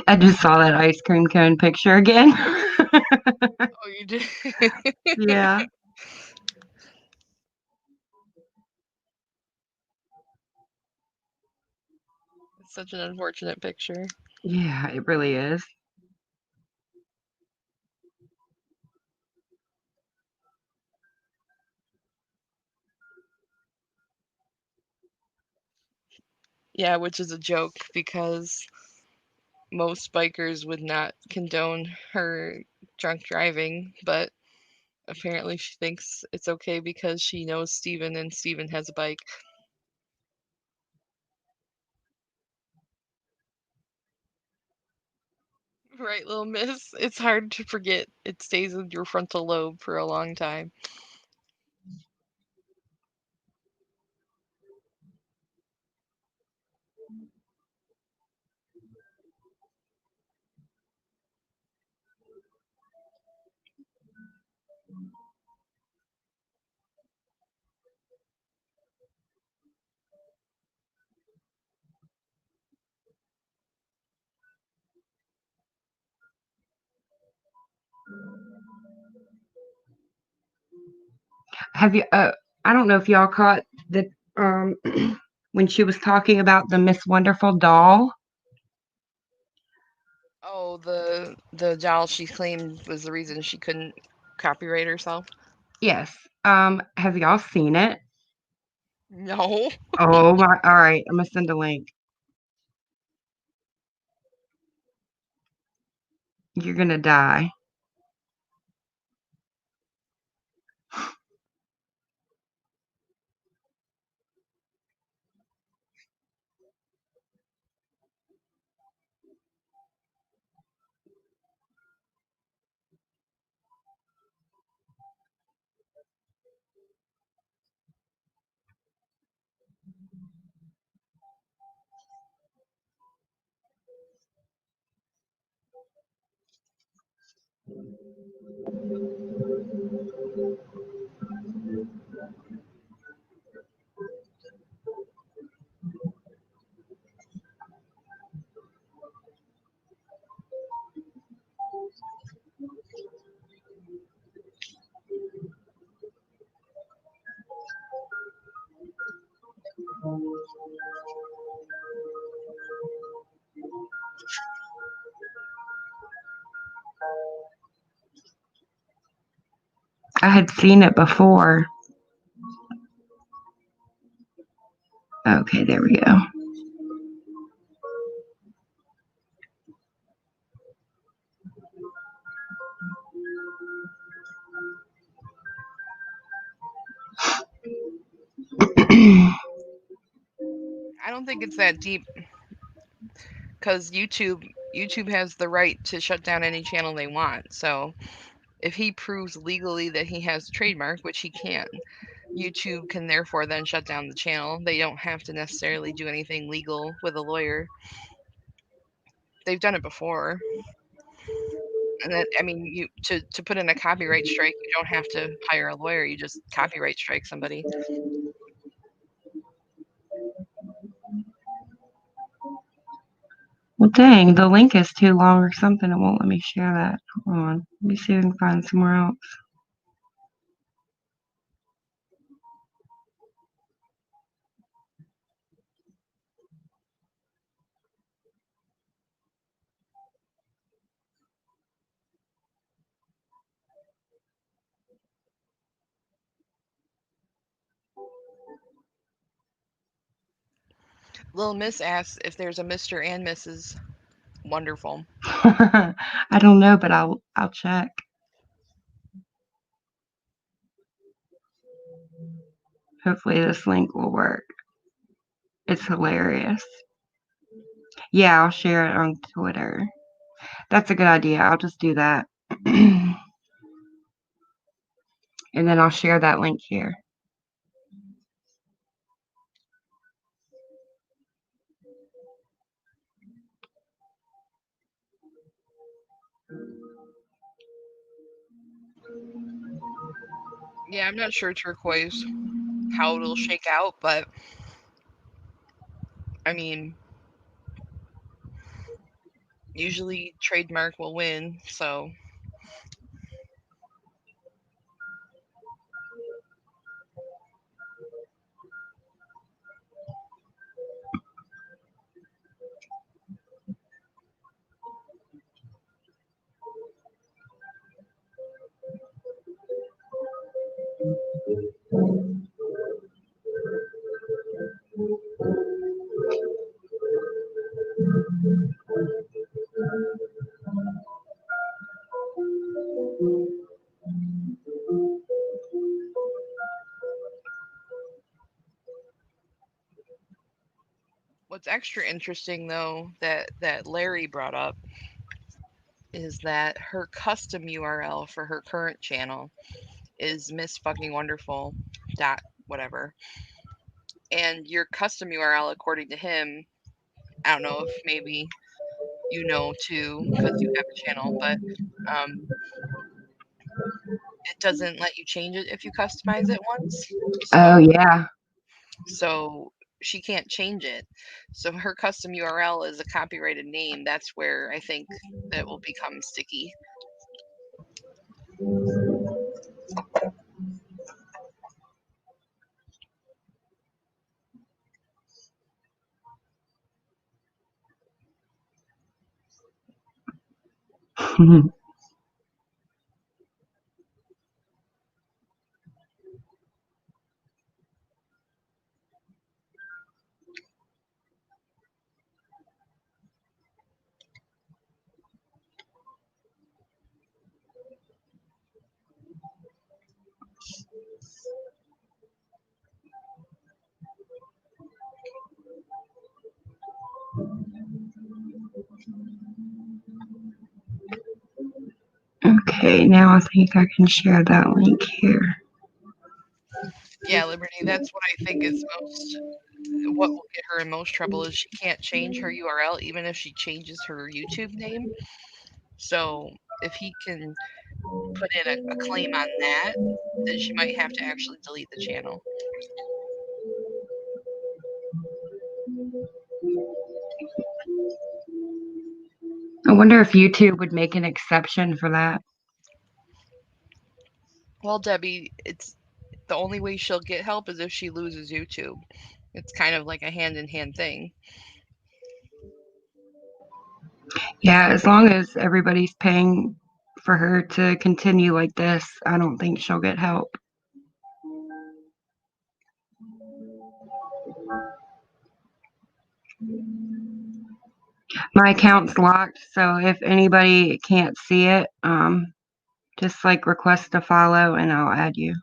I just saw that ice cream cone picture again. Oh, you did? Yeah. It's such an unfortunate picture. Yeah, it really is. Yeah, which is a joke because most bikers would not condone her drunk driving, but apparently she thinks it's okay because she knows Steven and Steven has a bike. Right, little miss? It's hard to forget. It stays in your frontal lobe for a long time. Have you? I don't know if y'all caught the um when she was talking about the Miss Wonderful doll. Oh, the doll she claimed was the reason she couldn't copyright herself? Yes. Have y'all seen it? No. Oh my! All right, I'm gonna send a link. You're gonna die. I had seen it before. Okay, there we go. I don't think it's that deep because YouTube has the right to shut down any channel they want. So if he proves legally that he has a trademark, which he can, YouTube can therefore then shut down the channel. They don't have to necessarily do anything legal with a lawyer. They've done it before. And that, I mean, you to put in a copyright strike, you don't have to hire a lawyer. You just copyright strike somebody. Well, dang, the link is too long or something. It won't let me share that. Hold on. Let me see if I can find somewhere else. Lil Miss asks if there's a Mr. and Mrs. Wonderful. I don't know, but I'll check. Hopefully this link will work. It's hilarious. Yeah, I'll share it on Twitter. That's a good idea. I'll just do that. And then I'll share that link here. Yeah, I'm not sure turquoise how it'll shake out, but I mean, Usually trademark will win, so what's extra interesting though that Larry brought up is that her custom URL for her current channel is Miss Fucking Wonderful dot whatever. And your custom URL, according to him, I don't know if maybe you know too because you have a channel, but it doesn't let you change it if you customize it once. Oh, yeah. So she can't change it. So her custom URL is a copyrighted name. That's where I think that will become sticky. Okay, now I think I can share that link here. Yeah, Liberty, that's what I think is what will get her in most trouble is she can't change her URL even if she changes her YouTube name. So if he can put in a claim on that, then she might have to actually delete the channel. I wonder if YouTube would make an exception for that. Well, Debbie, it's the only way she'll get help is if she loses YouTube. It's kind of like a hand-in-hand thing. Yeah, as long as everybody's paying for her to continue like this, I don't think she'll get help. My account's locked, so if anybody can't see it, just like request a follow and I'll add you.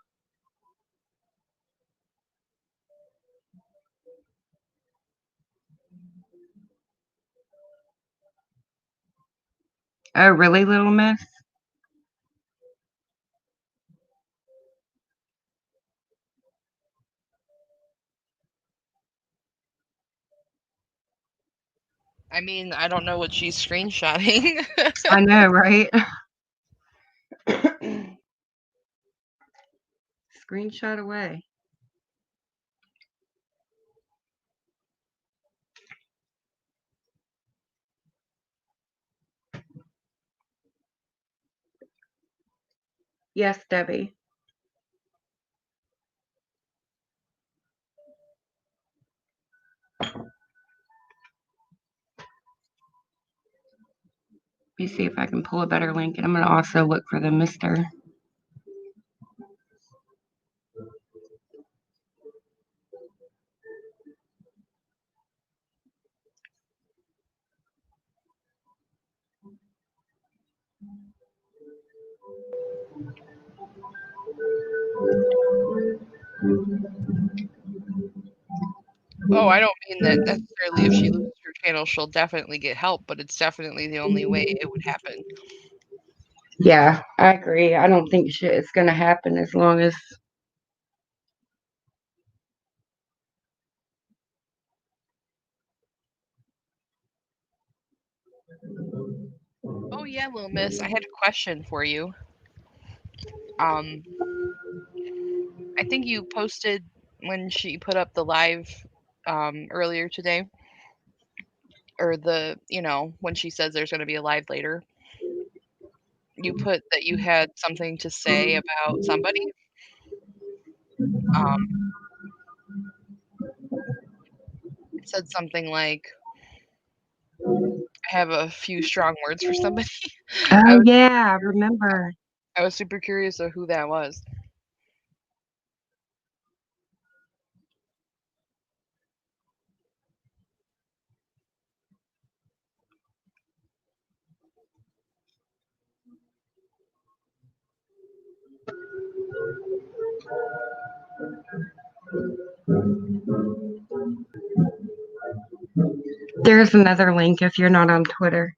Oh, really, Little Miss? I mean, I don't know what she's screenshotting. I know, right? Screenshot away. Yes, Debbie. Let me see if I can pull a better link, and I'm going to also look for the Mr. Oh, I don't mean that necessarily if she loses her channel, she'll definitely get help, but it's definitely the only way it would happen. Yeah, I agree. I don't think shit is going to happen as long as... Oh yeah, little miss, I had a question for you. I think you posted when she put up the live earlier today. or when she says there's going to be a live later, you put that you had something to say about somebody. Um, it said something like, I have a few strong words for somebody. I Oh was yeah, I remember. I was super curious of who that was. There's another link if you're not on Twitter.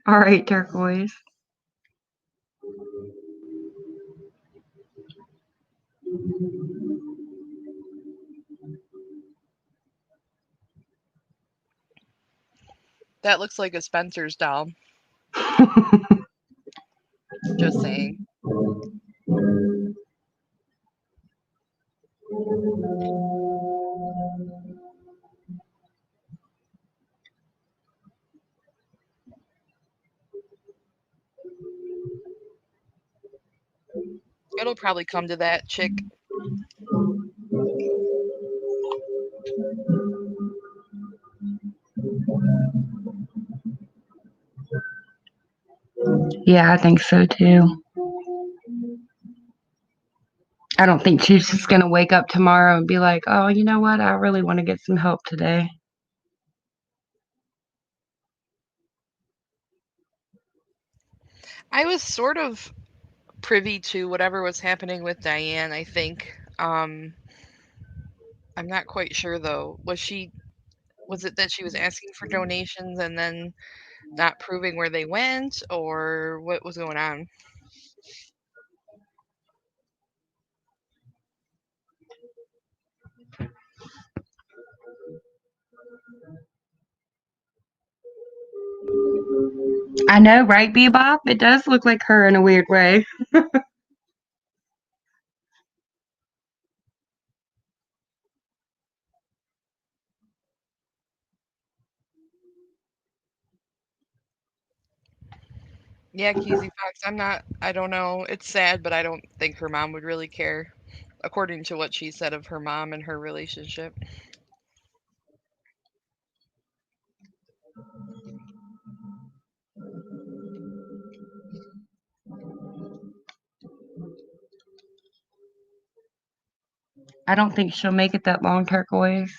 All right, turquoise. That looks like a Spencer's doll. Just saying. It'll probably come to that, chick. Yeah, I think so too. I don't think she's just going to wake up tomorrow and be like, oh, you know what? I really want to get some help today. I was sort of privy to whatever was happening with Diane, I think. I'm not quite sure though. Was it that she was asking for donations and then not proving where they went, or what was going on? I know, right, Bebop? It does look like her in a weird way. Yeah, Keezy Fox. I don't know. It's sad, but I don't think her mom would really care, according to what she said of her mom and her relationship. I don't think she'll make it that long, turquoise.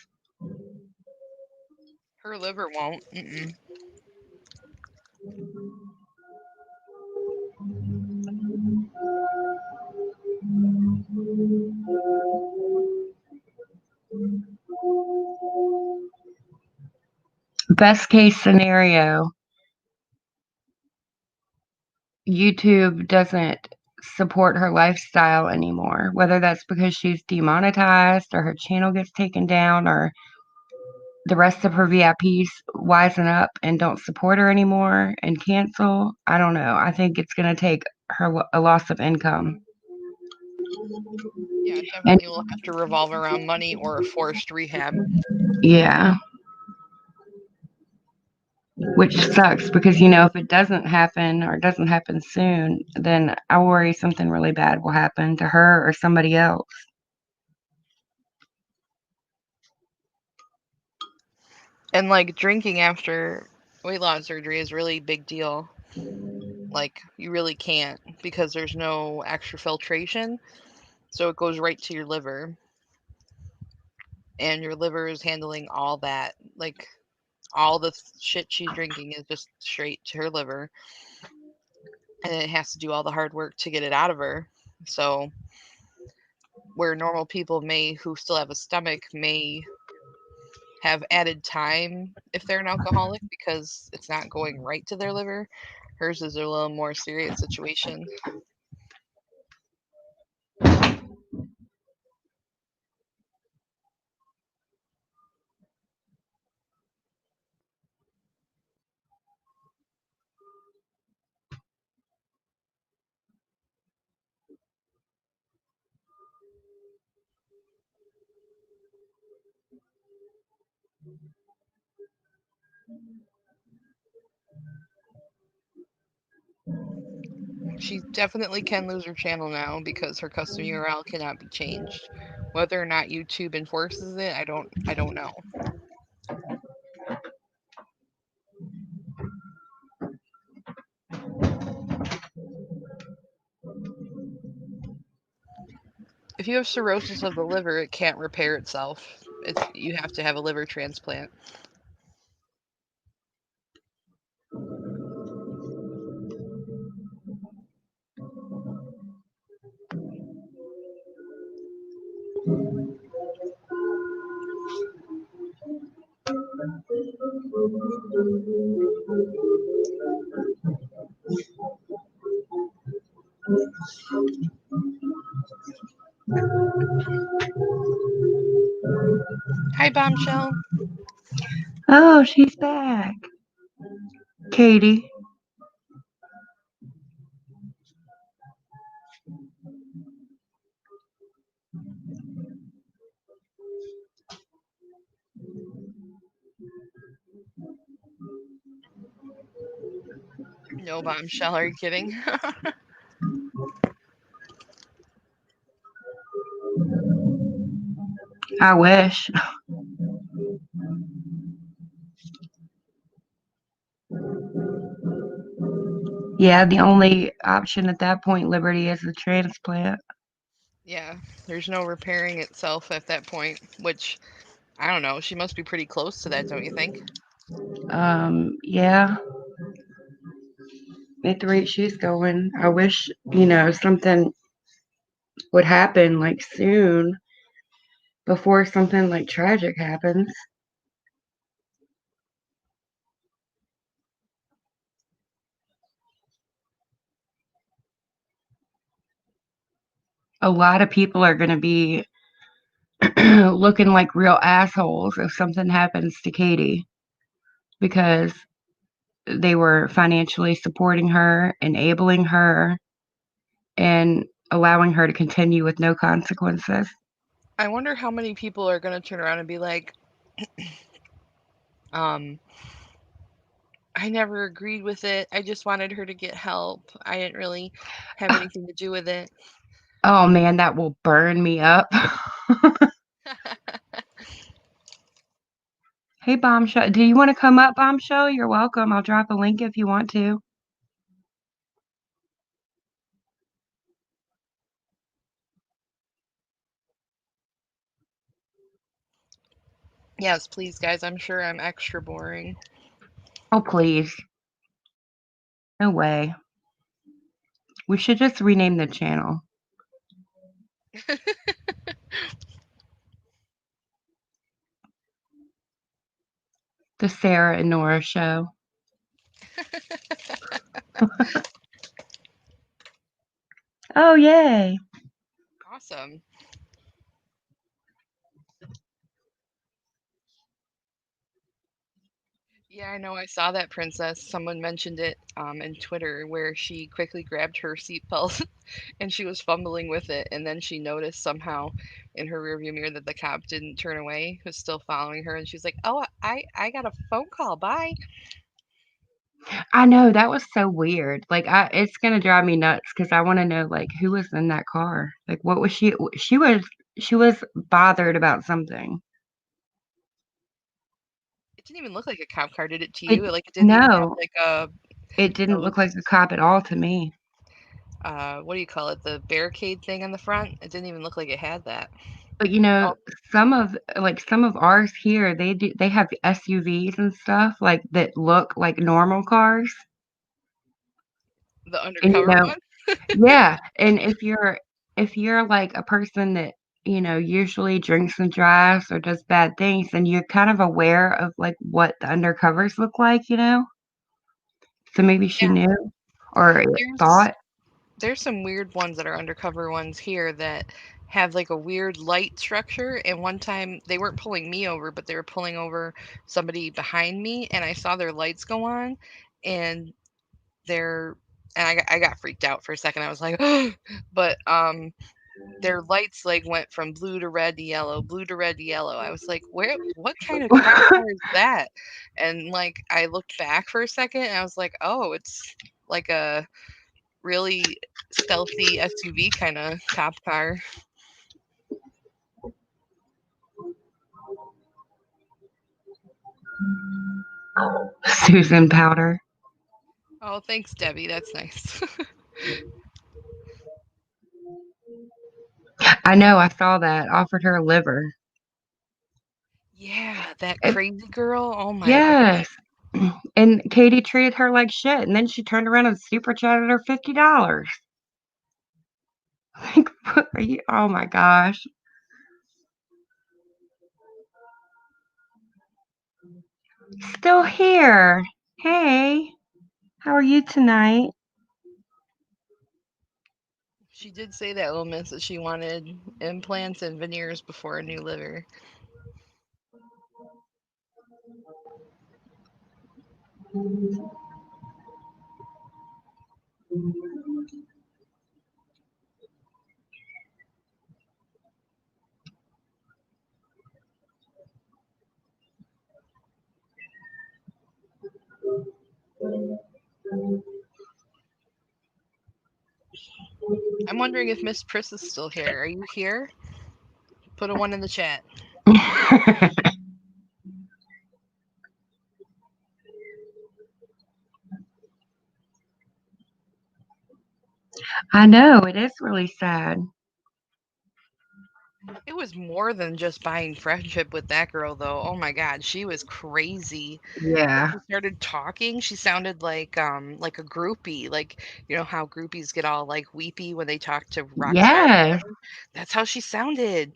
Her liver won't. Mm-mm. Best case scenario, YouTube doesn't support her lifestyle anymore, whether that's because she's demonetized or her channel gets taken down or the rest of her VIPs wisen up and don't support her anymore and cancel. I don't know. I think it's going to take her a loss of income. Yeah, it And definitely will have to revolve around money or a forced rehab. yeah, which sucks because, if it doesn't happen or doesn't happen soon, then I worry something really bad will happen to her or somebody else. And like drinking after weight loss surgery is really big deal. Like you really can't because there's no extra filtration, so it goes right to your liver. And your liver is handling all that. Like all the shit she's drinking is just straight to her liver. And it has to do all the hard work to get it out of her. So where normal people who still have a stomach may have added time if they're an alcoholic because it's not going right to their liver, hers is a little more serious situation. She definitely can lose her channel now because her custom URL cannot be changed. Whether or not YouTube enforces it, I don't know. If you have cirrhosis of the liver, it can't repair itself. You have to have a liver transplant. Hi, Bombshell. Oh, she's back. Katie. No, Bombshell, are you kidding? I wish. Yeah, the only option at that point, Liberty, is the transplant. Yeah, there's no repairing itself at that point, which, I don't know, she must be pretty close to that, don't you think? Yeah. At the rate she's going, I wish, something would happen like soon before something like tragic happens. A lot of people are going to be looking like real assholes if something happens to Katie because they were financially supporting her, enabling her, and allowing her to continue with no consequences. I wonder how many people are going to turn around and be like, I never agreed with it. I just wanted her to get help. I didn't really have anything to do with it. Oh man, that will burn me up. Hey, Bombshell. Do you want to come up, Bombshell? You're welcome. I'll drop a link if you want to. Yes, please, guys. I'm sure I'm extra boring. Oh, please. No way. We should just rename the channel. The Sarah and Nora Show. Oh, yay. Awesome. Yeah, I know. I saw that, Princess. Someone mentioned it in Twitter where she quickly grabbed her seatbelt and she was fumbling with it. And then she noticed somehow in her rearview mirror that the cop didn't turn away, was still following her. And she's like, oh, I got a phone call. Bye. I know, that was so weird. Like, it's gonna drive me nuts because I want to know, like, who was in that car. Like, what was she? She was bothered about something. It didn't even look like a cop car, did it to It you? Like, it didn't even have no, like a it didn't look like those a cop at all to me. what do you call it? The barricade thing on the front. It didn't even look like it had that. But Oh, some of ours here, they have SUVs and stuff like that look like normal cars. the And undercover one. yeah, and if you're like a person that, usually drinks and drives or does bad things, then you're kind of aware of like what the undercovers look like. So maybe she Yeah, knew or there's thought. there's some weird ones that are undercover ones here that have like a weird light structure. And one time they weren't pulling me over, but they were pulling over somebody behind me, and I saw their lights go on, and they're and I got freaked out for a second. I was like, but their lights like went from blue to red to yellow, blue to red to yellow. I was like, what kind of cop car is that? And like I looked back for a second and I was like, oh, it's like a really stealthy SUV kind of cop car. Susan Powder. Oh, thanks, Debbie. That's nice. I know, I saw that. Offered her liver. Yeah, that It, crazy girl. Oh my god. yes. And Katie treated her like shit. And then she turned around and super chatted her $50. Like, what are you? Oh my gosh. Still here. Hey, how are you tonight? She did say that little miss that she wanted implants and veneers before a new liver. I'm wondering if Miss Priss is still here. Are you here? Put a 1 in the chat. I know, it is really sad. It was more than just buying friendship with that girl, though. Oh my god, she was crazy. Yeah. She started talking. She sounded like a groupie. Like, you know how groupies get all like weepy when they talk to rock stars. Yes. That's how she sounded.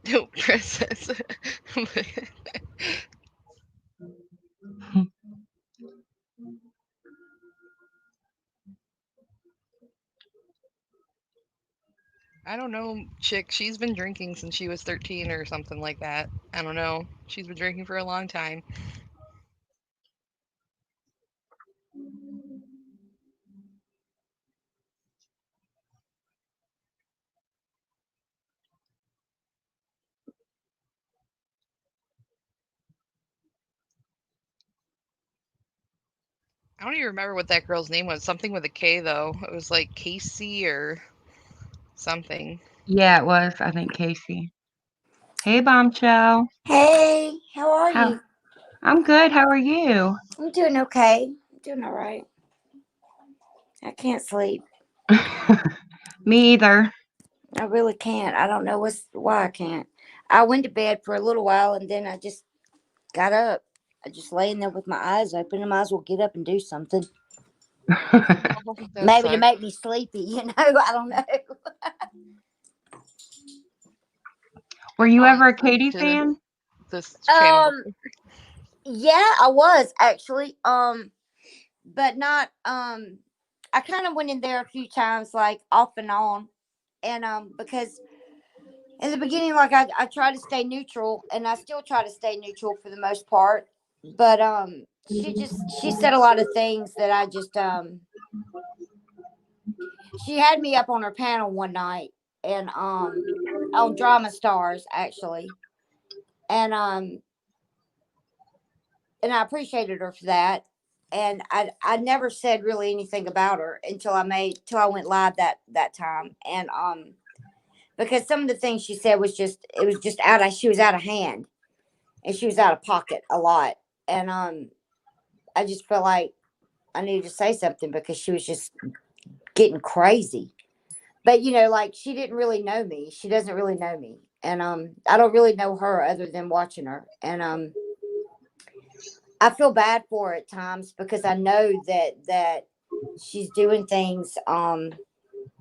No, princess. I don't know, chick. She's been drinking since she was 13 or something like that. I don't know. She's been drinking for a long time. I don't even remember what that girl's name was. Something with a K, though. It was like Casey or something. Yeah, it was, I think, Casey. Hey, Bombshell. Hey, how are How? you? I'm good. How are you? I'm doing okay. I'm doing all right. I can't sleep. Me either. I really can't. I don't know why I can't. I went to bed for a little while and then I just got up. I just laying there with my eyes open. I might as well get up and do something. Oh, that Maybe to sucks. make me sleepy, I don't know. Were you Oh, ever a listen Katie to fan? this channel. Yeah, I was actually. But not I kind of went in there a few times, like off and on. And because in the beginning, like I try to stay neutral and I still try to stay neutral for the most part. But she said a lot of things that I just she had me up on her panel one night and on Drama Stars actually. And and I appreciated her for that. And I never said really anything about her until I went live that time. And because some of the things she said was just it was just she was out of hand and she was out of pocket a lot. And I just felt like I needed to say something because she was just getting crazy. But like she didn't really know me. She doesn't really know me. And I don't really know her other than watching her. And I feel bad for her at times because I know that she's doing things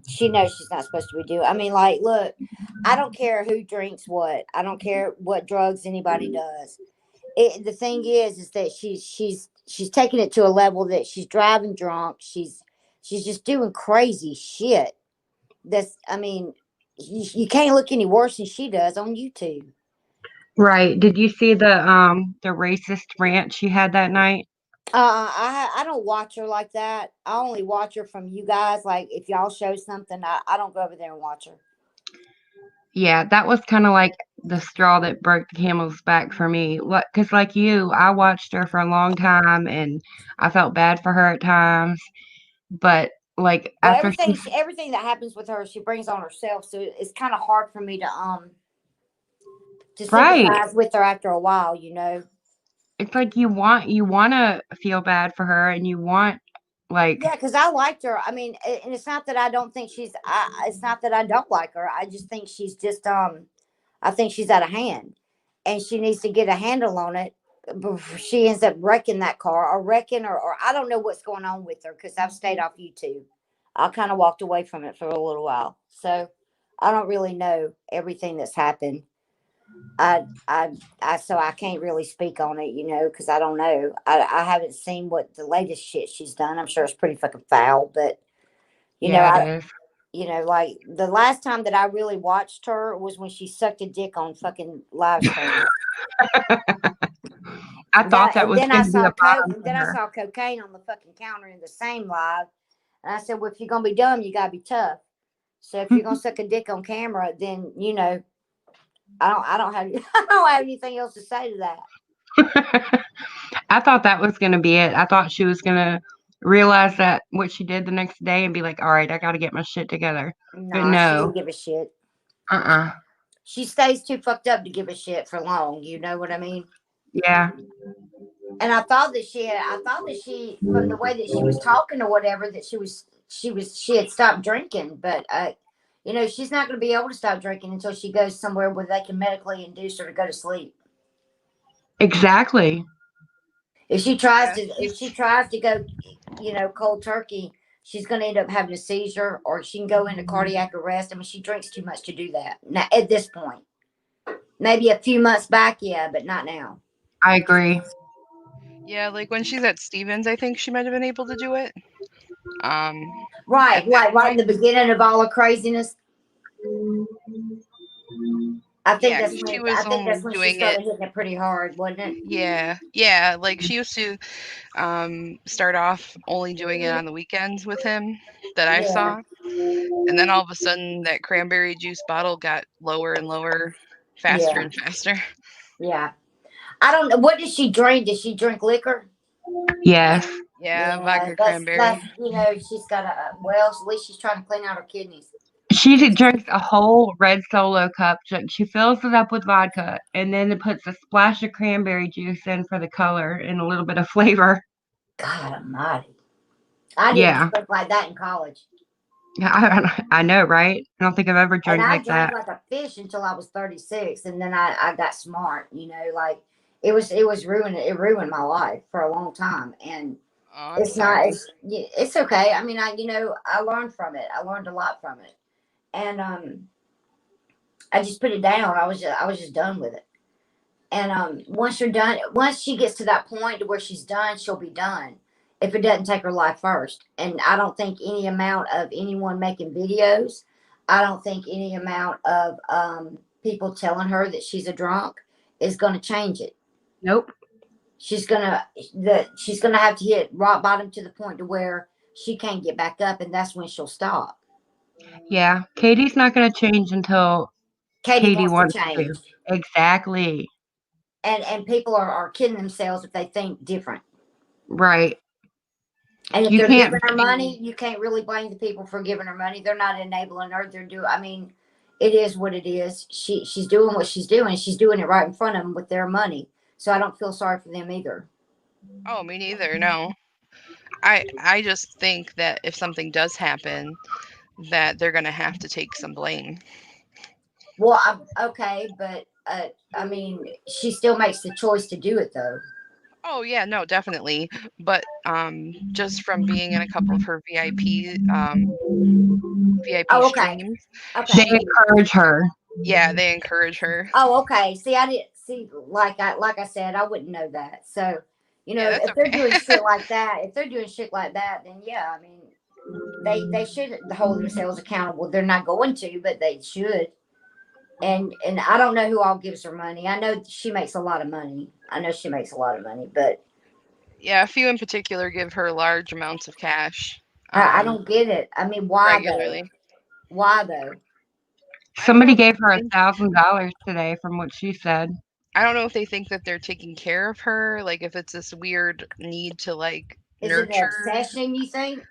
she knows she's not supposed to be doing. I mean, like, look, I don't care who drinks what. I don't care what drugs anybody does. The thing is that she's taking it to a level that she's driving drunk. She's just doing crazy shit. I mean, you can't look any worse than she does on YouTube. Right. Did you see the racist rant she had that night? I don't watch her like that. I only watch her from you guys. Like if y'all show something, I don't go over there and watch her. Yeah, that was kind of like the straw that broke the camel's back for me. What? Because like you, I watched her for a long time, and I felt bad for her at times. But like Well, after she, everything that happens with her, she brings on herself. So it's kind of hard for me to right, sympathize with her after a while. You know. it's like you want to feel bad for her, and you want like Yeah, because I liked her. I mean, and it's not that I don't think she's. It's not that I don't like her. I just think she's just. I think she's out of hand, and she needs to get a handle on it before she ends up wrecking that car or wrecking or I don't know what's going on with her because I've stayed off YouTube. I kind of walked away from it for a little while, so I don't really know everything that's happened. So I can't really speak on it, you know, because I don't know. I haven't seen what the latest shit she's done. I'm sure it's pretty fucking foul, but you know, yeah, it is. like the last time that I really watched her was when she sucked a dick on fucking live stream. I Then, thought that and was then I going to be saw a coke. bottom And for then I her. saw cocaine on the fucking counter in the same live. And I said, "Well, if you're gonna be dumb, you gotta be tough. So if you're gonna suck a dick on camera, then you know, I don't have I don't have anything else to say to that." I thought that was going to be it. I thought she was going to realize that what she did the next day and be like, all right, I got to get my shit together. But Nah, she no, didn't give a shit. uh-uh. She stays too fucked up to give a shit for long. You know what I mean? Yeah, And I thought that she, from the way that she was talking or whatever, that she had stopped drinking. But you know, she's not going to be able to stop drinking until she goes somewhere where they can medically induce her to go to sleep. exactly. Yeah, If she tries to go, you know, cold turkey, she's going to end up having a seizure or she can go into cardiac arrest. I mean, she drinks too much to do that now at this point. Maybe a few months back, yeah, but not now. I agree. yeah. Like when she's at Stevens, I think she might have been able to do it. Right, At that right in point, the beginning of all the craziness. yeah, because she I was think only that's when she doing it. started hitting it pretty hard, wasn't it? Yeah, yeah. Like she used to start off only doing it on the weekends with him that I Yeah, saw, and then all of a sudden that cranberry juice bottle got lower and lower, faster yeah, and faster. yeah. I don't know. What did she drink? Did she drink liquor? Yes. Yeah, Yeah, vodka cranberry. that's you know she's got a well. At least she's trying to clean out her kidneys. She drinks a whole red Solo cup. She fills it up with vodka and then puts a splash of cranberry juice in for the color and a little bit of flavor. God Almighty! I didn't Yeah, drink like that in college, I know, right? I don't think I've ever and drank I like drank that. like a fish until I was 36, and then I got smart. You know, like it was ruined. It ruined my life for a long time, and Oh, I'm it's not. sorry. It's okay. I mean, I learned from it. I learned a lot from it, and I just put it down. I was just done with it. And once you're done, once she gets to that point to where she's done, she'll be done. If it doesn't take her life first, and I don't think any amount of anyone making videos, I don't think any amount of people telling her that she's a drunk is going to change it. Nope. She's gonna have to hit rock bottom to the point to where she can't get back up, and that's when she'll stop. Yeah, Katie's not going to change until Katie Katie wants to wants to. change, Exactly. and people are kidding themselves if they think different. Right. And if You they're can't giving her be money, you can't really blame the people for giving her money. They're not enabling her. They're doing. I mean, it is what it is. She's doing what she's doing. She's doing it right in front of them with their money. So I don't feel sorry for them either. Oh, me neither. No. I just think that if something does happen, that they're gonna have to take some blame. Well, okay, but I mean, she still makes the choice to do it though. Oh yeah, no, definitely. But just from being in a couple of her VIP Oh, okay, streams, they okay. she encourage her. yeah, they encourage her. Oh, okay. See, I didn't see like I said, I wouldn't know that. So, you Yeah, know, that's if they're okay. doing shit like that, then yeah, I mean, they should hold themselves accountable. They're not going to, but they should. And I don't know who all gives her money. I know she makes a lot of money. But Yeah, a few in particular give her large amounts of cash I don't get it. I mean, why though? regularly. Why though? I don't know Somebody if gave her they think $1,000 today, from what she said. I don't know if they think that they're taking care of her, like if it's this weird need to like Is it an nurture. obsession? You think?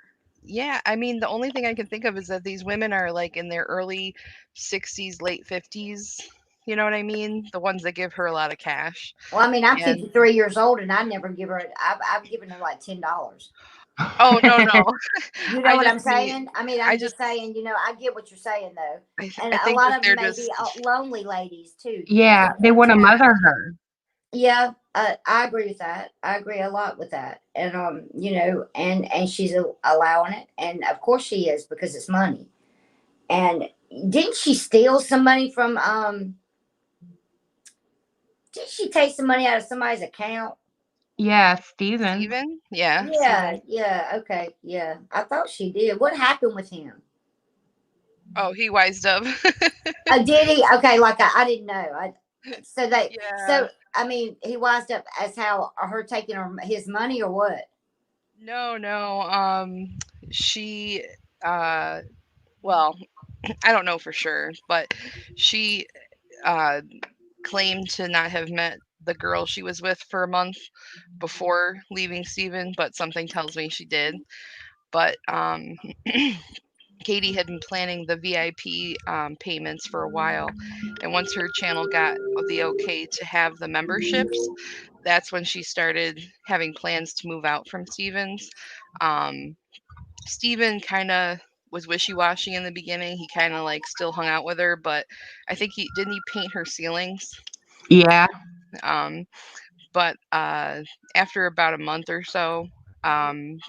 Yeah, I mean, the only thing I can think of is that these women are like in their early 60s, late 50s. You know what I mean? The ones that give her a lot of cash. Well, I mean, I'm And 53 years old, and I never give her. I've given her like $10. oh, no, no. You know I what just I'm mean, saying? I mean, I I'm just, just saying. I get what you're saying though, and I a think lot that of them they're may be just, lonely ladies too. Yeah, they want to mother her. Yeah, I agree with that. I agree a lot with that, and and she's allowing it, and of course she is because it's money. And didn't she steal some money from? Did she take some money out of somebody's account? Yeah, Steven. Steven? Yeah, Yeah, Steven. yeah, okay, yeah. I thought she did. What happened with him? Oh, he wised up. Oh, did he? Okay, like I didn't know. Yeah. So I mean, he wised up as how her taking his money or what? No, no. She, uh, well, I don't know for sure, but she uh, claimed to not have met the girl she was with for a month before leaving Steven, but something tells me she did. But Katie had been planning the VIP payments for a while, and once her channel got the okay to have the memberships, that's when she started having plans to move out from Stevens. Um, Steven kind of was wishy-washy in the beginning. He kind of like still hung out with her, but I think he paint her ceilings. Yeah. Um, but after about a month or so,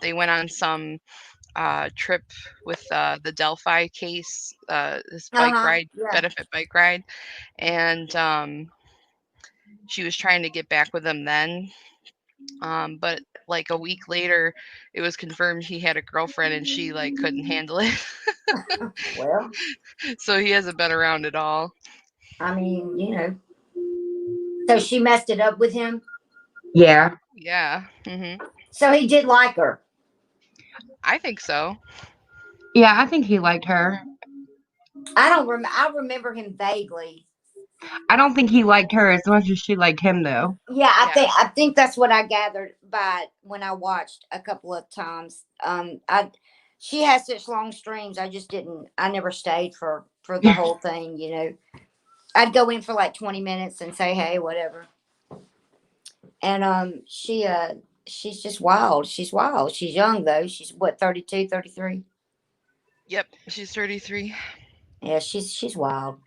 they went on some trip with the Delphi case, this Uh bike huh. ride, Yeah. benefit bike ride, and she was trying to get back with him then. But like a week later, it was confirmed he had a girlfriend and she like couldn't handle it. Well, So he hasn't been around at all. I mean, so she messed it up with him. Yeah. Yeah. So he did like her. I think so. Yeah, I think he liked her. I don't remember. I remember him vaguely. I don't think he liked her as much as she liked him, though. Yeah, Yeah. I think that's what I gathered by when I watched a couple of times. I She has such long streams. I just didn't. I never stayed for the whole thing. I'd go in for like 20 minutes and say hey, whatever. And she's just wild. She's wild. She's young though. She's what, 32, 33? Yep. She's 33. Yeah, she's wild,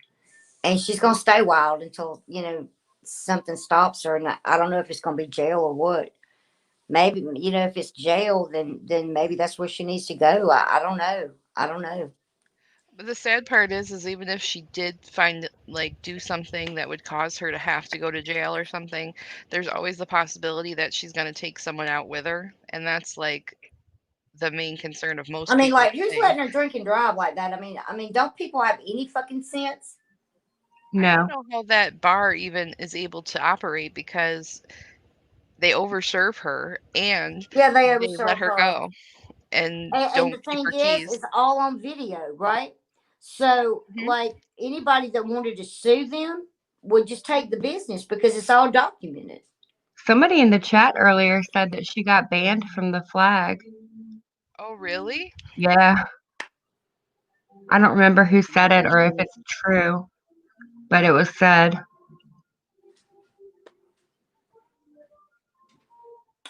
and she's gonna stay wild until something stops her. And I don't know if it's gonna be jail or what. Maybe if it's jail, then maybe that's where she needs to go. I don't know. I don't know. But the sad part is even if she did find like do something that would cause her to have to go to jail or something, there's always the possibility that she's going to take someone out with her, and that's like the main concern of I most mean, people, like, I who's think. letting her drink and drive like that? I mean, don't people have any fucking sense? I don't No. know how that bar even is able to operate because they overserve her and Yeah, they they let overserve her her. go and And the don't keep thing her is, keys. it's all on video, right? So, Mhm. like, anybody that wanted to sue them would just take the business because it's all documented. Somebody in the chat earlier said that she got banned from the flag. Oh, really? Yeah. I don't remember who said it or if Mm. it's true, but it was said.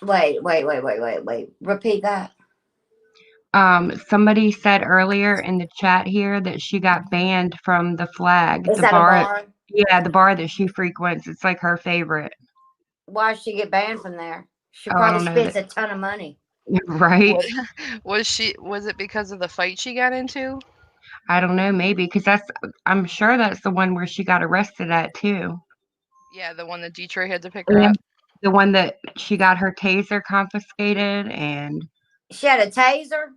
Wait. Repeat that. Somebody said earlier in the chat here that she got banned from the flag, Is the that a bar. bar? Yeah, the bar that she frequents. It's like her favorite. Why did she get banned from there? She Oh, I probably don't know spends that. a ton of money. Right? Was it because of the fight she got into? I don't know, maybe because I'm sure that's the one where she got arrested at too. Yeah, the one that Detroit had to pick her And up. the one that she got her taser confiscated and She had a taser.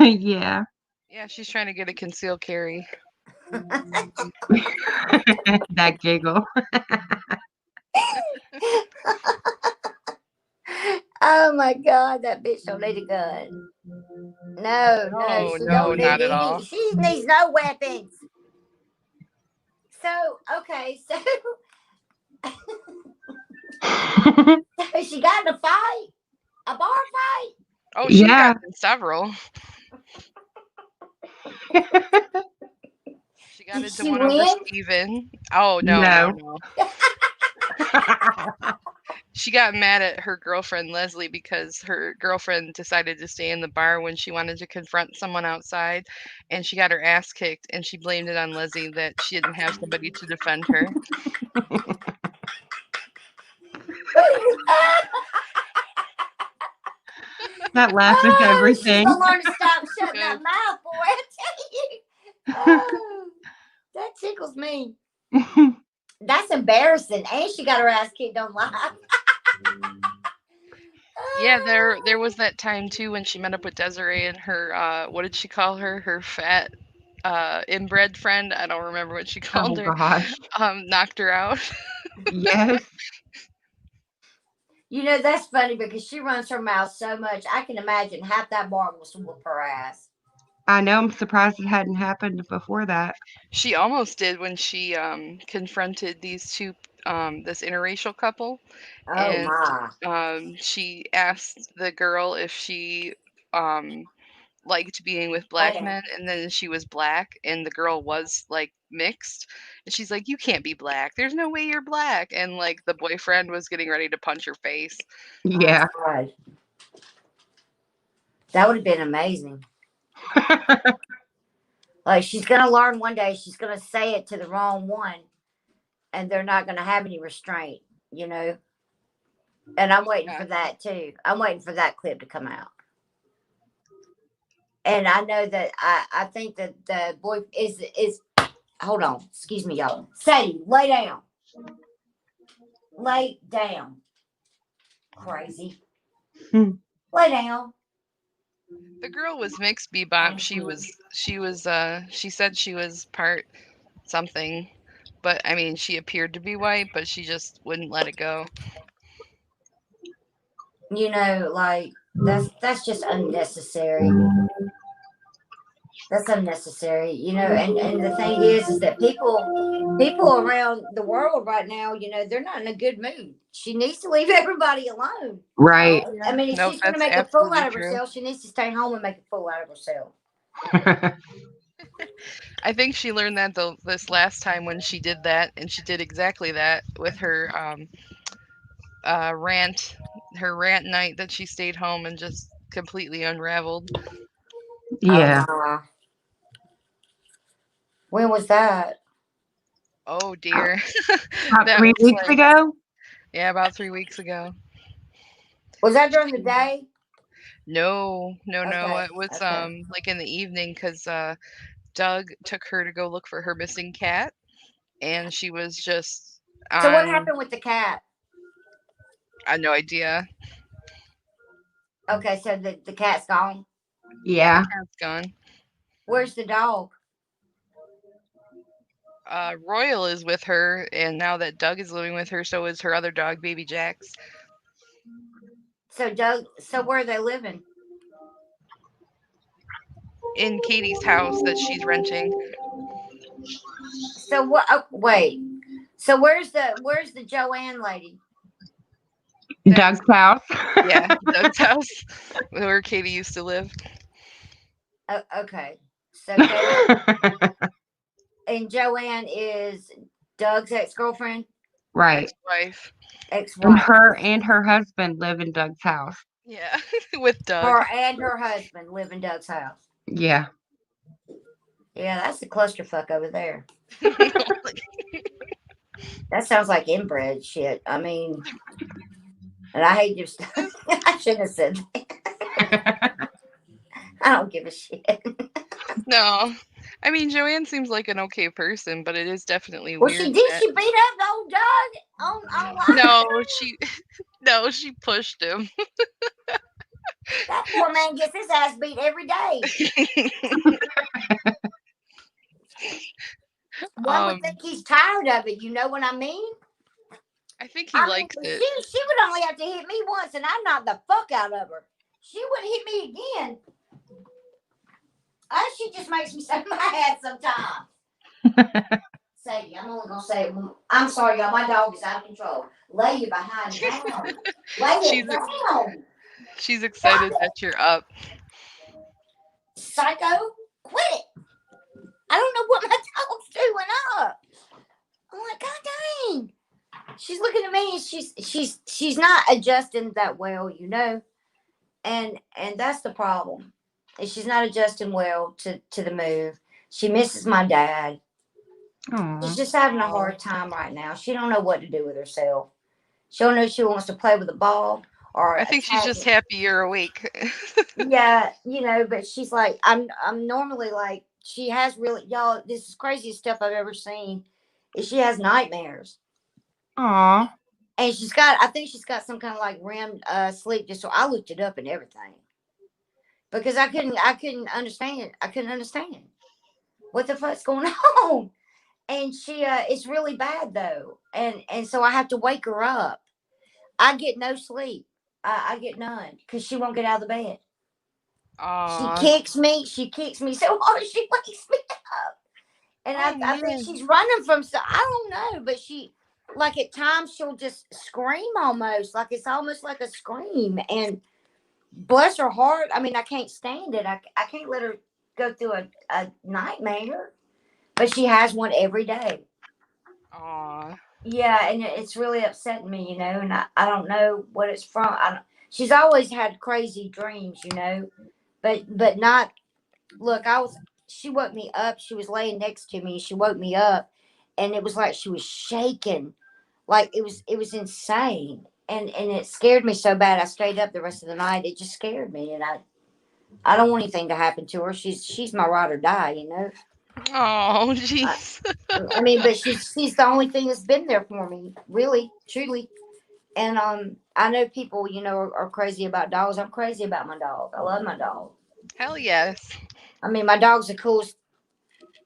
yeah. Yeah, she's trying to get a concealed carry. That giggle. Oh my God, that bitch don't need a gun. No, No, she no, don't need not at any. all. She needs no weapons. So okay, so she got in a fight, a bar fight. Oh, she's Yeah. gotten several. She got Did into she one over win? Steven. Oh, no, No. no. She got mad at her girlfriend Leslie because her girlfriend decided to stay in the bar when she wanted to confront someone outside, and she got her ass kicked, and she blamed it on Leslie that she didn't have somebody to defend her. That laugh is Oh, she's everything. gonna learn to stop shutting that Good. mouth, boy. I tell you. Oh, that tickles me. That's embarrassing. And she got her ass kicked on live. Yeah, there was that time too when she met up with Desiree and her what did she call her? Her fat inbred friend. I don't remember what she called Oh her. gosh. Knocked her out. Yes. You know, that's funny because she runs her mouth so much. I can imagine half that bar will whoop her ass. I know. I'm surprised it hadn't happened before that. She almost did when she confronted these two this interracial couple, Oh and my. she asked the girl if she liked being with Lay black down. men, and then she was black and the girl was like mixed, and she's like, you can't be black, there's no way you're black, and like the boyfriend was getting ready to punch her face. Yeah. Oh, God. That would have been amazing. Like she's gonna learn one day. She's gonna say it to the wrong one, and they're not gonna have any restraint. You know. And I'm waiting Yeah. for that too. I'm waiting for that clip to come out. And I know that I think that the boy is hold on, excuse me, y'all. Sadie, lay down. Lay down. Crazy. Hmm. Lay down. The girl was mixed, Bebop. Thank She you. was she said she was part something, but I mean she appeared to be white, but she just wouldn't let it go. You know, like that's just unnecessary. That's unnecessary, you know. And the thing is that people around the world right now, you know, they're not in a good mood. She needs to leave everybody alone. Right. Oh, I mean, if no, she's going to that's make a fool absolutely out of true. herself, she needs to stay home and make a fool out of herself. I think she learned that this last time when she did that, and she did exactly that with her rant night that she stayed home and just completely unraveled. Yeah. When was that? Oh dear. About That 3 was weeks like, ago. yeah, about 3 weeks ago. Was that during the day? No, no, no. Okay. It was Okay. like in the evening because Doug took her to go look for her missing cat, and she was just So what on. happened with the cat? I had no idea. Okay, so the cat's gone. Yeah, Yeah. the cat's gone. Where's the dog? Royal is with her, and now that Doug is living with her, so is her other dog, Baby Jax. So Doug. So where are they living? In Katie's house that she's renting. So what? Oh, wait. So where's the Joanne lady? Doug's house. Yeah, Doug's house, where Katie used to live. Okay. So Katie and Joanne is Doug's ex-girlfriend, Right. Ex-wife. And ex-wife. her husband live in Doug's house. Yeah, with Doug. Her and her husband live in Doug's house. Yeah. Yeah, that's a clusterfuck over there. That sounds like inbred shit. I mean, and I hate just I shouldn't have said that. I don't give a shit. No. I mean, Joanne seems like an okay person, but it is definitely Well, weird. she did. that- She beat up the old Doug on live. No, she pushed him. That poor man gets his ass beat every day. One would Um, think he's tired of it. You know what I mean? I think he I mean, likes it. she would only have to hit me once, and I knocked the fuck out of her. She would hit me again. She just makes me so mad sometimes. Sadie, I'm only gonna say, I'm sorry, y'all. My dog is out of control. Lay your behind down. Lay she's it down. she's Stop excited it, that you're up. psycho. Quit it. I don't know what my dog's doing up. I'm like, God dang. She's looking at me and she's not adjusting that well, you know. And that's the problem. Is she's not adjusting well to the move. She misses my dad. She's Aw. just having a hard time right now. She don't know what to do with herself. She don't know if she wants to play with the ball or I think she's attack just it. happy you're awake. Yeah, you know, but she's like, I'm normally like, she has really, y'all, this is craziest stuff I've ever seen. Is she has nightmares. Aw. And I think she's got some kind of like REM sleep. Just so I looked it up and everything because I couldn't understand. I couldn't understand what the fuck's going on. And it's really bad though. And so I have to wake her up. I get no sleep. I get none because she won't get out of the bed. She Aw. kicks me. She kicks me so hard she wakes me up. And Oh I think man. she's running from so I don't know, but she like at times she'll just scream almost like it's almost like a scream. And bless her heart, I mean I can't stand it. I can't let her go through a nightmare, but she has one every day. Aw. Yeah, and it's really upsetting me, you know, and I don't know what it's from. She's always had crazy dreams, you know, but not. Look, she woke me up. She was laying next to me. She woke me up, and it was like she was shaking, like it was insane, and it scared me so bad. I stayed up the rest of the night. It just scared me, and I don't want anything to happen to her. She's my ride or die, you know. Oh, I, jeez. I mean, but she's the only thing that's been there for me, really, truly. And I know people, you know, are crazy about dogs. I'm crazy about my dog. I love my dog. Hell yes. I mean, my dog's the coolest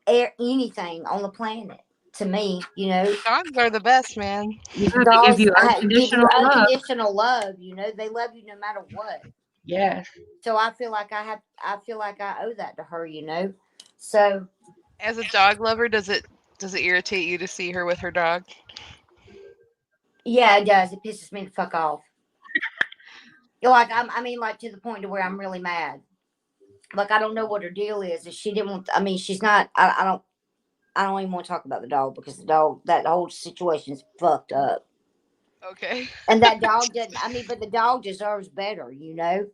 anything on the planet to me. You know, Dogs are the best, man. Yeah, they give dogs you give you unconditional love. unconditional love. You know, they love you no matter what. Yes. So I feel like I feel like I owe that to her. You know, so As a dog lover, does it irritate you to see her with her dog? yeah, it does. It pisses me the fuck off. Like I mean, like to the point to where I'm really mad. Like I don't know what her deal is. If she didn't want, I mean, she's not. I don't even want to talk about the dog because the dog, that whole situation is fucked up. Okay. And that dog didn't. I mean, but the dog deserves better, you know.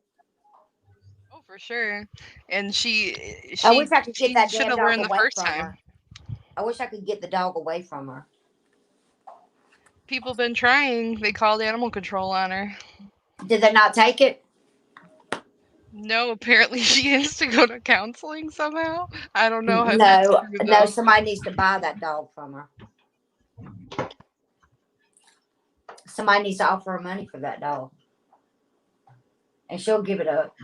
Oh, for sure. And she I wish she I could get she that should damn have dog learned the away first from time. her. I wish I could get the dog away from her. People been trying. They called animal control on her. Did they not take it? No, apparently she has to go to counseling somehow. I don't know if that's No, true no. though. Somebody needs to buy that dog from her. Somebody needs to offer her money for that dog, and she'll give it up.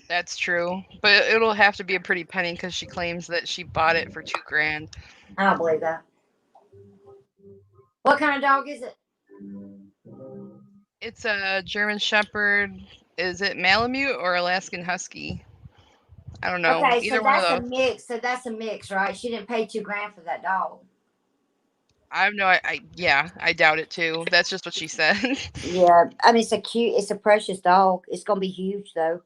That's true, but it'll have to be a pretty penny because she claims that she bought it for $2,000. I don't believe that. What kind of dog is it? It's a German Shepherd. Is it Malamute or Alaskan Husky? I don't know. Okay, so Either one of that's a those. mix. So that's a mix, right? She didn't pay $2,000 for that dog. I have no. Yeah, I doubt it too. That's just what she said. Yeah, I mean it's a precious dog. It's gonna be huge though.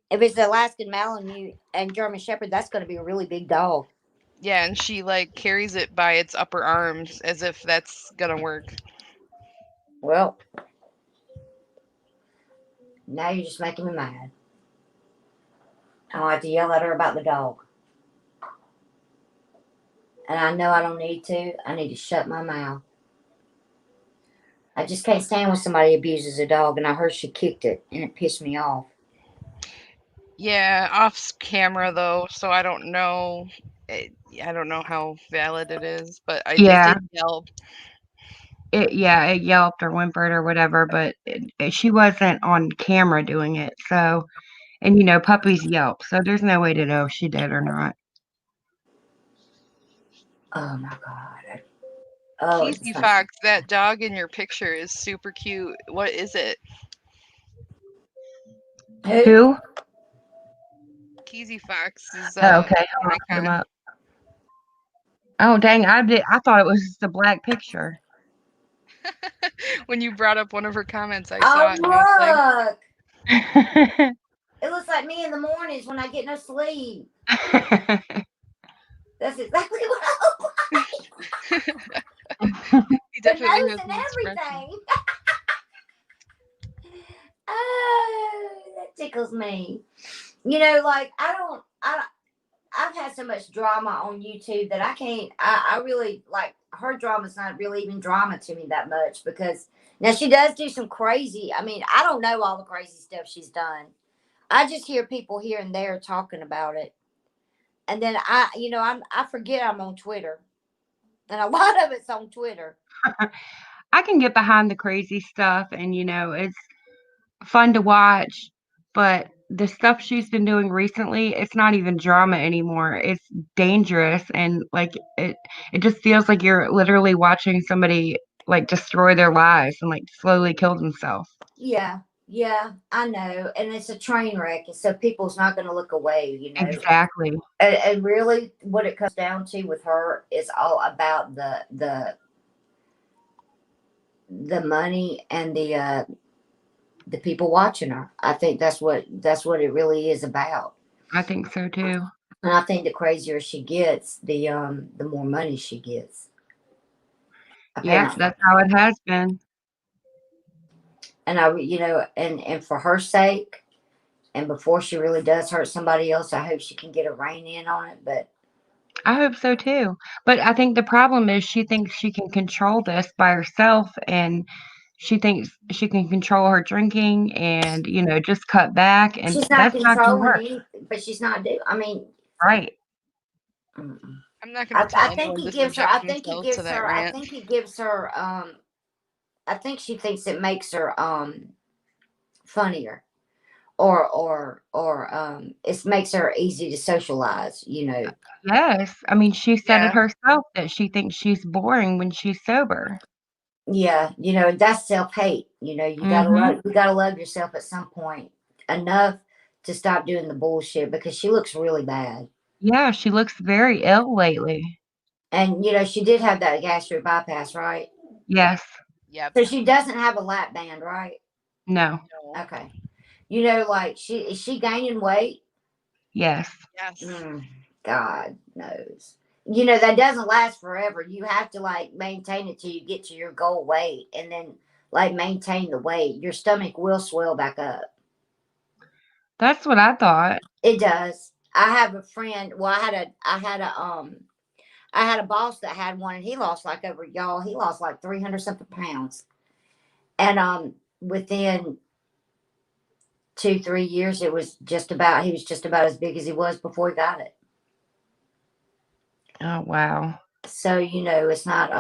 If it's the Alaskan Malamute and German Shepherd, that's gonna be a really big dog. Yeah, and she like carries it by its upper arms as if that's gonna work. Well, now you're just making me mad. I'll have to yell at her about the dog. And I know I don't need to. I need to shut my mouth. I just can't stand when somebody abuses a dog, and I heard she kicked it, and it pissed me off. Yeah, off camera though, so I don't know. I don't know how valid it is, but it Yeah. did yelp. It yelped or whimpered or whatever, but she wasn't on camera doing it. So, and puppies yelp, so there's no way to know if she did or not. Oh my god. Oh, it's Keezy fun. Fox, that dog in your picture is super cute. What is it? Who? Who? Keezy Fox is Oh, okay. an Hold on, put him icon. up. Oh, dang! I thought it was just a black picture. When you brought up one of her comments, I saw it and I was like, Oh look! It looks like me in the mornings when I get no sleep. That's exactly what I look like. he The definitely nose has and an expression. everything. Oh, that tickles me. You know, like I've had so much drama on YouTube that I can't. I really like her drama's not really even drama to me that much because now she does do some crazy. I mean, I don't know all the crazy stuff she's done. I just hear people here and there talking about it, and then I forget I'm on Twitter, and a lot of it's on Twitter. I can get behind the crazy stuff, and it's fun to watch, but the stuff she's been doing recently, it's not even drama anymore. It's dangerous, and like it just feels like you're literally watching somebody like destroy their lives and like slowly kill themselves. Yeah, yeah, I know, and it's a train wreck, and so people's not going to look away, Exactly. And really, what it comes down to with her is all about the money and the people watching her. I think that's what it really is about. I think so too. And I think the crazier she gets, the more money she gets. Yeah, Apparently, that's how it has been. and and for her sake, and before she really does hurt somebody else, I hope she can get a rein in on it. But I hope so too. But I think the problem is she thinks she can control this by herself, and she thinks she can control her drinking and, just cut back, and she's not that's not going to controlling work. anything. But she's not do. I mean, Right. mm-mm. I'm not going to tell I think anyone he to gives her. subject I think he themselves to gives that her. I rant. think he gives her. I think she thinks it makes her funnier, or it makes her easy to socialize. Yes. I mean, she said it Yeah. herself that she thinks she's boring when she's sober. Yeah, that's self hate. Mhm. You gotta love yourself at some point enough to stop doing the bullshit because she looks really bad. Yeah, she looks very ill lately. And she did have that gastric bypass, right? Yes. Yep. So she doesn't have a lap band, right? No. No. Okay. Like is she gaining weight? Yes. Yes. God knows. That doesn't last forever. You have to like maintain it till you get to your goal weight and then like maintain the weight. Your stomach will swell back up. That's what I thought. It does. I have a friend. Well, I had a boss that had one, and he lost like over y'all. He lost like 300 something pounds, and within 2-3 years, he was just about as big as he was before he got it. Oh, wow. So it's not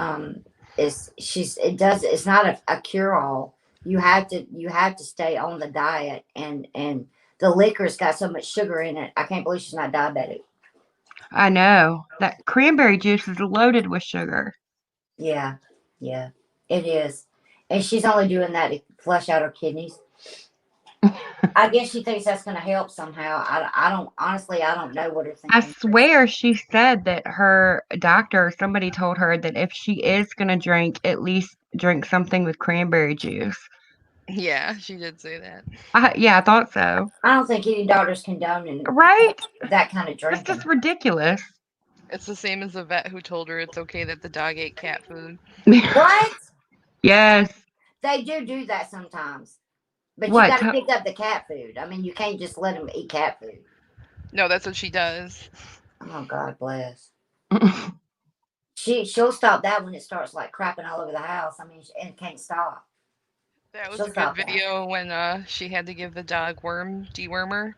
it's not a cure all. You have to stay on the diet, and the liquor's got so much sugar in it. I can't believe she's not diabetic. I know. That cranberry juice is loaded with sugar. Yeah, yeah, it is. And she's only doing that to flush out her kidneys. I guess she thinks that's going to help somehow. I don't, honestly, I don't know what her I thinking is. swear she said that her doctor, somebody told her that if she is going to drink, at least drink something with cranberry juice. Yeah, she did say that. Yeah, I thought so. I don't think any doctors condone Right? that kind of That's drinking. just ridiculous. It's the same as the vet who told her it's okay that the dog ate cat food. What? Yes. They do that sometimes. But you What? got to pick up the cat food. I mean, you can't just let them eat cat food. No, that's what she does. Oh, God bless. She'll stop that when it starts like crapping all over the house. I mean, and it can't stop. That was She'll a good stop that. video when she had to give the dog dewormer,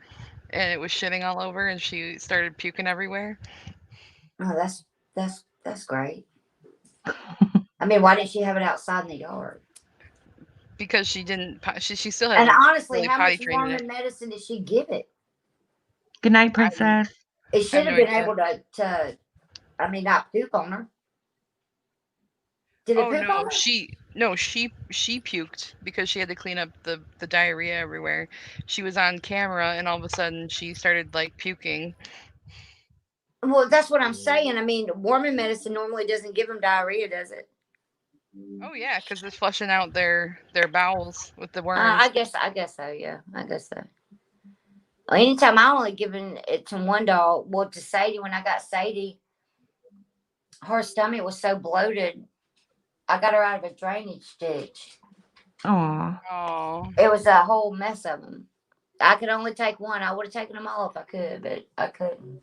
and it was shitting all over, and she started puking everywhere. Oh, that's great. I mean, why didn't she have it outside in the yard? Because she didn't. She still And hasn't honestly, really how potty much trained it. warming medicine did she give it? Good night, princess. It I have should no have been idea. able to I mean, not poop on her. Did it Oh poop on no, her? she puked because she had to clean up the diarrhea everywhere. She was on camera and all of a sudden she started like puking. Well, that's what I'm saying. I mean, warming medicine normally doesn't give them diarrhea, does it? Oh yeah, because it's flushing out their bowels with the worms. I guess so. Yeah, I guess so. Well, anytime I only given it to one dog. Well, to Sadie, when I got Sadie, her stomach was so bloated. I got her out of a drainage ditch. Aw. Oh, It was a whole mess of them. I could only take one. I would have taken them all if I could, but I couldn't.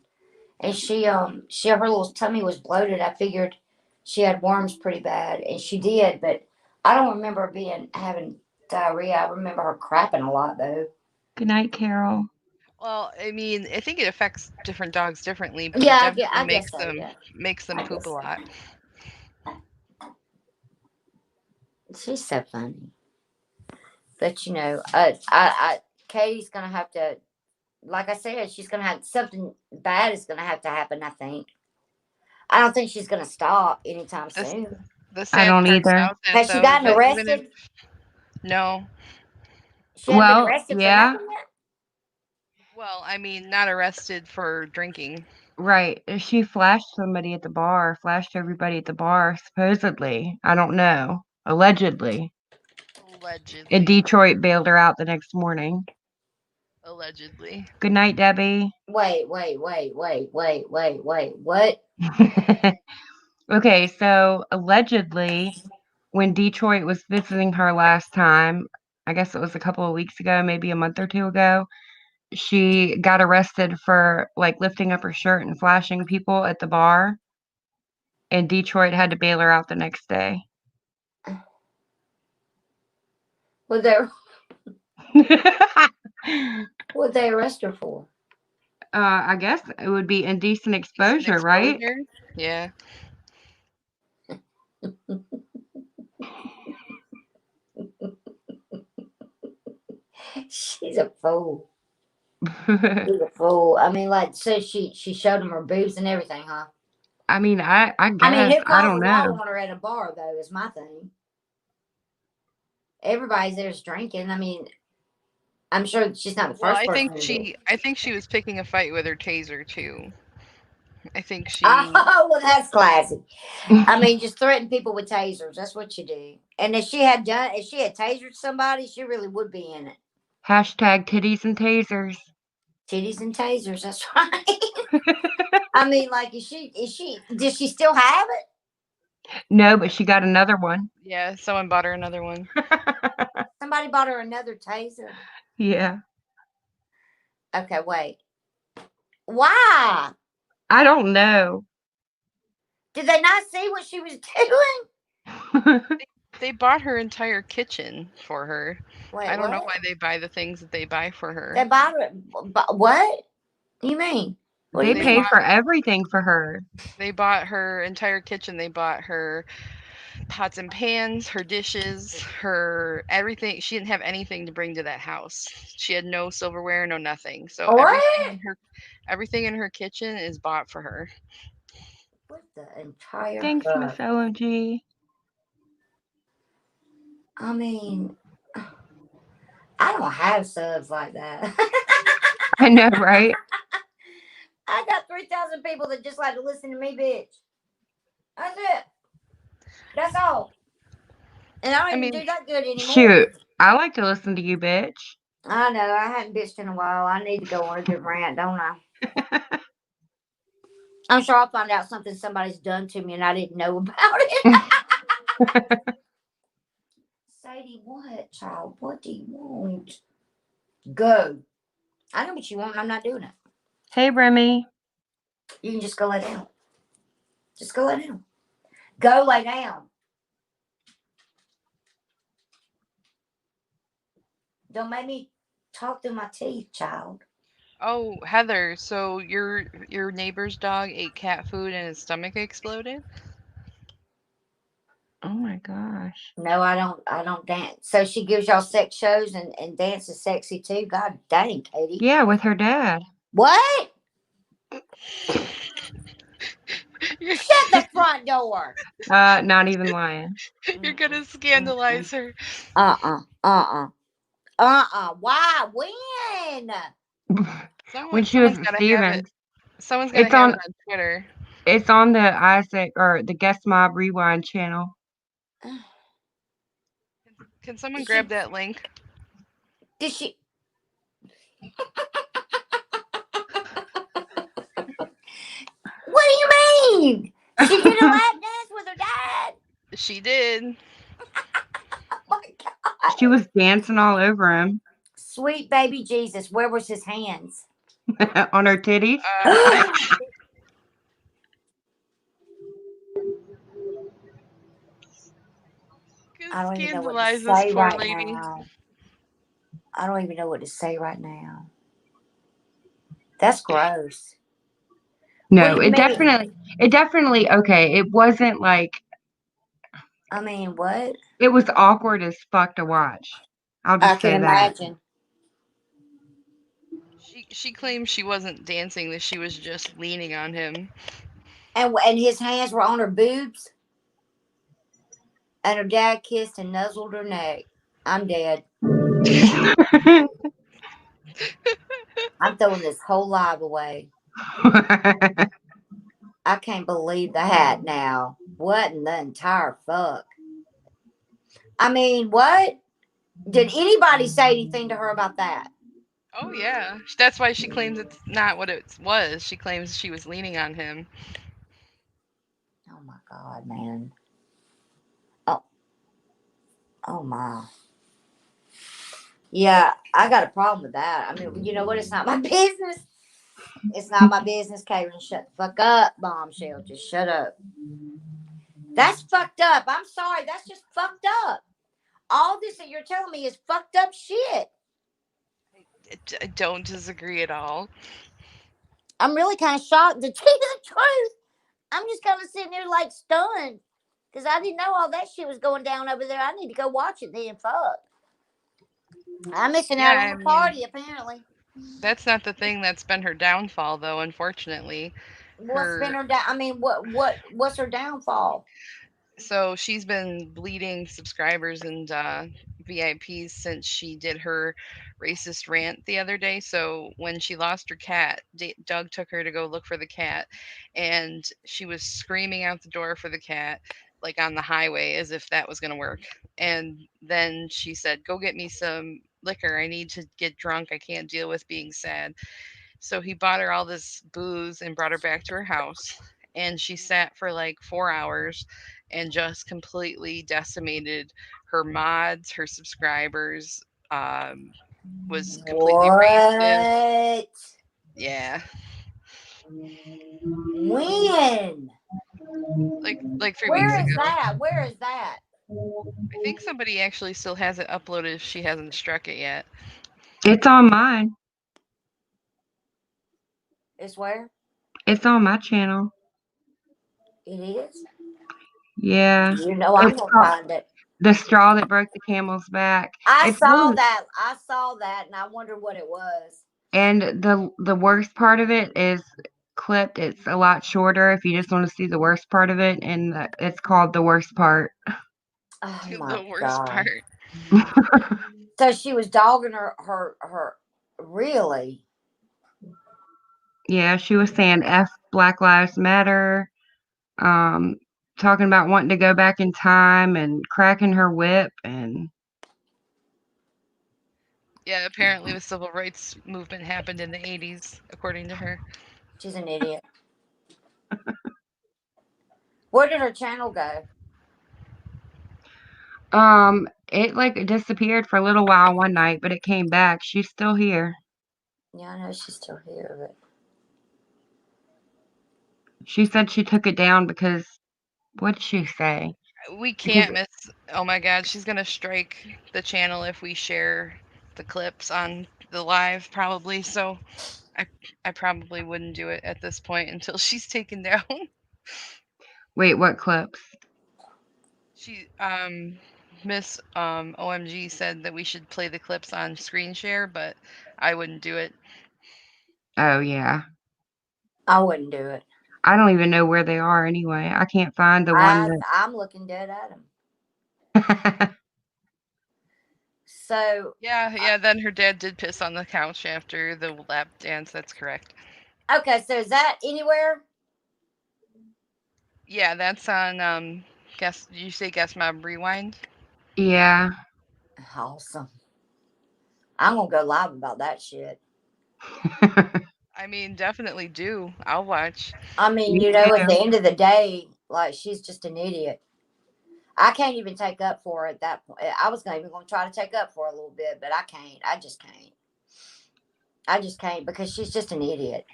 And her little tummy was bloated. I figured she had worms pretty bad, and she did. But I don't remember having diarrhea. I remember her crapping a lot though. Good night, Carol. well, I mean, I think it affects different dogs differently, but Yeah, it I definitely guess so. Yeah, makes them I poop a guess so. lot. She's so funny. But Katie's gonna have to, like I said, she's gonna have something bad is gonna have to happen. I think. I don't think she's gonna stop anytime The, soon. the I sad don't part either. about that Has she though is gotten that even if arrested? no, She hasn't been Well, arrested for yeah, nothing yet. well, I mean, not arrested for drinking. right. She flashed somebody at the bar, flashed everybody at the bar, supposedly. I don't know. Allegedly. And Allegedly. Detroit bailed her out the next morning. Allegedly. Good night, Debbie. Wait. What? Okay, so allegedly, when Detroit was visiting her last time, I guess it was a couple of weeks ago, maybe a month or two ago, she got arrested for like lifting up her shirt and flashing people at the bar, and Detroit had to bail her out the next day. What they arrest her for? I guess it would be indecent exposure, right? Yeah. She's a fool. She's a fool. I mean, like, so she showed him her boobs and everything, huh? I mean, I I mean, guess. who I calls don't the law know. on her at a bar though? Is my thing. Everybody's there's drinking. I mean, I'm sure she's not the Well, first person to do it. I think she was picking a fight with her taser too. I think she Oh, well, that's classy. I mean, just threaten people with tasers. That's what you do. And if she had tasered somebody, she really would be in it. Hashtag titties and tasers. Titties and tasers. That's right. I mean, like, does she still have it? No, but she got another one. yeah, someone bought her another one. Somebody bought her another taser. Yeah. Okay, wait. Why? I don't know. Did they not see what she was doing? They bought her entire kitchen for her. Wait, I don't know what? why they buy the things that they buy for her. They bought her. What? Do you mean? What do They you pay mean? for everything for her. They bought her entire kitchen. They bought her pots and pans, her dishes, her everything. She didn't have anything to bring to that house. She had no silverware, no nothing. So What? everything in her kitchen is bought for her. What the entire? Thanks, Miss OMG. I mean, I don't have subs like that. I know, right? I got 3,000 people that just like to listen to me, bitch. That's it. That's all. And I don't even do that good anymore. Shoot, I like to listen to you, bitch. I know. I hadn't bitched in a while. I need to go on a good rant, don't I? I'm sure I'll find out something somebody's done to me and I didn't know about it. Sadie, what, child? What do you want? Go. I know what you want and I'm not doing it. Hey, Remy. You can just go lay down. Just go lay down. Go lay down. Don't make me talk through my teeth, child. Oh, Heather, so your neighbor's dog ate cat food and his stomach exploded? Oh my gosh. No, I don't dance. So she gives y'all sex shows and dances sexy too? God dang, Katie. Yeah, with her dad. What? Shut the front door. Not even lying. You're gonna scandalize her. Why? When? When she was Someone's at gotta have it. Stevens. Someone's gonna It's have on it on Twitter. it's on the Isaac or the Guest Mob Rewind channel. Can someone Did grab she? that link? Did she? What do you mean? She did a lap dance with her dad. She did. Oh my God. She was dancing all over him Sweet baby Jesus. Where was his hands? on her titties. I don't even know what to Scandalize this say poor right lady. now. I don't even know what to say right now. That's gross. No, What do you mean? it definitely okay. It wasn't like I mean, what? it was awkward as fuck to watch. I'll I just can say that. imagine. She claims she wasn't dancing; that she was just leaning on him. And his hands were on her boobs, and her dad kissed and nuzzled her neck. I'm dead. I'm throwing this whole live away. I can't believe that now. What in the entire fuck? I mean, what? Did anybody say anything to her about that? Oh yeah, that's why she claims it's not what it was. She claims she was leaning on him. Oh my God, man. Oh, oh my. Yeah, I got a problem with that. I mean, you know what? It's not my business. It's not my business, Karen. Shut the fuck up, bombshell. Just shut up. That's fucked up. I'm sorry. That's just fucked up. All this that you're telling me is fucked up shit. I don't disagree at all. I'm really kind of shocked. To tell you the truth, I'm just kind of sitting there like stunned because I didn't know all that shit was going down over there. I need to go watch it then. Fuck. I'm missing out on Yeah, I the mean, party apparently. that's not the thing that's been her downfall, though. Unfortunately, What's been her her down? I mean, what's her downfall? so she's been bleeding subscribers and VIPs since she did her racist rant the other day. So when she lost her cat, Doug took her to go look for the cat, and she was screaming out the door for the cat, like on the highway, as if that was going to work. And then she said, "Go get me some liquor. I need to get drunk. I can't deal with being sad." So he bought her all this booze and brought her back to her house. And she sat for like 4 hours and just completely decimated her mods, her subscribers, um, was completely racist. What? Yeah. When? Like 3 weeks Where is ago. that? Where is that? I think somebody actually still has it uploaded if she hasn't struck it yet. It's on mine. It's where? It's on my channel. It is? Yeah. You know I'm It's gonna called find it. The Straw That Broke the Camel's Back. I It's saw really that. I saw that and I wondered what it was. and the worst part of it is clipped. It's a lot shorter if you just want to see the worst part of it, and it's called The Worst Part. Oh my The worst God. part. So she was dogging her really? Yeah, she was saying F Black Lives Matter, um, talking about wanting to go back in time and cracking her whip and Yeah, apparently the civil rights movement happened in the 80s, according to her. She's an idiot. Where did her channel go? it like disappeared for a little while one night, but it came back. She's still here. Yeah, I know she's still here, but She said she took it down because what did she say? We Because can't miss. Oh my God, she's gonna strike the channel if we share the clips on the live, probably. So I, I probably wouldn't do it at this point until she's taken down. wait, what clips? She, Miss OMG said that we should play the clips on screen share, but I wouldn't do it. Oh yeah. I wouldn't do it. I don't even know where they are anyway. I can't find the one I'm looking dead at them. that. So Yeah. Then her dad did piss on the couch after the lap dance. That's correct. okay, so is that anywhere? Yeah, that's on. Guess you say Guess Mob Rewind. Yeah. Awesome. I'm gonna go live about that shit. I mean, definitely do. I'll watch. I mean, Me you know, at too. the end of the day, like she's just an idiot. I can't even take up for her at that point. I was not even going to try to take up for her a little bit, but I can't. I just can't. I just can't because she's just an idiot.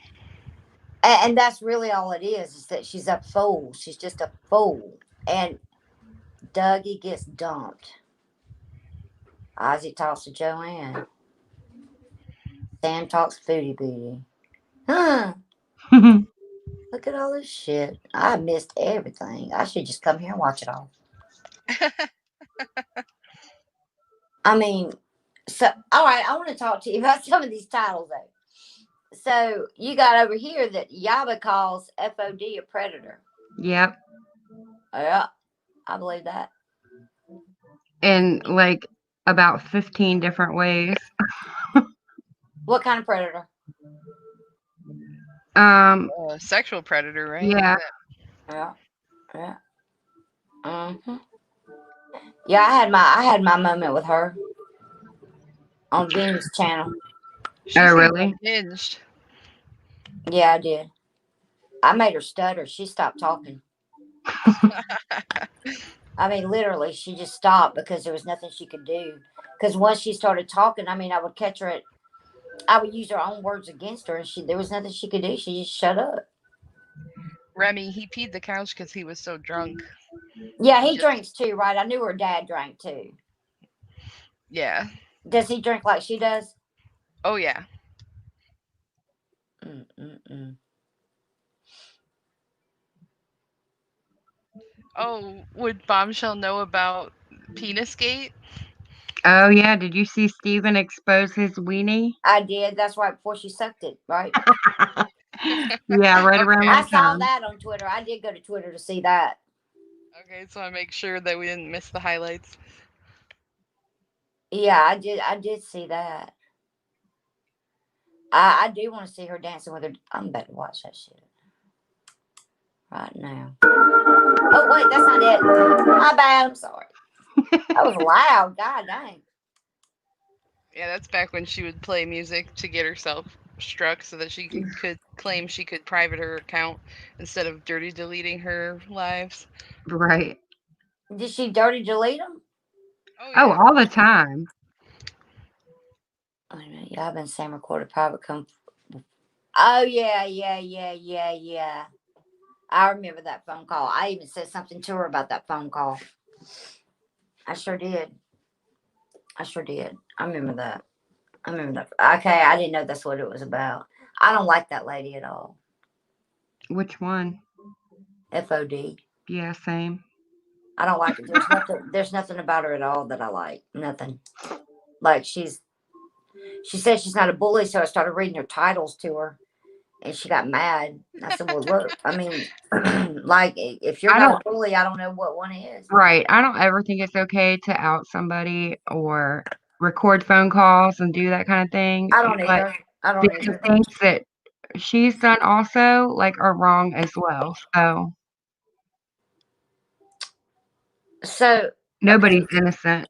And that's really all it is that she's a fool. She's just a fool. And Dougie gets dumped. Ozzy talks to Joanne. Sam talks booty booty. Huh. Look at all this shit. I missed everything. I should just come here and watch it all. I mean, so, all right, I want to talk to you about some of these titles, though. So, you got over here that Yaba calls FOD a predator. Yep. Yeah, I believe that. In like about 15 different ways. What kind of predator? Sexual predator, right? Yeah. Yeah, yeah. Mm-hmm. Yeah, I had my moment with her on Vinny's channel. She Oh, seems really? unhinged. Yeah, I did. I made her stutter. She stopped talking. I mean, literally, she just stopped because there was nothing she could do. Because once she started talking, I mean, I would catch her at, I would use her own words against her, and there was nothing she could do. She just shut up. Remy, he peed the couch because he was so drunk. Yeah, he drinks too, right? I knew her dad drank too. Yeah. Does he drink like she does? Oh, yeah. Mm-mm-mm. Oh, would Bombshell know about Penis Gate? Oh, yeah. Did you see Steven expose his weenie? I did. That's right before she sucked it, right? Yeah, right around Okay. I that saw time. that on Twitter. I did go to Twitter to see that. Okay, so I make sure that we didn't miss the highlights. Yeah, I did. I did see that. I do want to see her dancing with her. I'm about to watch that shit right now. Oh wait, that's not it. My bad. I'm sorry. That was loud. God dang. Yeah, that's back when she would play music to get herself struck so that she could claim she could private her account instead of dirty deleting her lives. Right. Did she dirty delete them? Oh, Oh, yeah. all the time. Wait a minute. Y'all been saying recorded private Oh yeah. I remember that phone call. I even said something to her about that phone call. I sure did. I remember that. Okay, I didn't know that's what it was about. I don't like that lady at all. Which one? FOD. Yeah, same. I don't like it. There's nothing about her at all that I like. Nothing. Like she said she's not a bully, so I started reading her titles to her and she got mad. I said, well, look, I mean, like, if you're I not don't, a bully, I don't know what one is. right. I don't ever think it's okay to out somebody or record phone calls and do that kind of thing. I don't But either. I don't the either. things that she's done also, like, are wrong as well. So So, okay. nobody's innocent.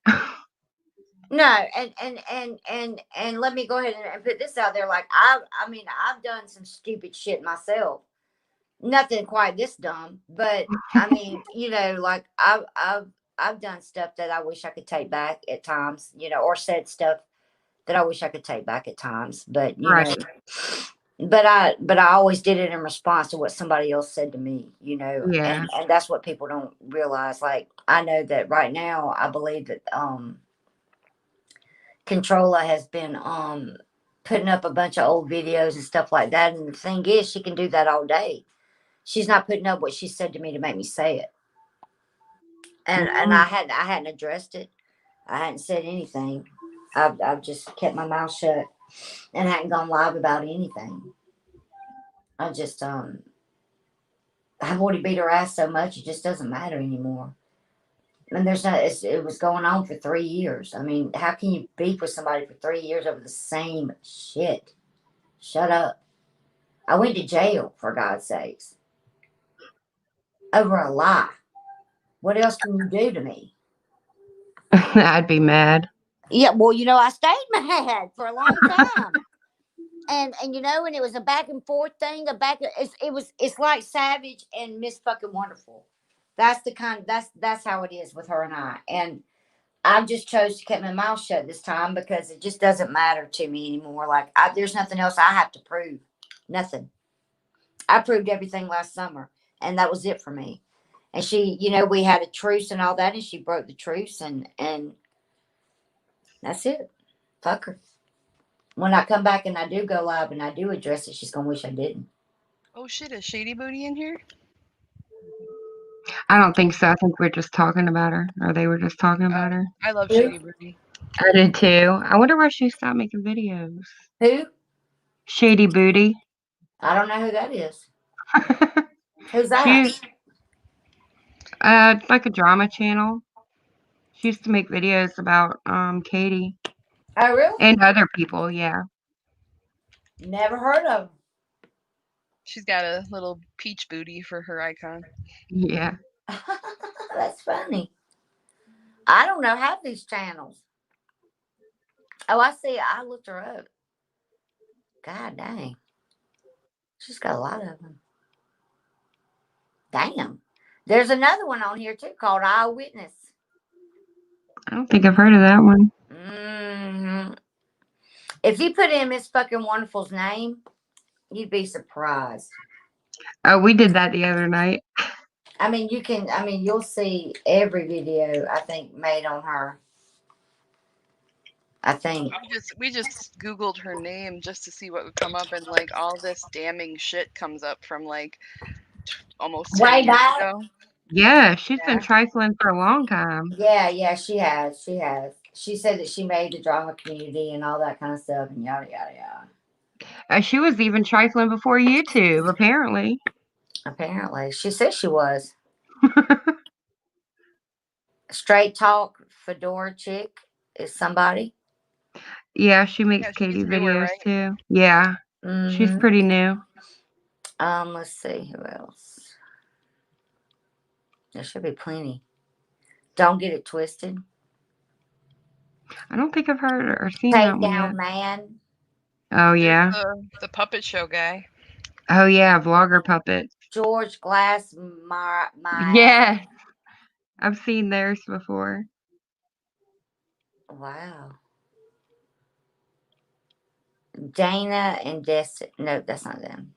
No, and let me go ahead and put this out there. Like, I mean, I've done some stupid shit myself. Nothing quite this dumb, but I mean, you know, like I've done stuff that I wish I could take back at times, you know, or said stuff that I wish I could take back at times. But you know, Right. but I always did it in response to what somebody else said to me, you know, Yeah. and that's what people don't realize. Like, I know that right now, I believe that Controlla has been putting up a bunch of old videos and stuff like that, and the thing is, she can do that all day. She's not putting up what she said to me to make me say it. And I hadn't addressed it. I hadn't said anything. I've just kept my mouth shut and hadn't gone live about anything. I just I've already beat her ass so much it just doesn't matter anymore. And there's not. It was going on for 3 years. I mean, how can you beef with somebody for 3 years over the same shit? Shut up. I went to jail for God's sakes over a lie. What else can you do to me? I'd be mad. Yeah, well, I stayed mad for a long time. And and it was a back and forth thing, it's like Savage and Miss Fucking Wonderful. That's the kind that's how it is with her and I. And I just chose to keep my mouth shut this time because it just doesn't matter to me anymore. Like there's nothing else I have to prove. Nothing. I proved everything last summer, and that was it for me. And she, we had a truce and all that, and she broke the truce, and that's it. Fuck her. When I come back and I do go live and I do address it, she's gonna wish I didn't. Oh shit, is Shady Booty in here? I don't think so. I think we're just talking about her, or they were just talking about her. I love Who? Shady Booty. I did too. I wonder why she stopped making videos. Who? Shady Booty. I don't know who that is. Who's that? She's like a drama channel. She used to make videos about Katie Oh, really? and other people. Yeah. Never heard of him. She's got a little peach booty for her icon. Yeah. That's funny. I don't know half these channels. Oh, I see. I looked her up. God dang. She's got a lot of them. Damn. There's another one on here too called Eyewitness. I don't think I've heard of that one. Mm-hmm. If you put in Miss Fucking Wonderful's name, you'd be surprised. Oh, we did that the other night. I mean, you'll see every video I think made on her. I think. We just Googled her name just to see what would come up, and like all this damning shit comes up from like almost 10 Way years back. ago. Yeah, she's been Yeah. trifling for a long time. Yeah, she has. She has. She said that she made the drama community and all that kind of stuff and yada yada yada. She was even trifling before YouTube, apparently. Apparently, she said she was. Straight talk fedora chick is somebody. Yeah, she makes Yeah, Katie she's newer, videos right? too. Yeah, she's Mm-hmm. pretty new. Let's see who else. There should be plenty. Don't get it twisted. I don't think I've heard or seen that one yet. Takedown Man. Oh yeah. The puppet show guy. Oh yeah, vlogger puppets. George Glass Yeah, I've seen theirs before. Wow. Dana and Destiny. No, that's not them.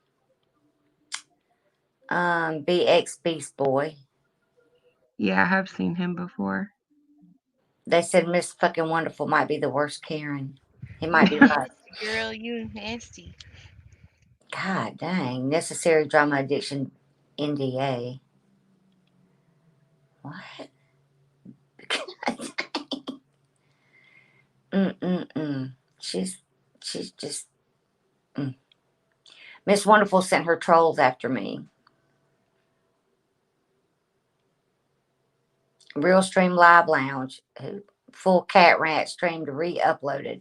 BX Beast Boy. Yeah, I have seen him before. They said Miss Fucking Wonderful might be the worst Karen. He might be right. Girl, you nasty. God dang. Necessary Drama Addiction NDA. What? She's just. Miss Wonderful sent her trolls after me. Real Stream Live Lounge. Full Cat Rant streamed re-uploaded.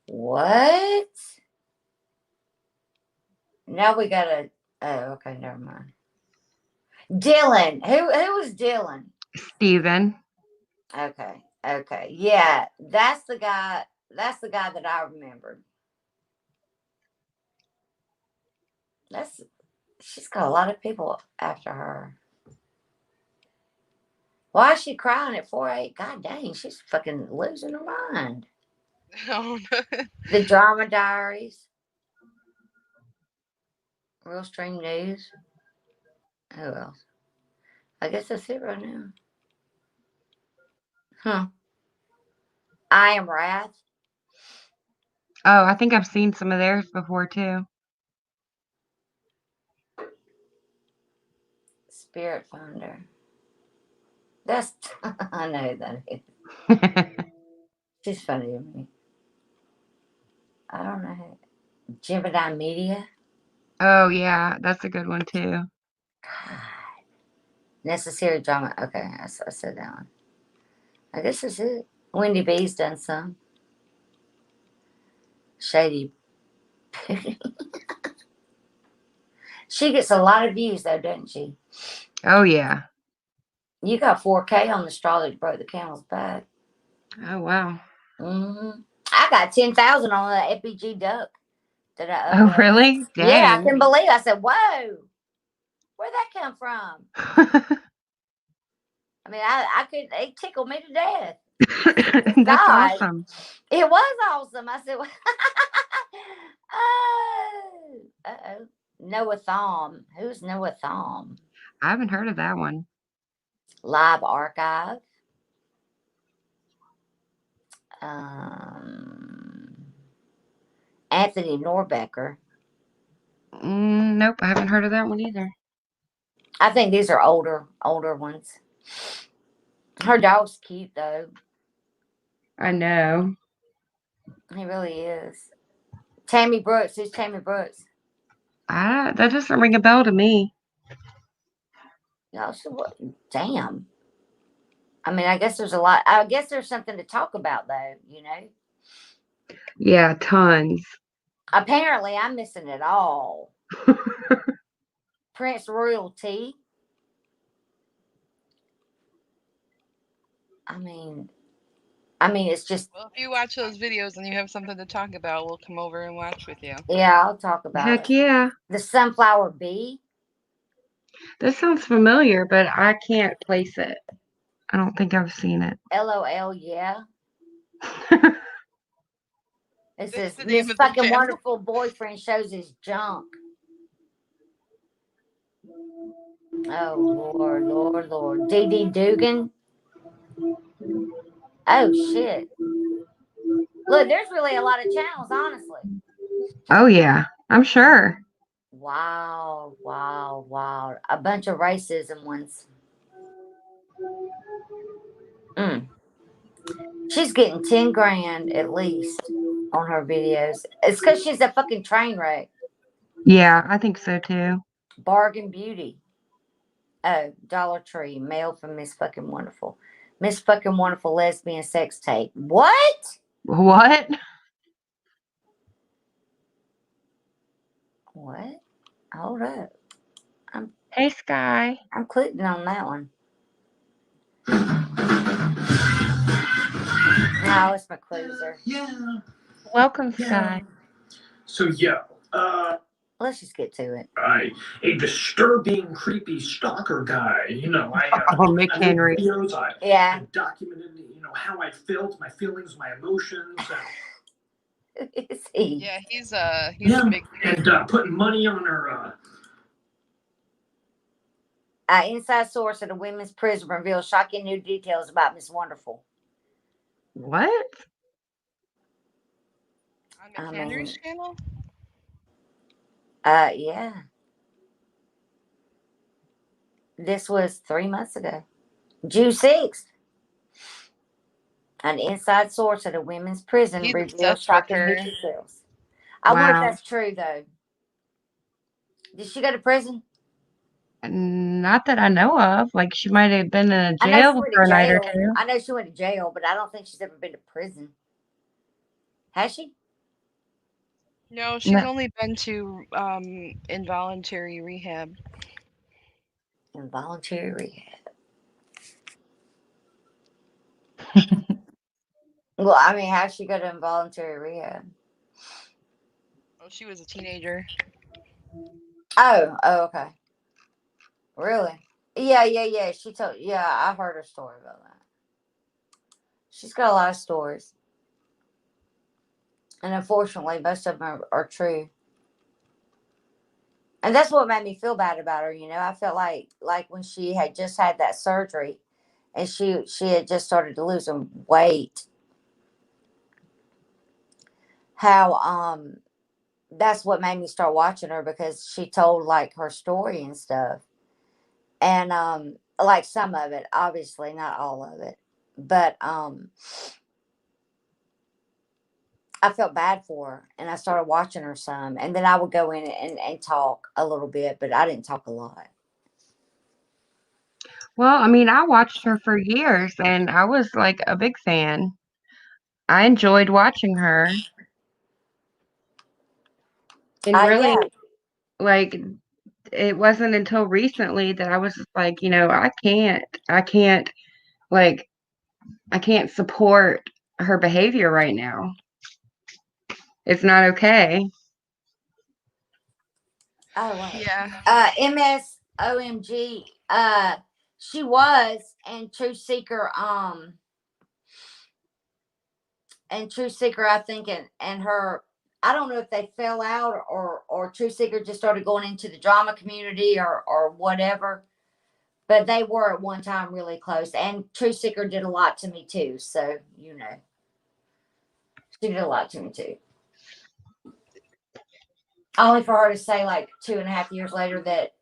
What? Now we gotta. Oh, okay, never mind. Dylan. Who was Dylan? Steven. Okay. Yeah, that's the guy. That's the guy that I remembered. She's got a lot of people after her. Why is she crying at 4:08? God dang, she's fucking losing her mind. Oh, no. The Drama Diaries. Real Stream News. Who else? I guess that's it right now. Huh. I Am Wrath. Oh, I think I've seen some of theirs before too. Spirit Finder. That's I know that is. She's funny to me. I don't know. Gemini Media. Oh yeah, that's a good one too. God. Necessary drama. Okay, I said that one. I guess that's it. Wendy B's done some. Shady. She gets a lot of views though, doesn't she? Oh yeah. You got 4K on the straw that broke the camel's back. Oh wow. I got 10,000 on that FPG duck that I Oh uploaded. really? Yeah, I Dang. couldn't believe. I said, "Whoa, where'd that come from?" I mean, I could. It tickled me to death. That's God, awesome. it was awesome. I said, "Oh, uh-oh." Noah Thom. Who's Noah Thom? I haven't heard of that one. Live Archive. Um, Anthony Norbecker. Nope, I haven't heard of that one either. I think these are older ones. Her dog's cute though. I know. He really is. Tammy Brooks. Who's Tammy Brooks? That doesn't ring a bell to me. No, damn. I mean, I guess there's a lot. I guess there's something to talk about though. Yeah, tons. Apparently, I'm missing it all. Prince Royalty. I mean, it's just. Well, if you watch those videos and you have something to talk about, we'll come over and watch with you. Yeah, I'll talk about Heck it. yeah. The Sunflower Bee. This sounds familiar, but I can't place it. I don't think I've seen it. LOL, yeah. It That's says the name Miss of the fucking channel. wonderful boyfriend shows his junk. Oh Lord. DD Dugan. Oh shit. Look, there's really a lot of channels, honestly. Oh yeah, I'm sure. Wow. A bunch of racism ones. She's getting 10 grand at least on her videos. It's because she's a fucking train wreck. Yeah, I think so too. Bargain Beauty. Oh, Dollar Tree. Mail from Miss Fucking Wonderful. Miss Fucking Wonderful lesbian sex tape. What? What? What? Hold up. Hey, Sky. I'm clicking on that one. No, it's my cruiser. Yeah. Welcome, Sky. So Let's just get to it. a disturbing, creepy stalker guy. Oh, McHenry. Videos. I documented, how I felt, my feelings, my emotions. Is he? Yeah, he's a big and putting money on her. Inside source at a women's prison reveals shocking new details about Miss Wonderful. What? On McHenry's channel? Yeah. This was 3 months ago. June 6th. An inside source at a women's prison reveals shocking new details. I wonder if that's true, though. Did she go to prison? Not that I know of. Like, she might have been in a jail for a night or two. I know she went to jail, but I don't think she's ever been to prison. Has she? No, she's only been to involuntary rehab. Involuntary rehab. Well, I mean, how'd she go to involuntary rehab? Oh, she was a teenager. Oh, okay. Really? Yeah. She told. Yeah, I heard her story about that. She's got a lot of stories, and unfortunately, most of them are true. And that's what made me feel bad about her. I felt like when she had just had that surgery, and she had just started to lose some weight. How that's what made me start watching her, because she told like her story and stuff. And like some of it, obviously not all of it, but I felt bad for her, and I started watching her some, and then I would go in and talk a little bit, but I didn't talk a lot. Well, I mean, I watched her for years and I was like a big fan. I enjoyed watching her. And really, Yeah. like, it wasn't until recently that I was just like, I can't, like, I can't support her behavior right now. It's not okay. Oh wait. Yeah. MS OMG. She was and True Seeker. And True Seeker, I think, and her. I don't know if they fell out or True Seeker just started going into the drama community or whatever. But they were at one time really close, and True Seeker did a lot to me too. So she did a lot to me too. Only for her to say like 2.5 years later that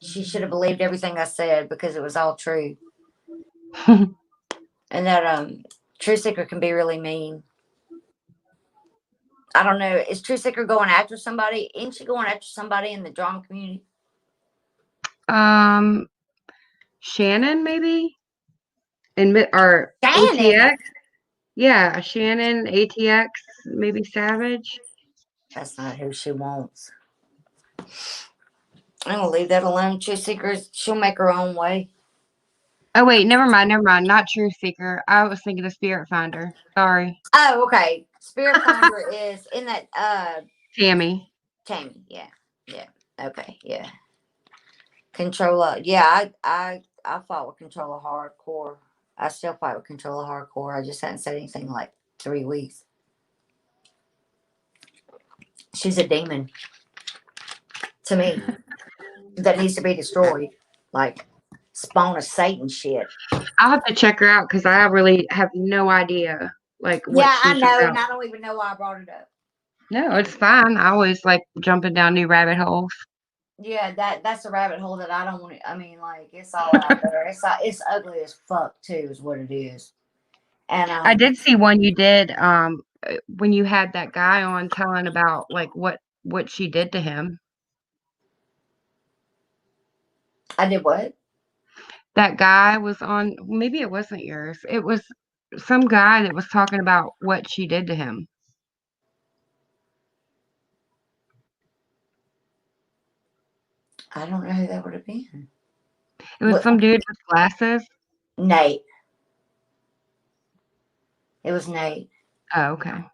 she should have believed everything I said because it was all true. And that True Seeker can be really mean. I don't know. Is True Seeker going after somebody? Isn't she going after somebody in the drama community? Um, Shannon maybe? Or Shannon. ATX? Yeah, Shannon, ATX, maybe Savage. That's not who she wants. I'm gonna leave that alone. True Seeker, she'll make her own way. Oh wait, never mind. Not True Seeker. I was thinking of Spirit Finder. Sorry. Oh, okay. Spirit Finder is in that Tammy. Tammy. Yeah. Yeah. Okay. Yeah. Controller. Yeah, I fought with Controller hardcore. I still fight with Controller hardcore. I just hadn't said anything in like 3 weeks. She's a demon to me that needs to be destroyed. Like spawn of Satan shit. I'll have to check her out because I really have no idea like what Yeah, I she's know, about. and I don't even know why I brought it up. No, it's fine. I always like jumping down new rabbit holes. Yeah, that's a rabbit hole that I don't want to. I mean, like it's all out there. It's ugly as fuck too, is what it is. And I did see one you did when you had that guy on telling about like what she did to him. I did what? That guy was on, maybe it wasn't yours. It was some guy that was talking about what she did to him. I don't know who that would have been. It was What? some dude with glasses. Nate. It was Nate. Oh, okay.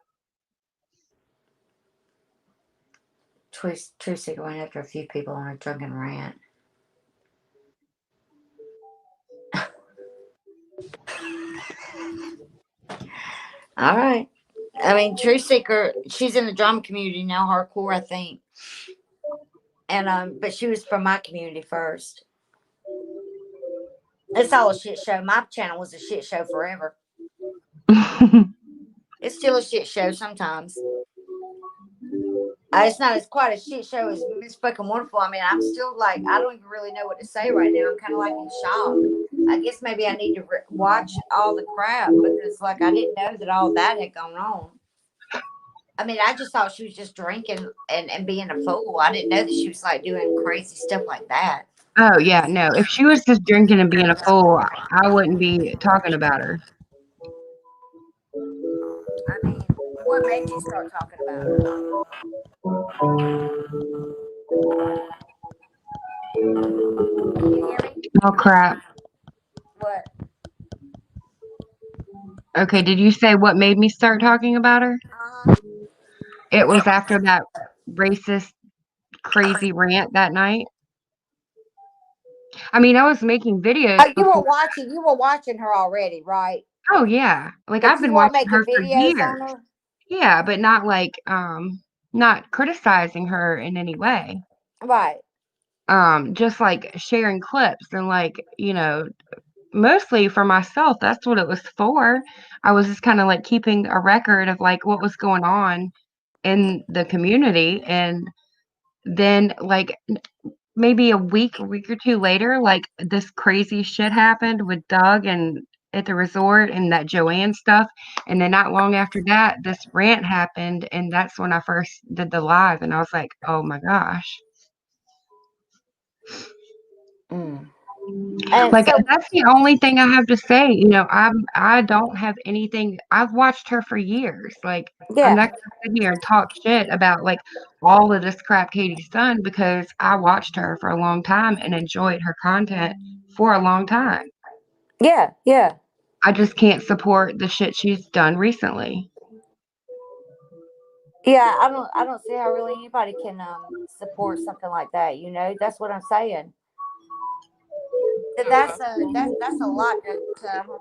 True Seeker went after a few people on a drunken rant. All right. I mean, True Seeker, she's in the drama community now, hardcore, I think. And but she was from my community first. It's all a shit show. My channel was a shit show forever. It's still a shit show sometimes. It's not as quite a shit show as Miss Fucking Wonderful. I mean, I'm still like, I don't even really know what to say right now. I'm kind of like in shock. I guess maybe I need to watch all the crap because, like, I didn't know that all that had gone on. I mean, I just thought she was just drinking and being a fool. I didn't know that she was like doing crazy stuff like that. Oh yeah, no. If she was just drinking and being a fool, I wouldn't be talking about her. I mean, what made you start talking about her? Can you hear me? Oh crap. What? Okay, did you say what made me start talking about her? It was after that racist crazy rant that night. I mean, I was making videos Oh, before. you were watching her already, right? Oh yeah. Like But I've you been weren't watching making her for videos years. on her? Yeah, but not like not criticizing her in any way. Right. Just like sharing clips and like, mostly for myself. That's what it was for. I was just kind of like keeping a record of like what was going on in the community. And then like maybe a week or two later, like this crazy shit happened with Doug and at the resort and that Joanne stuff. And then not long after that, this rant happened. And that's when I first did the live. And I was like, oh my gosh. Mm. And Like, so, that's the only thing I have to say. I don't have anything. I've watched her for years. Like, I'm yeah, not gonna sit here and talk shit about like all of this crap Katie's done because I watched her for a long time and enjoyed her content for a long time. yeah, yeah. I just can't support the shit she's done recently. Yeah, I don't see how really anybody can support something like that. That's what I'm saying. That's a lot to have to support.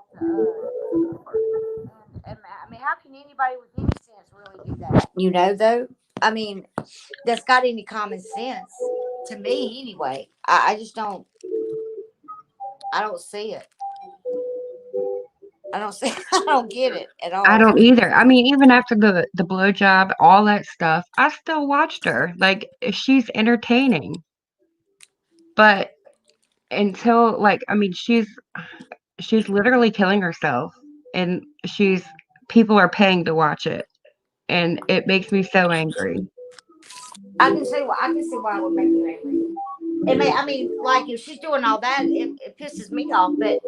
And I mean, how can anybody with any sense really do that? Though. I mean, that's got any common sense to me anyway. I just don't. I don't see it. I don't see. I don't get it at I all. don't either. I mean, even after the blowjob, all that stuff, I still watched her. Like, she's entertaining. But until like, I mean, she's literally killing herself, and people are paying to watch it, and it makes me so angry. I can see why it would make you angry. It may. I mean, like if she's doing all that, it pisses me off. But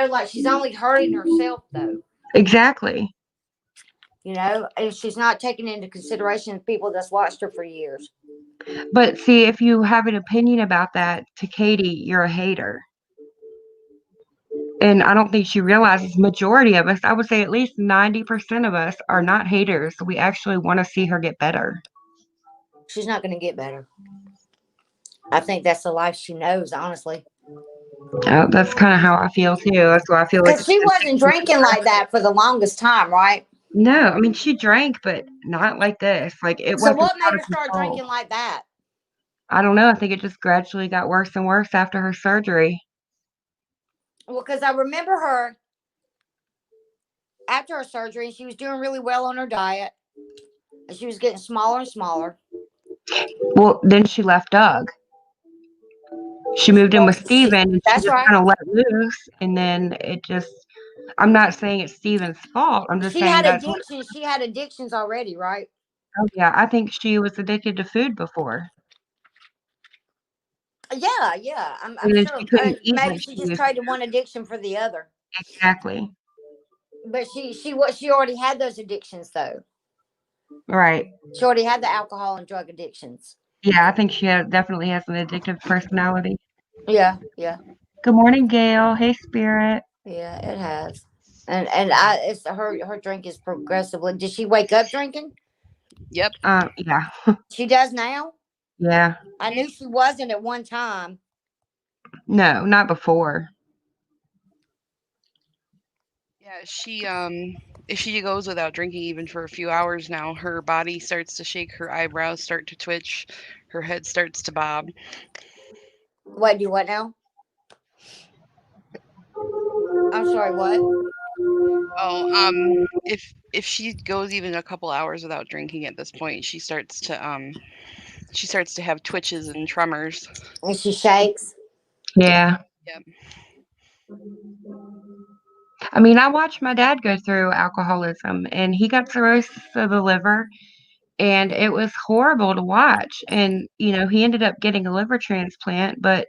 like she's only hurting herself though. Exactly. And she's not taking into consideration the people that's watched her for years. But see, if you have an opinion about that to Katie, you're a hater. And I don't think she realizes majority of us, I would say at least 90% of us are not haters. We actually want to see her get better. She's not going to get better. I think that's the life she knows, honestly. That's kind of how I feel too. That's why I feel like Because it's she gonna wasn't take drinking like that for the longest time, right? No, I mean she drank, but not like this. Like it So wasn't what made out of her start control. drinking like that? I don't know. I think it just gradually got worse and worse after her surgery. Well, because I remember her after her surgery, and she was doing really well on her diet, and she was getting smaller and smaller. Well, then she left Doug. She moved in with Steven and she That's just right. kind of let loose. And then it just, I'm not saying it's Steven's fault. I'm just She saying had that's what, addictions. She had addictions already, right? oh, yeah, I think she was addicted to food before. Yeah, yeah. I'm And then sure. she couldn't eat Maybe like she she just used to. traded one addiction for the other. Exactly. But she already had those addictions though. Right. She already had the alcohol and drug addictions. Yeah, I think definitely has an addictive personality. Yeah, yeah, Good morning, Gail. Hey, Spirit. yeah. It has. And it's her drink is progressively. Did she wake up drinking? Yep. Yeah. She does now. Yeah. I knew she wasn't at one time. No, not before. Yeah, if she goes without drinking even for a few hours now, her body starts to shake, her eyebrows start to twitch, her head starts to bob. Wait, do what now? I'm sorry. What? Oh, if she goes even a couple hours without drinking at this point, she starts to have twitches and tremors. And she shakes. Yeah. Yep. I mean, I watched my dad go through alcoholism and he got cirrhosis of the liver and it was horrible to watch. And, he ended up getting a liver transplant, but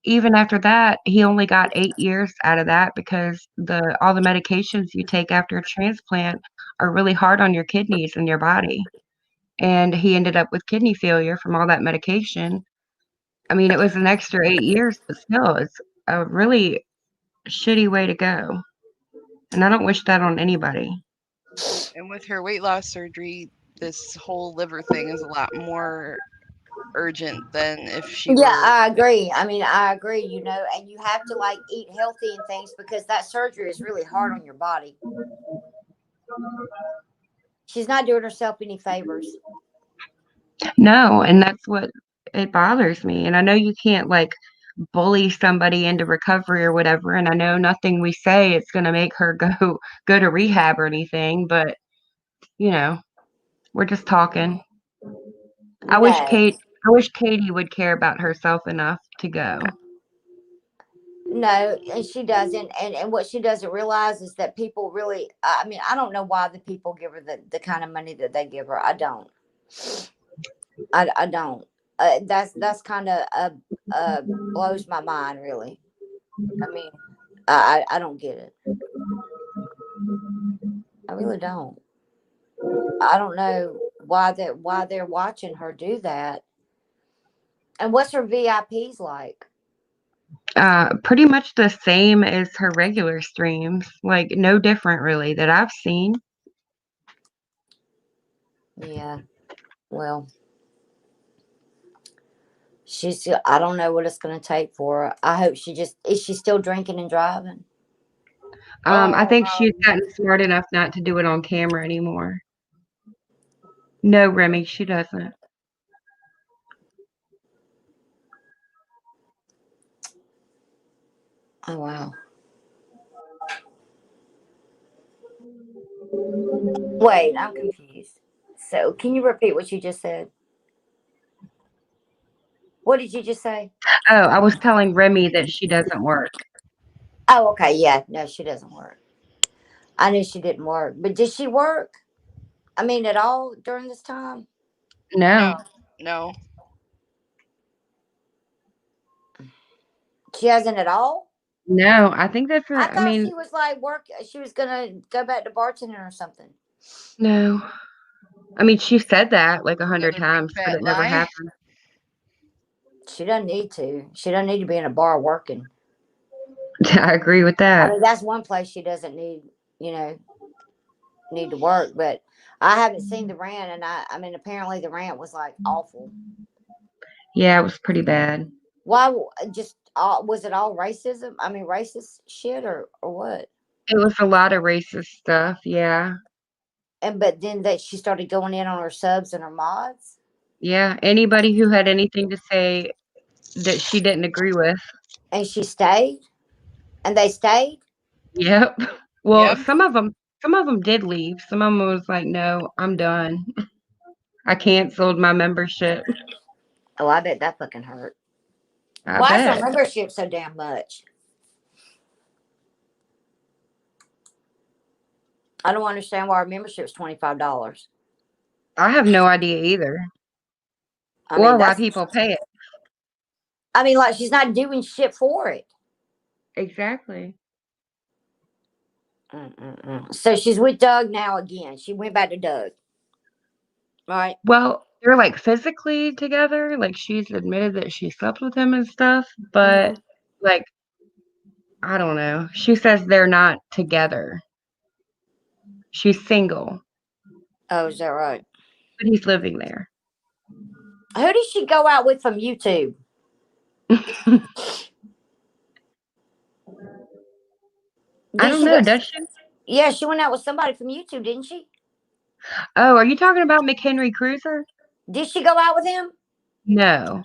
even after that, he only got 8 years out of that because all the medications you take after a transplant are really hard on your kidneys and your body. And he ended up with kidney failure from all that medication. I mean, it was an extra 8 years, but still, it's a really shitty way to go. And I don't wish that on anybody. And with her weight loss surgery, this whole liver thing is a lot more urgent than if she Yeah, were. I agree. I mean, I agree. And you have to like eat healthy and things because that surgery is really hard on your body. She's not doing herself any favors. No, and that's what it bothers me. And I know you can't like bully somebody into recovery or whatever. And I know nothing we say is going to make her go to rehab or anything. But we're just talking. I wish No, Katie would care about herself enough to go. no, and she doesn't. And what she doesn't realize is that people really. I mean, I don't know why the people give her the kind of money that they give her. I don't. I don't. That's kind of blows my mind, really. I mean, I don't get it. I really don't. I don't know why they're watching her do that. And what's her VIPs like? Pretty much the same as her regular streams. Like, no different, really, that I've seen. Yeah. Well, I don't know what it's going to take for her. I hope is she still drinking and driving? I think Oh, she's gotten smart enough not to do it on camera anymore. No, Remy, she doesn't. Oh, wow. Wait, I'm confused. So, can you repeat what you just said? What did you just say? Oh, I was telling Remy that she doesn't work. Oh, okay. Yeah. No, she doesn't work. I knew she didn't work. But did she work? I mean, at all during this time? No, no. She hasn't at all? no, I think that's I I thought mean, she was like she was going to go back to bartending or something. no. I mean, she said that like 100 Another big times, but fat it never lie. happened. She doesn't need to. She doesn't need to be in a bar working. I agree with I that. mean, that's one place she doesn't need, need to work. But I haven't seen the rant, and I mean, apparently the rant was like awful. Yeah, it was pretty bad. Why? Just was it all racism? I mean, racist shit or what? It was a lot of racist stuff, yeah. But then that she started going in on her subs and her mods, Yeah, anybody who had anything to say that she didn't agree with. and she stayed, and they stayed. Yep. Well, Yep. some of them did leave. Some of them was like, "No, I'm done. I canceled my membership." Oh, I bet that fucking hurt. I Why is our bet. membership so damn much? I don't understand why our membership's $25. I have no idea either. I mean, Or why that's. people pay it. I mean, like she's not doing shit for it. Exactly. So she's with Doug now again. She went back to Doug, right? Well, they're like physically together. Like she's admitted that she slept with him and stuff, but like I don't know. She says they're not together. She's single, Oh, is that right? but he's living there. Who did she go out with from YouTube? I don't know, does she? Yeah, she went out with somebody from YouTube, didn't she? Oh, are you talking about McHenry Cruiser? Did she go out with him? No.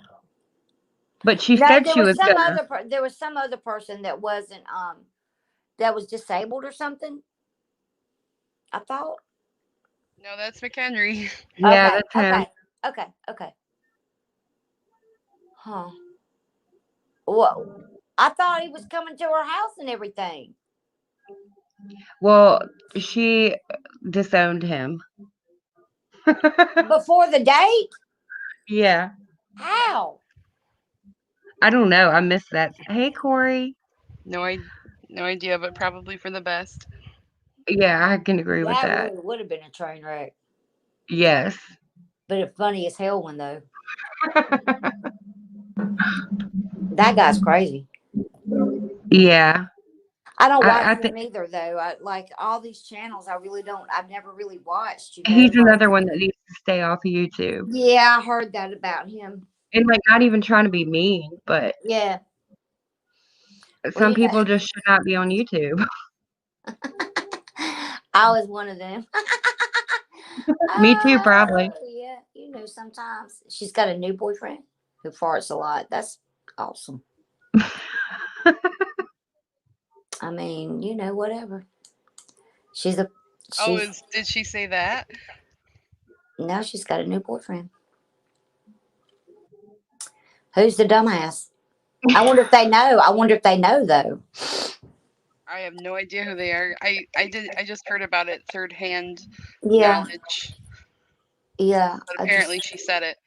But she No, said there she was was some gonna. there was some other person that wasn't that was disabled or something. I thought. No, that's McHenry. Yeah, Okay, that's him. okay. Huh. Whoa. I thought he was coming to her house and everything. Well, she disowned him. Before the date? Yeah. How? I don't know. I missed that. Hey, Corey. No idea, but probably for the best. Yeah, I can agree with That that. really would have been a train wreck. Yes. But a funny as hell one, though. That guy's crazy. Yeah. I don't watch I him either, though. I like all these channels. I've never really watched. He's another one that needs to stay off of YouTube. Yeah, I heard that about him. And like, not even trying to be mean, but yeah, some people just should not be on YouTube. I was one of them. Me too, probably. Yeah, sometimes she's got a new boyfriend who farts a lot. That's awesome. I mean, whatever. Did she say that? Now she's got a new boyfriend. Who's the dumbass? I wonder if they know. Though. I have no idea who they are. I just heard about it third hand knowledge. Yeah. But apparently she said it.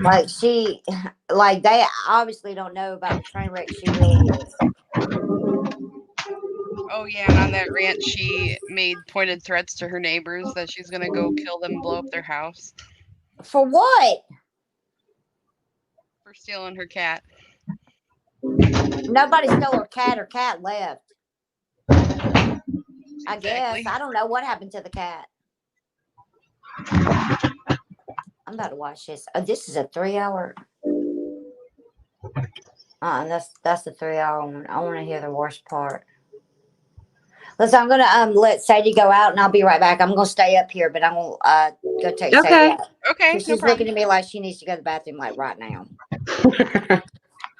Like they obviously don't know about the train wreck she really is. Oh yeah, and on that rant, she made pointed threats to her neighbors that she's gonna go kill them and blow up their house For what? for stealing her cat. Nobody stole her cat. Her cat left. I guess. Exactly. I don't know what happened to the cat. I'm about to watch this. Oh, this is a 3-hour. That's the 3-hour one. I want to hear the worst part. Listen, I'm gonna let Sadie go out, and I'll be right back. I'm gonna stay up here, but I'm gonna go take Sadie Okay. out Okay, because no she's problem. looking at me like she needs to go to the bathroom like right now.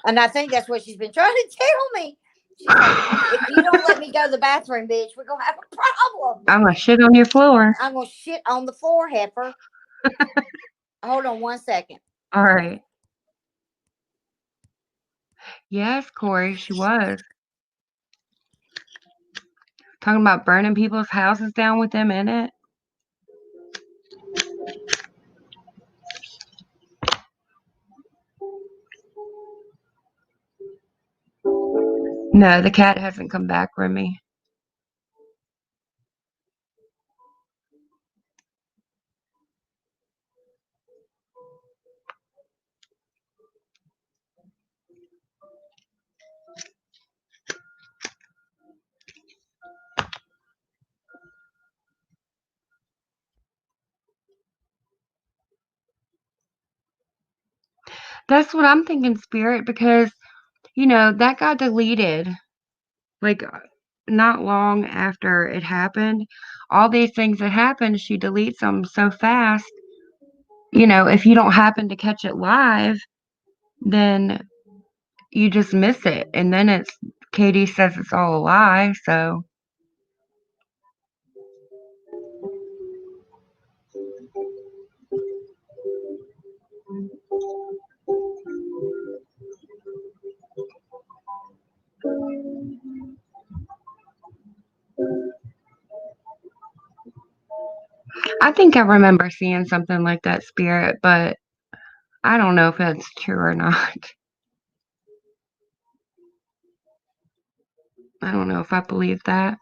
And I think that's what she's been trying to tell me. She's like, if you don't let me go to the bathroom, bitch, we're gonna have a problem. I'm gonna shit on your floor. I'm gonna shit on the floor, heifer. Hold on 1 second. All right. Yes, Corey, she was talking about burning people's houses down with them in it. No, the cat hasn't come back with me. That's what I'm thinking, Spirit, because, that got deleted, like, not long after it happened. All these things that happened, she deletes them so fast. If you don't happen to catch it live, then you just miss it. And then Katie says it's all a lie, so. I think I remember seeing something like that, Spirit, but I don't know if that's true or not. I don't know if I believe that.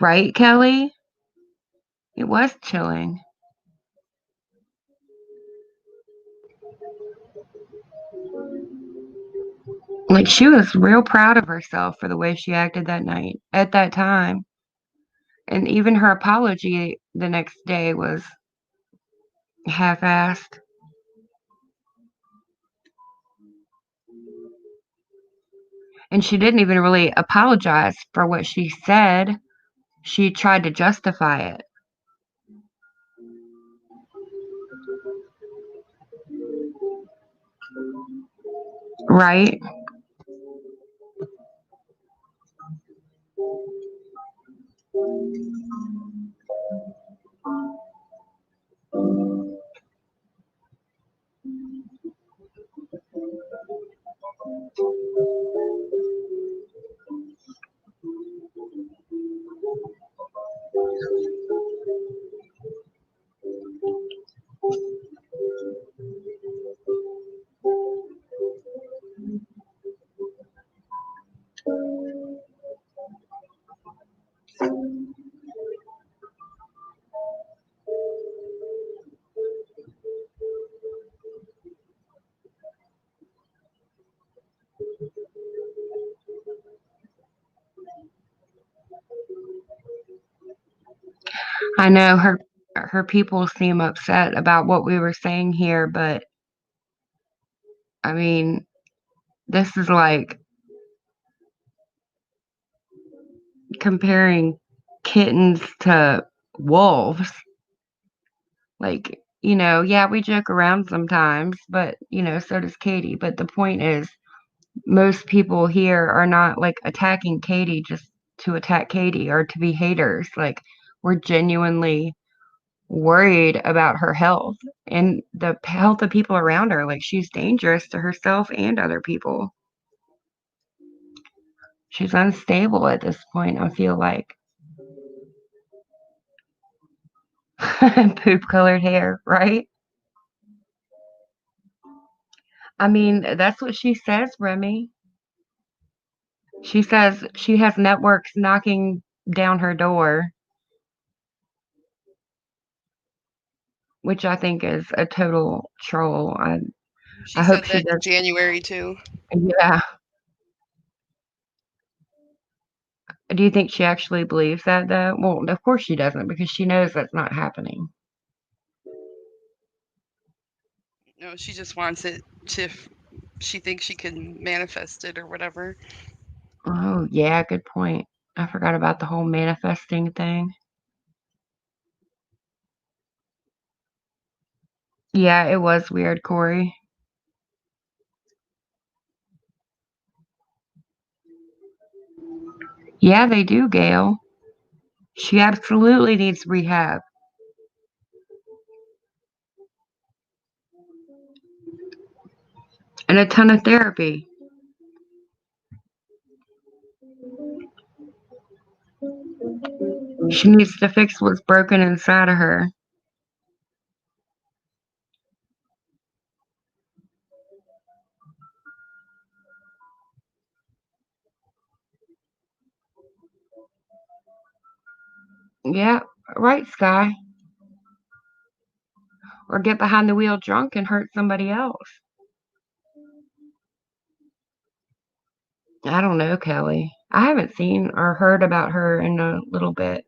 Right, Kelly? It was chilling. Like, she was real proud of herself for the way she acted that night, at that time. And even her apology the next day was half-assed. And she didn't even really apologize for what she said. She tried to justify it. Right? I know her people seem upset about what we were saying here, but I mean, this is like comparing kittens to wolves. Like, yeah, we joke around sometimes, but, so does Katie. But the point is, most people here are not like attacking Katie just to attack Katie or to be haters. Like, we're genuinely worried about her health and the health of people around her. Like, she's dangerous to herself and other people. She's unstable at this point, I feel like. Poop colored hair, right? I mean, that's what she says, Remy. She says she has networks knocking down her door, which I think is a total troll. She I hope said she that in does. January too. Yeah. Do you think she actually believes that, though? Well, of course she doesn't, because she knows that's not happening. No, she just wants it to. She thinks she can manifest it or whatever. Oh, yeah, good point. I forgot about the whole manifesting thing. Yeah, it was weird, Corey. Yeah, they do, Gail. She absolutely needs rehab. And a ton of therapy. She needs to fix what's broken inside of her. Yeah, right, Sky. Or get behind the wheel drunk and hurt somebody else. I don't know, Kelly. I haven't seen or heard about her in a little bit.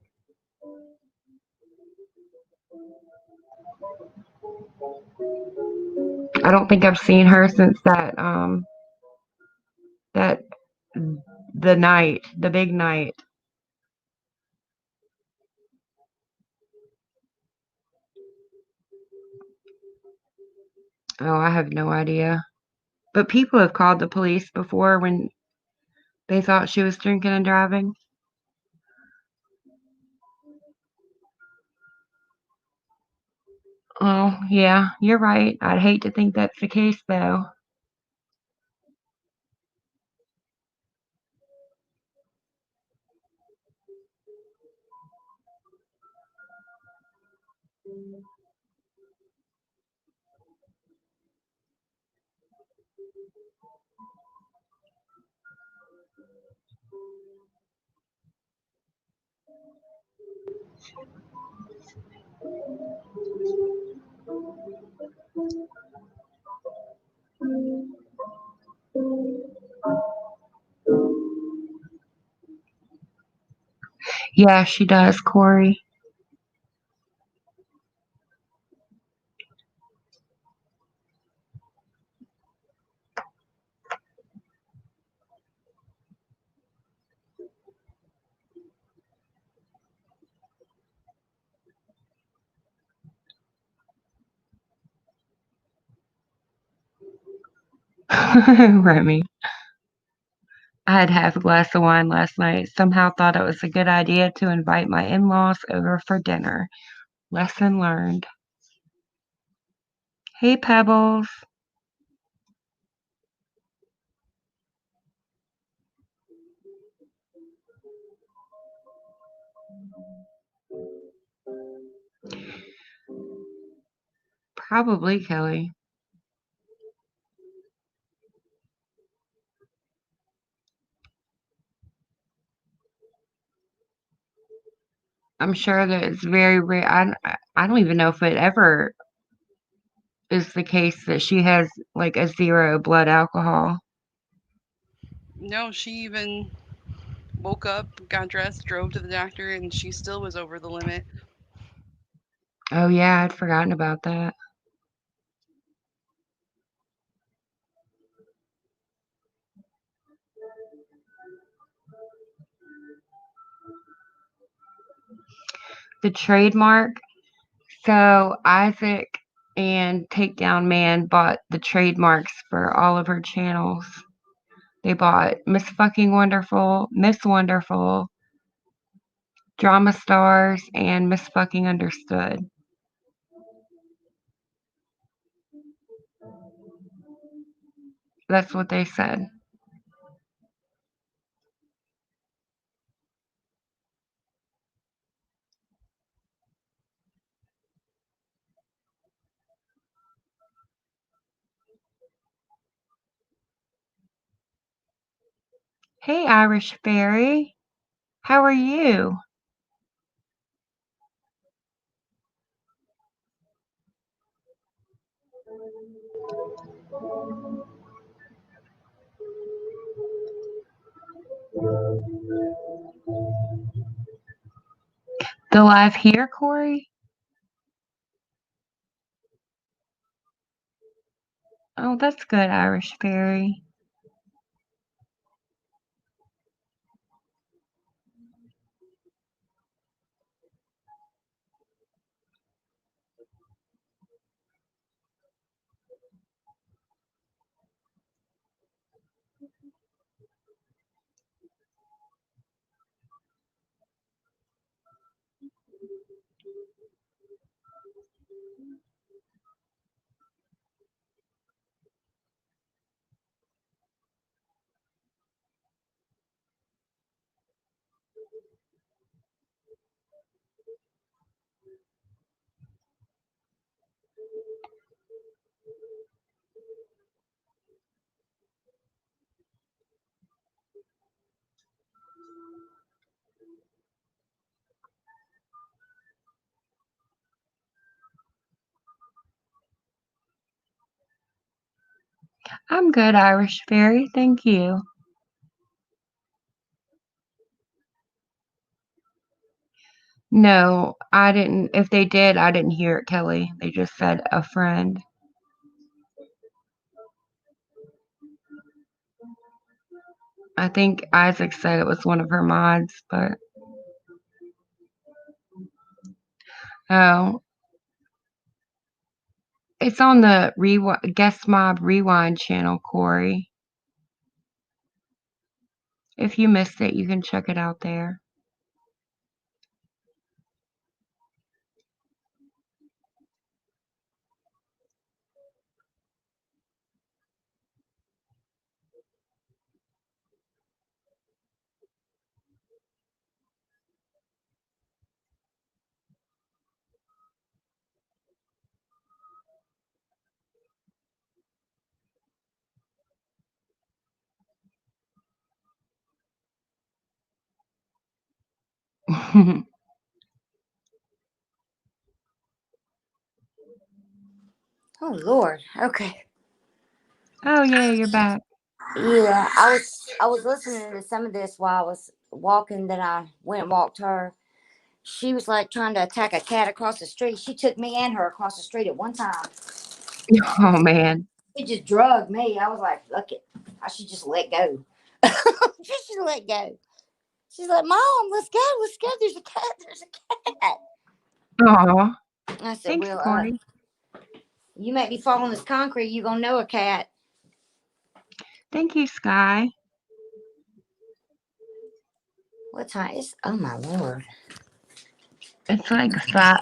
I don't think I've seen her since that the big night. Oh, I have no idea. But people have called the police before when they thought she was drinking and driving. Oh, yeah, you're right. I'd hate to think that's the case, though. Yeah, she does, Corey. Remy. I had half a glass of wine last night. Somehow thought it was a good idea to invite my in laws over for dinner. Lesson learned. Hey, Pebbles. Probably, Kelly. I'm sure that it's very rare. I don't even know if it ever is the case that she has like a zero blood alcohol. No, she even woke up, got dressed, drove to the doctor, and she still was over the limit. Oh, yeah, I'd forgotten about that. The trademark. So Isaac and Takedown Man bought the trademarks for all of her channels. They bought Miss Fucking Wonderful, Miss Wonderful, Drama Stars, and Miss Fucking Understood. That's what they said. Hey, Irish Fairy. How are you? The live here, Corey? Oh, that's good, Irish Fairy. I'm good, Irish Fairy. Thank you. No, I didn't. If they did, I didn't hear it, Kelly. They just said a friend. I think Isaac said it was one of her mods, but oh, it's on the Guest Mob Rewind channel, Corey. If you missed it, you can check it out there. Oh Lord. Okay. Oh, yeah, you're back. Yeah, I was listening to some of this while I was walking. Then I went and walked her. She was like trying to attack a cat across the street. She took me and her across the street at one time. Oh, man. It just drugged me. I was like, "Look it, I should just let go." She should let go. She's like, "Mom, let's go, let's go. There's a cat. There's a cat." Aw. I said, Thanks, "Well, Corey. you make me fall on this concrete. You gonna know a cat." Thank you, Sky. What time is? Oh my Lord! It's like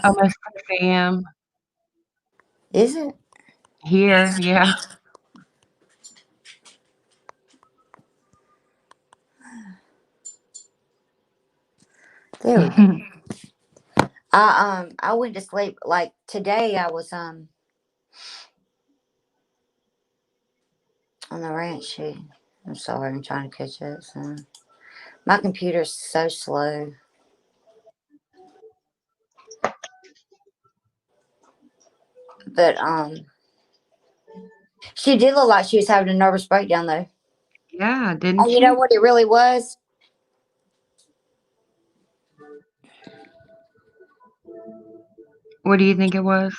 almost 6 a.m. Is it? here. Yeah. There we go. I went to sleep like today. I was on the ranch sheet. I'm sorry, I'm trying to catch up. So my computer's so slow. But she did look like she was having a nervous breakdown though. Yeah, didn't And you know she? what it really was? What do you think it was?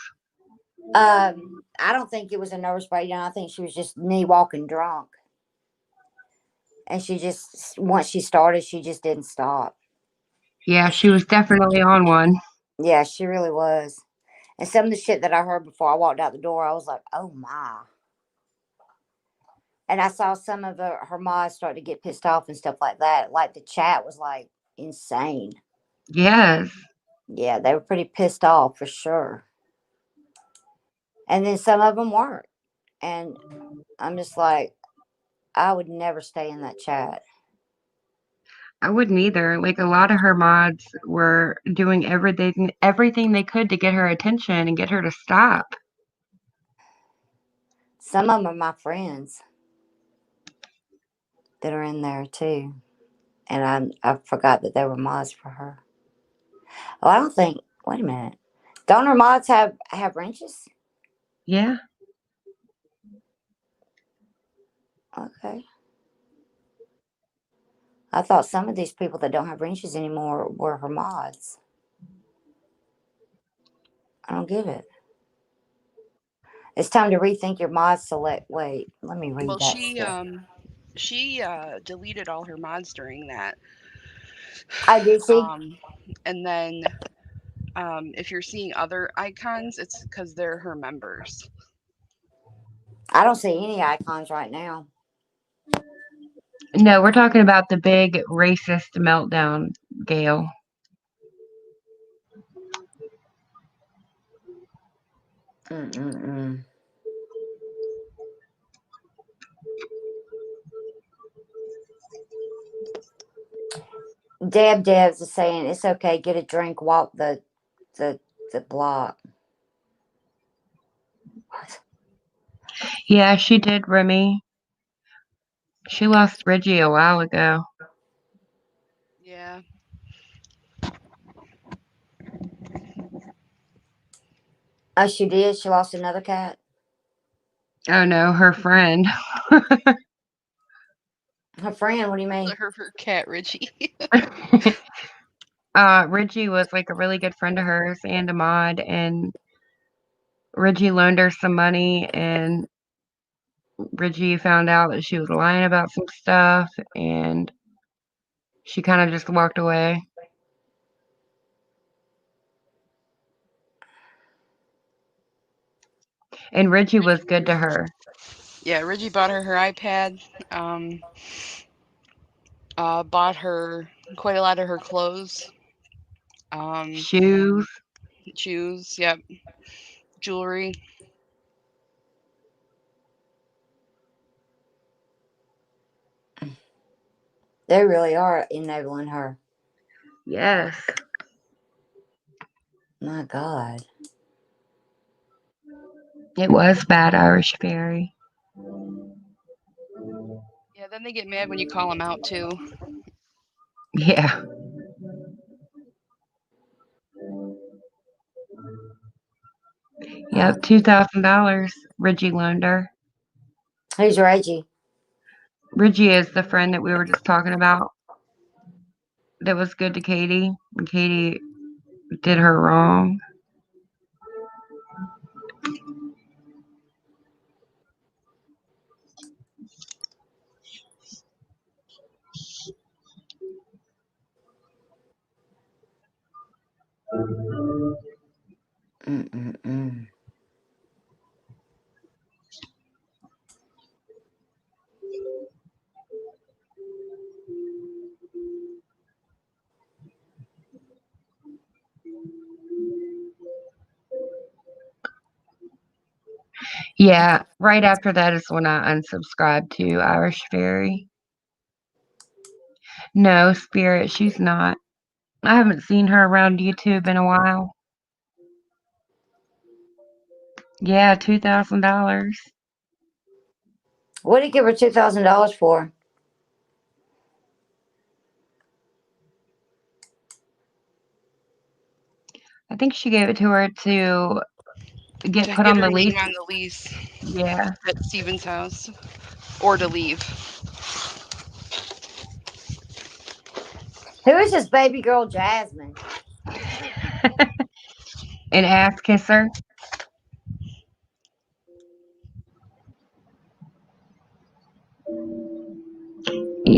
I don't think it was a nervous breakdown. I think she was just knee walking drunk. And she just once she started, she just didn't stop. Yeah, she was definitely on one. Yeah, she really was. And some of the shit that I heard before I walked out the door, I was like, oh my. And I saw some of her mods start to get pissed off and stuff like that. Like the chat was like insane. Yes. Yeah, they were pretty pissed off for sure. And then some of them weren't. And I'm just like, I would never stay in that chat. I wouldn't either. Like a lot of her mods were doing everything they could to get her attention and get her to stop. Some of them are my friends. that are in there too, and I forgot that they were mods for her. Oh, I don't think. Wait a minute. Don't her mods have wrenches? Yeah. Okay. I thought some of these people that don't have wrenches anymore were her mods. I don't get it. It's time to rethink your mod select. Wait, let me read Well, that she stuff. she deleted all her mods during that. I did see. And then if you're seeing other icons, it's because they're her members. I don't see any icons right now. No, we're talking about the big racist meltdown, Gail. Mm-mm-mm. Debs is saying it's okay. Get a drink. Walk the block. What? Yeah, she did, Remy. She lost Reggie a while ago. Yeah. Oh, she did. She lost another cat. Oh no, her friend. Her friend. What do you mean? Her cat Richie. Reggie was like a really good friend of hers and a mod, and Reggie loaned her some money, and Reggie found out that she was lying about some stuff, and she kind of just walked away. And Reggie was good to her. Yeah, Reggie bought her iPad. Bought her quite a lot of her clothes. Shoes. Shoes. Yep. Jewelry. They really are enabling her. Yes. My God. It was bad, Irish Fairy. Yeah. Then they get mad when you call them out too. Yeah. Yep, $2,000 Reggie loaned her. Who's Reggie? Reggie is the friend that we were just talking about that was good to Katie, and Katie did her wrong. Mm-mm-mm. Yeah, right after that is when I unsubscribed to Irish Fairy. No, Spirit, she's not. I haven't seen her around YouTube in a while. Yeah, $2,000. What did he give her $2,000 for? I think she gave it to her to get To put get on her the name lease. on the lease Yeah. at Steven's house, or to leave. Who is this baby girl, Jasmine? An ass kisser.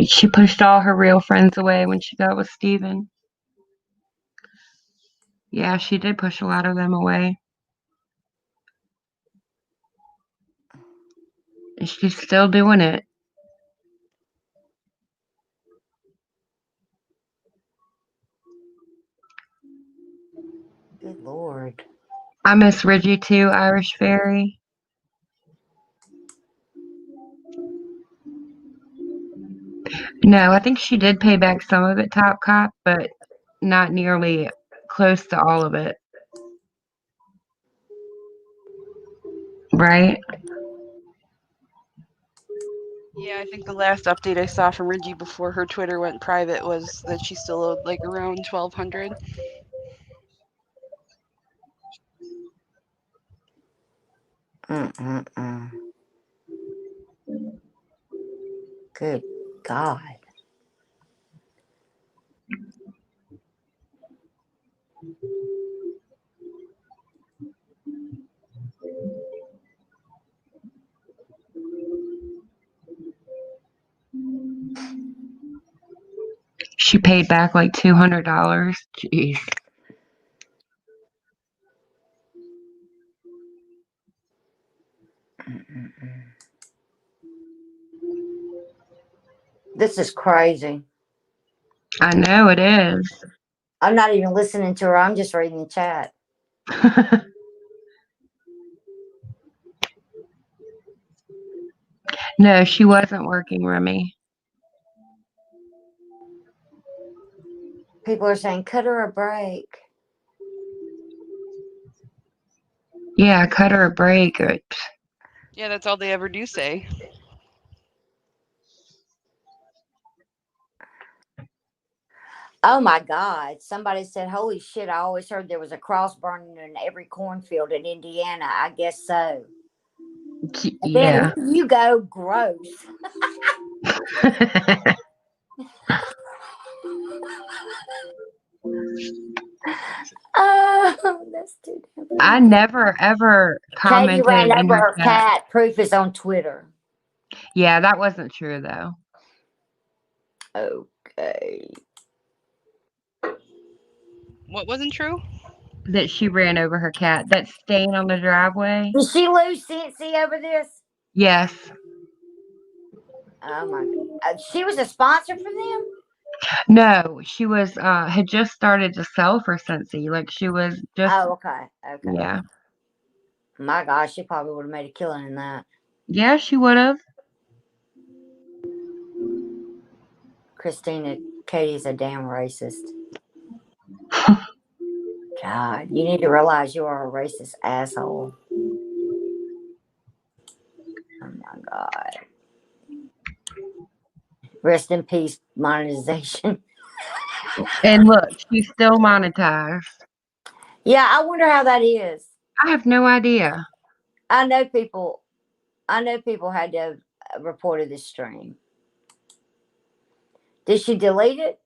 She pushed all her real friends away when she got with Steven. Yeah, she did push a lot of them away. And she's still doing it. Good Lord. I miss Reggie too, Irish Fairy. No, I think she did pay back some of it, Top Cop, but not nearly close to all of it. Right? Yeah, I think the last update I saw from Reggie before her Twitter went private was that she still owed like around 1,200. Mm-mm-mm. Good God. She paid back like $200. Jeez. Mm-mm-mm. This is crazy. I know it is. I'm not even listening to her. I'm just reading the chat. No, she wasn't working, Remy. People are saying, cut her a break. Yeah, cut her a break. Yeah, that's all they ever do say. Oh my God. Somebody said, holy shit, I always heard there was a cross burning in every cornfield in Indiana. I guess so. And then Yeah. here you go, gross. Oh, that's too damn I funny. never ever Katie ran commented in over her her chat. cat. Proof is on Twitter. Yeah, that wasn't true though. Okay. What wasn't true? That she ran over her cat. That's staying on the driveway. Did she lose Cincy over this? Yes. Oh my God. She was a sponsor for them? No, she was had just started to sell for Scentsy. Like she was just Oh, okay. Okay. yeah. My gosh, she probably would have made a killing in that. Yeah, she would have. Christina, Katie's a damn racist. God, you need to realize you are a racist asshole. Oh my God. Rest in peace, monetization. And look, she's still monetized. Yeah, I wonder how that is. I have no idea. I know people had to have reported this stream. Did she delete it?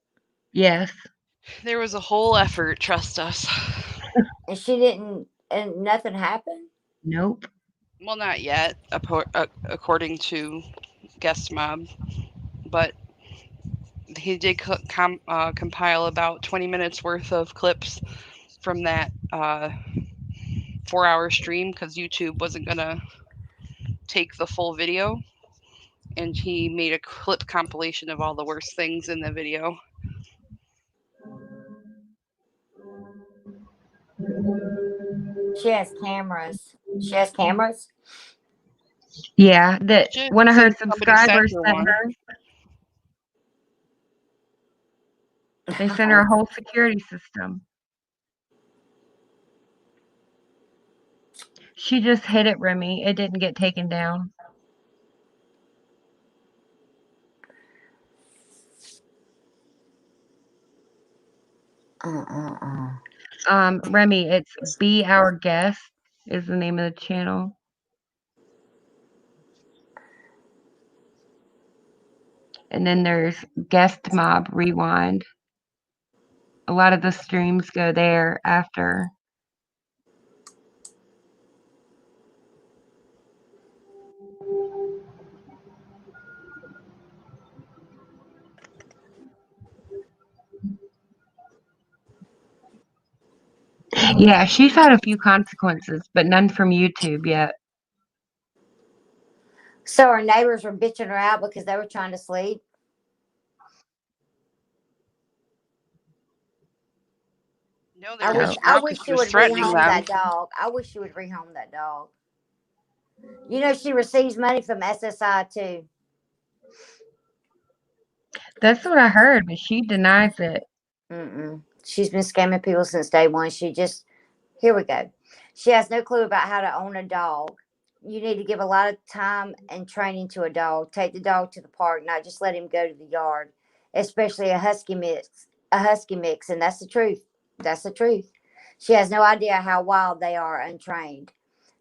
Yes. There was a whole effort, trust us. And she didn't, and nothing happened? Nope. Well, not yet, according to Guest Mob, but he did compile about 20 minutes worth of clips from that 4-hour stream because YouTube wasn't gonna take the full video, and he made a clip compilation of all the worst things in the video. She has cameras. She has cameras? Yeah, that one of her Since somebody sent subscribers her sent one. her. They sent her a whole security system. She just hit it, Remy. It didn't get taken down. Remy, it's Be Our Guest is the name of the channel. And then there's Guest Mob Rewind. A lot of the streams go there after. Yeah, she's had a few consequences, but none from YouTube yet. So her neighbors were bitching her out because they were trying to sleep? No, they were I wish she would threatening rehome them. that dog. I wish she would rehome that dog. You know, she receives money from SSI too. That's what I heard, but she denies it. She's been scamming people since day one. Here we go. She has no clue about how to own a dog. you need to give a lot of time and training to a dog. Take the dog to the park, not just let him go to the yard, especially a husky mix. A husky mix, and that's the truth. That's the truth. She has no idea how wild they are untrained.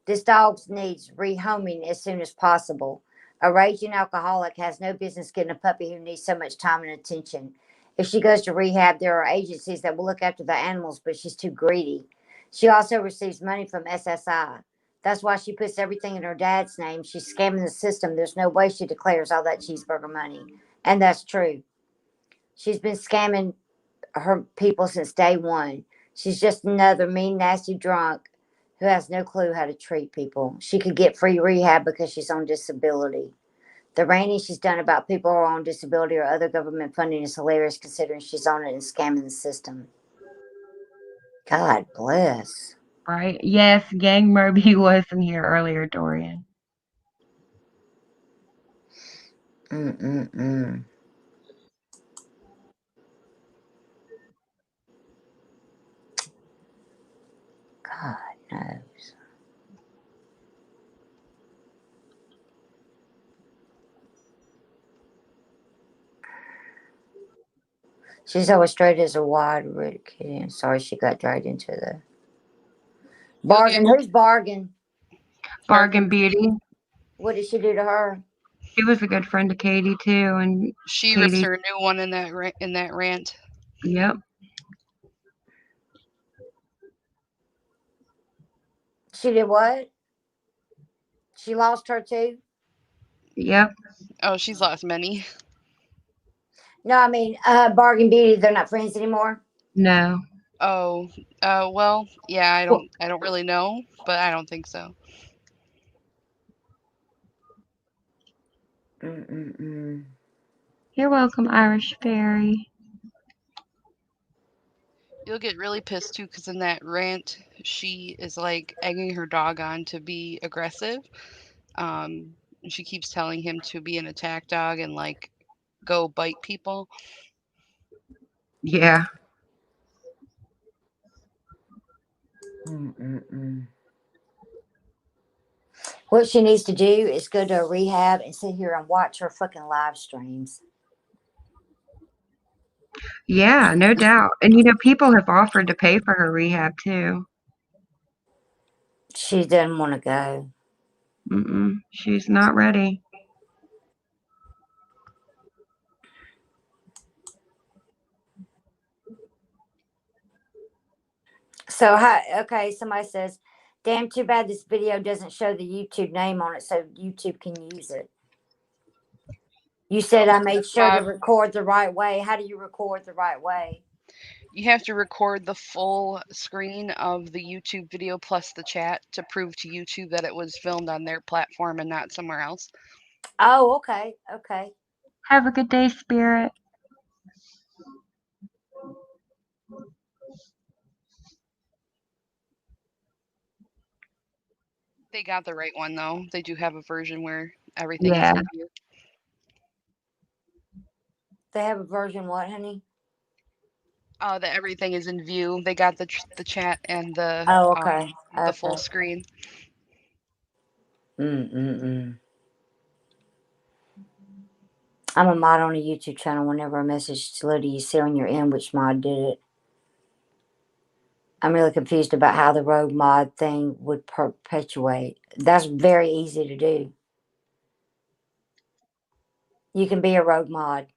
This dog needs rehoming as soon as possible. A raging alcoholic has no business getting a puppy who needs so much time and attention. If she goes to rehab, there are agencies that will look after the animals, but she's too greedy. She also receives money from SSI. That's why she puts everything in her dad's name. She's scamming the system. There's no way she declares all that cheeseburger money. And that's true. She's been scamming her people since day one. She's just another mean, nasty drunk who has no clue how to treat people. She could get free rehab because she's on disability. The ranting she's done about people who are on disability or other government funding is hilarious considering she's on it and scamming the system. God bless. Right? Yes, Gang Murby was in here earlier, Dorian. Mm-mm-mm. God knows. She's always straight as a wide red kitty. I'm sorry she got dragged into the You'll get bargain. Who's bargain? Bargain Beauty. What did she do to her? She was a good friend to Katie too, and She rips Katie. her a new one in that rant. Yep. She did what? She lost her too? Yep. Oh, she's lost many. No, I mean, Bargain Beauty, they're not friends anymore. No. Oh, well, yeah, I don't really know, but I don't think so. Mm-mm-mm. You're welcome, Irish Fairy. You'll get really pissed too, because in that rant, she is like egging her dog on to be aggressive. She keeps telling him to be an attack dog and like go bite people. Yeah. Mm-mm-mm. What she needs to do is go to a rehab and sit here and watch her fucking live streams. Yeah, no doubt. And people have offered to pay for her rehab too. She doesn't want to go. She's not ready. So, okay, somebody says, damn, too bad this video doesn't show the YouTube name on it so YouTube can use it. You said I made sure to record the right way. How do you record the right way? You have to record the full screen of the YouTube video plus the chat to prove to YouTube that it was filmed on their platform and not somewhere else. Oh, okay. Okay. Have a good day, Spirit. They got the right one though. They do have a version where everything is Yeah. in view. They have a version what, honey? That everything is in view. They got the chat and the Oh, okay. the full screen. I'm a mod on a YouTube channel. Whenever a message to Lydia you see on your end, which mod did it? I'm really confused about how the rogue mod thing would perpetuate. That's very easy to do. You can be a rogue mod.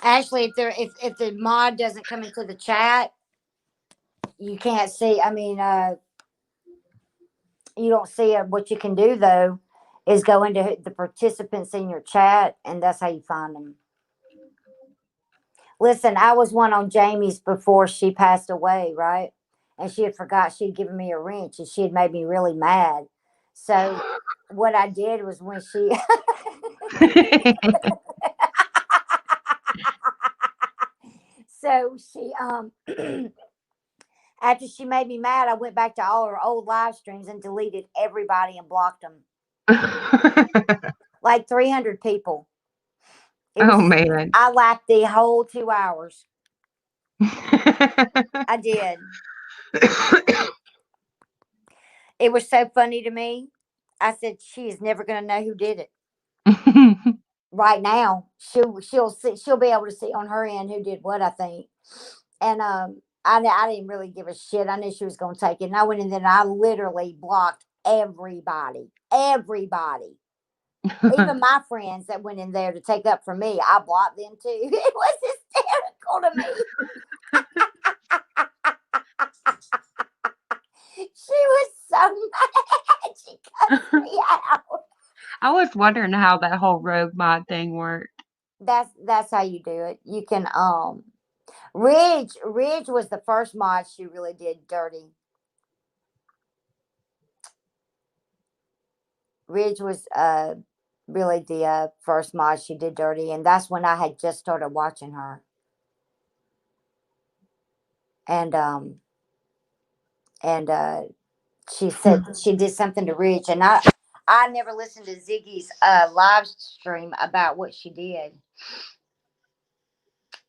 Actually, if the mod doesn't come into the chat, you can't see. I mean, you don't see it. What you can do though is go into the participants in your chat, and that's how you find them. Listen, I was one on Jamie's before she passed away, right? And she had forgot she'd given me a wrench, and she had made me really mad. So what I did was when she so she after she made me mad, I went back to all her old live streams and deleted everybody and blocked them. Like 300 people. Oh man. I laughed the whole 2 hours. I did. It was so funny to me. I said she is never going to know who did it. Right now, she'll be able to see on her end who did what. I think, and I didn't really give a shit. I knew she was going to take it, and I went in there and I literally blocked everybody, even my friends that went in there to take up for me. I blocked them too. It was hysterical to me. She was so mad. She cussed me out. I was wondering how that whole rogue mod thing worked. That's how you do it. You can Ridge was the first mod she really did dirty. Ridge was really the first mod she did dirty, and that's when I had just started watching her. And she said she did something to Ridge, and I never listened to Ziggy's live stream about what she did.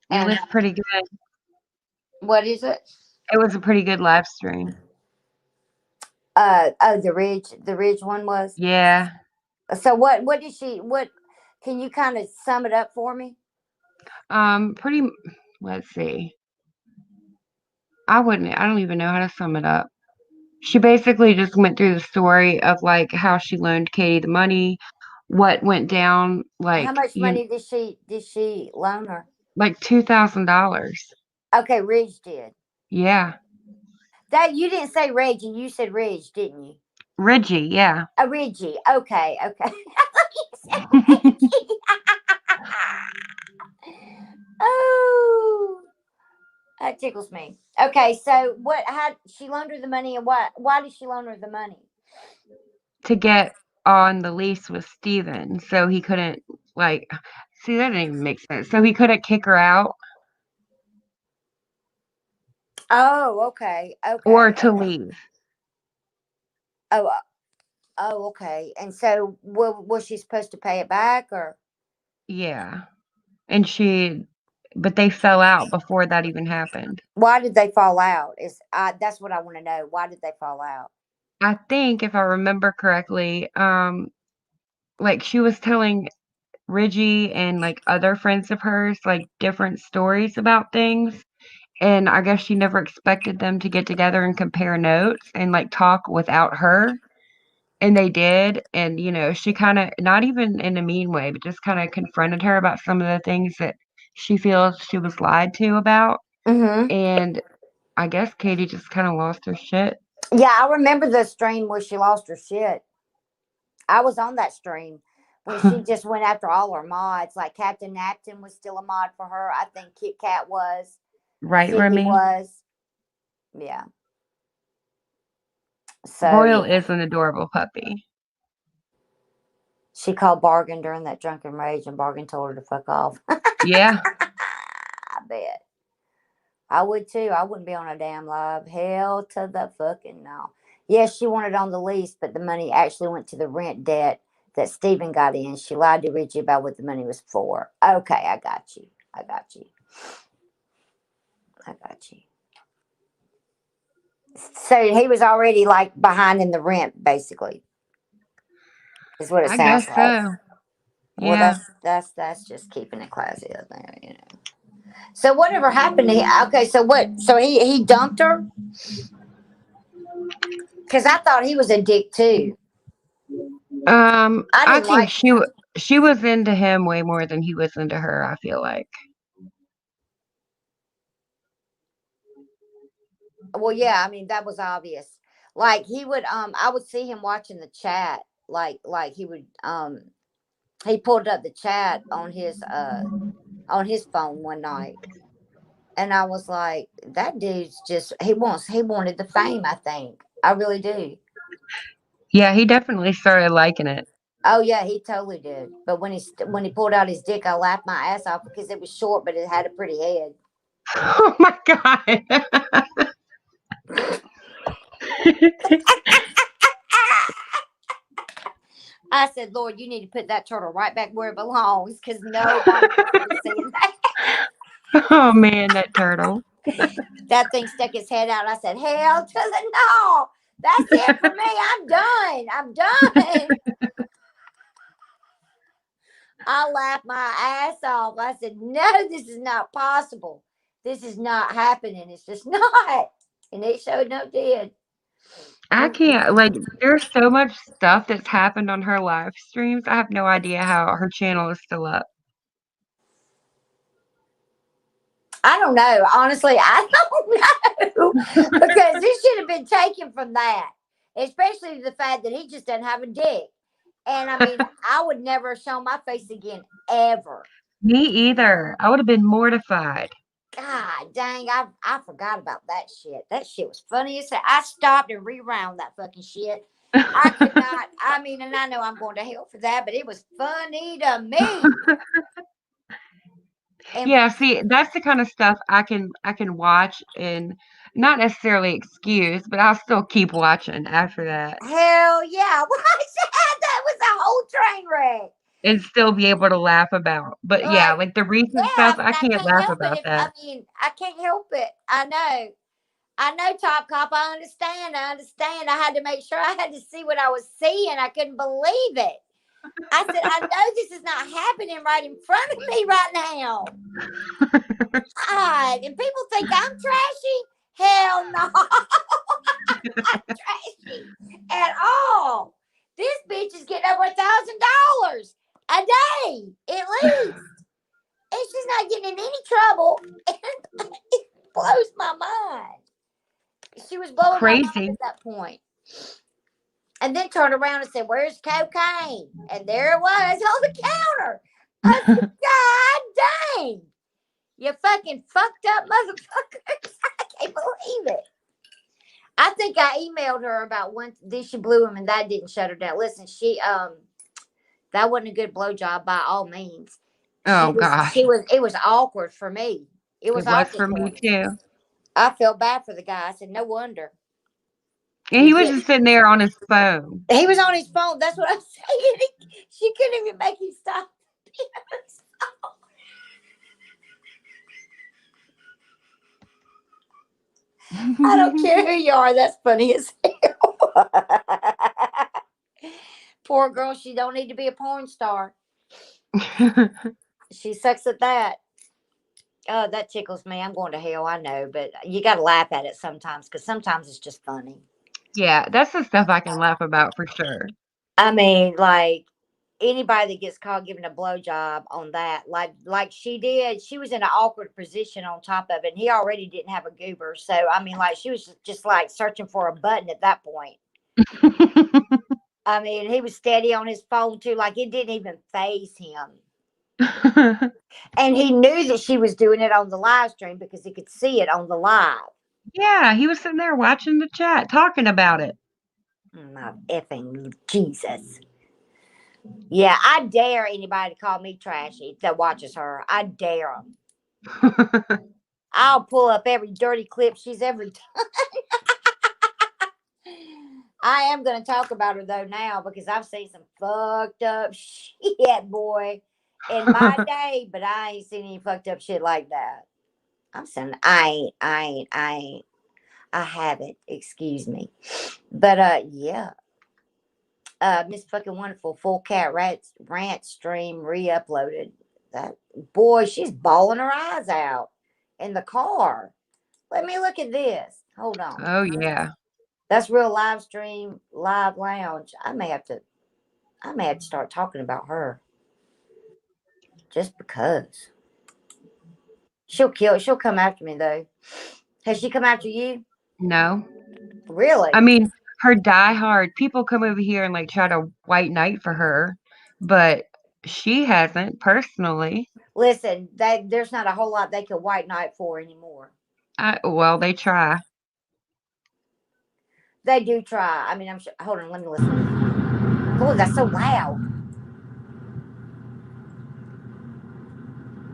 It And was pretty good. what is it? It was a pretty good live stream. Oh, the Ridge one was. Yeah. So what did she what? Can you kind of sum it up for me? Pretty. Let's see. I don't even know how to sum it up. She basically just went through the story of like how she loaned Katie the money, what went down, How much money did she loan her? like $2,000. Okay, Ridge did. Yeah. That you didn't say Reggie, you said Ridge, didn't you? Reggie, yeah. Reggie. Okay. You said Reggie. Oh, that tickles me. Okay, so what? How she loaned her the money, and what? Why did she loan her the money? To get on the lease with Steven, so he couldn't see, that didn't even make sense. So he couldn't kick her out. Oh, okay. Or to leave. Oh, okay. And so, was she supposed to pay it back, or? Yeah. But they fell out before that even happened. Why did they fall out? That's what I want to know. Why did they fall out? I think if I remember correctly, like she was telling Reggie and like other friends of hers like different stories about things. And I guess she never expected them to get together and compare notes and like talk without her. And they did. And, she kind of, not even in a mean way, but just kind of confronted her about some of the things that she feels she was lied to about. Mm-hmm. And I guess Katie just kind of lost her shit. Yeah, I remember the stream where she lost her shit. I was on that stream when she just went after all her mods. Like Captain Napton was still a mod for her. I think Kit Kat was. Right, Ziggy Remy? was. Yeah. So Royal is an adorable puppy. She called Bargain during that drunken rage, and Bargain told her to fuck off. Yeah. I bet. I would too. I wouldn't be on a damn live. Hell to the fucking no. Yes, she wanted on the lease, but the money actually went to the rent debt that Stephen got in. She lied to Richie about what the money was for. Okay, I got you. So he was already like behind in the rent, basically. Is what it I sounds guess like. so. Well, Yeah. that's just keeping it classy up there, So whatever happened to him? Okay, so what? So he dumped her? Because I thought he was a dick too. I think she was into him way more than he was into her, I feel like. Well, yeah, I mean that was obvious. Like he would I would see him watching the chat, like he would he pulled up the chat on his phone one night. And I was like, that dude's just he wanted the fame, I think. I really do. Yeah, he definitely started liking it. Oh yeah, he totally did. But when he pulled out his dick, I laughed my ass off because it was short, but it had a pretty head. Oh my god! I said, Lord, you need to put that turtle right back where it belongs because nobody wants to be seeing that. Oh man, that turtle. That thing stuck its head out. I said, hell to the no. That's it for me. I'm done. I'm done. I laughed my ass off. I said, no, this is not possible. This is not happening. It's just not. And it showed no did. I can't, like, there's so much stuff that's happened on her live streams. I have no idea how her channel is still up. I don't know. Honestly, I don't know. Because this should have been taken from that. Especially the fact that he just doesn't have a dick. And I mean, I would never show my face again, ever. Me either. I would have been mortified. God dang, I forgot about that shit. That shit was funny as hell. I stopped and rewound that fucking shit. I could not. I mean, and I know I'm going to hell for that, but it was funny to me. And Yeah, see, that's the kind of stuff I can watch and not necessarily excuse, but I'll still keep watching after that hell yeah, that was a whole train wreck. and still be able to laugh about. But yeah, Like, like the recent yeah, stuff, I I mean, I can't can't laugh help it. about that. I can't help it. I know, Top Cop. I understand. I had to make sure. I had to see what I was seeing. I couldn't believe it. I said, I know this is not happening right in front of me right now. God, and people think I'm trashy. Hell no, I'm not trashy at all. This bitch is getting over $1,000 a day at least, and she's not getting in any trouble. And it blows my mind. She was blowing my mind Crazy. at that point. And then turned around and said, where's cocaine? And there it was on the counter. I said, God dang. You fucking fucked up motherfuckers. I can't believe it. I think I emailed her about once she blew him and that didn't shut her down. Listen, that wasn't a good blowjob by all means. Oh gosh. It was awkward for me. It was It was awkward for me too. I felt bad for the guy. I said, no wonder. And he was just sitting there on his phone. He was on his phone. That's what I'm saying. She couldn't even make him stop. I don't care who you are. That's funny as hell. Poor girl. She don't need to be a porn star. She sucks at that. Oh, that tickles me. I'm going to hell. I know, but you got to laugh at it sometimes because sometimes it's just funny. Yeah, that's the stuff I can laugh about for sure. I mean, like anybody that gets caught giving a blowjob on that, like she did, she was in an awkward position on top of it. And he already didn't have a goober, so I mean, like she was just like searching for a button at that point. I mean, he was steady on his phone too, like it didn't even faze him. And he knew that she was doing it on the live stream because he could see it on the live. Yeah, he was sitting there watching the chat, talking about it. My effing Jesus. Yeah, I dare anybody to call me trashy that watches her. I dare them. I'll pull up every dirty clip she's ever done. I am going to talk about her though now because I've seen some fucked up shit, boy, in my day, but I ain't seen any fucked up shit like that. I'm saying I haven't. Excuse me, but yeah. Miss Fucking Wonderful Full Cat Rant stream re-uploaded. That boy, she's bawling her eyes out in the car. Let me look at this. Hold on. Oh yeah. That's real live stream, live lounge. I may have to start talking about her. Just because. She'll come after me though. Has she come after you? No. Really? I mean, her diehard people come over here and like try to white knight for her, but she hasn't personally. Listen, there's not a whole lot they could white knight for anymore. Well, they try. They do try. I mean, I'm sure. Hold on, let me listen. Lord, that's so loud.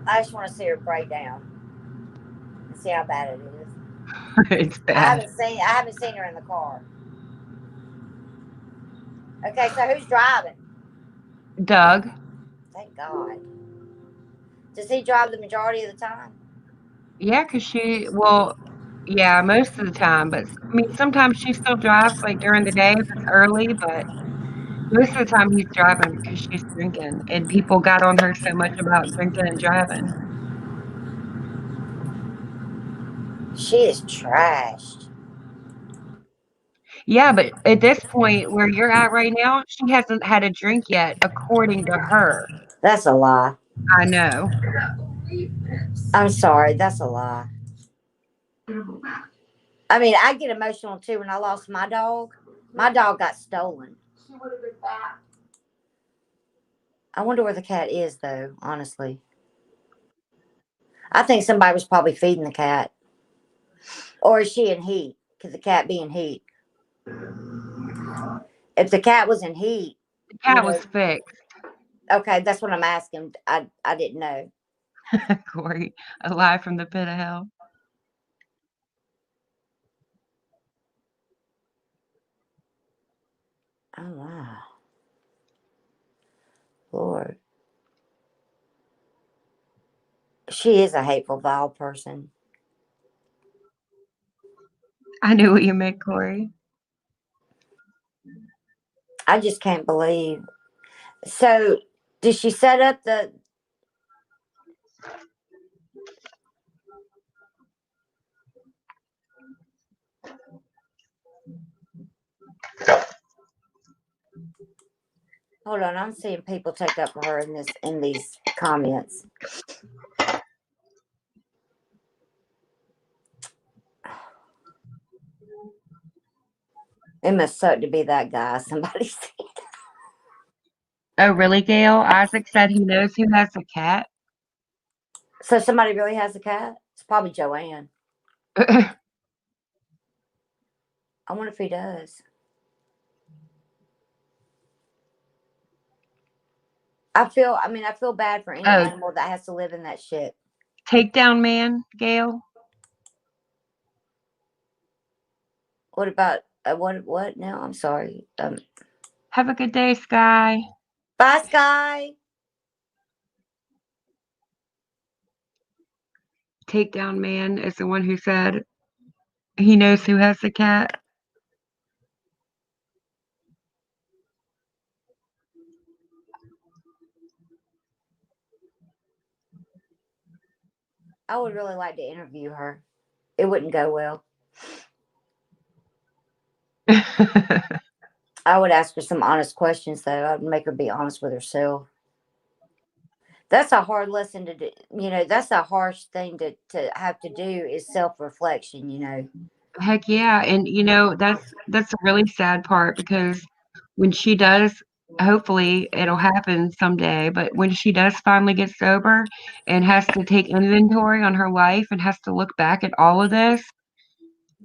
I just want to see her break down and see how bad it is. It's bad. I haven't seen her in the car. Okay, so who's driving? Doug. Thank God. Does he drive the majority of the time? Yeah, because yeah, most of the time, but I mean, sometimes she still drives, like, during the day if it's early, but most of the time he's driving because she's drinking, and people got on her so much about drinking and driving. She is trashed. Yeah, but at this point where you're at right now, she hasn't had a drink yet, according to her. That's a lie. I know. I'm sorry. That's a lie. I mean, I get emotional too when I lost my dog. My dog got stolen. I wonder where the cat is, though, honestly. I think somebody was probably feeding the cat. Or is she in heat? Could the cat be in heat? If the cat was in heat, The you cat was know, fixed, okay, that's what I'm asking. I didn't know. Corey, alive from the pit of hell. Oh, wow. Lord. She is a hateful, vile person. I knew what you meant, Corey. I just can't believe. So, did she set up the. Hold on, I'm seeing people take up for her in these comments. It must suck to be that guy. Somebody said. Oh, really, Gail? Isaac said he knows who has a cat. So somebody really has a cat? It's probably Joanne. I wonder if he does. I feel bad for any Oh, animal that has to live in that shit. takedown man, Gail? What about what now? I'm sorry. Have a good day, Sky. Bye, Sky. Takedown man is the one who said he knows who has the cat. I would really like to interview her. It wouldn't go well. I would ask her some honest questions, though. I'd make her be honest with herself. That's a hard lesson to do. That's a harsh thing to have to do is self-reflection. Heck yeah, and that's a really sad part because when she does, hopefully it'll happen someday, but when she does finally get sober and has to take inventory on her life and has to look back at all of this,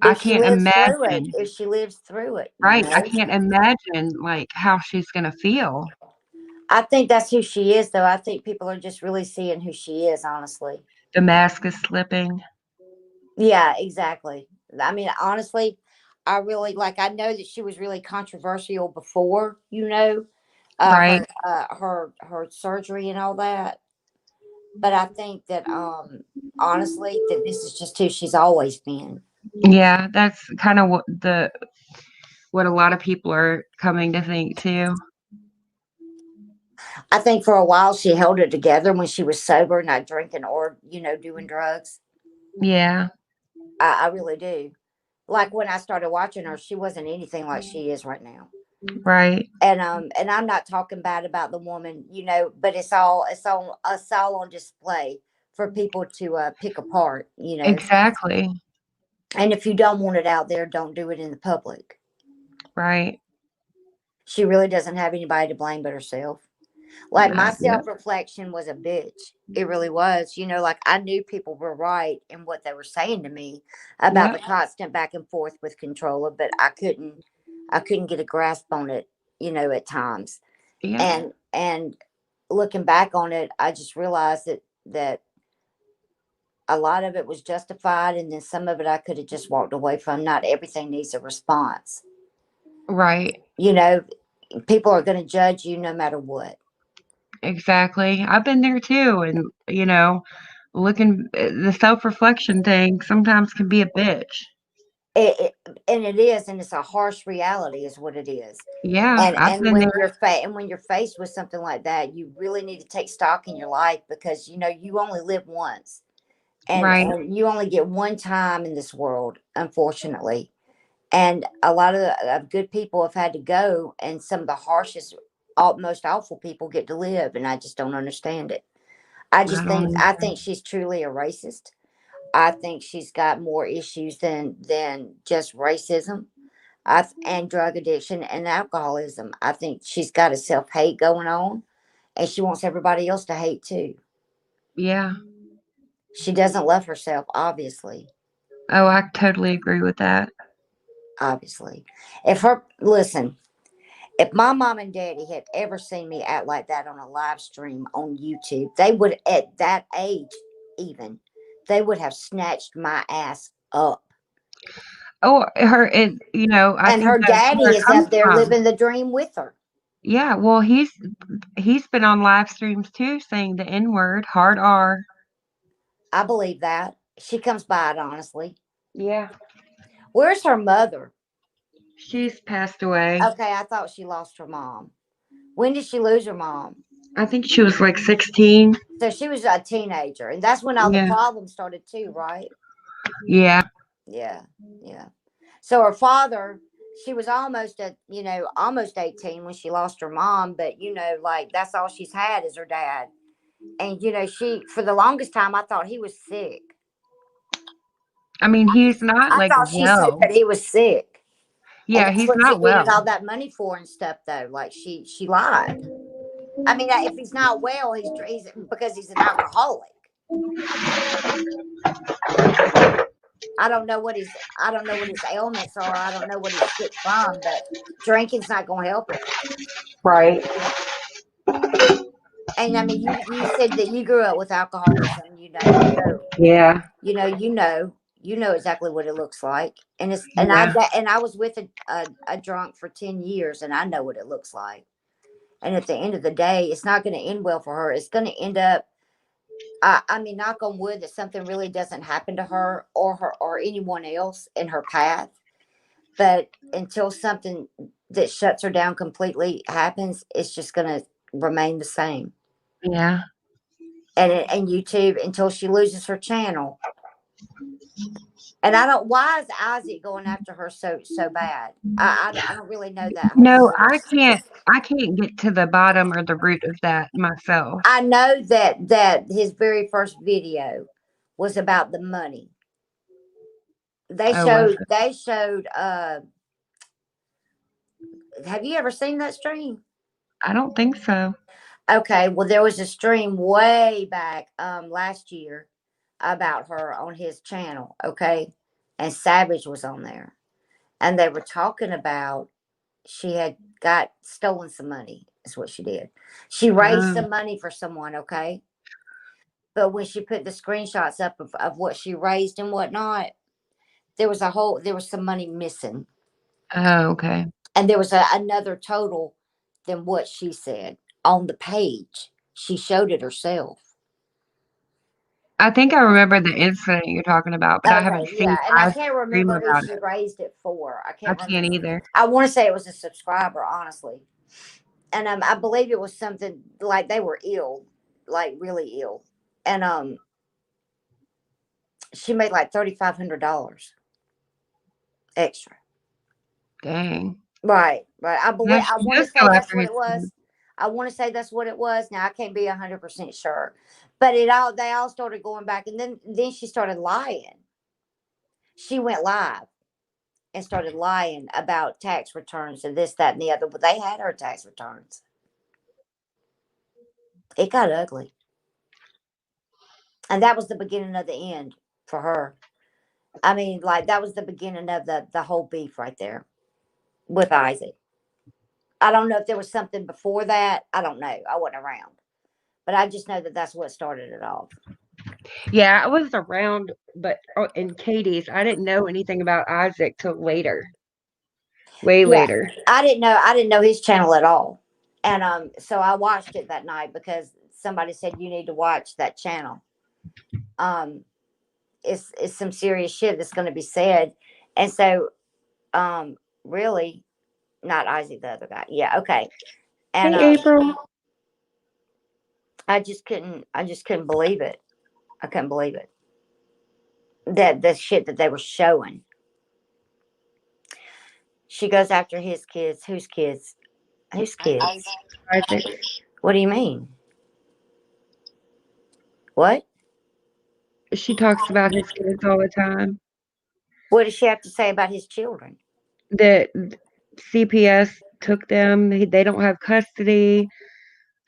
I If she can't lives through it, imagine. if she lives through it, Right, I can't imagine like how she's gonna feel. I think that's who she is, though. I think people are just really seeing who she is, honestly. The mask is slipping. Yeah, exactly. I mean, honestly, I really I know that she was really controversial before, Right. her surgery and all that. But I think that honestly that this is just who she's always been. Yeah, that's kind of what a lot of people are coming to think too. I think for a while she held it together when she was sober, not drinking or, doing drugs. Yeah, I really do. Like when I started watching her, she wasn't anything like she is right now. right. And I'm not talking bad about the woman, but it's all on display for people to pick apart. Exactly. And if you don't want it out there, don't do it in the public. Right. She really doesn't have anybody to blame but herself. Like my Yeah. self reflection was a bitch. It really was. Like I knew people were right in what they were saying to me about Yep. the constant back and forth with controller, but I couldn't get a grasp on it, at times. Yep. And looking back on it, I just realized that a lot of it was justified, and then some of it I could have just walked away from. Not everything needs a response. Right. People are going to judge you no matter what. Exactly. I've been there too, and looking the self-reflection thing sometimes can be a bitch. And it is, and it's a harsh reality, is what it is. Yeah, And I've and been when there. you're faced with something like that, you really need to take stock in your life, because you only live once, Right. and you only get one time in this world, unfortunately. And a lot of good people have had to go, and some of the harshest, most awful people get to live, and I just don't understand it. I don't I understand. think she's truly a racist. I think she's got more issues than just racism. And drug addiction and alcoholism. I think she's got a self hate going on, and she wants everybody else to hate too. Yeah. She doesn't love herself, obviously. Oh, I totally agree with that. Obviously, if her listen, if my mom and daddy had ever seen me act like that on a live stream on YouTube, they would, at that age, even, they would have snatched my ass up. Oh, her and I And think her that's where daddy it is comes up there from. living the dream with her. Yeah, well, he's been on live streams too, saying the N word, hard R. I believe that. She comes by it honestly. Yeah, Where's her mother? she's passed away. Okay, I thought she lost her mom. When did she lose her mom? I think she was like 16. So she was a teenager, and that's when all the Yeah, problems started too, right? yeah. Yeah, yeah. So her father, she was almost almost 18 when she lost her mom, but like that's all she's had is her dad. And she, for the longest time, I thought he was sick. I mean, he's not I like thought she said well. that he was sick. And Yeah, that's he's what she not needed well. all that money for and stuff, though. Like she lied. I mean, if he's not well, he's because he's an alcoholic. I don't know what his ailments are. I don't know what he's sick from, but drinking's not going to help it. Right. And I mean, you said that you grew up with alcoholism. Yeah. You know exactly what it looks like. And Yeah. I was with a drunk for 10 years, and I know what it looks like. And at the end of the day, it's not going to end well for her. It's going to end up. I mean, knock on wood that something really doesn't happen to her or anyone else in her path. But until something that shuts her down completely happens, it's just going to remain the same. Yeah. And YouTube until she loses her channel. And I don't. Why is Isaac going after her so bad? I don't really know that whole No, I source. can't I can't get to the bottom or the root of that myself. I know that his very first video was about the money. They Oh, was showed it? they showed. Have you ever seen that stream? I don't think so. Okay, well there was a stream way back last year about her on his channel. Okay, and Savage was on there, and they were talking about she had got stolen some money. Is what she did. She raised Oh, some money for someone. Okay, but when she put the screenshots up of what she raised and whatnot, there was some money missing, oh, okay. and there was another total than what she said on the page. She showed it herself. I think I remember the incident you're talking about, but I haven't Okay, seen yeah, and I I can't stream remember who about she it. raised it for. I I can't can't remember. either. I want to say it was a subscriber, honestly, and I believe it was something like they were ill, like really ill, and she made like $3,500 extra. Dang. Right, right. Yeah, I she want to does say go that's after what his it food. was. I want to say that's what it was. Now I can't be 100% sure, but they all started going back, and then she started lying. She went live and started lying about tax returns and this, that, and the other. But they had her tax returns. It got ugly, and that was the beginning of the end for her. I mean, like that was the beginning of the whole beef right there with Isaac. I don't know if there was something before that. I don't know. I wasn't around. But I just know that that's what started it off. Yeah, I was around, but in Katie's, I didn't know anything about Isaac till later, way Yeah, later. I didn't know his channel at all, and so I watched it that night because somebody said you need to watch that channel, it's some serious shit that's going to be said. And so, really, not Isaac, the other guy. Yeah, okay. And Hey, April. I just couldn't believe it. I couldn't believe it. That the shit that they were showing. She goes after his kids. Whose kids? Whose kids? Isaac. What do you mean? What? She talks about his kids all the time. What does she have to say about his children? That CPS took them. They don't have custody.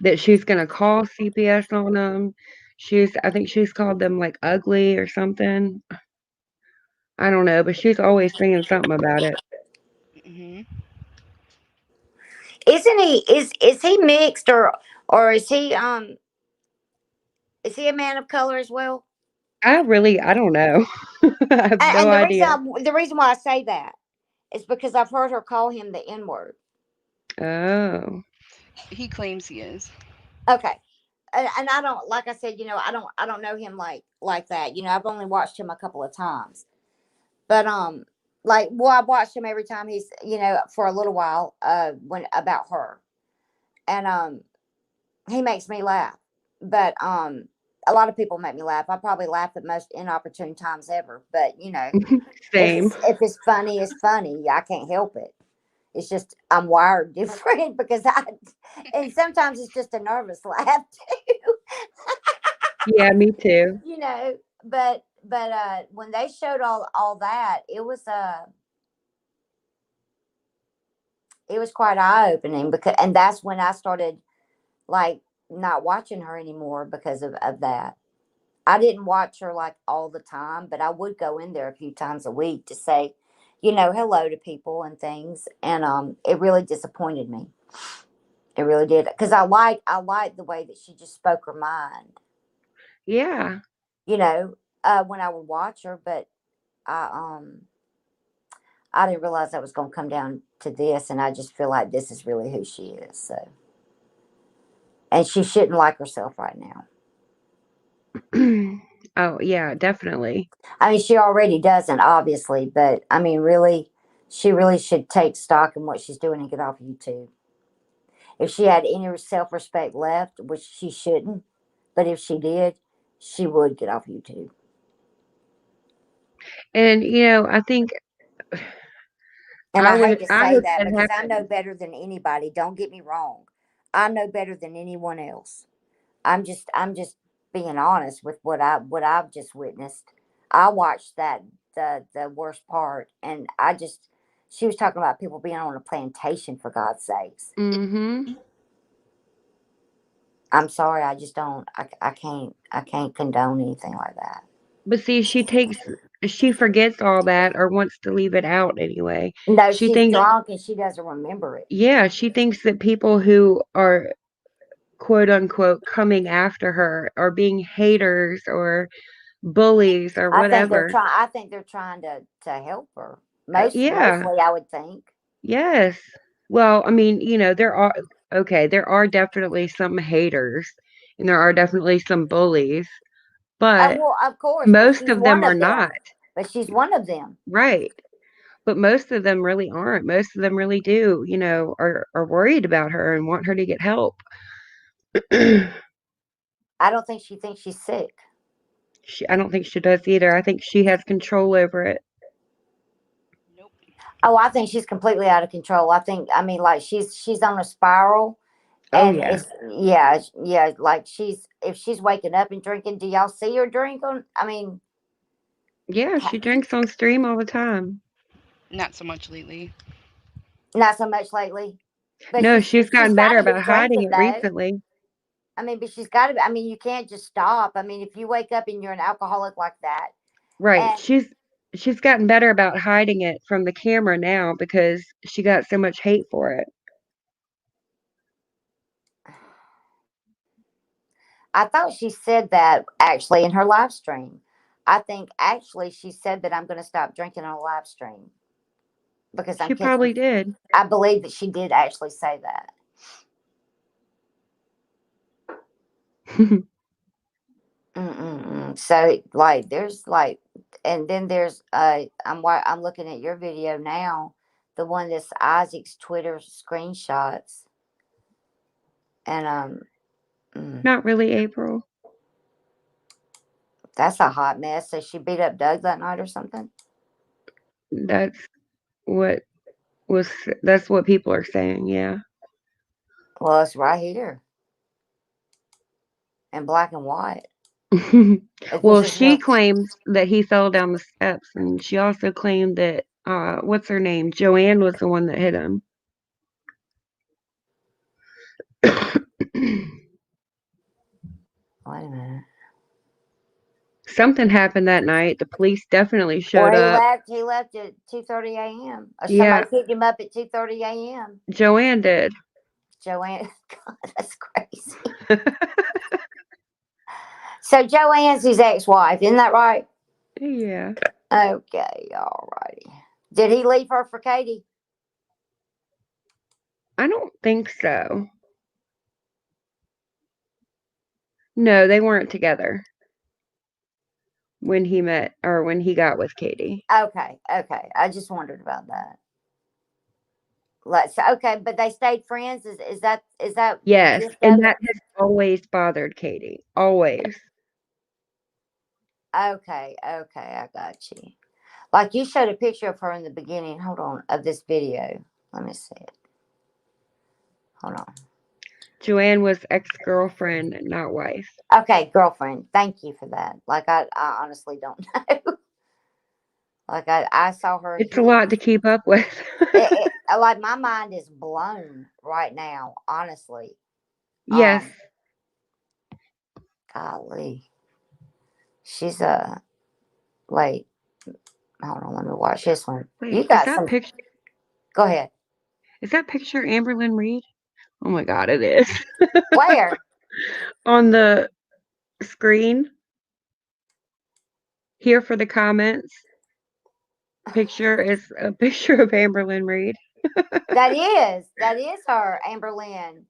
That she's gonna call CPS on them. I think she's called them like ugly or something. I don't know, but she's always saying something about it. Hmm. Isn't he? Is he mixed or is he a man of color as well? I don't know. I have no And idea. the reason why I say that is because I've heard her call him the N word. Oh. He claims he is. Okay. And I don't, like I said, I don't know him like that. I've only watched him a couple of times, but I've watched him every time he's, for a little while, when about her, and he makes me laugh, but a lot of people make me laugh. I probably laugh at most inopportune times ever, but Same. if it's funny, it's funny. I can't help it. It's just I'm wired different and sometimes it's just a nervous laugh too. Yeah, me too. But when they showed all that, it was quite eye opening, and that's when I started like not watching her anymore because of that. I didn't watch her like all the time, but I would go in there a few times a week to say, hello to people and things. And it really disappointed me. It really did, because I like the way that she just spoke her mind. Yeah. When I would watch her, but I I didn't realize that was going to come down to this, and I just feel like this is really who she is. So, and she shouldn't like herself right now. Oh, yeah, definitely. I mean, she already doesn't, obviously, but I mean, really, she really should take stock in what she's doing and get off YouTube. If she had any self respect left, which she shouldn't, but if she did, she would get off YouTube. And I think And I hate to I say hope that that because I know happens. better than anybody. Don't get me wrong. I know better than anyone else. I'm just being honest with what I've just witnessed. I watched the worst part, and she was talking about people being on a plantation, for God's sakes. Mhm. I'm sorry, I just don't. I can't condone anything like that. But see, she forgets all that or wants to leave it out anyway. No, She she's thinks drunk and she doesn't remember it. Yeah, she thinks that people who are quote unquote coming after her are being haters or bullies or whatever. I think they're trying to help her. Yeah. Mostly, I would think. Yes. Well, I mean, there are definitely some haters and there are definitely some bullies, but Well, of course, but most she's of them one are of not. them. But she's one of them. Right. But most of them really aren't. Most of them really do, are worried about her and want her to get help. I don't think she thinks she's sick. I don't think she does either. I think she has control over it. Nope. Oh, I think she's completely out of control. I mean, like she's on a spiral, Oh and yeah. it's yeah. Like if she's waking up and drinking, do y'all see her drink on? I mean, Yeah, she drinks on stream all the time. Not so much lately. not so much lately, but No, she's she's gotten got better to be about hiding drinking it though. recently. I mean, but she's got to. I mean, you can't just stop. I mean, if you wake up and you're an alcoholic like that, Right. and She's gotten better about hiding it from the camera now because she got so much hate for it. I thought she said that actually in her live stream. I think actually she said that I'm going to stop drinking on a live stream because I'm She catching. probably did. I believe that she did actually say that. So like, there's like, and then there's I'm looking at your video now, the one that's Isaac's Twitter screenshots, and Not really April. that's a hot mess. So she beat up Doug that night or something. That's what was. That's what people are saying. Yeah. Well, it's right here in black and white. Well, This is she what. claims that he fell down the steps, and she also claimed that what's her name, Joanne, was the one that hit him. Wait a minute. Something happened that night. The police definitely Or showed up. he left at 2:30 a.m. Or Yeah. somebody picked him up at 2:30 a.m. Joanne did. Joanne, God, that's crazy. So Joanne's his ex-wife, isn't that right? Yeah. Okay, all righty. Did he leave her for Katie? I don't think so. No, they weren't together when he met or when he got with Katie. Okay. I just wondered about that. Okay, but they stayed friends. Is that Yes, gist and of that it? has always bothered Katie. Always. Okay, I got you. Like you showed a picture of her in the beginning. Hold on, of this video. Let me see it. Hold on. Joanne was ex-girlfriend, not wife. Okay, girlfriend. Thank you for that. Like I honestly don't know. Like I saw her It's a here. lot to keep up with. Like my mind is blown right now. Honestly. Yes. Golly. She's a wait. Hold on. Let me watch this one. Wait, You is got that some. picture? Go ahead. Is that picture Amberlyn Reed? Oh my God, it is. Where? On the screen here for the comments. Picture is a picture of Amberlyn Reed. That is her, Amberlyn.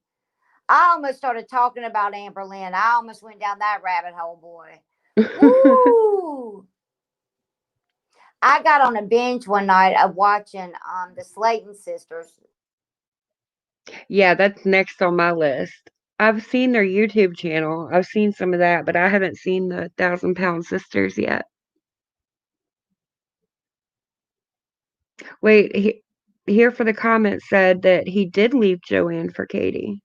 I almost started talking about Amberlyn. I almost went down that rabbit hole, boy. Woo! I got on a binge one night of watching the Slayton sisters. Yeah, that's next on my list. I've seen their YouTube channel. I've seen some of that, but I haven't seen the 1,000-Pound Sisters yet. Wait, here for the comments said that he did leave Joanne for Katie.